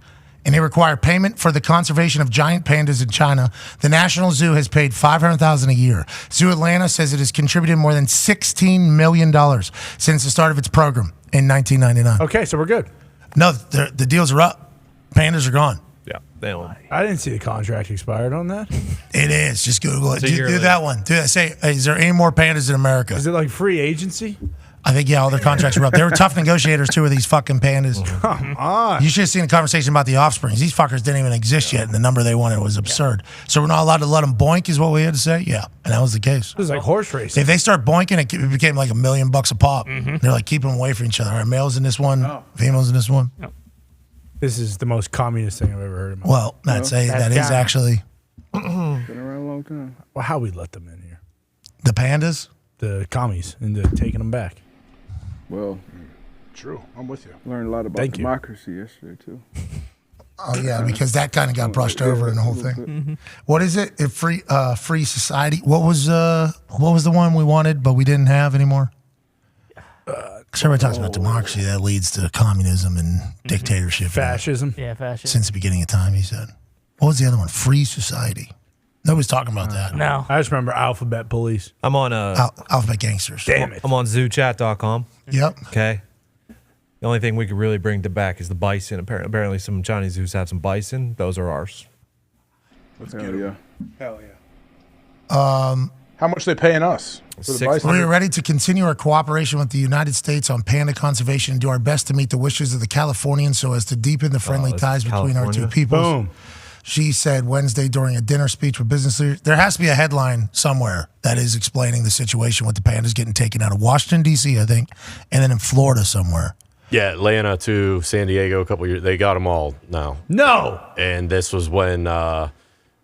and they require payment for the conservation of giant pandas in China. The National Zoo has paid $500,000 a year. Zoo Atlanta says it has contributed more than $16 million since the start of its program in 1999. Okay, so we're good. No, the deals are up. Pandas are gone. yeah, they don't. I didn't see the contract expired on that. It is. Just Google it. It's a Do yearly. that one. Do that. Say, is there any more pandas in America? Is it like free agency? I think, yeah, all their contracts were up. They were tough negotiators, too, with these fucking pandas. Come on. You should have seen the conversation about the offsprings. These fuckers didn't even exist yet, and the number they wanted was absurd. So we're not allowed to let them boink, is what we had to say? Yeah, and that was the case. This is like horse racing. If they start boinking, it became like $1 million a pop. They're like keeping them away from each other. All right, males in this one, females in this one. This is the most communist thing I've ever heard. In my Well, that is actually Been around a long time. Well, how we let them in here? the pandas. The commies into taking them back. Well, True. I'm with you. learned a lot about Thank you. democracy yesterday too. Oh yeah, because that kind of got brushed over in the whole thing. What is it? Free society. What was the one we wanted but we didn't have anymore? Everybody talks about democracy. That leads to communism and dictatorship. Fascism. Yeah, fascism. Since the beginning of time, he said. What was the other one? Free society. Nobody's talking about that. No. I just remember Alphabet Police. I'm on Alphabet Gangsters. Damn it. I'm on zoochat.com. Yep. Okay. The only thing we could really bring back is the bison. Apparently some Chinese zoos have some bison. Those are ours. Let's Hell get 'em. yeah. Hell yeah. How much they paying us for the bison? We are ready to continue our cooperation with the United States on panda conservation and do our best to meet the wishes of the Californians so as to deepen the friendly this ties is between our two California. peoples. Boom. She said Wednesday during a dinner speech with business leaders. There has to be a headline somewhere that is explaining the situation with the pandas getting taken out of Washington, D.C., I think, and then in Florida somewhere. Yeah, Atlanta to San Diego a couple years. They got them all now. No. And this was when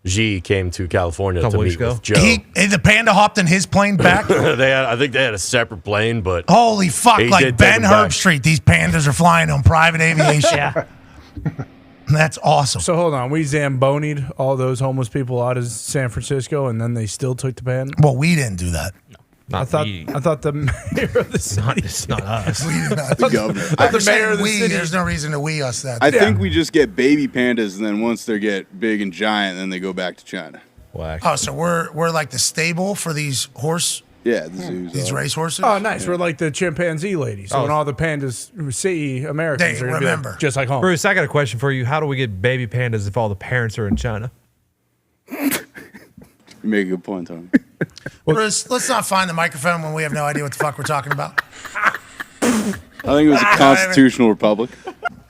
Xi came to California to Couple meet weeks ago. with Joe. The panda hopped in his plane back. I think they had a separate plane, but Holy fuck, he like did take Ben him back. Herbstreit, these pandas are flying on private aviation. Yeah. That's awesome. So hold on. We Zamboni'd all those homeless people out of San Francisco, and then they still took the panda? Well, we didn't do that. Not me. I thought the mayor of the city. It's not us. The governor. The mayor of the city. There's no reason to we us that. I think we just get baby pandas, and then once they get big and giant, then they go back to China. Oh, so we're like the stable for these horse. Yeah, the zoos. These race horses. Oh, nice. We're like the chimpanzee ladies. So when all the pandas see Americans, They they're gonna be like, remember. just like home. Bruce, I got a question for you. How do we get baby pandas if all the parents are in China? You make a good point, Tony. Bruce, let's not find the microphone when we have no idea what the fuck we're talking about. I think it was a constitutional republic.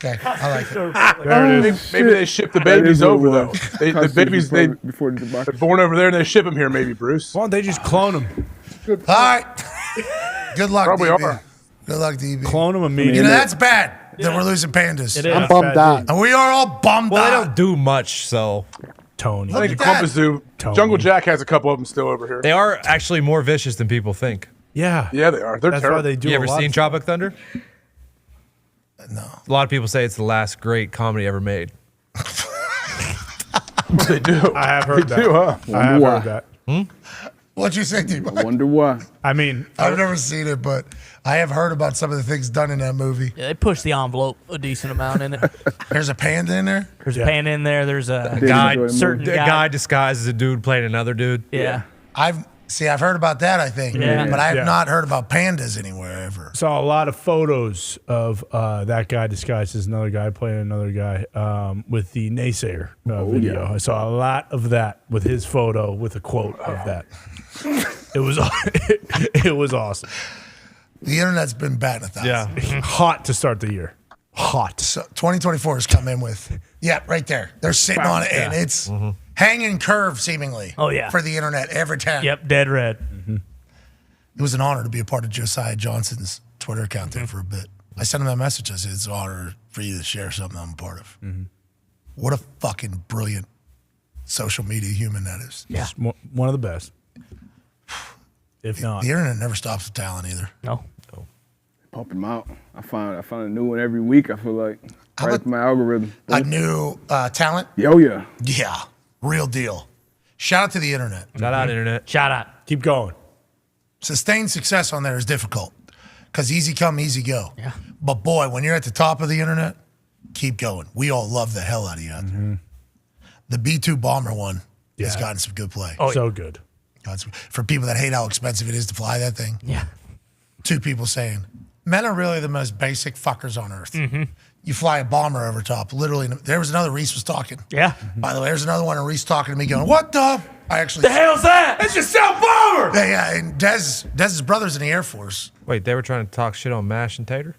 Okay, I like it. There it is. Maybe they ship the babies over though. The babies they're born over there and they ship them here. Maybe Bruce. Why don't they just clone them? All right. Good luck, Probably DB. are. Good luck, DB. Clone them immediately. You know, that's bad that we're losing pandas. It is. I'm bummed out. And we are all bummed Well, they out. don't do much, so Tony. I think Columbus Zoo, Jungle Jack has a couple of them still over here. they are actually more vicious than people think. Yeah. Yeah, they are. They're That's terrible. why they do You a ever lot seen of- Tropic Thunder? No. A lot of people say it's the last great comedy ever made. They do. I have heard They that. do, huh? I have why. heard that. What'd you say, DB? I wonder why. I mean, I've never seen it, but I have heard about some of the things done in that movie. Yeah, they push the envelope a decent amount in it. There's a panda in there. There's a pan in there. There's a Guy, certain a guy disguised as a dude playing another dude. Yeah. I've heard about that. I think, Yeah. but I have Yeah. not heard about pandas anywhere ever. saw a lot of photos of that guy disguised as another guy playing another guy with the naysayer video. I saw a lot of that with his photo with a quote of that. It was it was awesome. The internet's been batting 1,000. Yeah, hot to start the year. Hot. So 2024 has come in with, right there. They're sitting on it, and it's hanging curve seemingly. Oh, yeah. For the internet every time. Yep, dead red. It was an honor to be a part of Josiah Johnson's Twitter account there for a bit. I sent him that message. I said, it's an honor for you to share something I'm a part of. What a fucking brilliant social media human that is. Yeah, one of the best. If not, The internet never stops with talent either. No. Pump them out. I find a new one every week. I feel like right for my algorithm. A new talent? Oh yeah. Yeah, real deal. Shout out to the internet. Shout out, internet. Shout out. Keep going. Sustained success on there is difficult because easy come, easy go. Yeah. But boy, when you're at the top of the internet, keep going. We all love the hell out of you out there. The B-2 Bomber one has gotten some good play. Oh, so good. For people that hate how expensive it is to fly that thing. Yeah. 2 people saying, men are really the most basic fuckers on earth. You fly a bomber over top. Literally, there was another Reese was talking. Yeah. By the way, there's another one of Reese talking to me going, what the? I actually. The hell's that? It's just South Bomber! Yeah, and Dez's brother's in the Air Force. Wait, they were trying to talk shit on Mash and Tater?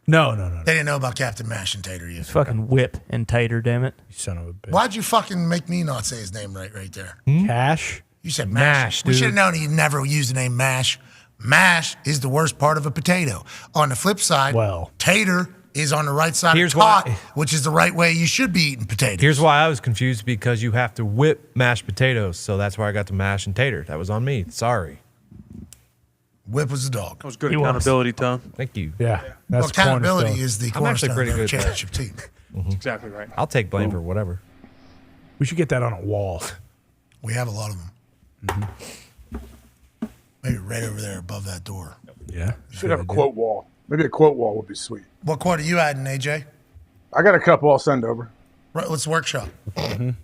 No. They didn't know about Captain Mash and Tater yet. Fucking Whip and Tater, damn it. You son of a bitch. Why'd you fucking make me not say his name right there? Cash? You said Mash, Mash. We dude. should have known he'd never use the name Mash. Mash is the worst part of a potato. On the flip side, Tater is on the right side Here's of tot, why- which is the right way you should be eating potatoes. Here's why I was confused, because you have to whip mashed potatoes, so that's where I got the mash and tater. That was on me. Sorry. Whip was the dog. That was good accountability, Tom. Thank you. Yeah. Well, That's accountability cornerstone. is the I'm actually cornerstone pretty of a good at that. championship team. Exactly right. I'll take blame for whatever. We should get that on a wall. We have a lot of them. Maybe right over there above that door. Yeah. Should have a quote wall. Maybe a quote wall would be sweet. What quote are you adding, AJ? I got a couple I'll send over. Right, let's workshop. Man,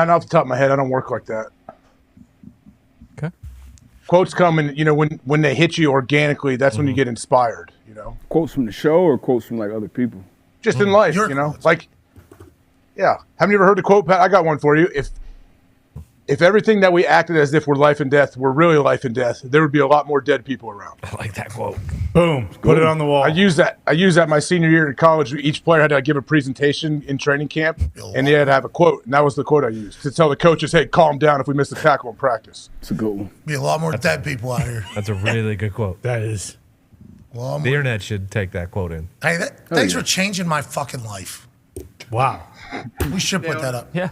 off the top of my head, I don't work like that. Okay. Quotes come and when they hit you organically, that's when you get inspired. Quotes from the show or quotes from like other people? Just in life, like, yeah. Haven't you ever heard the quote, Pat? I got one for you. If everything that we acted as if we're life and death were really life and death, there would be a lot more dead people around. I like that quote. Boom. Put it on the wall. I used that my senior year in college. Each player had to give a presentation in training camp, and they had to have a quote, and that was the quote I used to tell the coaches, "Hey, calm down if we miss a tackle in practice." It's a good one. Be a lot more dead people out here. That's a really good quote. That is. Well, The internet should take that quote in. Hey, thanks for changing my fucking life. Wow. We should put that up. Yeah.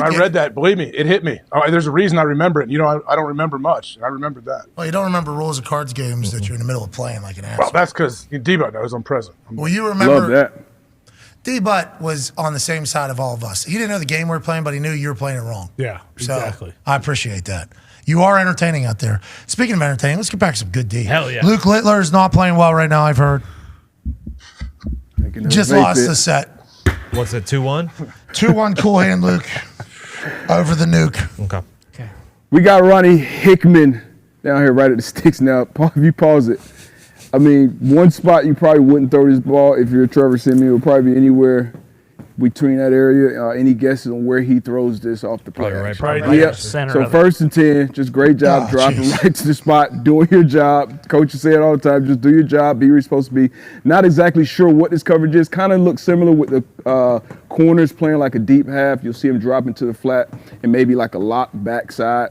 I read that. Believe me, it hit me. Oh, there's a reason I remember it. I don't remember much. I remembered that. Well, you don't remember rules of cards games that you're in the middle of playing like an asshole. Well, that's because Debo knows I'm present. Well, you remember. Love that. D-Butt was on the same side of all of us. He didn't know the game we were playing, but he knew you were playing it wrong. Yeah, So exactly. I appreciate that. You are entertaining out there. Speaking of entertaining, let's get back to some good D. Hell yeah. Luke Littler is not playing well right now, I've heard. Just lost the set. What's it, 2-1? 2-1 cool hand Luke over the nuke. Okay. We got Ronnie Hickman down here right at the sticks now. If you pause it, I mean, one spot you probably wouldn't throw this ball if you're Trevor Siemian would probably be anywhere between that area. Any guesses on where he throws this off the play? Probably right center So of it. first and 10, just great job dropping right to the spot, doing your job. Coaches say it all the time, just do your job, be where you're supposed to be. Not exactly sure what this coverage is. Kind of looks similar with the corners playing like a deep half. You'll see him drop into the flat and maybe like a lock backside,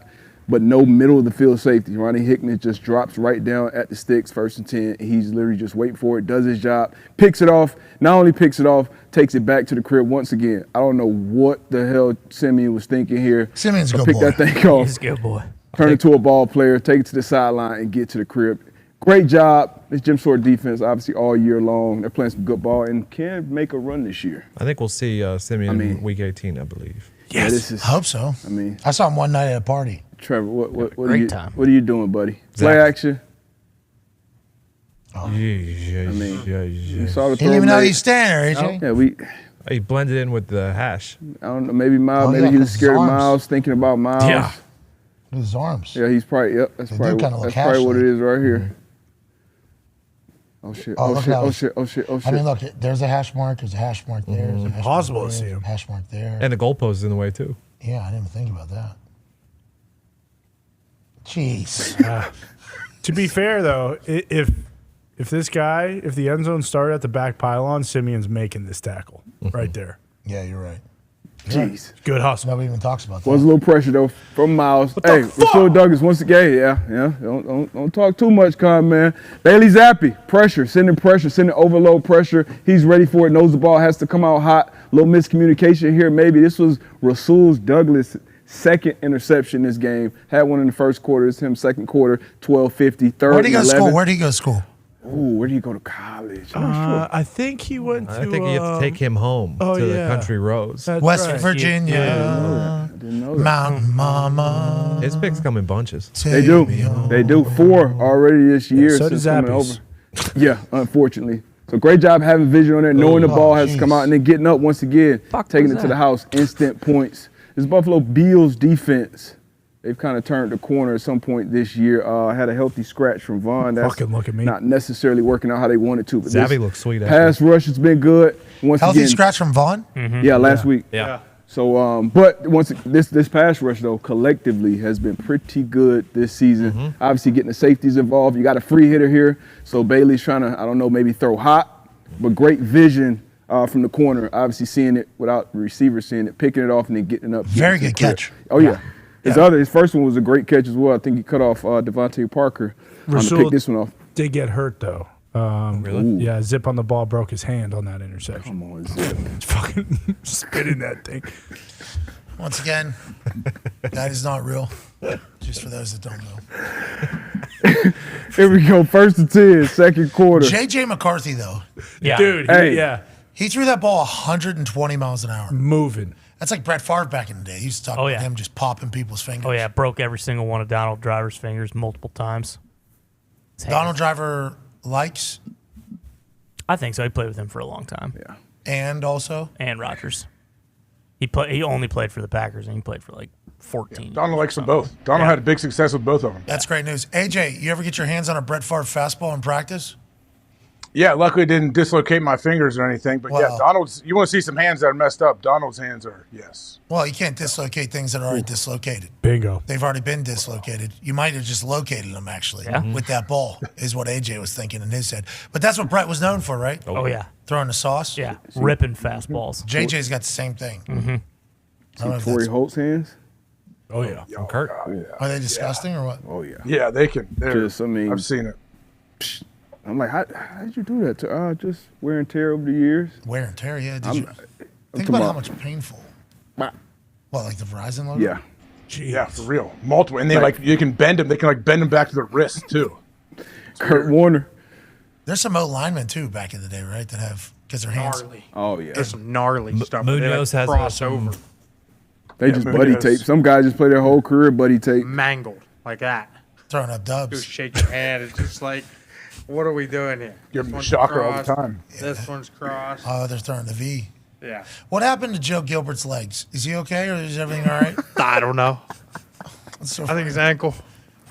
but no middle of the field safety. Ronnie Hickman just drops right down at the sticks, first and 10. He's literally just waiting for it, does his job, picks it off. Not only picks it off, takes it back to the crib once again. I don't know what the hell Siemian was thinking here. Siemian's a good Pick boy. that thing off. He's a good boy. Turn it to a ball player, take it to the sideline, and get to the crib. Great job. This Jim Sort defense, obviously, all year long. They're playing some good ball and can make a run this year. I think we'll see Simeon week 18, I believe. Yes, I hope so. I mean, I saw him one night at a party. Trevor, what Great are you, time. What are you doing, buddy? Zach. Play action. I mean, You saw the Didn't even throw know made. he's standing there, AJ. Yeah, we. He blended in with the hash. I don't know. Maybe Miles. Oh, maybe yeah, he was 'cause his scared of arms. Miles, thinking about Miles. Yeah. Look at his arms. Yeah, he's probably. Yep, that's They do probably. kinda look That's probably what it hash-like. is right here. Oh shit! Oh, Oh look shit! at Oh that. shit! Oh shit! Oh shit! I mean, look, there's a hash mark. There's a hash mark there. There's a hash Impossible mark to there, see him. Hash mark there. And the goalpost is in the way, too. Yeah, I didn't even think about that. Jeez. To be fair, though, if the end zone started at the back pylon, Simeon's making this tackle right there. Yeah, you're right. Jeez. Good hustle. Nobody even talks about that. Was a little pressure though from Miles. Hey, Rasul Douglas once again. Yeah. Don't talk too much, Con man. Bailey Zappi, sending overload pressure. He's ready for it. Knows the ball has to come out hot. Little miscommunication here. Maybe this was Rasul Douglas' second interception this game. Had one in the first quarter. It's him second quarter. 12:50. Third. Where'd he go to 11. school? Where'd he go to school? Ooh, where did he go to college? I'm not sure. I think he went to. I think you have to take him home to the country roads. That's West right. Virginia. I didn't know that. Mountain Mama. His picks come in bunches. They do. They do. 4 already this year. so since does coming Zappies. over. Yeah, unfortunately. So great job having vision on there, knowing the ball has to come out, and then getting up once again, taking it to the house, instant points. This Buffalo Bills defense, they've kind of turned the corner at some point this year. Had a healthy scratch from Vaughn. That's Fucking look at me. not necessarily working out how they wanted to. But Zabby this looks sweet. pass rush has been good. Once Healthy again, scratch from Vaughn? yeah, last week. Yeah. So, but once this pass rush though collectively has been pretty good this season. Obviously, getting the safeties involved. You got a free hitter here, so Bailey's trying to maybe throw hot, but great vision from the corner. Obviously, seeing it without the receiver seeing it, picking it off and then getting up. Very getting good to the crib. catch. Oh yeah. His first one was a great catch as well. I think he cut off Devontae Parker to Rasul pick this one off. did get hurt though. Really? Yeah, Zip on the ball broke his hand on that interception. Come on, Zip. Fucking spitting that thing. Once again, that is not real. Just for those that don't know. Here we go. First and 10, second quarter. J.J. McCarthy, though. Yeah. Dude, Hey. yeah. He threw that ball 120 miles an hour. Moving. That's like Brett Favre back in the day. He used to talk about him just popping people's fingers. Oh, yeah. Broke every single one of Donald Driver's fingers multiple times. Donald Driver likes I think so. He played with him for a long time. Yeah. And Rodgers. He only played for the Packers, and he played for like 14. Donald likes them both. Donald had big success with both of them. That's great news. AJ, you ever get your hands on a Brett Favre fastball in practice? Yeah, luckily it didn't dislocate my fingers or anything. But yeah, Well- Donald's. You want to see some hands that are messed up? Donald's hands are yes. Well, you can't dislocate things that are already dislocated. Bingo. They've already been dislocated. You might have just located them, actually, with that ball, is what AJ was thinking in his head. But that's what Brett was known for, right? Oh, yeah. Throwing the sauce? Yeah, ripping fastballs. JJ's got the same thing. Mm-hmm. I don't know if Torrey that's- Holt's hands. Oh yeah, from Kurt. Are they disgusting or what? Oh yeah. Yeah, they can. They're- Just, I mean, I've seen it. I'm like, how did you do that? Just wear and tear over the years. Wear and tear, yeah. I'm Think talking about how about- much painful. What, like the Verizon logo? Yeah. Yeah, for real. Multiple, and they like you can bend them. They can like bend them back to the wrist too. Kurt Warner. There's some O linemen too back in the day, right? That have because their hands. Gnarly. Oh yeah. There's some gnarly stuff. Munoz They has cross some over. They just buddy tape. Some guys just play their whole career buddy tape. Mangled like that. Throwing up dubs. Just shake your hand. It's just like, what are we doing here? Give them a This one's shocker all the crossed, time. This one's crossed. Oh, they're throwing the V. Yeah. What happened to Joe Gilbert's legs? Is he okay or is everything all right? I don't know. So I think his ankle.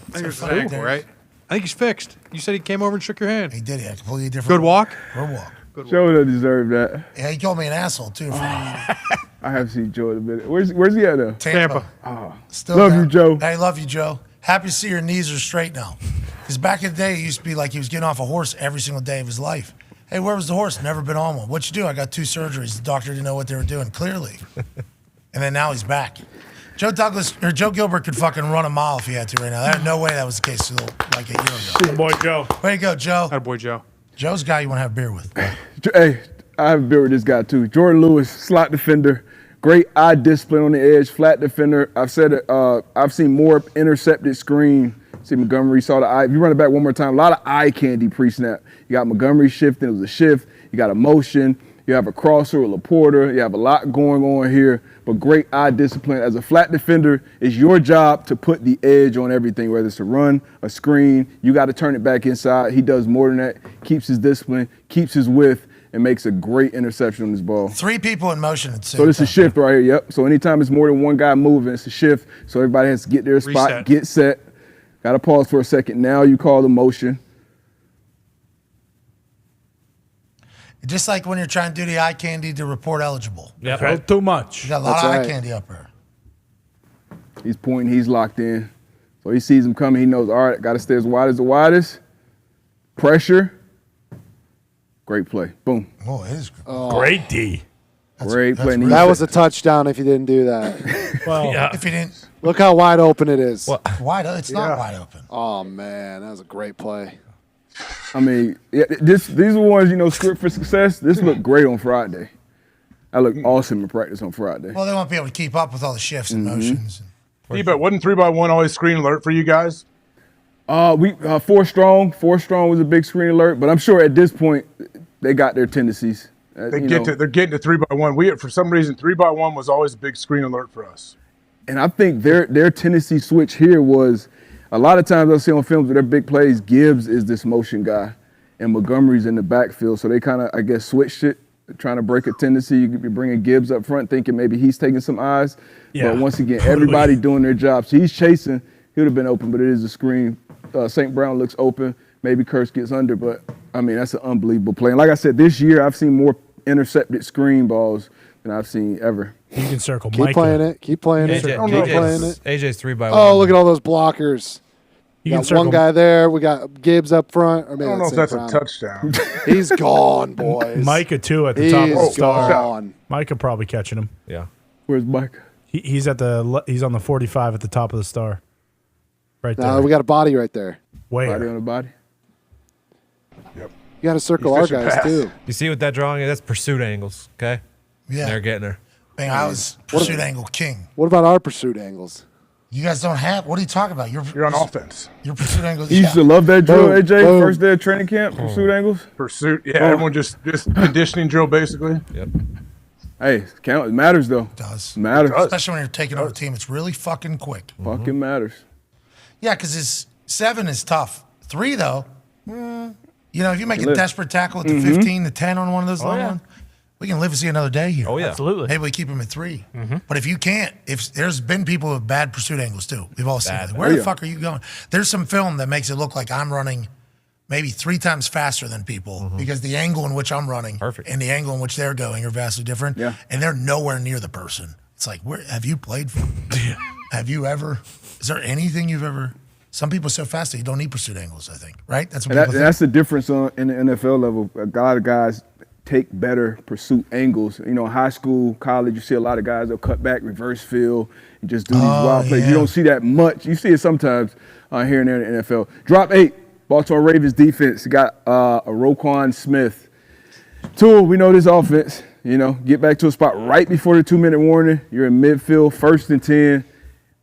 I think So it's his funny. ankle, right? I think he's fixed. You said he came over and shook your hand. He did. He had a completely different. Good walk? Good walk. Joe doesn't deserve that. Yeah, he called me an asshole too. I have seen Joe in a minute. Where's he at though? Tampa. Oh, Still love down. you, Joe. Hey, love you, Joe. Happy to see your knees are straight now. Because back in the day, it used to be like he was getting off a horse every single day of his life. Hey, where was the horse? Never been on one. What'd you do? I got 2 surgeries. The doctor didn't know what they were doing, clearly. And then now he's back. Joe Gilbert could fucking run a mile if he had to right now. There's no way that was the case like a year ago. Good boy, Joe. Way to go, Joe. That boy, Joe. Joe's the guy you want to have beer with. Hey, I have a beer with this guy too. Jordan Lewis, slot defender, great eye discipline on the edge, flat defender. I've said it. I've seen more intercepted screen. See Montgomery saw the eye. If you run it back one more time, a lot of eye candy pre-snap. You got Montgomery shifting. It was a shift. You got a motion. You have a crosser with Laporta. You have a lot going on here, but great eye discipline. As a flat defender, it's your job to put the edge on everything, whether it's a run, a screen. You got to turn it back inside. He does more than that, keeps his discipline, keeps his width, and makes a great interception on this ball. 3 people in motion at the same So this is a time. shift right here, yep. So anytime it's more than one guy moving, it's a shift. So everybody has to get their spot, Reset. get set. Got to pause for a second. Now you call the motion. Just like when you're trying to do the eye candy to report eligible. Yeah, right. Too much. You got a lot That's of eye right. candy up there. He's pointing, he's locked in. So he sees him coming, he knows, all right, got to stay as wide as the widest. Pressure. Great play. Boom. Oh, it is Great D. Great play. That was a touchdown if you didn't do that. Well, If you didn't, Look how wide open it is. it's not wide open. Oh, man, that was a great play. I mean, these are ones, script for success. This looked great on Friday. I looked awesome in practice on Friday. Well, they won't be able to keep up with all the shifts and motions. But wasn't 3x1 always screen alert for you guys? We 4 strong. 4 strong was a big screen alert, but I'm sure at this point they got their tendencies. They're getting to 3x1. For some reason 3x1 was always a big screen alert for us. And I think their tendency switch here was a lot of times I'll see on films with their big plays, Gibbs is this motion guy and Montgomery's in the backfield. So they kind of, I guess, switched it, trying to break a tendency. You could be bringing Gibbs up front thinking maybe he's taking some eyes. Yeah, but once again, everybody doing their job. So he's chasing. He would have been open, but it is a screen. St. Brown looks open. Maybe Kurtz gets under, but, I mean, that's an unbelievable play. And like I said, this year I've seen more intercepted screen balls than I've seen ever. You can circle Keep Micah. playing it. Keep playing it. AJ, Keep playing it. AJ's 3x1. Oh, look at all those blockers. You We can got circle one guy there. We got Gibbs up front. Or maybe I don't know if St. that's Brown. a touchdown. He's gone, boys. Micah too at the top of the He's star. gone. Micah probably catching him. Yeah. Where's Mike? He's on the 45 at the top of the star. Right there. No, we got a body right there. Where? Body on the body. Yep. You got to circle our Efficient guys pass. too. You see what that drawing is? That's pursuit angles, okay? Yeah. They're getting her. Man, I was pursuit angle king. What about our pursuit angles? You guys don't have. What are you talking about? You're on offense. Your pursuit angles. You used to love that drill, Boom, AJ, boom. first day of training camp, pursuit angles. Pursuit. Yeah, everyone just conditioning drill basically. Yep. Hey, count. It matters, though. It does. Matters. Especially when you're taking over a team. It's really fucking quick. Fucking matters. Yeah, because 7 is tough. 3, though, if you make a desperate tackle at the 15, the 10 on one of those long ones, we can live to see another day here. Oh, yeah. Absolutely. Maybe we keep him at 3. But if you can't, if there's been people with bad pursuit angles too. We've all seen it. Where the fuck are you going? There's some film that makes it look like I'm running maybe 3 times faster than people because the angle in which I'm running and the angle in which they're going are vastly different. Yeah. And they're nowhere near the person. It's like, where have you played for? Have you ever? Is there anything you've ever? Some people are so fast that you don't need pursuit angles, I think. Right? That's what And people think. that's the difference in the NFL level. A lot of guys take better pursuit angles. High school, college, you see a lot of guys that'll cut back, reverse field, and just do these wild plays. yeah. You don't see that much. You see it sometimes here and there in the NFL. Drop 8, Baltimore Ravens defense. You got a Roquan Smith. Tool, we know this offense. Get back to a spot right before the 2-minute warning. You're in midfield, 1st and 10.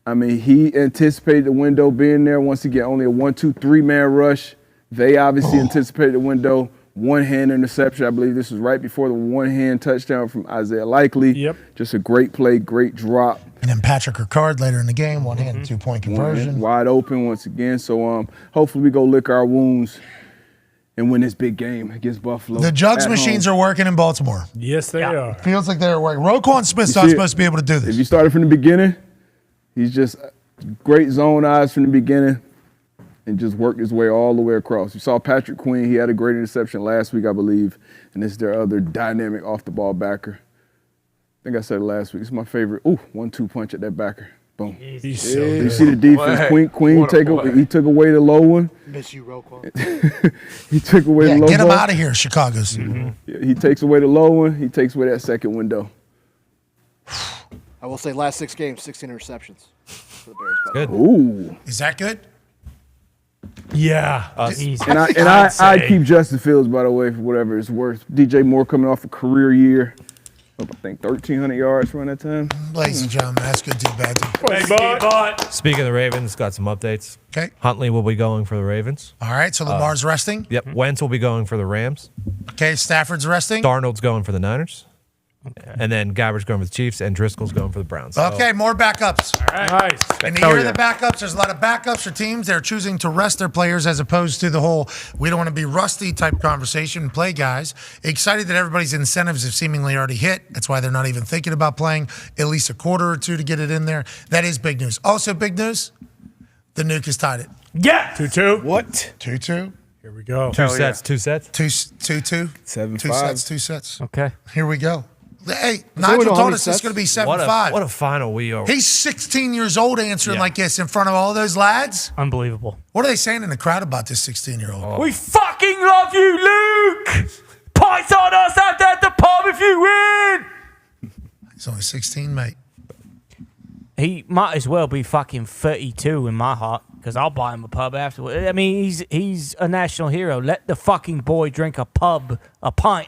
I mean, he anticipated the window being there. Once again, only a 1-2-3 man rush. They obviously anticipated the window. one-hand interception. I believe this was right before the one-hand touchdown from Isaiah Likely. Yep. Just a great play, great drop. And then Patrick Ricard later in the game, one-hand, two-point conversion. Wide open once again. So hopefully we go lick our wounds and win this big game against Buffalo. The jugs machines are working in Baltimore. Yes, they are. Feels like they're working. Roquan Smith's not supposed to be able to do this. If you started from the beginning, he's just great zone eyes from the beginning and just worked his way all the way across. You saw Patrick Queen. He had a great interception last week, I believe, and this is their other dynamic off-the-ball backer. I think I said it last week. It's my favorite. Ooh, 1-2 punch at that backer. Boom. He's so You see the defense. Queen he took away the low one. Miss you, Roquan. He took away the low get him ball. out of here, Chicago's. Yeah, he takes away the low one. He takes away that second window. I will say last 6 games, 16 interceptions for the Bears. Good. Ooh. Is that good? Yeah. I keep Justin Fields, by the way, for whatever it's worth. DJ Moore coming off a career year. I think 1,300 yards around that time. Ladies and gentlemen, that's good too bad. Speaking of the Ravens, got some updates. Okay. Huntley will be going for the Ravens. All right, so Lamar's resting. Yep. Wentz will be going for the Rams. Okay, Stafford's resting. Darnold's going for the Niners. And then Gabbard's going for the Chiefs, and Driscoll's going for the Browns. Okay, more backups. All right. Nice. In the year of the backups, there's a lot of backups for teams that are choosing to rest their players as opposed to the whole we don't want to be rusty type conversation. Play guys. Excited that everybody's incentives have seemingly already hit. That's why they're not even thinking about playing at least a quarter or two to get it in there. That is big news. Also big news, the Nuke has tied it. Yeah. 2-2. What? 2-2. Here we go. Two sets. 2-2. 7-5. 2 sets, 2 sets. Okay. Here we go. Hey, Nigel told us it's going to be 7-5. What a final we are. He's 16 years old answering like this in front of all those lads. Unbelievable. What are they saying in the crowd about this 16-year-old? We fucking love you, Luke! Pints on us out at the pub if you win! He's only 16, mate. He might as well be fucking 32 in my heart, because I'll buy him a pub afterwards. I mean, he's a national hero. Let the fucking boy drink a pint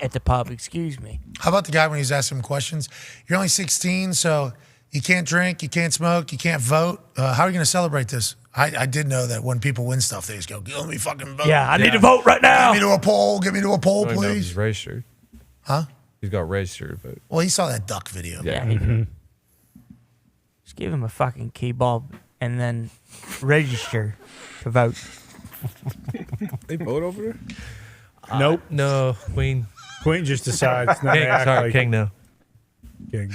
at the pub, excuse me. How about the guy when he's asking him questions? You're only 16, so you can't drink, you can't smoke, you can't vote. How are you going to celebrate this? I did know that when people win stuff, they just go, let me fucking vote. Yeah, I need to vote right now. Get me to a poll, please. He's registered. Huh? He's got registered, but Well, he saw that duck video. Yeah, he did. Just give him a fucking key bulb and then register to vote. They vote over there? Nope. No, Queen. Queen just decides. Not King, to act sorry, like King now. King.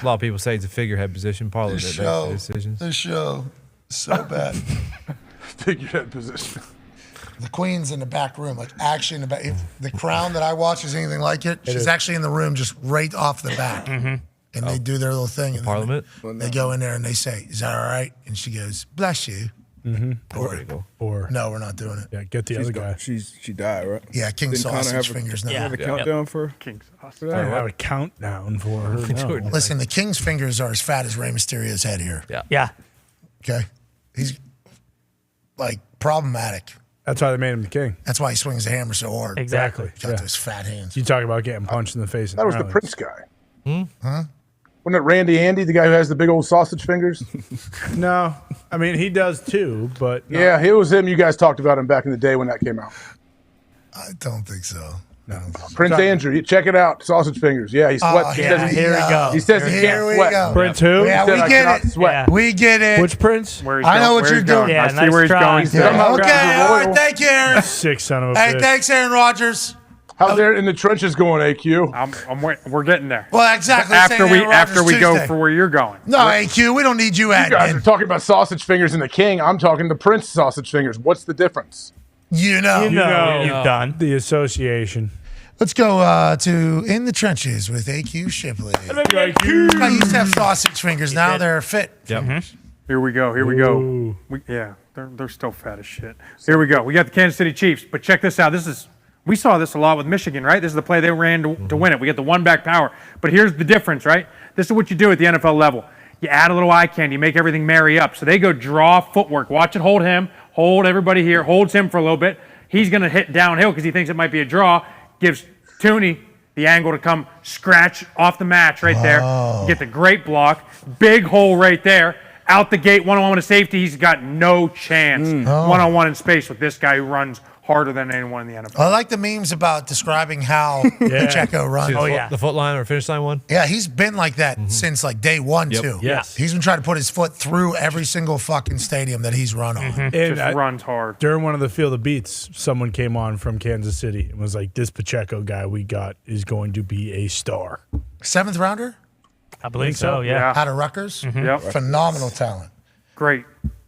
A lot of people say it's a figurehead position. Parliament makes the decisions. This show, so bad. Figurehead position. The Queen's in the back room, like actually in the back. If the Crown that I watch is anything like it, she's actually in the room just right off the back. And they do their little thing. And Parliament? They go in there and they say, is that all right? And she goes, bless you. Or no, we're not doing it. Yeah, get the other guy. She died, right? Yeah, King Didn't Connor Sausage have a- Fingers now. have a countdown for King Sausage. I have a countdown for her. No. Listen, the King's fingers are as fat as Rey Mysterio's head here. Yeah. Okay? He's like problematic. That's why they made him the king. That's why he swings the hammer so hard. Exactly. He's got those fat hands. You talk about getting punched in the face. That was the Prince guy. Huh? Wasn't it Randy Andy, the guy who has the big old sausage fingers? No. I mean, he does too, but. No. Yeah, it was him. You guys talked about him back in the day when that came out. I don't think so. No. Prince Andrew, check it out. Sausage fingers. Yeah, he sweats. Here we go. He says he Here can't we sweat. go. Prince who? Yeah, He said, we "I get cannot it. sweat." Yeah. We get it. Which Prince? I know what you're doing. Yeah, I see nice where he's try. going. Yeah. Okay, all right. Thank you, Aaron. Sick son of a Hey, bitch. thanks, Aaron Rodgers. How's there in the trenches going, AQ? We're getting there. Well, exactly. After saying we Aaron Rodgers after we go Tuesday. for where you're going. No, AQ, we don't need you You guys are admin. talking about sausage fingers and the king. I'm talking the Prince sausage fingers. What's the difference? You know. You know what you've done. The association. Let's go to In the Trenches with AQ Shipley. I used to have sausage fingers. Now they're fit. Yep. Here we go. Here we go. They're still fat as shit. Here we go. We got the Kansas City Chiefs, but check this out. We saw this a lot with Michigan, right? This is the play they ran to win it. We get the one-back power. But here's the difference, right? This is what you do at the NFL level. You add a little eye candy. You make everything marry up. So they go draw footwork. Watch it hold him. Hold everybody here. Holds him for a little bit. He's going to hit downhill because he thinks it might be a draw. Gives Tooney the angle to come scratch off the match right there. You get the great block. Big hole right there. Out the gate, one-on-one with a safety. He's got no chance one-on-one in space with this guy who runs harder than anyone in the NFL. I like the memes about describing how Pacheco runs. The foot line or finish line one. Yeah, he's been like that since like day one too. Yes. He's been trying to put his foot through every single fucking stadium that he's run on. And Just runs hard. During one of the Field of Beats, someone came on from Kansas City and was like, "This Pacheco guy we got is going to be a star." 7th rounder? I believe so, yeah. Out of Rutgers? Yep. Phenomenal talent. Great.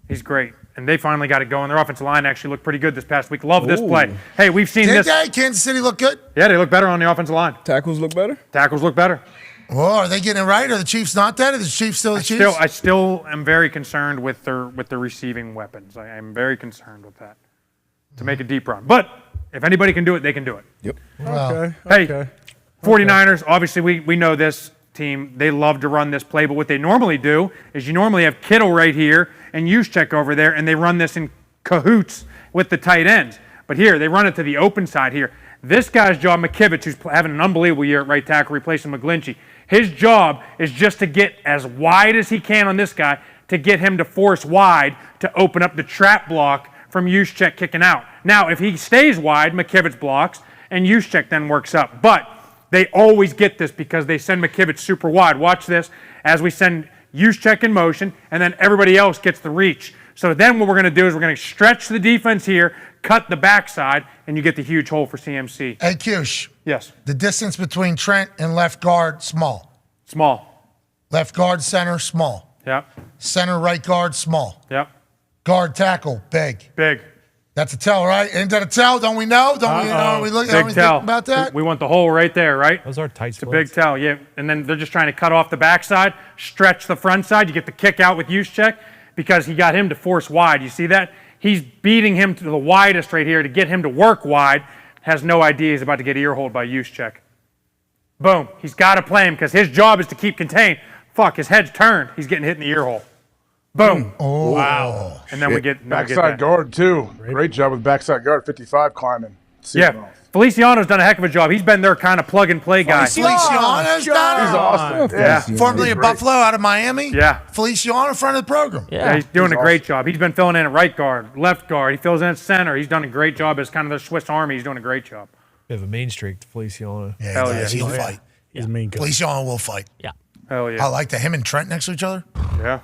He's great. And they finally got it going. Their offensive line actually looked pretty good this past week. Love this play. Hey, we've seen Did this. they? Kansas City look good? Yeah, they look better on the offensive line. Tackles look better? Tackles look better. Well, are they getting it right? Are the Chiefs not that? Are the Chiefs still the Chiefs? I still am very concerned with their receiving weapons. I am very concerned with that to make a deep run. But if anybody can do it, they can do it. Yep. Okay. Hey, 49ers, obviously we know this team. They love to run this play, but what they normally do is you normally have Kittle right here and Juszczyk over there, and they run this in cahoots with the tight ends. But here, they run it to the open side here. This guy's job, McKivitz, who's having an unbelievable year at right tackle, replacing McGlinchey, his job is just to get as wide as he can on this guy to get him to force wide to open up the trap block from Juszczyk kicking out. Now, if he stays wide, McKivitz blocks, and Juszczyk then works up. But they always get this because they send McKivitz super wide. Watch this as we send Juszczyk in motion, and then everybody else gets the reach. So then what we're going to do is we're going to stretch the defense here, cut the backside, and you get the huge hole for CMC. Hey, Cush. Yes. The distance between Trent and left guard, small. Small. Left guard, center, small. Yep. Center, right guard, small. Yep. Guard, tackle, big. Big. That's a tell, right? Ain't that a tell? Don't we know? Don't we know? Are we looking? Big tell. Think about that? We want the hole right there, right? Those are tight It's a big tell, yeah. And then they're just trying to cut off the backside, stretch the front side. You get the kick out with Juszczyk because he got him to force wide. You see that? He's beating him to the widest right here to get him to work wide. Has no idea he's about to get ear-holed by Juszczyk. Boom. He's got to play him because his job is to keep contained. Fuck, his head's turned. He's getting hit in the ear hole. Boom. Oh. Wow. And then we get backside guard too. Great job with backside guard, 55 climbing. Yeah. Feliciano's done a heck of a job. He's been their kind of plug-and-play guy. Feliciano's done it. He's awesome. Yeah. Formerly of Buffalo out of Miami. Yeah. Feliciano in front of the program. Yeah, he's doing a great job. He's been filling in at right guard, left guard. He fills in at center. He's done a great job as kind of their Swiss Army. He's doing a great job. We have a main streak to Feliciano. Yeah, Hell he does. yeah. He'll fight. He's a mean guy. Feliciano will fight. Yeah. Hell yeah. I like that. Him and Trent next to each other. Yeah.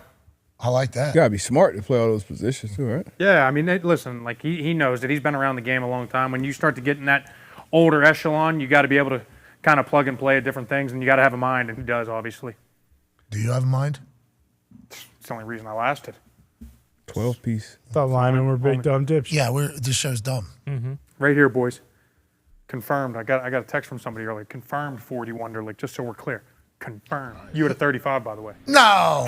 I like that. You gotta be smart to play all those positions too, right? Yeah, I mean, listen, like he knows that he's been around the game a long time. When you start to get in that older echelon, you got to be able to kind of plug and play at different things, and you got to have a mind, and he does, obviously. Do you have a mind? It's the only reason I lasted. 12-piece. Thought linemen were big dumb dips. Yeah, this show's dumb. Mm-hmm. Right here, boys. Confirmed. I got a text from somebody earlier. Confirmed 40 Wonderlic, just so we're clear. Confirmed. You had a 35, by the way. No.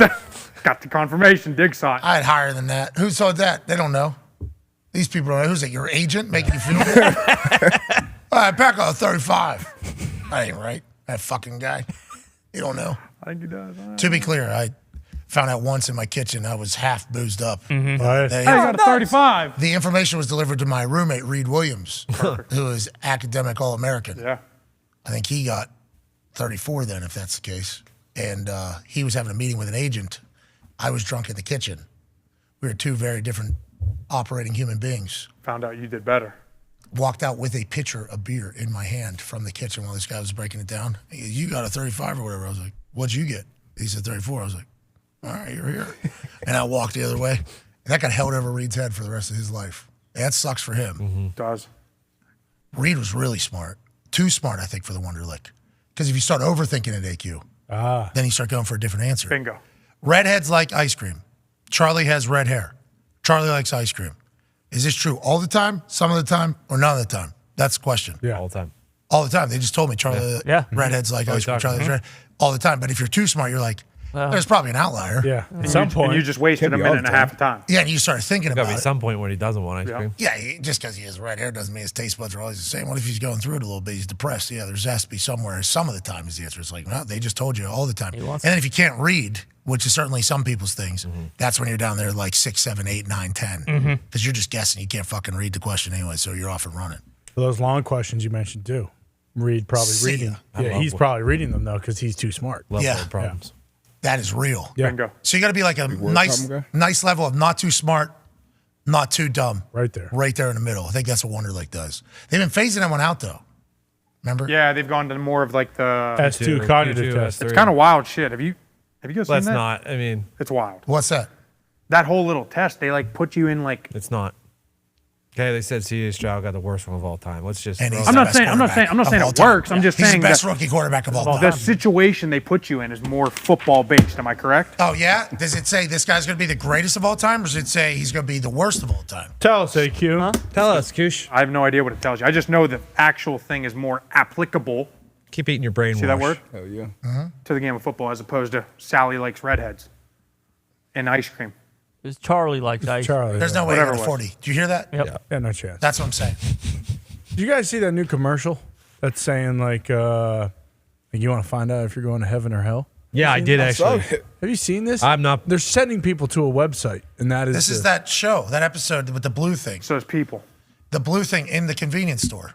Got the confirmation. Dig saw it. I had higher than that. Who saw that? They don't know. These people don't know. Who's it? Your agent making you feel good? All right, back on 35. That ain't right. That fucking guy. You don't know. I think he does. To be clear, I found out once in my kitchen I was half boozed up. Mm-hmm. Hey, got a 35. The information was delivered to my roommate, Reed Williams, who is academic All-American. Yeah. I think he got 34 then, if that's the case. And he was having a meeting with an agent. I was drunk in the kitchen. We were two very different operating human beings. Found out you did better. Walked out with a pitcher of beer in my hand from the kitchen while this guy was breaking it down. He goes, you got a 35 or whatever. I was like, what'd you get? He said 34. I was like, all right, you're here. And I walked the other way. And that got held over Reed's head for the rest of his life. That sucks for him. Mm-hmm. Does. Reed was really smart. Too smart, I think, for the Wonderlic. Because if you start overthinking at AQ, then you start going for a different answer. Bingo. Redheads like ice cream. Charlie has red hair. Charlie likes ice cream. Is this true all the time, some of the time, or none of the time? That's the question. Yeah, all the time. All the time. They just told me Charlie, redheads like ice cream. Charlie's red. All the time. But if you're too smart, you're like, there's probably an outlier. Yeah. At some point. And you just wasted a minute and a half of time. Yeah, and you start thinking There's got about to be it. some point when he doesn't want ice cream. Yeah, just because he has red hair doesn't mean his taste buds are always the same. What if he's going through it a little bit? He's depressed. Yeah, there has to be somewhere. Some of the time is the answer. It's like, no, they just told you all the time. And then if you can't read, which is certainly some people's things, that's when you're down there like 6, 7, 8, 9, 10. Because you're just guessing. You can't fucking read the question anyway, so you're off and running. For those long questions you mentioned too, Reed probably reading. Yeah, he's probably reading them though because he's too smart. Yeah. Problems. That is real. Yeah. Bingo. So you got to be like a nice level of not too smart, Not too dumb. Right there. Right there in the middle. I think that's what Wonder Lake does. They've been phasing that one out, though. Remember? Yeah, they've gone to more of like the S2 cognitive test. It's kind of wild shit. Have you guys seen Let's that? not. I mean, It's wild. What's that? That whole little test, they like put you in like. it's not. Okay, they said C.J. Stroud got the worst one of all time. Let's just. And he's I'm the not best saying it quarterback of all works. time. I'm just He's saying the best that rookie quarterback of all the time. situation they put you in is more football based. Am I correct? Oh, yeah? Does it say this guy's going to be the greatest of all time, or does it say he's going to be the worst of all time? Tell us, AQ. Tell us, Koosh. I have no idea what it tells you. I just know the actual thing is more applicable. Keep eating your brain. See that word? Hell yeah. To the game of football, as opposed to Sally likes redheads and ice cream. It's Charlie likes ice. Charlie. There's no way Whatever you're it 40. Do you hear that? Yep. Yeah, no chance. That's what I'm saying. Did you guys see that new commercial that's saying like you want to find out if you're going to heaven or hell? Yeah, I did actually. Have you seen this? I'm not. They're sending people to a website, and that is This is that show, that episode with the blue thing. So it's people. The blue thing in the convenience store.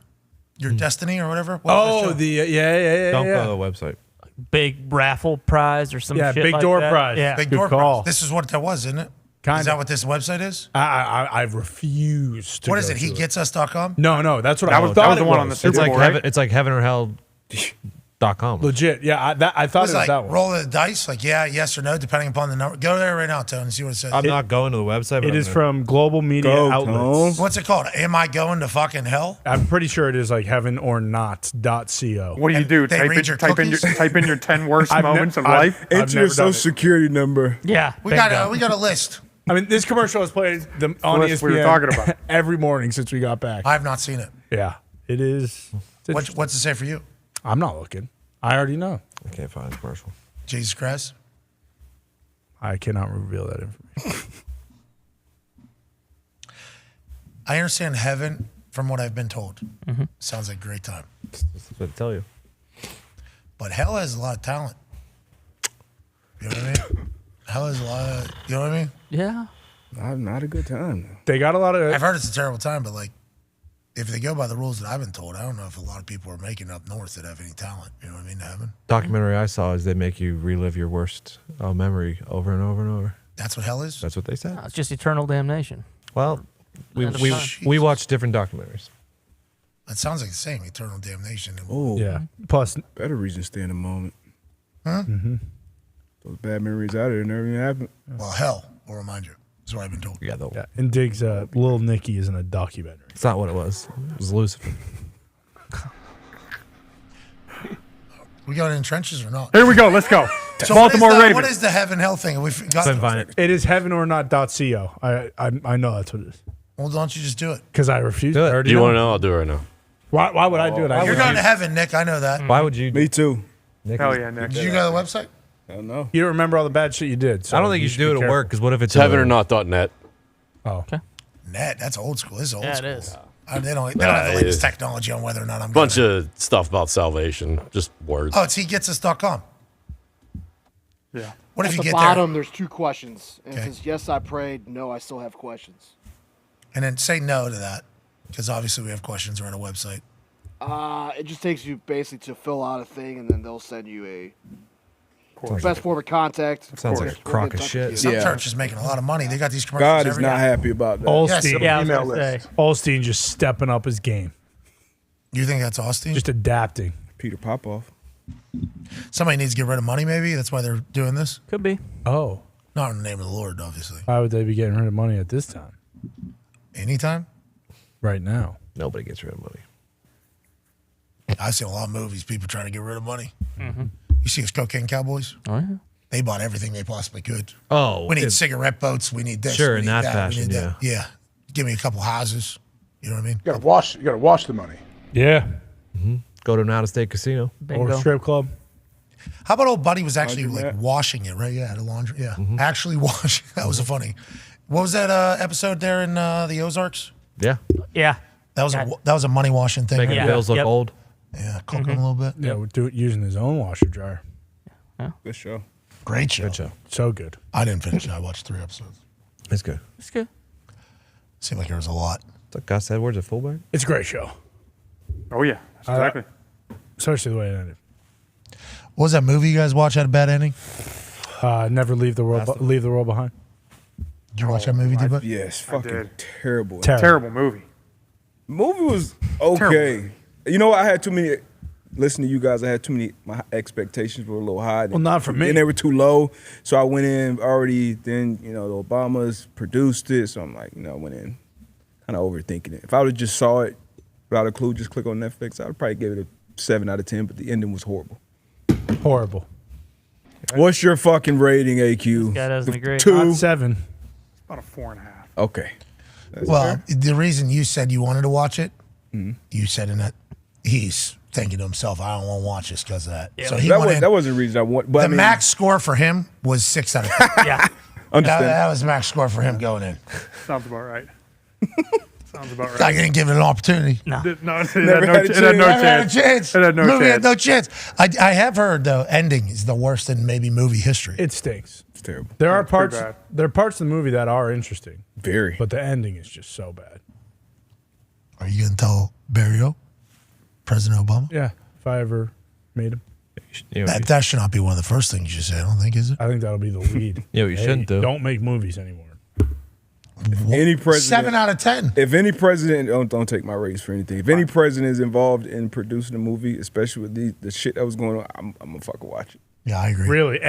Your Destiny or whatever? What was Oh, the show? yeah. Don't go to the website. Big raffle prize or some Yeah, shit big like door that. prize. Yeah. Big Good door call. prize. This is what that was, isn't it? Kinda. Is that what this website is? I refuse to. What is go it? to HeGetsUs.com? No, that's what That I was thought the it one on the was. Super It's like Bowl, heaven. right? It's like heavenorhell.com. Legit. Yeah, I thought It it was was like that one. roll the dice, like yes or no, depending upon the number. Go there right now, Tone, and see what it says. I'm not going to the website. But It I'm is gonna- from Global Media Go, Outlets. What's it called? Am I going to fucking hell? I'm pretty sure it is like heavenornot.co. What do you do? They Type read in, your type in your cookies? type in your 10 worst I've ne- moments of I've- life. I've Enter never your done social it. security number. Yeah. We got a list. I mean, this commercial has played on list ESPN we were talking about. every morning since we got back. I have not seen it. Yeah, it is. What's it say for you? I'm not looking. I already know. I can't find the commercial. Jesus Christ. I cannot reveal that information. I understand heaven from what I've been told. Sounds like a great time. That's what I tell you. But hell has a lot of talent. You know what I mean? Hell has a lot of, you know what I mean? Yeah. Not a good time. They got a lot of. I've heard it's a terrible time, but like, if they go by the rules that I've been told, I don't know if a lot of people are making up north that have any talent. You know what I mean? To heaven. Documentary I saw is they make you relive your worst memory over and over and over. That's what hell is? That's what they said. No, it's just eternal damnation. Well, we End of we, time. we watch different documentaries. That sounds like the same, eternal damnation. Oh, Yeah. Plus, better reason to stay in the moment. Huh? Those bad memories out there never even happened. Well, hell will remind you. That's what I've been told. Yeah, yeah. And Diggs, Lil Nicky isn't a documentary. It's not what it was. It was Lucifer. We got in trenches or not? Here we go. Let's go. So Baltimore what is Ravens. What is the heaven hell thing? We got. Couldn't find it. It is heavenornot.co. I know that's what it is. Well, don't you just do it? Because I refuse. Do it. I already Do you know. want to know? I'll do it right now. Why would I do it? You're going to heaven, Nick. I know that. Why would you? Me too. Nick, Hell yeah, Nick. Did you go to the website? Hell no. You don't remember all the bad shit you did. So I don't think you should do it be at work because what if it's It's heavenornot.net. Oh, okay. Net. That's old school. This is old Yeah, school. it is. They don't have the it latest is. technology on whether or not I'm Bunch going. of stuff about salvation, just words. Oh, it's hegetsus.com. Yeah. What if At you the get bottom, there's two questions. And Okay. it says, yes, I prayed. No, I still have questions. there? And then say no to that. Because obviously we have questions. We're on a website. It just takes you basically to fill out a thing, and then they'll send you a best form of contact. Sounds like a crock of shit. Some Yeah. church is making a lot of money. They got these commercials God is every not day. happy about that. Olstein. Yeah, I was email gonna list. say. Olstein just stepping up his game. You think that's Austin? Just adapting. Peter Popoff. Somebody needs to get rid of money, maybe? That's why they're doing this? Could be. Oh. Not in the name of the Lord, obviously. Why would they be getting rid of money at this time? Anytime? Right now. Nobody gets rid of money. I've seen a lot of movies, people trying to get rid of money. Mm-hmm. You see those Cocaine Cowboys? Oh, yeah. They bought everything they possibly could. Oh, We need cigarette boats. We need this. Sure, we in need that we fashion, need that. Yeah. Give me a couple houses. You know what I mean? You gotta wash the money. Yeah. Go to an out-of-state casino Or a strip club. How about old buddy was actually Laundry like mat. washing it, right? Yeah, the laundry. Yeah. Actually washing. That was a funny. What was that episode there in the Ozarks? Yeah. Yeah. That was a money washing thing. Making right? bills look Yep. old. Yeah, cook them a little bit. Yeah, would do it using his own washer dryer. Good show. Great show. Good show. So good. I didn't finish it. I watched 3 episodes. It's good. It's good. Seemed like there was a lot. It's like Gus Edwards at fullback. It's a great show. Oh yeah, exactly. Especially the way it ended. What was that movie you guys watch had a bad ending? Never leave the world. Leave the world behind. Did you watch that movie, D-Buck? Yes, fucking terrible. Terrible movie. Movie was okay. You know what? I had too many. Listening to you guys, I had too many. My expectations were a little high. Well, not for me. And they were too low. So I went in already. Then the Obamas produced it. So I'm like, I went in kind of overthinking it. If I would have just saw it without a clue, just click on Netflix, I would probably give it a 7 out of 10. But the ending was horrible. Horrible. What's your fucking rating, AQ? This guy doesn't agree. 2. Not 7. About a 4.5. Okay. Well, the reason you said you wanted to watch it, Mm-hmm. you said in that he's thinking to himself, I don't want to watch this because of that. Yeah. So he that went was in. that was the reason I want. But The I mean, max score for him was 6 out of 10. Yeah. understand. That was the max score for him going in. Sounds about right. Sounds about right. I didn't give it an opportunity. No. It Never had a had no Never had a chance. chance. It had no movie chance. had no chance. I have heard the ending is the worst in maybe movie history. It stinks. It's terrible. There are It's pretty parts. bad. There are parts of the movie that are interesting, Very. but the ending is just so bad. Are you going to tell Barrio, President Obama? Yeah. If I ever made him, That should not be one of the first things you say, I don't think, is it? I think that'll be the lead. Yeah, we shouldn't do. Don't make movies anymore. Any president, 7 out of 10. If any president, don't take my race for anything. If any president is involved in producing a movie, especially with the shit that was going on, I'm gonna fucking watch it. Yeah, I agree. Really?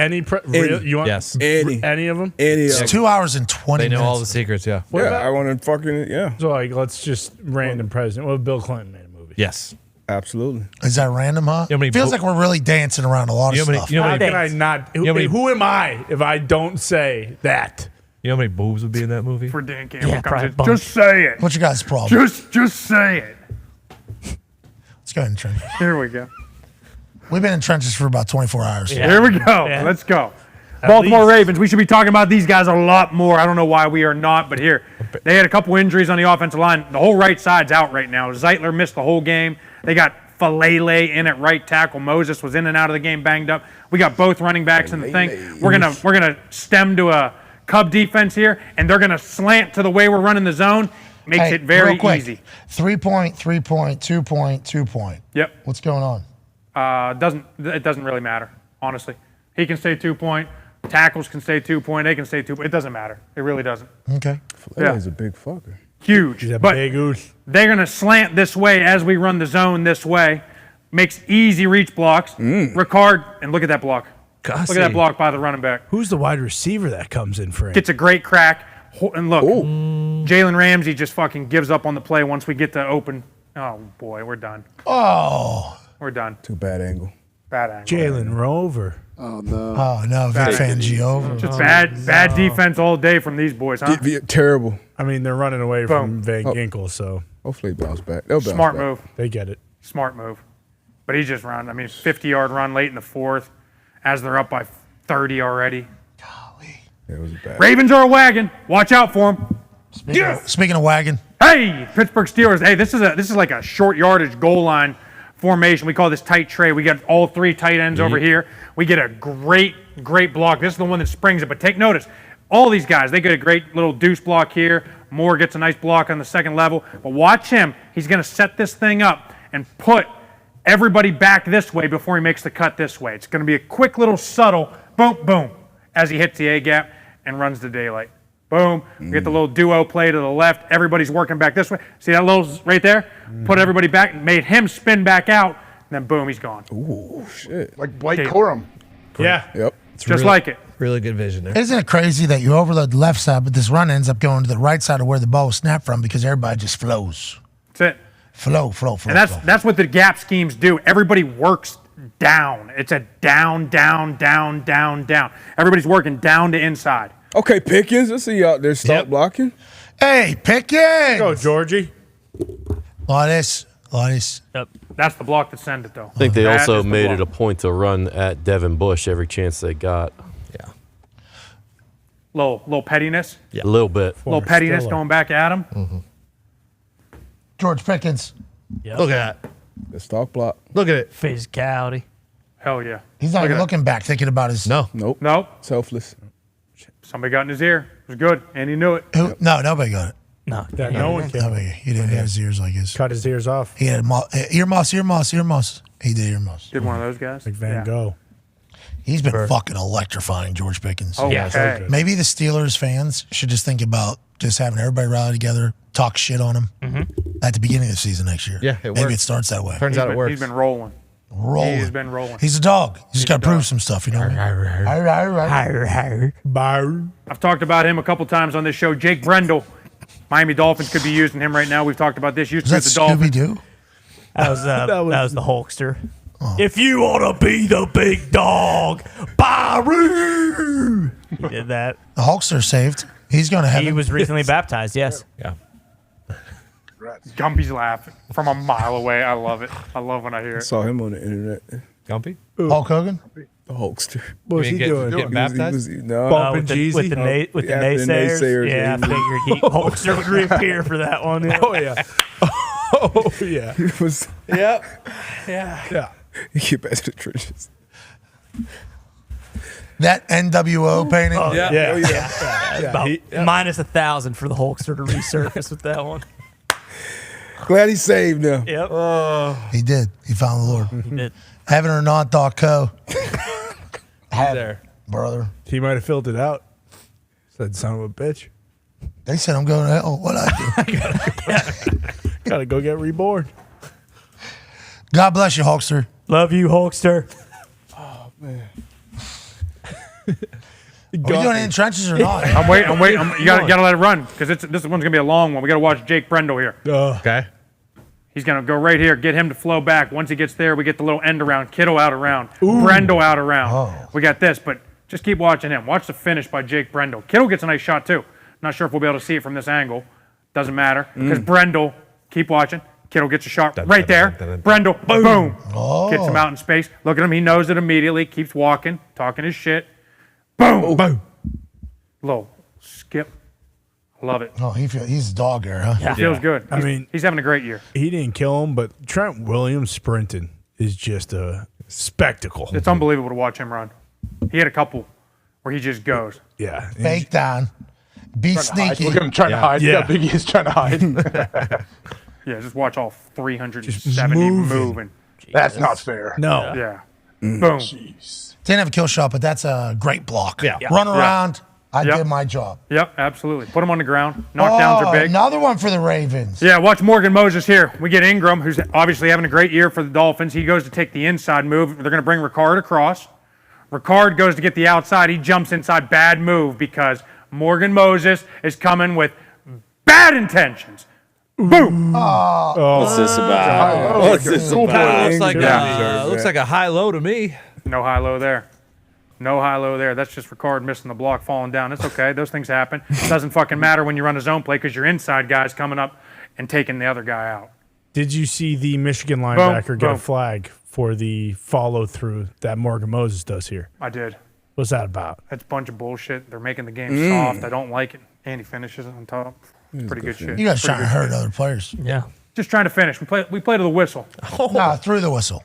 You want Yes. any of them? Any It's of 2 hours and 20 They know minutes. all the secrets, yeah. What yeah, about- I want to fucking So like, let's just random president. What if Bill Clinton made a movie? Yes. absolutely. Is that random, huh? You know how many Feels bo- like we're really dancing around a lot of You know how many- stuff. you know how How many- can I not? You know how many- Who am I if I don't say that? You know how many boobs would be in that movie? For Dan Campbell Yeah, comes probably in. a bunch. Just say it. What's your guys' problem? Just say it. Let's go ahead and trenches. Here we go. We've been in trenches for about 24 hours. Yeah. Here we go. Yeah. Let's go. At Baltimore least. Ravens. We should be talking about these guys a lot more. I don't know why we are not, but here. They had a couple injuries on the offensive line. The whole right side's out right now. Zeitler missed the whole game. They got Falele in at right tackle. Moses was in and out of the game banged up. We got both running backs in the thing. We're gonna stem to a Cub defense here, and they're gonna slant to the way we're running the zone. Makes Hey, it very real quick. easy. 3 point, 3 point, 2 point, 2 point. Yep. What's going on? It doesn't really matter, honestly. He can stay 2 point. Tackles can stay 2 point. They can stay 2 point. It doesn't matter. It really doesn't. Okay. That is a big fucker. Huge. He's a But big goose. they're going to slant this way as we run the zone this way. Makes easy reach blocks. Ricard, and look at that block. Look at that block by the running back. Who's the wide receiver that comes in for him? Gets a great crack. And look, Jalen Ramsey just fucking gives up on the play once we get to open. Oh, boy, we're done. Oh. We're done. Too bad angle. Bad angle. Jalen Rover. Oh, no. Oh, no. Vic Fangio. Just bad defense all day from these boys, huh? Terrible. I mean, they're running away from Boom. Van Ginkel, so Hopefully they bounce back. They'll bounce Smart back. move. they get it. Smart move. But he just run. I mean, 50-yard run late in the fourth as they're up by 30 already. It was bad. Ravens are a wagon. Watch out for them. Speaking of wagon. Hey, Pittsburgh Steelers. Hey, this is like a short yardage goal line formation. We call this tight tray. We got all three tight ends over here. We get a great block. This is the one that springs it. But take notice, all these guys, they get a great little deuce block here. Moore gets a nice block on the second level. But watch him. He's going to set this thing up and put everybody back this way before he makes the cut this way. It's going to be a quick little subtle boom, boom, as he hits the A-gap and runs the daylight. Boom. We get the little duo play to the left. Everybody's working back this way. See that little right there? Put everybody back, made him spin back out, and then boom, he's gone. Ooh, shit. Like Blake Corum. Yeah. Yep. Just really, like it. Really good vision there. Isn't it crazy that you overload the left side, but this run ends up going to the right side of where the ball was snapped from because everybody just flows. That's it. Flow. And that's what the gap schemes do. Everybody works down. It's a down, down, down, down, down. Everybody's working down to inside. Okay, Pickens. Let's see you out there. Stop blocking. Hey, Pickens. Go, Georgie. Lotus. Yep. That's the block that send it, though. I think they That also is the made block. it a point to run at Devin Bush every chance they got. Yeah. Little pettiness. A little bit. Little pettiness going back at him. George Pickens. Yep. Look at that. The stop block. Look at it. Physicality. Hell yeah. He's not Look even at looking back, thinking about his. No. Nope. Selfless. Somebody got in his ear. It was good, and he knew it. Who? No, nobody got it. No. That no one can. Nobody. He didn't have his ears like his. Cut his ears off. He had ear moss. He did ear moss. Did one of those guys? Like Van Gogh. He's been fucking electrifying, George Pickens. Oh, yeah. Okay. Maybe the Steelers fans should just think about just having everybody rally together, talk shit on him at the beginning of the season next year. Yeah, it Maybe works. it starts that way. Turns out it works. He's been rolling. He's been rolling. He's a dog. He's got to prove some stuff, you know. I've talked about him a couple times on this show. Jake Brendel. Miami Dolphins could be using him right now. We've talked about this. Used Is to be that with the Dolphins. Scooby-Doo? That was the Hulkster. If you want to be the big dog, Byron. He did that. The Hulkster saved. He's going to heaven. He was recently baptized. Yes. Yeah. Gumpy's laughing from a mile away. I love it. I love when I hear I it. saw him on the internet. Gumpy? Hulk Hogan? The Hulkster. What was he doing? Getting baptized? With the naysayers. Yeah, I figured Hulkster would reappear for that one. Yeah. Oh, yeah. Oh, yeah. He was. Yep. Yeah. He get back to the trenches. That NWO painting? Oh, yeah. Oh, yeah. Yeah. About minus 1,000 for the Hulkster to resurface with that one. Glad he's saved now. Yep. He did. He found the Lord. He did. Heaven or not, .co. There. Brother. He might have filled it out. Said, son of a bitch. They said I'm going to hell. What I do? Gotta go get reborn. God bless you, Hulkster. Love you, Hulkster. Oh, man. Are we doing any trenches or not? I'm waiting. You gotta let it run because this one's gonna be a long one. We gotta watch Jake Brendel here. Okay. He's gonna go right here. Get him to flow back. Once he gets there, we get the little end around. Kittle out around. Brendel out around. Oh. We got this, but just keep watching him. Watch the finish by Jake Brendel. Kittle gets a nice shot too. Not sure if we'll be able to see it from this angle. Doesn't matter because Brendel. Keep watching. Kittle gets a shot right there. Brendel, boom. Gets him out in space. Look at him. He knows it immediately. Keeps walking, talking his shit. Boom. Boom. Little skip. Love it. Oh, he's a dog there, huh? He feels good. I mean, he's having a great year. He didn't kill him, but Trent Williams sprinting is just a spectacle. It's unbelievable to watch him run. He had a couple where he just goes. Yeah. Fake down. Be sneaky. Look at him trying to hide. Yeah, Big E is trying to hide. Yeah, just watch all 370 moving. That's not fair. No. Yeah. Boom. Didn't have a kill shot, but that's a great block. Yeah. Run around. I Yep. did my job. Yep, absolutely. Put him on the ground. Knockdowns are big. Another one for the Ravens. Yeah, watch Morgan Moses here. We get Ingram, who's obviously having a great year for the Dolphins. He goes to take the inside move. They're going to bring Ricard across. Ricard goes to get the outside. He jumps inside. Bad move because Morgan Moses is coming with bad intentions. Boom. What's this about? What's this about? Looks like a high low to me. No high low there. No high low there. That's just Ricard missing the block, falling down. It's okay. Those things happen. Doesn't fucking matter when you run a zone play because your inside guy's coming up and taking the other guy out. Did you see the Michigan linebacker get a flag for the follow through that Morgan Moses does here? I did. What's that about? That's a bunch of bullshit. They're making the game soft. I don't like it. And he finishes on top. Pretty good shit. You guys Pretty trying to hurt other players. Yeah. Just trying to finish. We play to the whistle. Nah, through the whistle.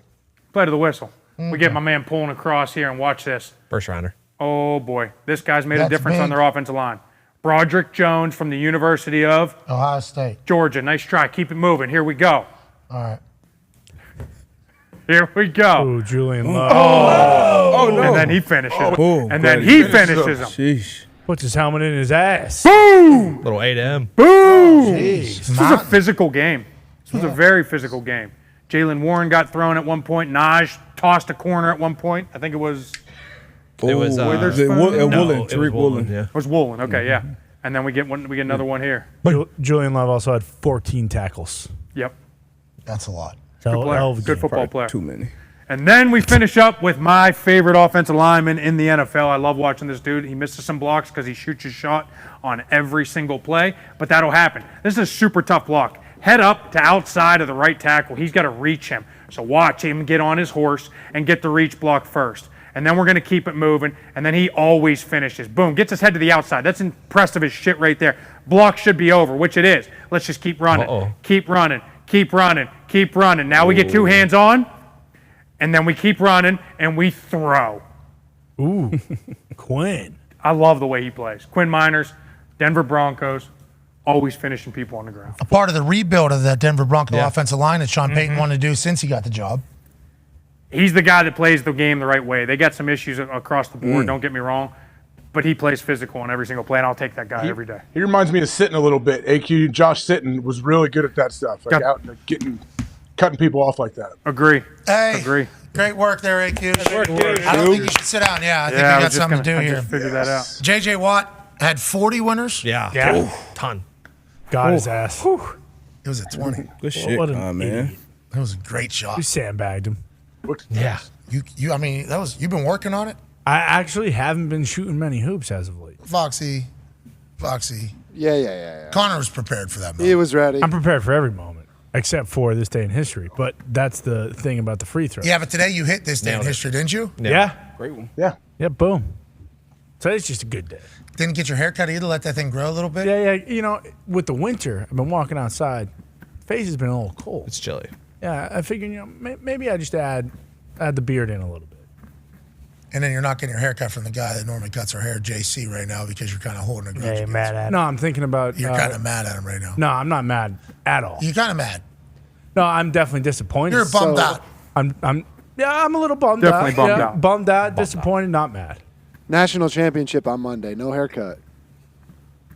Play to the whistle. We get my man pulling across here and watch this. First rounder. Oh, boy. This guy's made a That's difference on big. their offensive line. Broderick Jones from the University of Ohio State. Georgia. Nice try. Keep it moving. Here we go. All right. Here we go. Oh, Julian Love. Oh, no. And then he finishes him. And then he finishes him. Sheesh. Puts his helmet in his ass. Boom! Little 8M. Boom! Jeez. This was a physical game. This was a very physical game. Jalen Warren got thrown at one point. Naj tossed a corner at one point. I think it was It was Witherspoon. Woolen. it was Tariq Woolen. Yeah. It was Woolen. Okay, yeah. And then we get another one here. Julian Love also had 14 tackles. Yep. That's a lot. Good player. Hell of a Good game. football player. Too many. And then we finish up with my favorite offensive lineman in the NFL. I love watching this dude. He misses some blocks because he shoots his shot on every single play, but that'll happen. This is a super tough block. Head up to outside of the right tackle. He's got to reach him. So watch him get on his horse and get the reach block first. And then we're going to keep it moving, and then he always finishes. Boom, gets his head to the outside. That's impressive as shit right there. Block should be over, which it is. Let's just keep running. Keep running. Keep running. Keep running. Now we get two hands on. And then we keep running, and we throw. Ooh, Quinn. I love the way he plays. Quinn Miners, Denver Broncos, always finishing people on the ground. A part of the rebuild of that Denver Bronco offensive line that Sean Payton wanted to do since he got the job. he's the guy that plays the game the right way. They got some issues across the board, don't get me wrong, but he plays physical on every single play, and I'll take that guy every day. He reminds me of Sitton a little bit. AQ, Josh Sitton was really good at that stuff, like out and cutting people off like that. Agree. Hey. Agree. Great work there, AQ. Good work, I don't dude. think you should sit down. Yeah, I think Yeah, you I got was just something gonna- to do I here. just figured that out. JJ Watt had 40 winners. Yeah. Ton. Got his ass. It was a 20. Good shit, What an man. That was a great shot. You sandbagged him. Yeah. You. I mean, you've been working on it, I actually haven't been shooting many hoops as of late. Foxy. Yeah. Connor was prepared for that. He was ready. I'm prepared for every moment, except for this day in history. But that's the thing about the free throw. Yeah, but today you hit this day in Nailed it. history, didn't you? Yeah. Great one. Yeah, boom. Today's just a good day. Didn't get your hair cut either. Let that thing grow a little bit. Yeah. You know, with the winter, I've been walking outside. Face has been a little cold. It's chilly. Yeah, I figured, maybe I just add the beard in a little bit. And then you're not getting your hair cut from the guy that normally cuts our hair, JC, right now because you're kind of holding a grudge. Yeah, you're against mad him. at him. No, I'm thinking about. You're kind of mad at him right now. No, I'm not mad at all. You're kind of mad. No, I'm definitely disappointed. You're bummed out. I'm a little bummed Definitely out. bummed Yeah, out. Bummed out, disappointed, not mad. National championship on Monday. No haircut.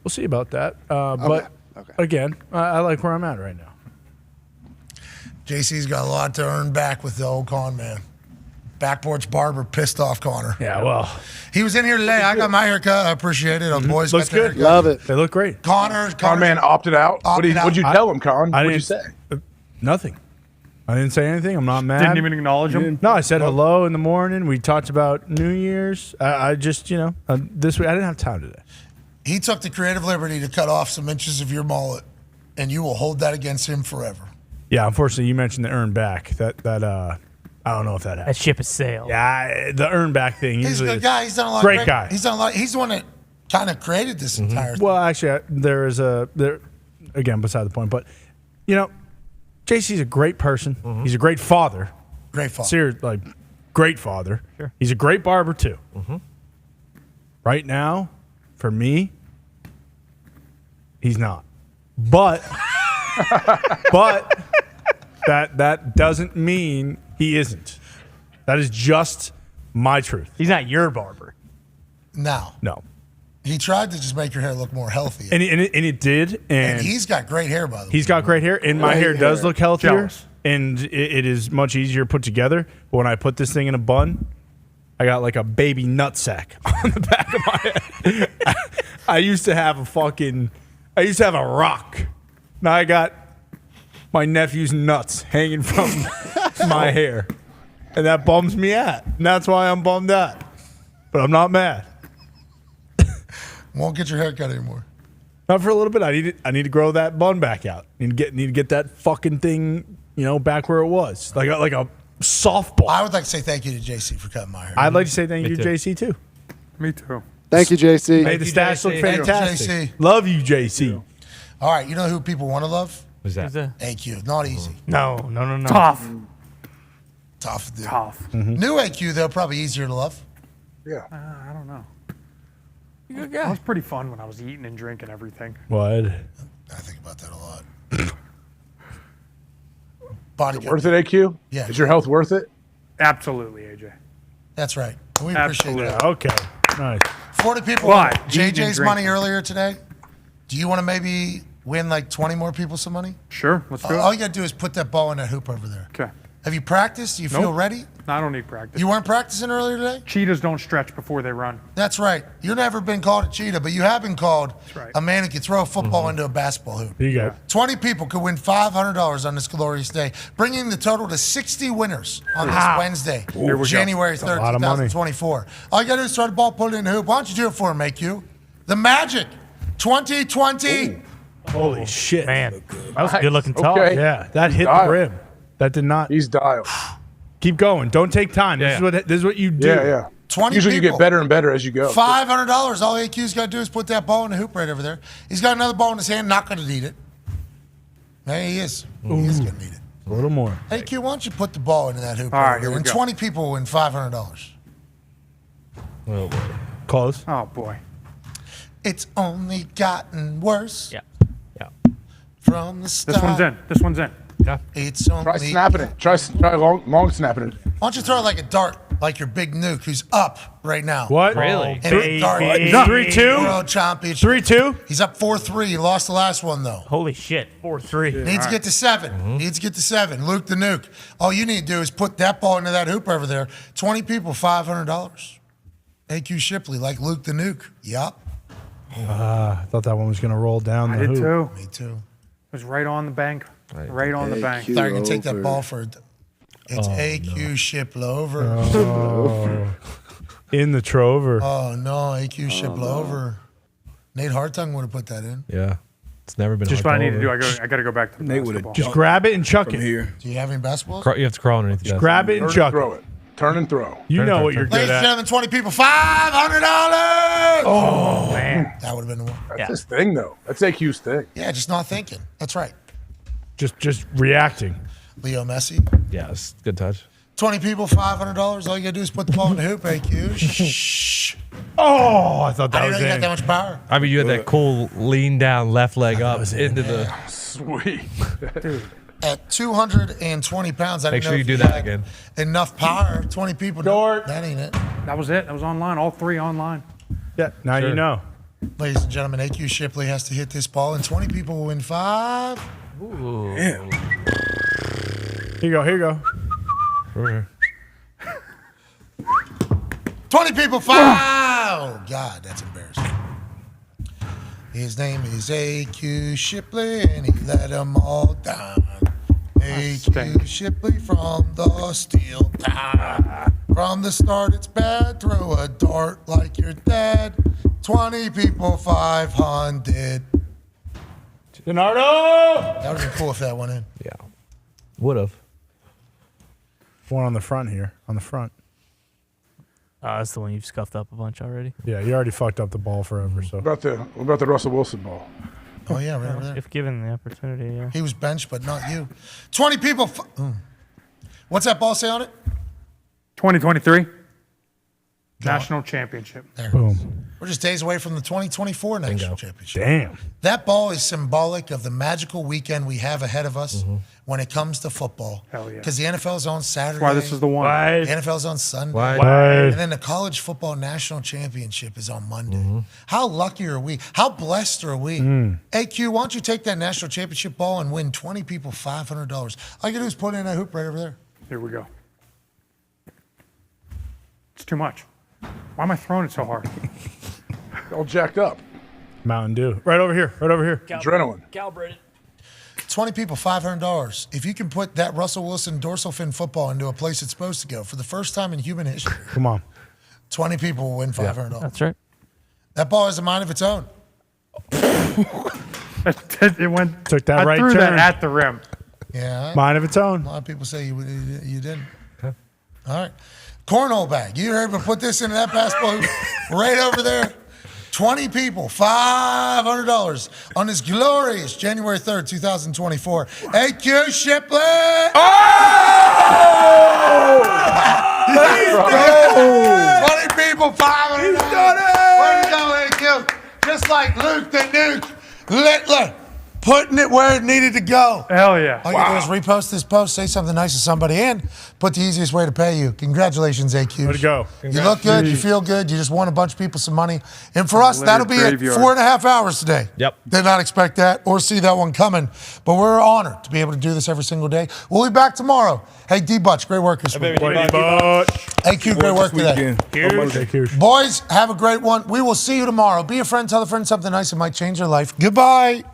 We'll see about that. But again, I like where I'm at right now. JC's got a lot to earn back with the old con man. Back porch barber pissed off Connor. Yeah, well. He was in here today. I got my haircut. I appreciate it. Boys Looks got their good. haircut. Love it. They look great. Connor Con man opted out. Opted out. What'd you tell him, Con? I What'd you didn't- say? Nothing. I didn't say anything. I'm not mad. Didn't even acknowledge him. No, I said hello in the morning. We talked about New Year's. I just, this week I didn't have time today. He took the creative liberty to cut off some inches of your mullet, and you will hold that against him forever. Yeah, unfortunately, you mentioned the earn back. That I don't know if that happened. That ship has sailed. Yeah, the earn back thing. He's a Usually good guy. He's done a lot. Great of guy. He's done a lot. He's the one that kind of created this entire thing. Well, actually, again, beside the point. But, JC's a great person. He's a great father. Great father. Serious, great father. Sure. He's a great barber, too. Right now, for me, he's not. But that doesn't mean he isn't. That is just my truth. He's not your barber. No. He tried to just make your hair look more healthy. And it did. And he's got great hair, by the way. he's got great hair. And my Great hair does hair. look healthier. Jealous. And it is much easier put together. But when I put this thing in a bun, I got like a baby nutsack on the back of my head. I used to have a rock. Now I got my nephew's nuts hanging from my hair. And that bums me out. And that's why I'm bummed out. But I'm not mad. Won't get your hair cut anymore. Not for a little bit. I need to grow that bun back out. Need to get that fucking thing, back where it was. Like a softball. I would like to say thank you to JC for cutting my hair. I'd like to say thank Me you to too. JC too. Me too. Thank you, JC. Made the stats look JC. fantastic. Thank you, JC. Love you, JC. All right, you know who people want to love? Who's that? AQ. Not easy. No. Tough. Tough, dude. Tough. New AQ, though, probably easier to love. Yeah. I don't know. You're a good That guy. was pretty fun when I was eating and drinking everything. What? I think about that a lot. Body count. Worth it, AQ? Yeah. Is your health worth it? Absolutely, AJ. That's right. We appreciate Absolutely. that. Okay. Nice. 40 people Why? won Eating and JJ's drinking. money earlier today. Do you want to maybe win like 20 more people some money? Sure, let's do All it. you got to do is put that ball in that hoop over there. Okay. Have you practiced? Do you feel Nope. ready? I don't need practice. You weren't practicing earlier today? Cheetahs don't stretch before they run. That's right. You've never been called a cheetah, but you have been called right. a man who can throw a football into a basketball hoop. There you go. 20 people could win $500 on this glorious day, bringing the total to 60 winners on this Wednesday, Here we go. January a 3rd, lot of money. 2024. All you got to do is throw the ball, put it in the hoop. Why don't you do it for him, AQ? The Magic 2020. Holy shit. Man, that was a good looking talk. Okay. Yeah, that hit the dialed. rim. That did not. He's dialed. Keep going. Don't take time. This is what you do. Yeah. 20 Usually you people. get better and better as you go. $500. All AQ's got to do is put that ball in the hoop right over there. He's got another ball in his hand, not going to need it. There he is. He is going to need it. A little more. AQ, why don't you put the ball into that hoop? All right, over there, here we and go. 20 people will win $500. Oh, boy. Close. Oh, boy. It's only gotten worse. Yeah. From the start. This one's in. This one's in. Yeah. It's only Try snapping it. Try long snapping it. Why don't you throw it like a dart, like your big nuke who's up right now? What? Really? Baby. 3-2? 3-2? World Championship. 3-2? He's up 4-3. He lost the last one, though. Holy shit, 4-3. Needs to get to 7. Needs to get to 7. Luke the Nuke. All you need to do is put that ball into that hoop over there. 20 people, $500. AQ Shipley, like Luke the Nuke. Yup. I thought that one was going to roll down the I did hoop. too. Me too. It was right on the bank. Right on the bank. Thought you were going to take that ball for it's AQ Shipley over. Oh. In the Trover. Oh, no. AQ Shipley over. Nate Hartung would have put that in. Yeah. It's never been Just hard what I to need to over. do. I got to go back to the basketball. Just grab it and chuck it. Here. Do you have any basketballs? You have to crawl underneath the Just desk. grab it and Turn chuck and throw it. Turn and throw. You know what you're Ladies good and at. gentlemen, 20 people, $500. Oh, man. That would have been the one. That's his thing, though. That's AQ's thing. Yeah, just not thinking. That's right. Just reacting. Leo Messi. Yes, good touch. 20 people, $500. All you got to do is put the ball in the hoop, AQ. Shh. Oh, I thought that I was didn't know you in. got that much power. I mean, you had that cool lean down left leg up into the. Sweet. Dude. At 220 pounds, I Make didn't sure know you if do he that had again. enough power. 20 people. That ain't it. That was it. That was online. All 3 online. Yeah, now you know. Ladies and gentlemen, AQ Shipley has to hit this ball, and 20 people will win 5. Ooh. Damn. Here you go. Here you go. Over here. 20 people, 5. Oh, God, that's embarrassing. His name is AQ Shipley, and he let them all down. AQ Shipley from the steel town. From the start, it's bad. Throw a dart like your dad. 20 people, 500. Leonardo! That would have been cool if that went in. Yeah. Would have. One on the front here. On the front. That's the one you've scuffed up a bunch already. Yeah, you already fucked up the ball forever. So What about the Russell Wilson ball? Oh, yeah, right over there. If given the opportunity, yeah. He was benched, but not you. 20 people. What's that ball say on it? 2023 National Championship. There. Boom. We're just days away from the 2024 National Championship. Damn. That ball is symbolic of the magical weekend we have ahead of us when it comes to football. Hell yeah. Because the NFL's on Saturday. That's why this is the one. The NFL's on Sunday. Why? And then the College Football National Championship is on Monday. How lucky are we? How blessed are we? AQ, why don't you take that National Championship ball and win 20 people $500? All you do is put it in a hoop right over there. Here we go. It's too much. Why am I throwing it so hard? All jacked up. Mountain Dew. Right over here. Right over here. Adrenaline. Calibrated. 20 people, $500. If you can put that Russell Wilson dorsal fin football into a place it's supposed to go for the first time in human history, Come on. 20 people will win $500. That's right. That ball has a mind of its own. It went. Took that I right threw turn. that at the rim. Yeah. Mind of its own. A lot of people say you didn't. All right. Cornhole bag. You heard me put this into that basketball hoop right over there. 20 people, $500 on this glorious January 3rd, 2024. AQ Shipley! Oh! He's done it! 20 people, $500. He's done it! Way to go, AQ. Just like Luke the Nuke Littler. Putting it where it needed to go. Hell yeah. All you do is repost this post, say something nice to somebody, and put the easiest way to pay you. Congratulations, AQ. Way to go. You look good, you feel good, you just won a bunch of people some money. And for us, that'll be it. 4.5 hours today. Yep. Did not expect that or see that one coming. But we're honored to be able to do this every single day. We'll be back tomorrow. Hey, D-Butch, great work this week. AQ, great work today. Boys, have a great one. We will see you tomorrow. Be a friend, tell a friend something nice that might change their life. Goodbye.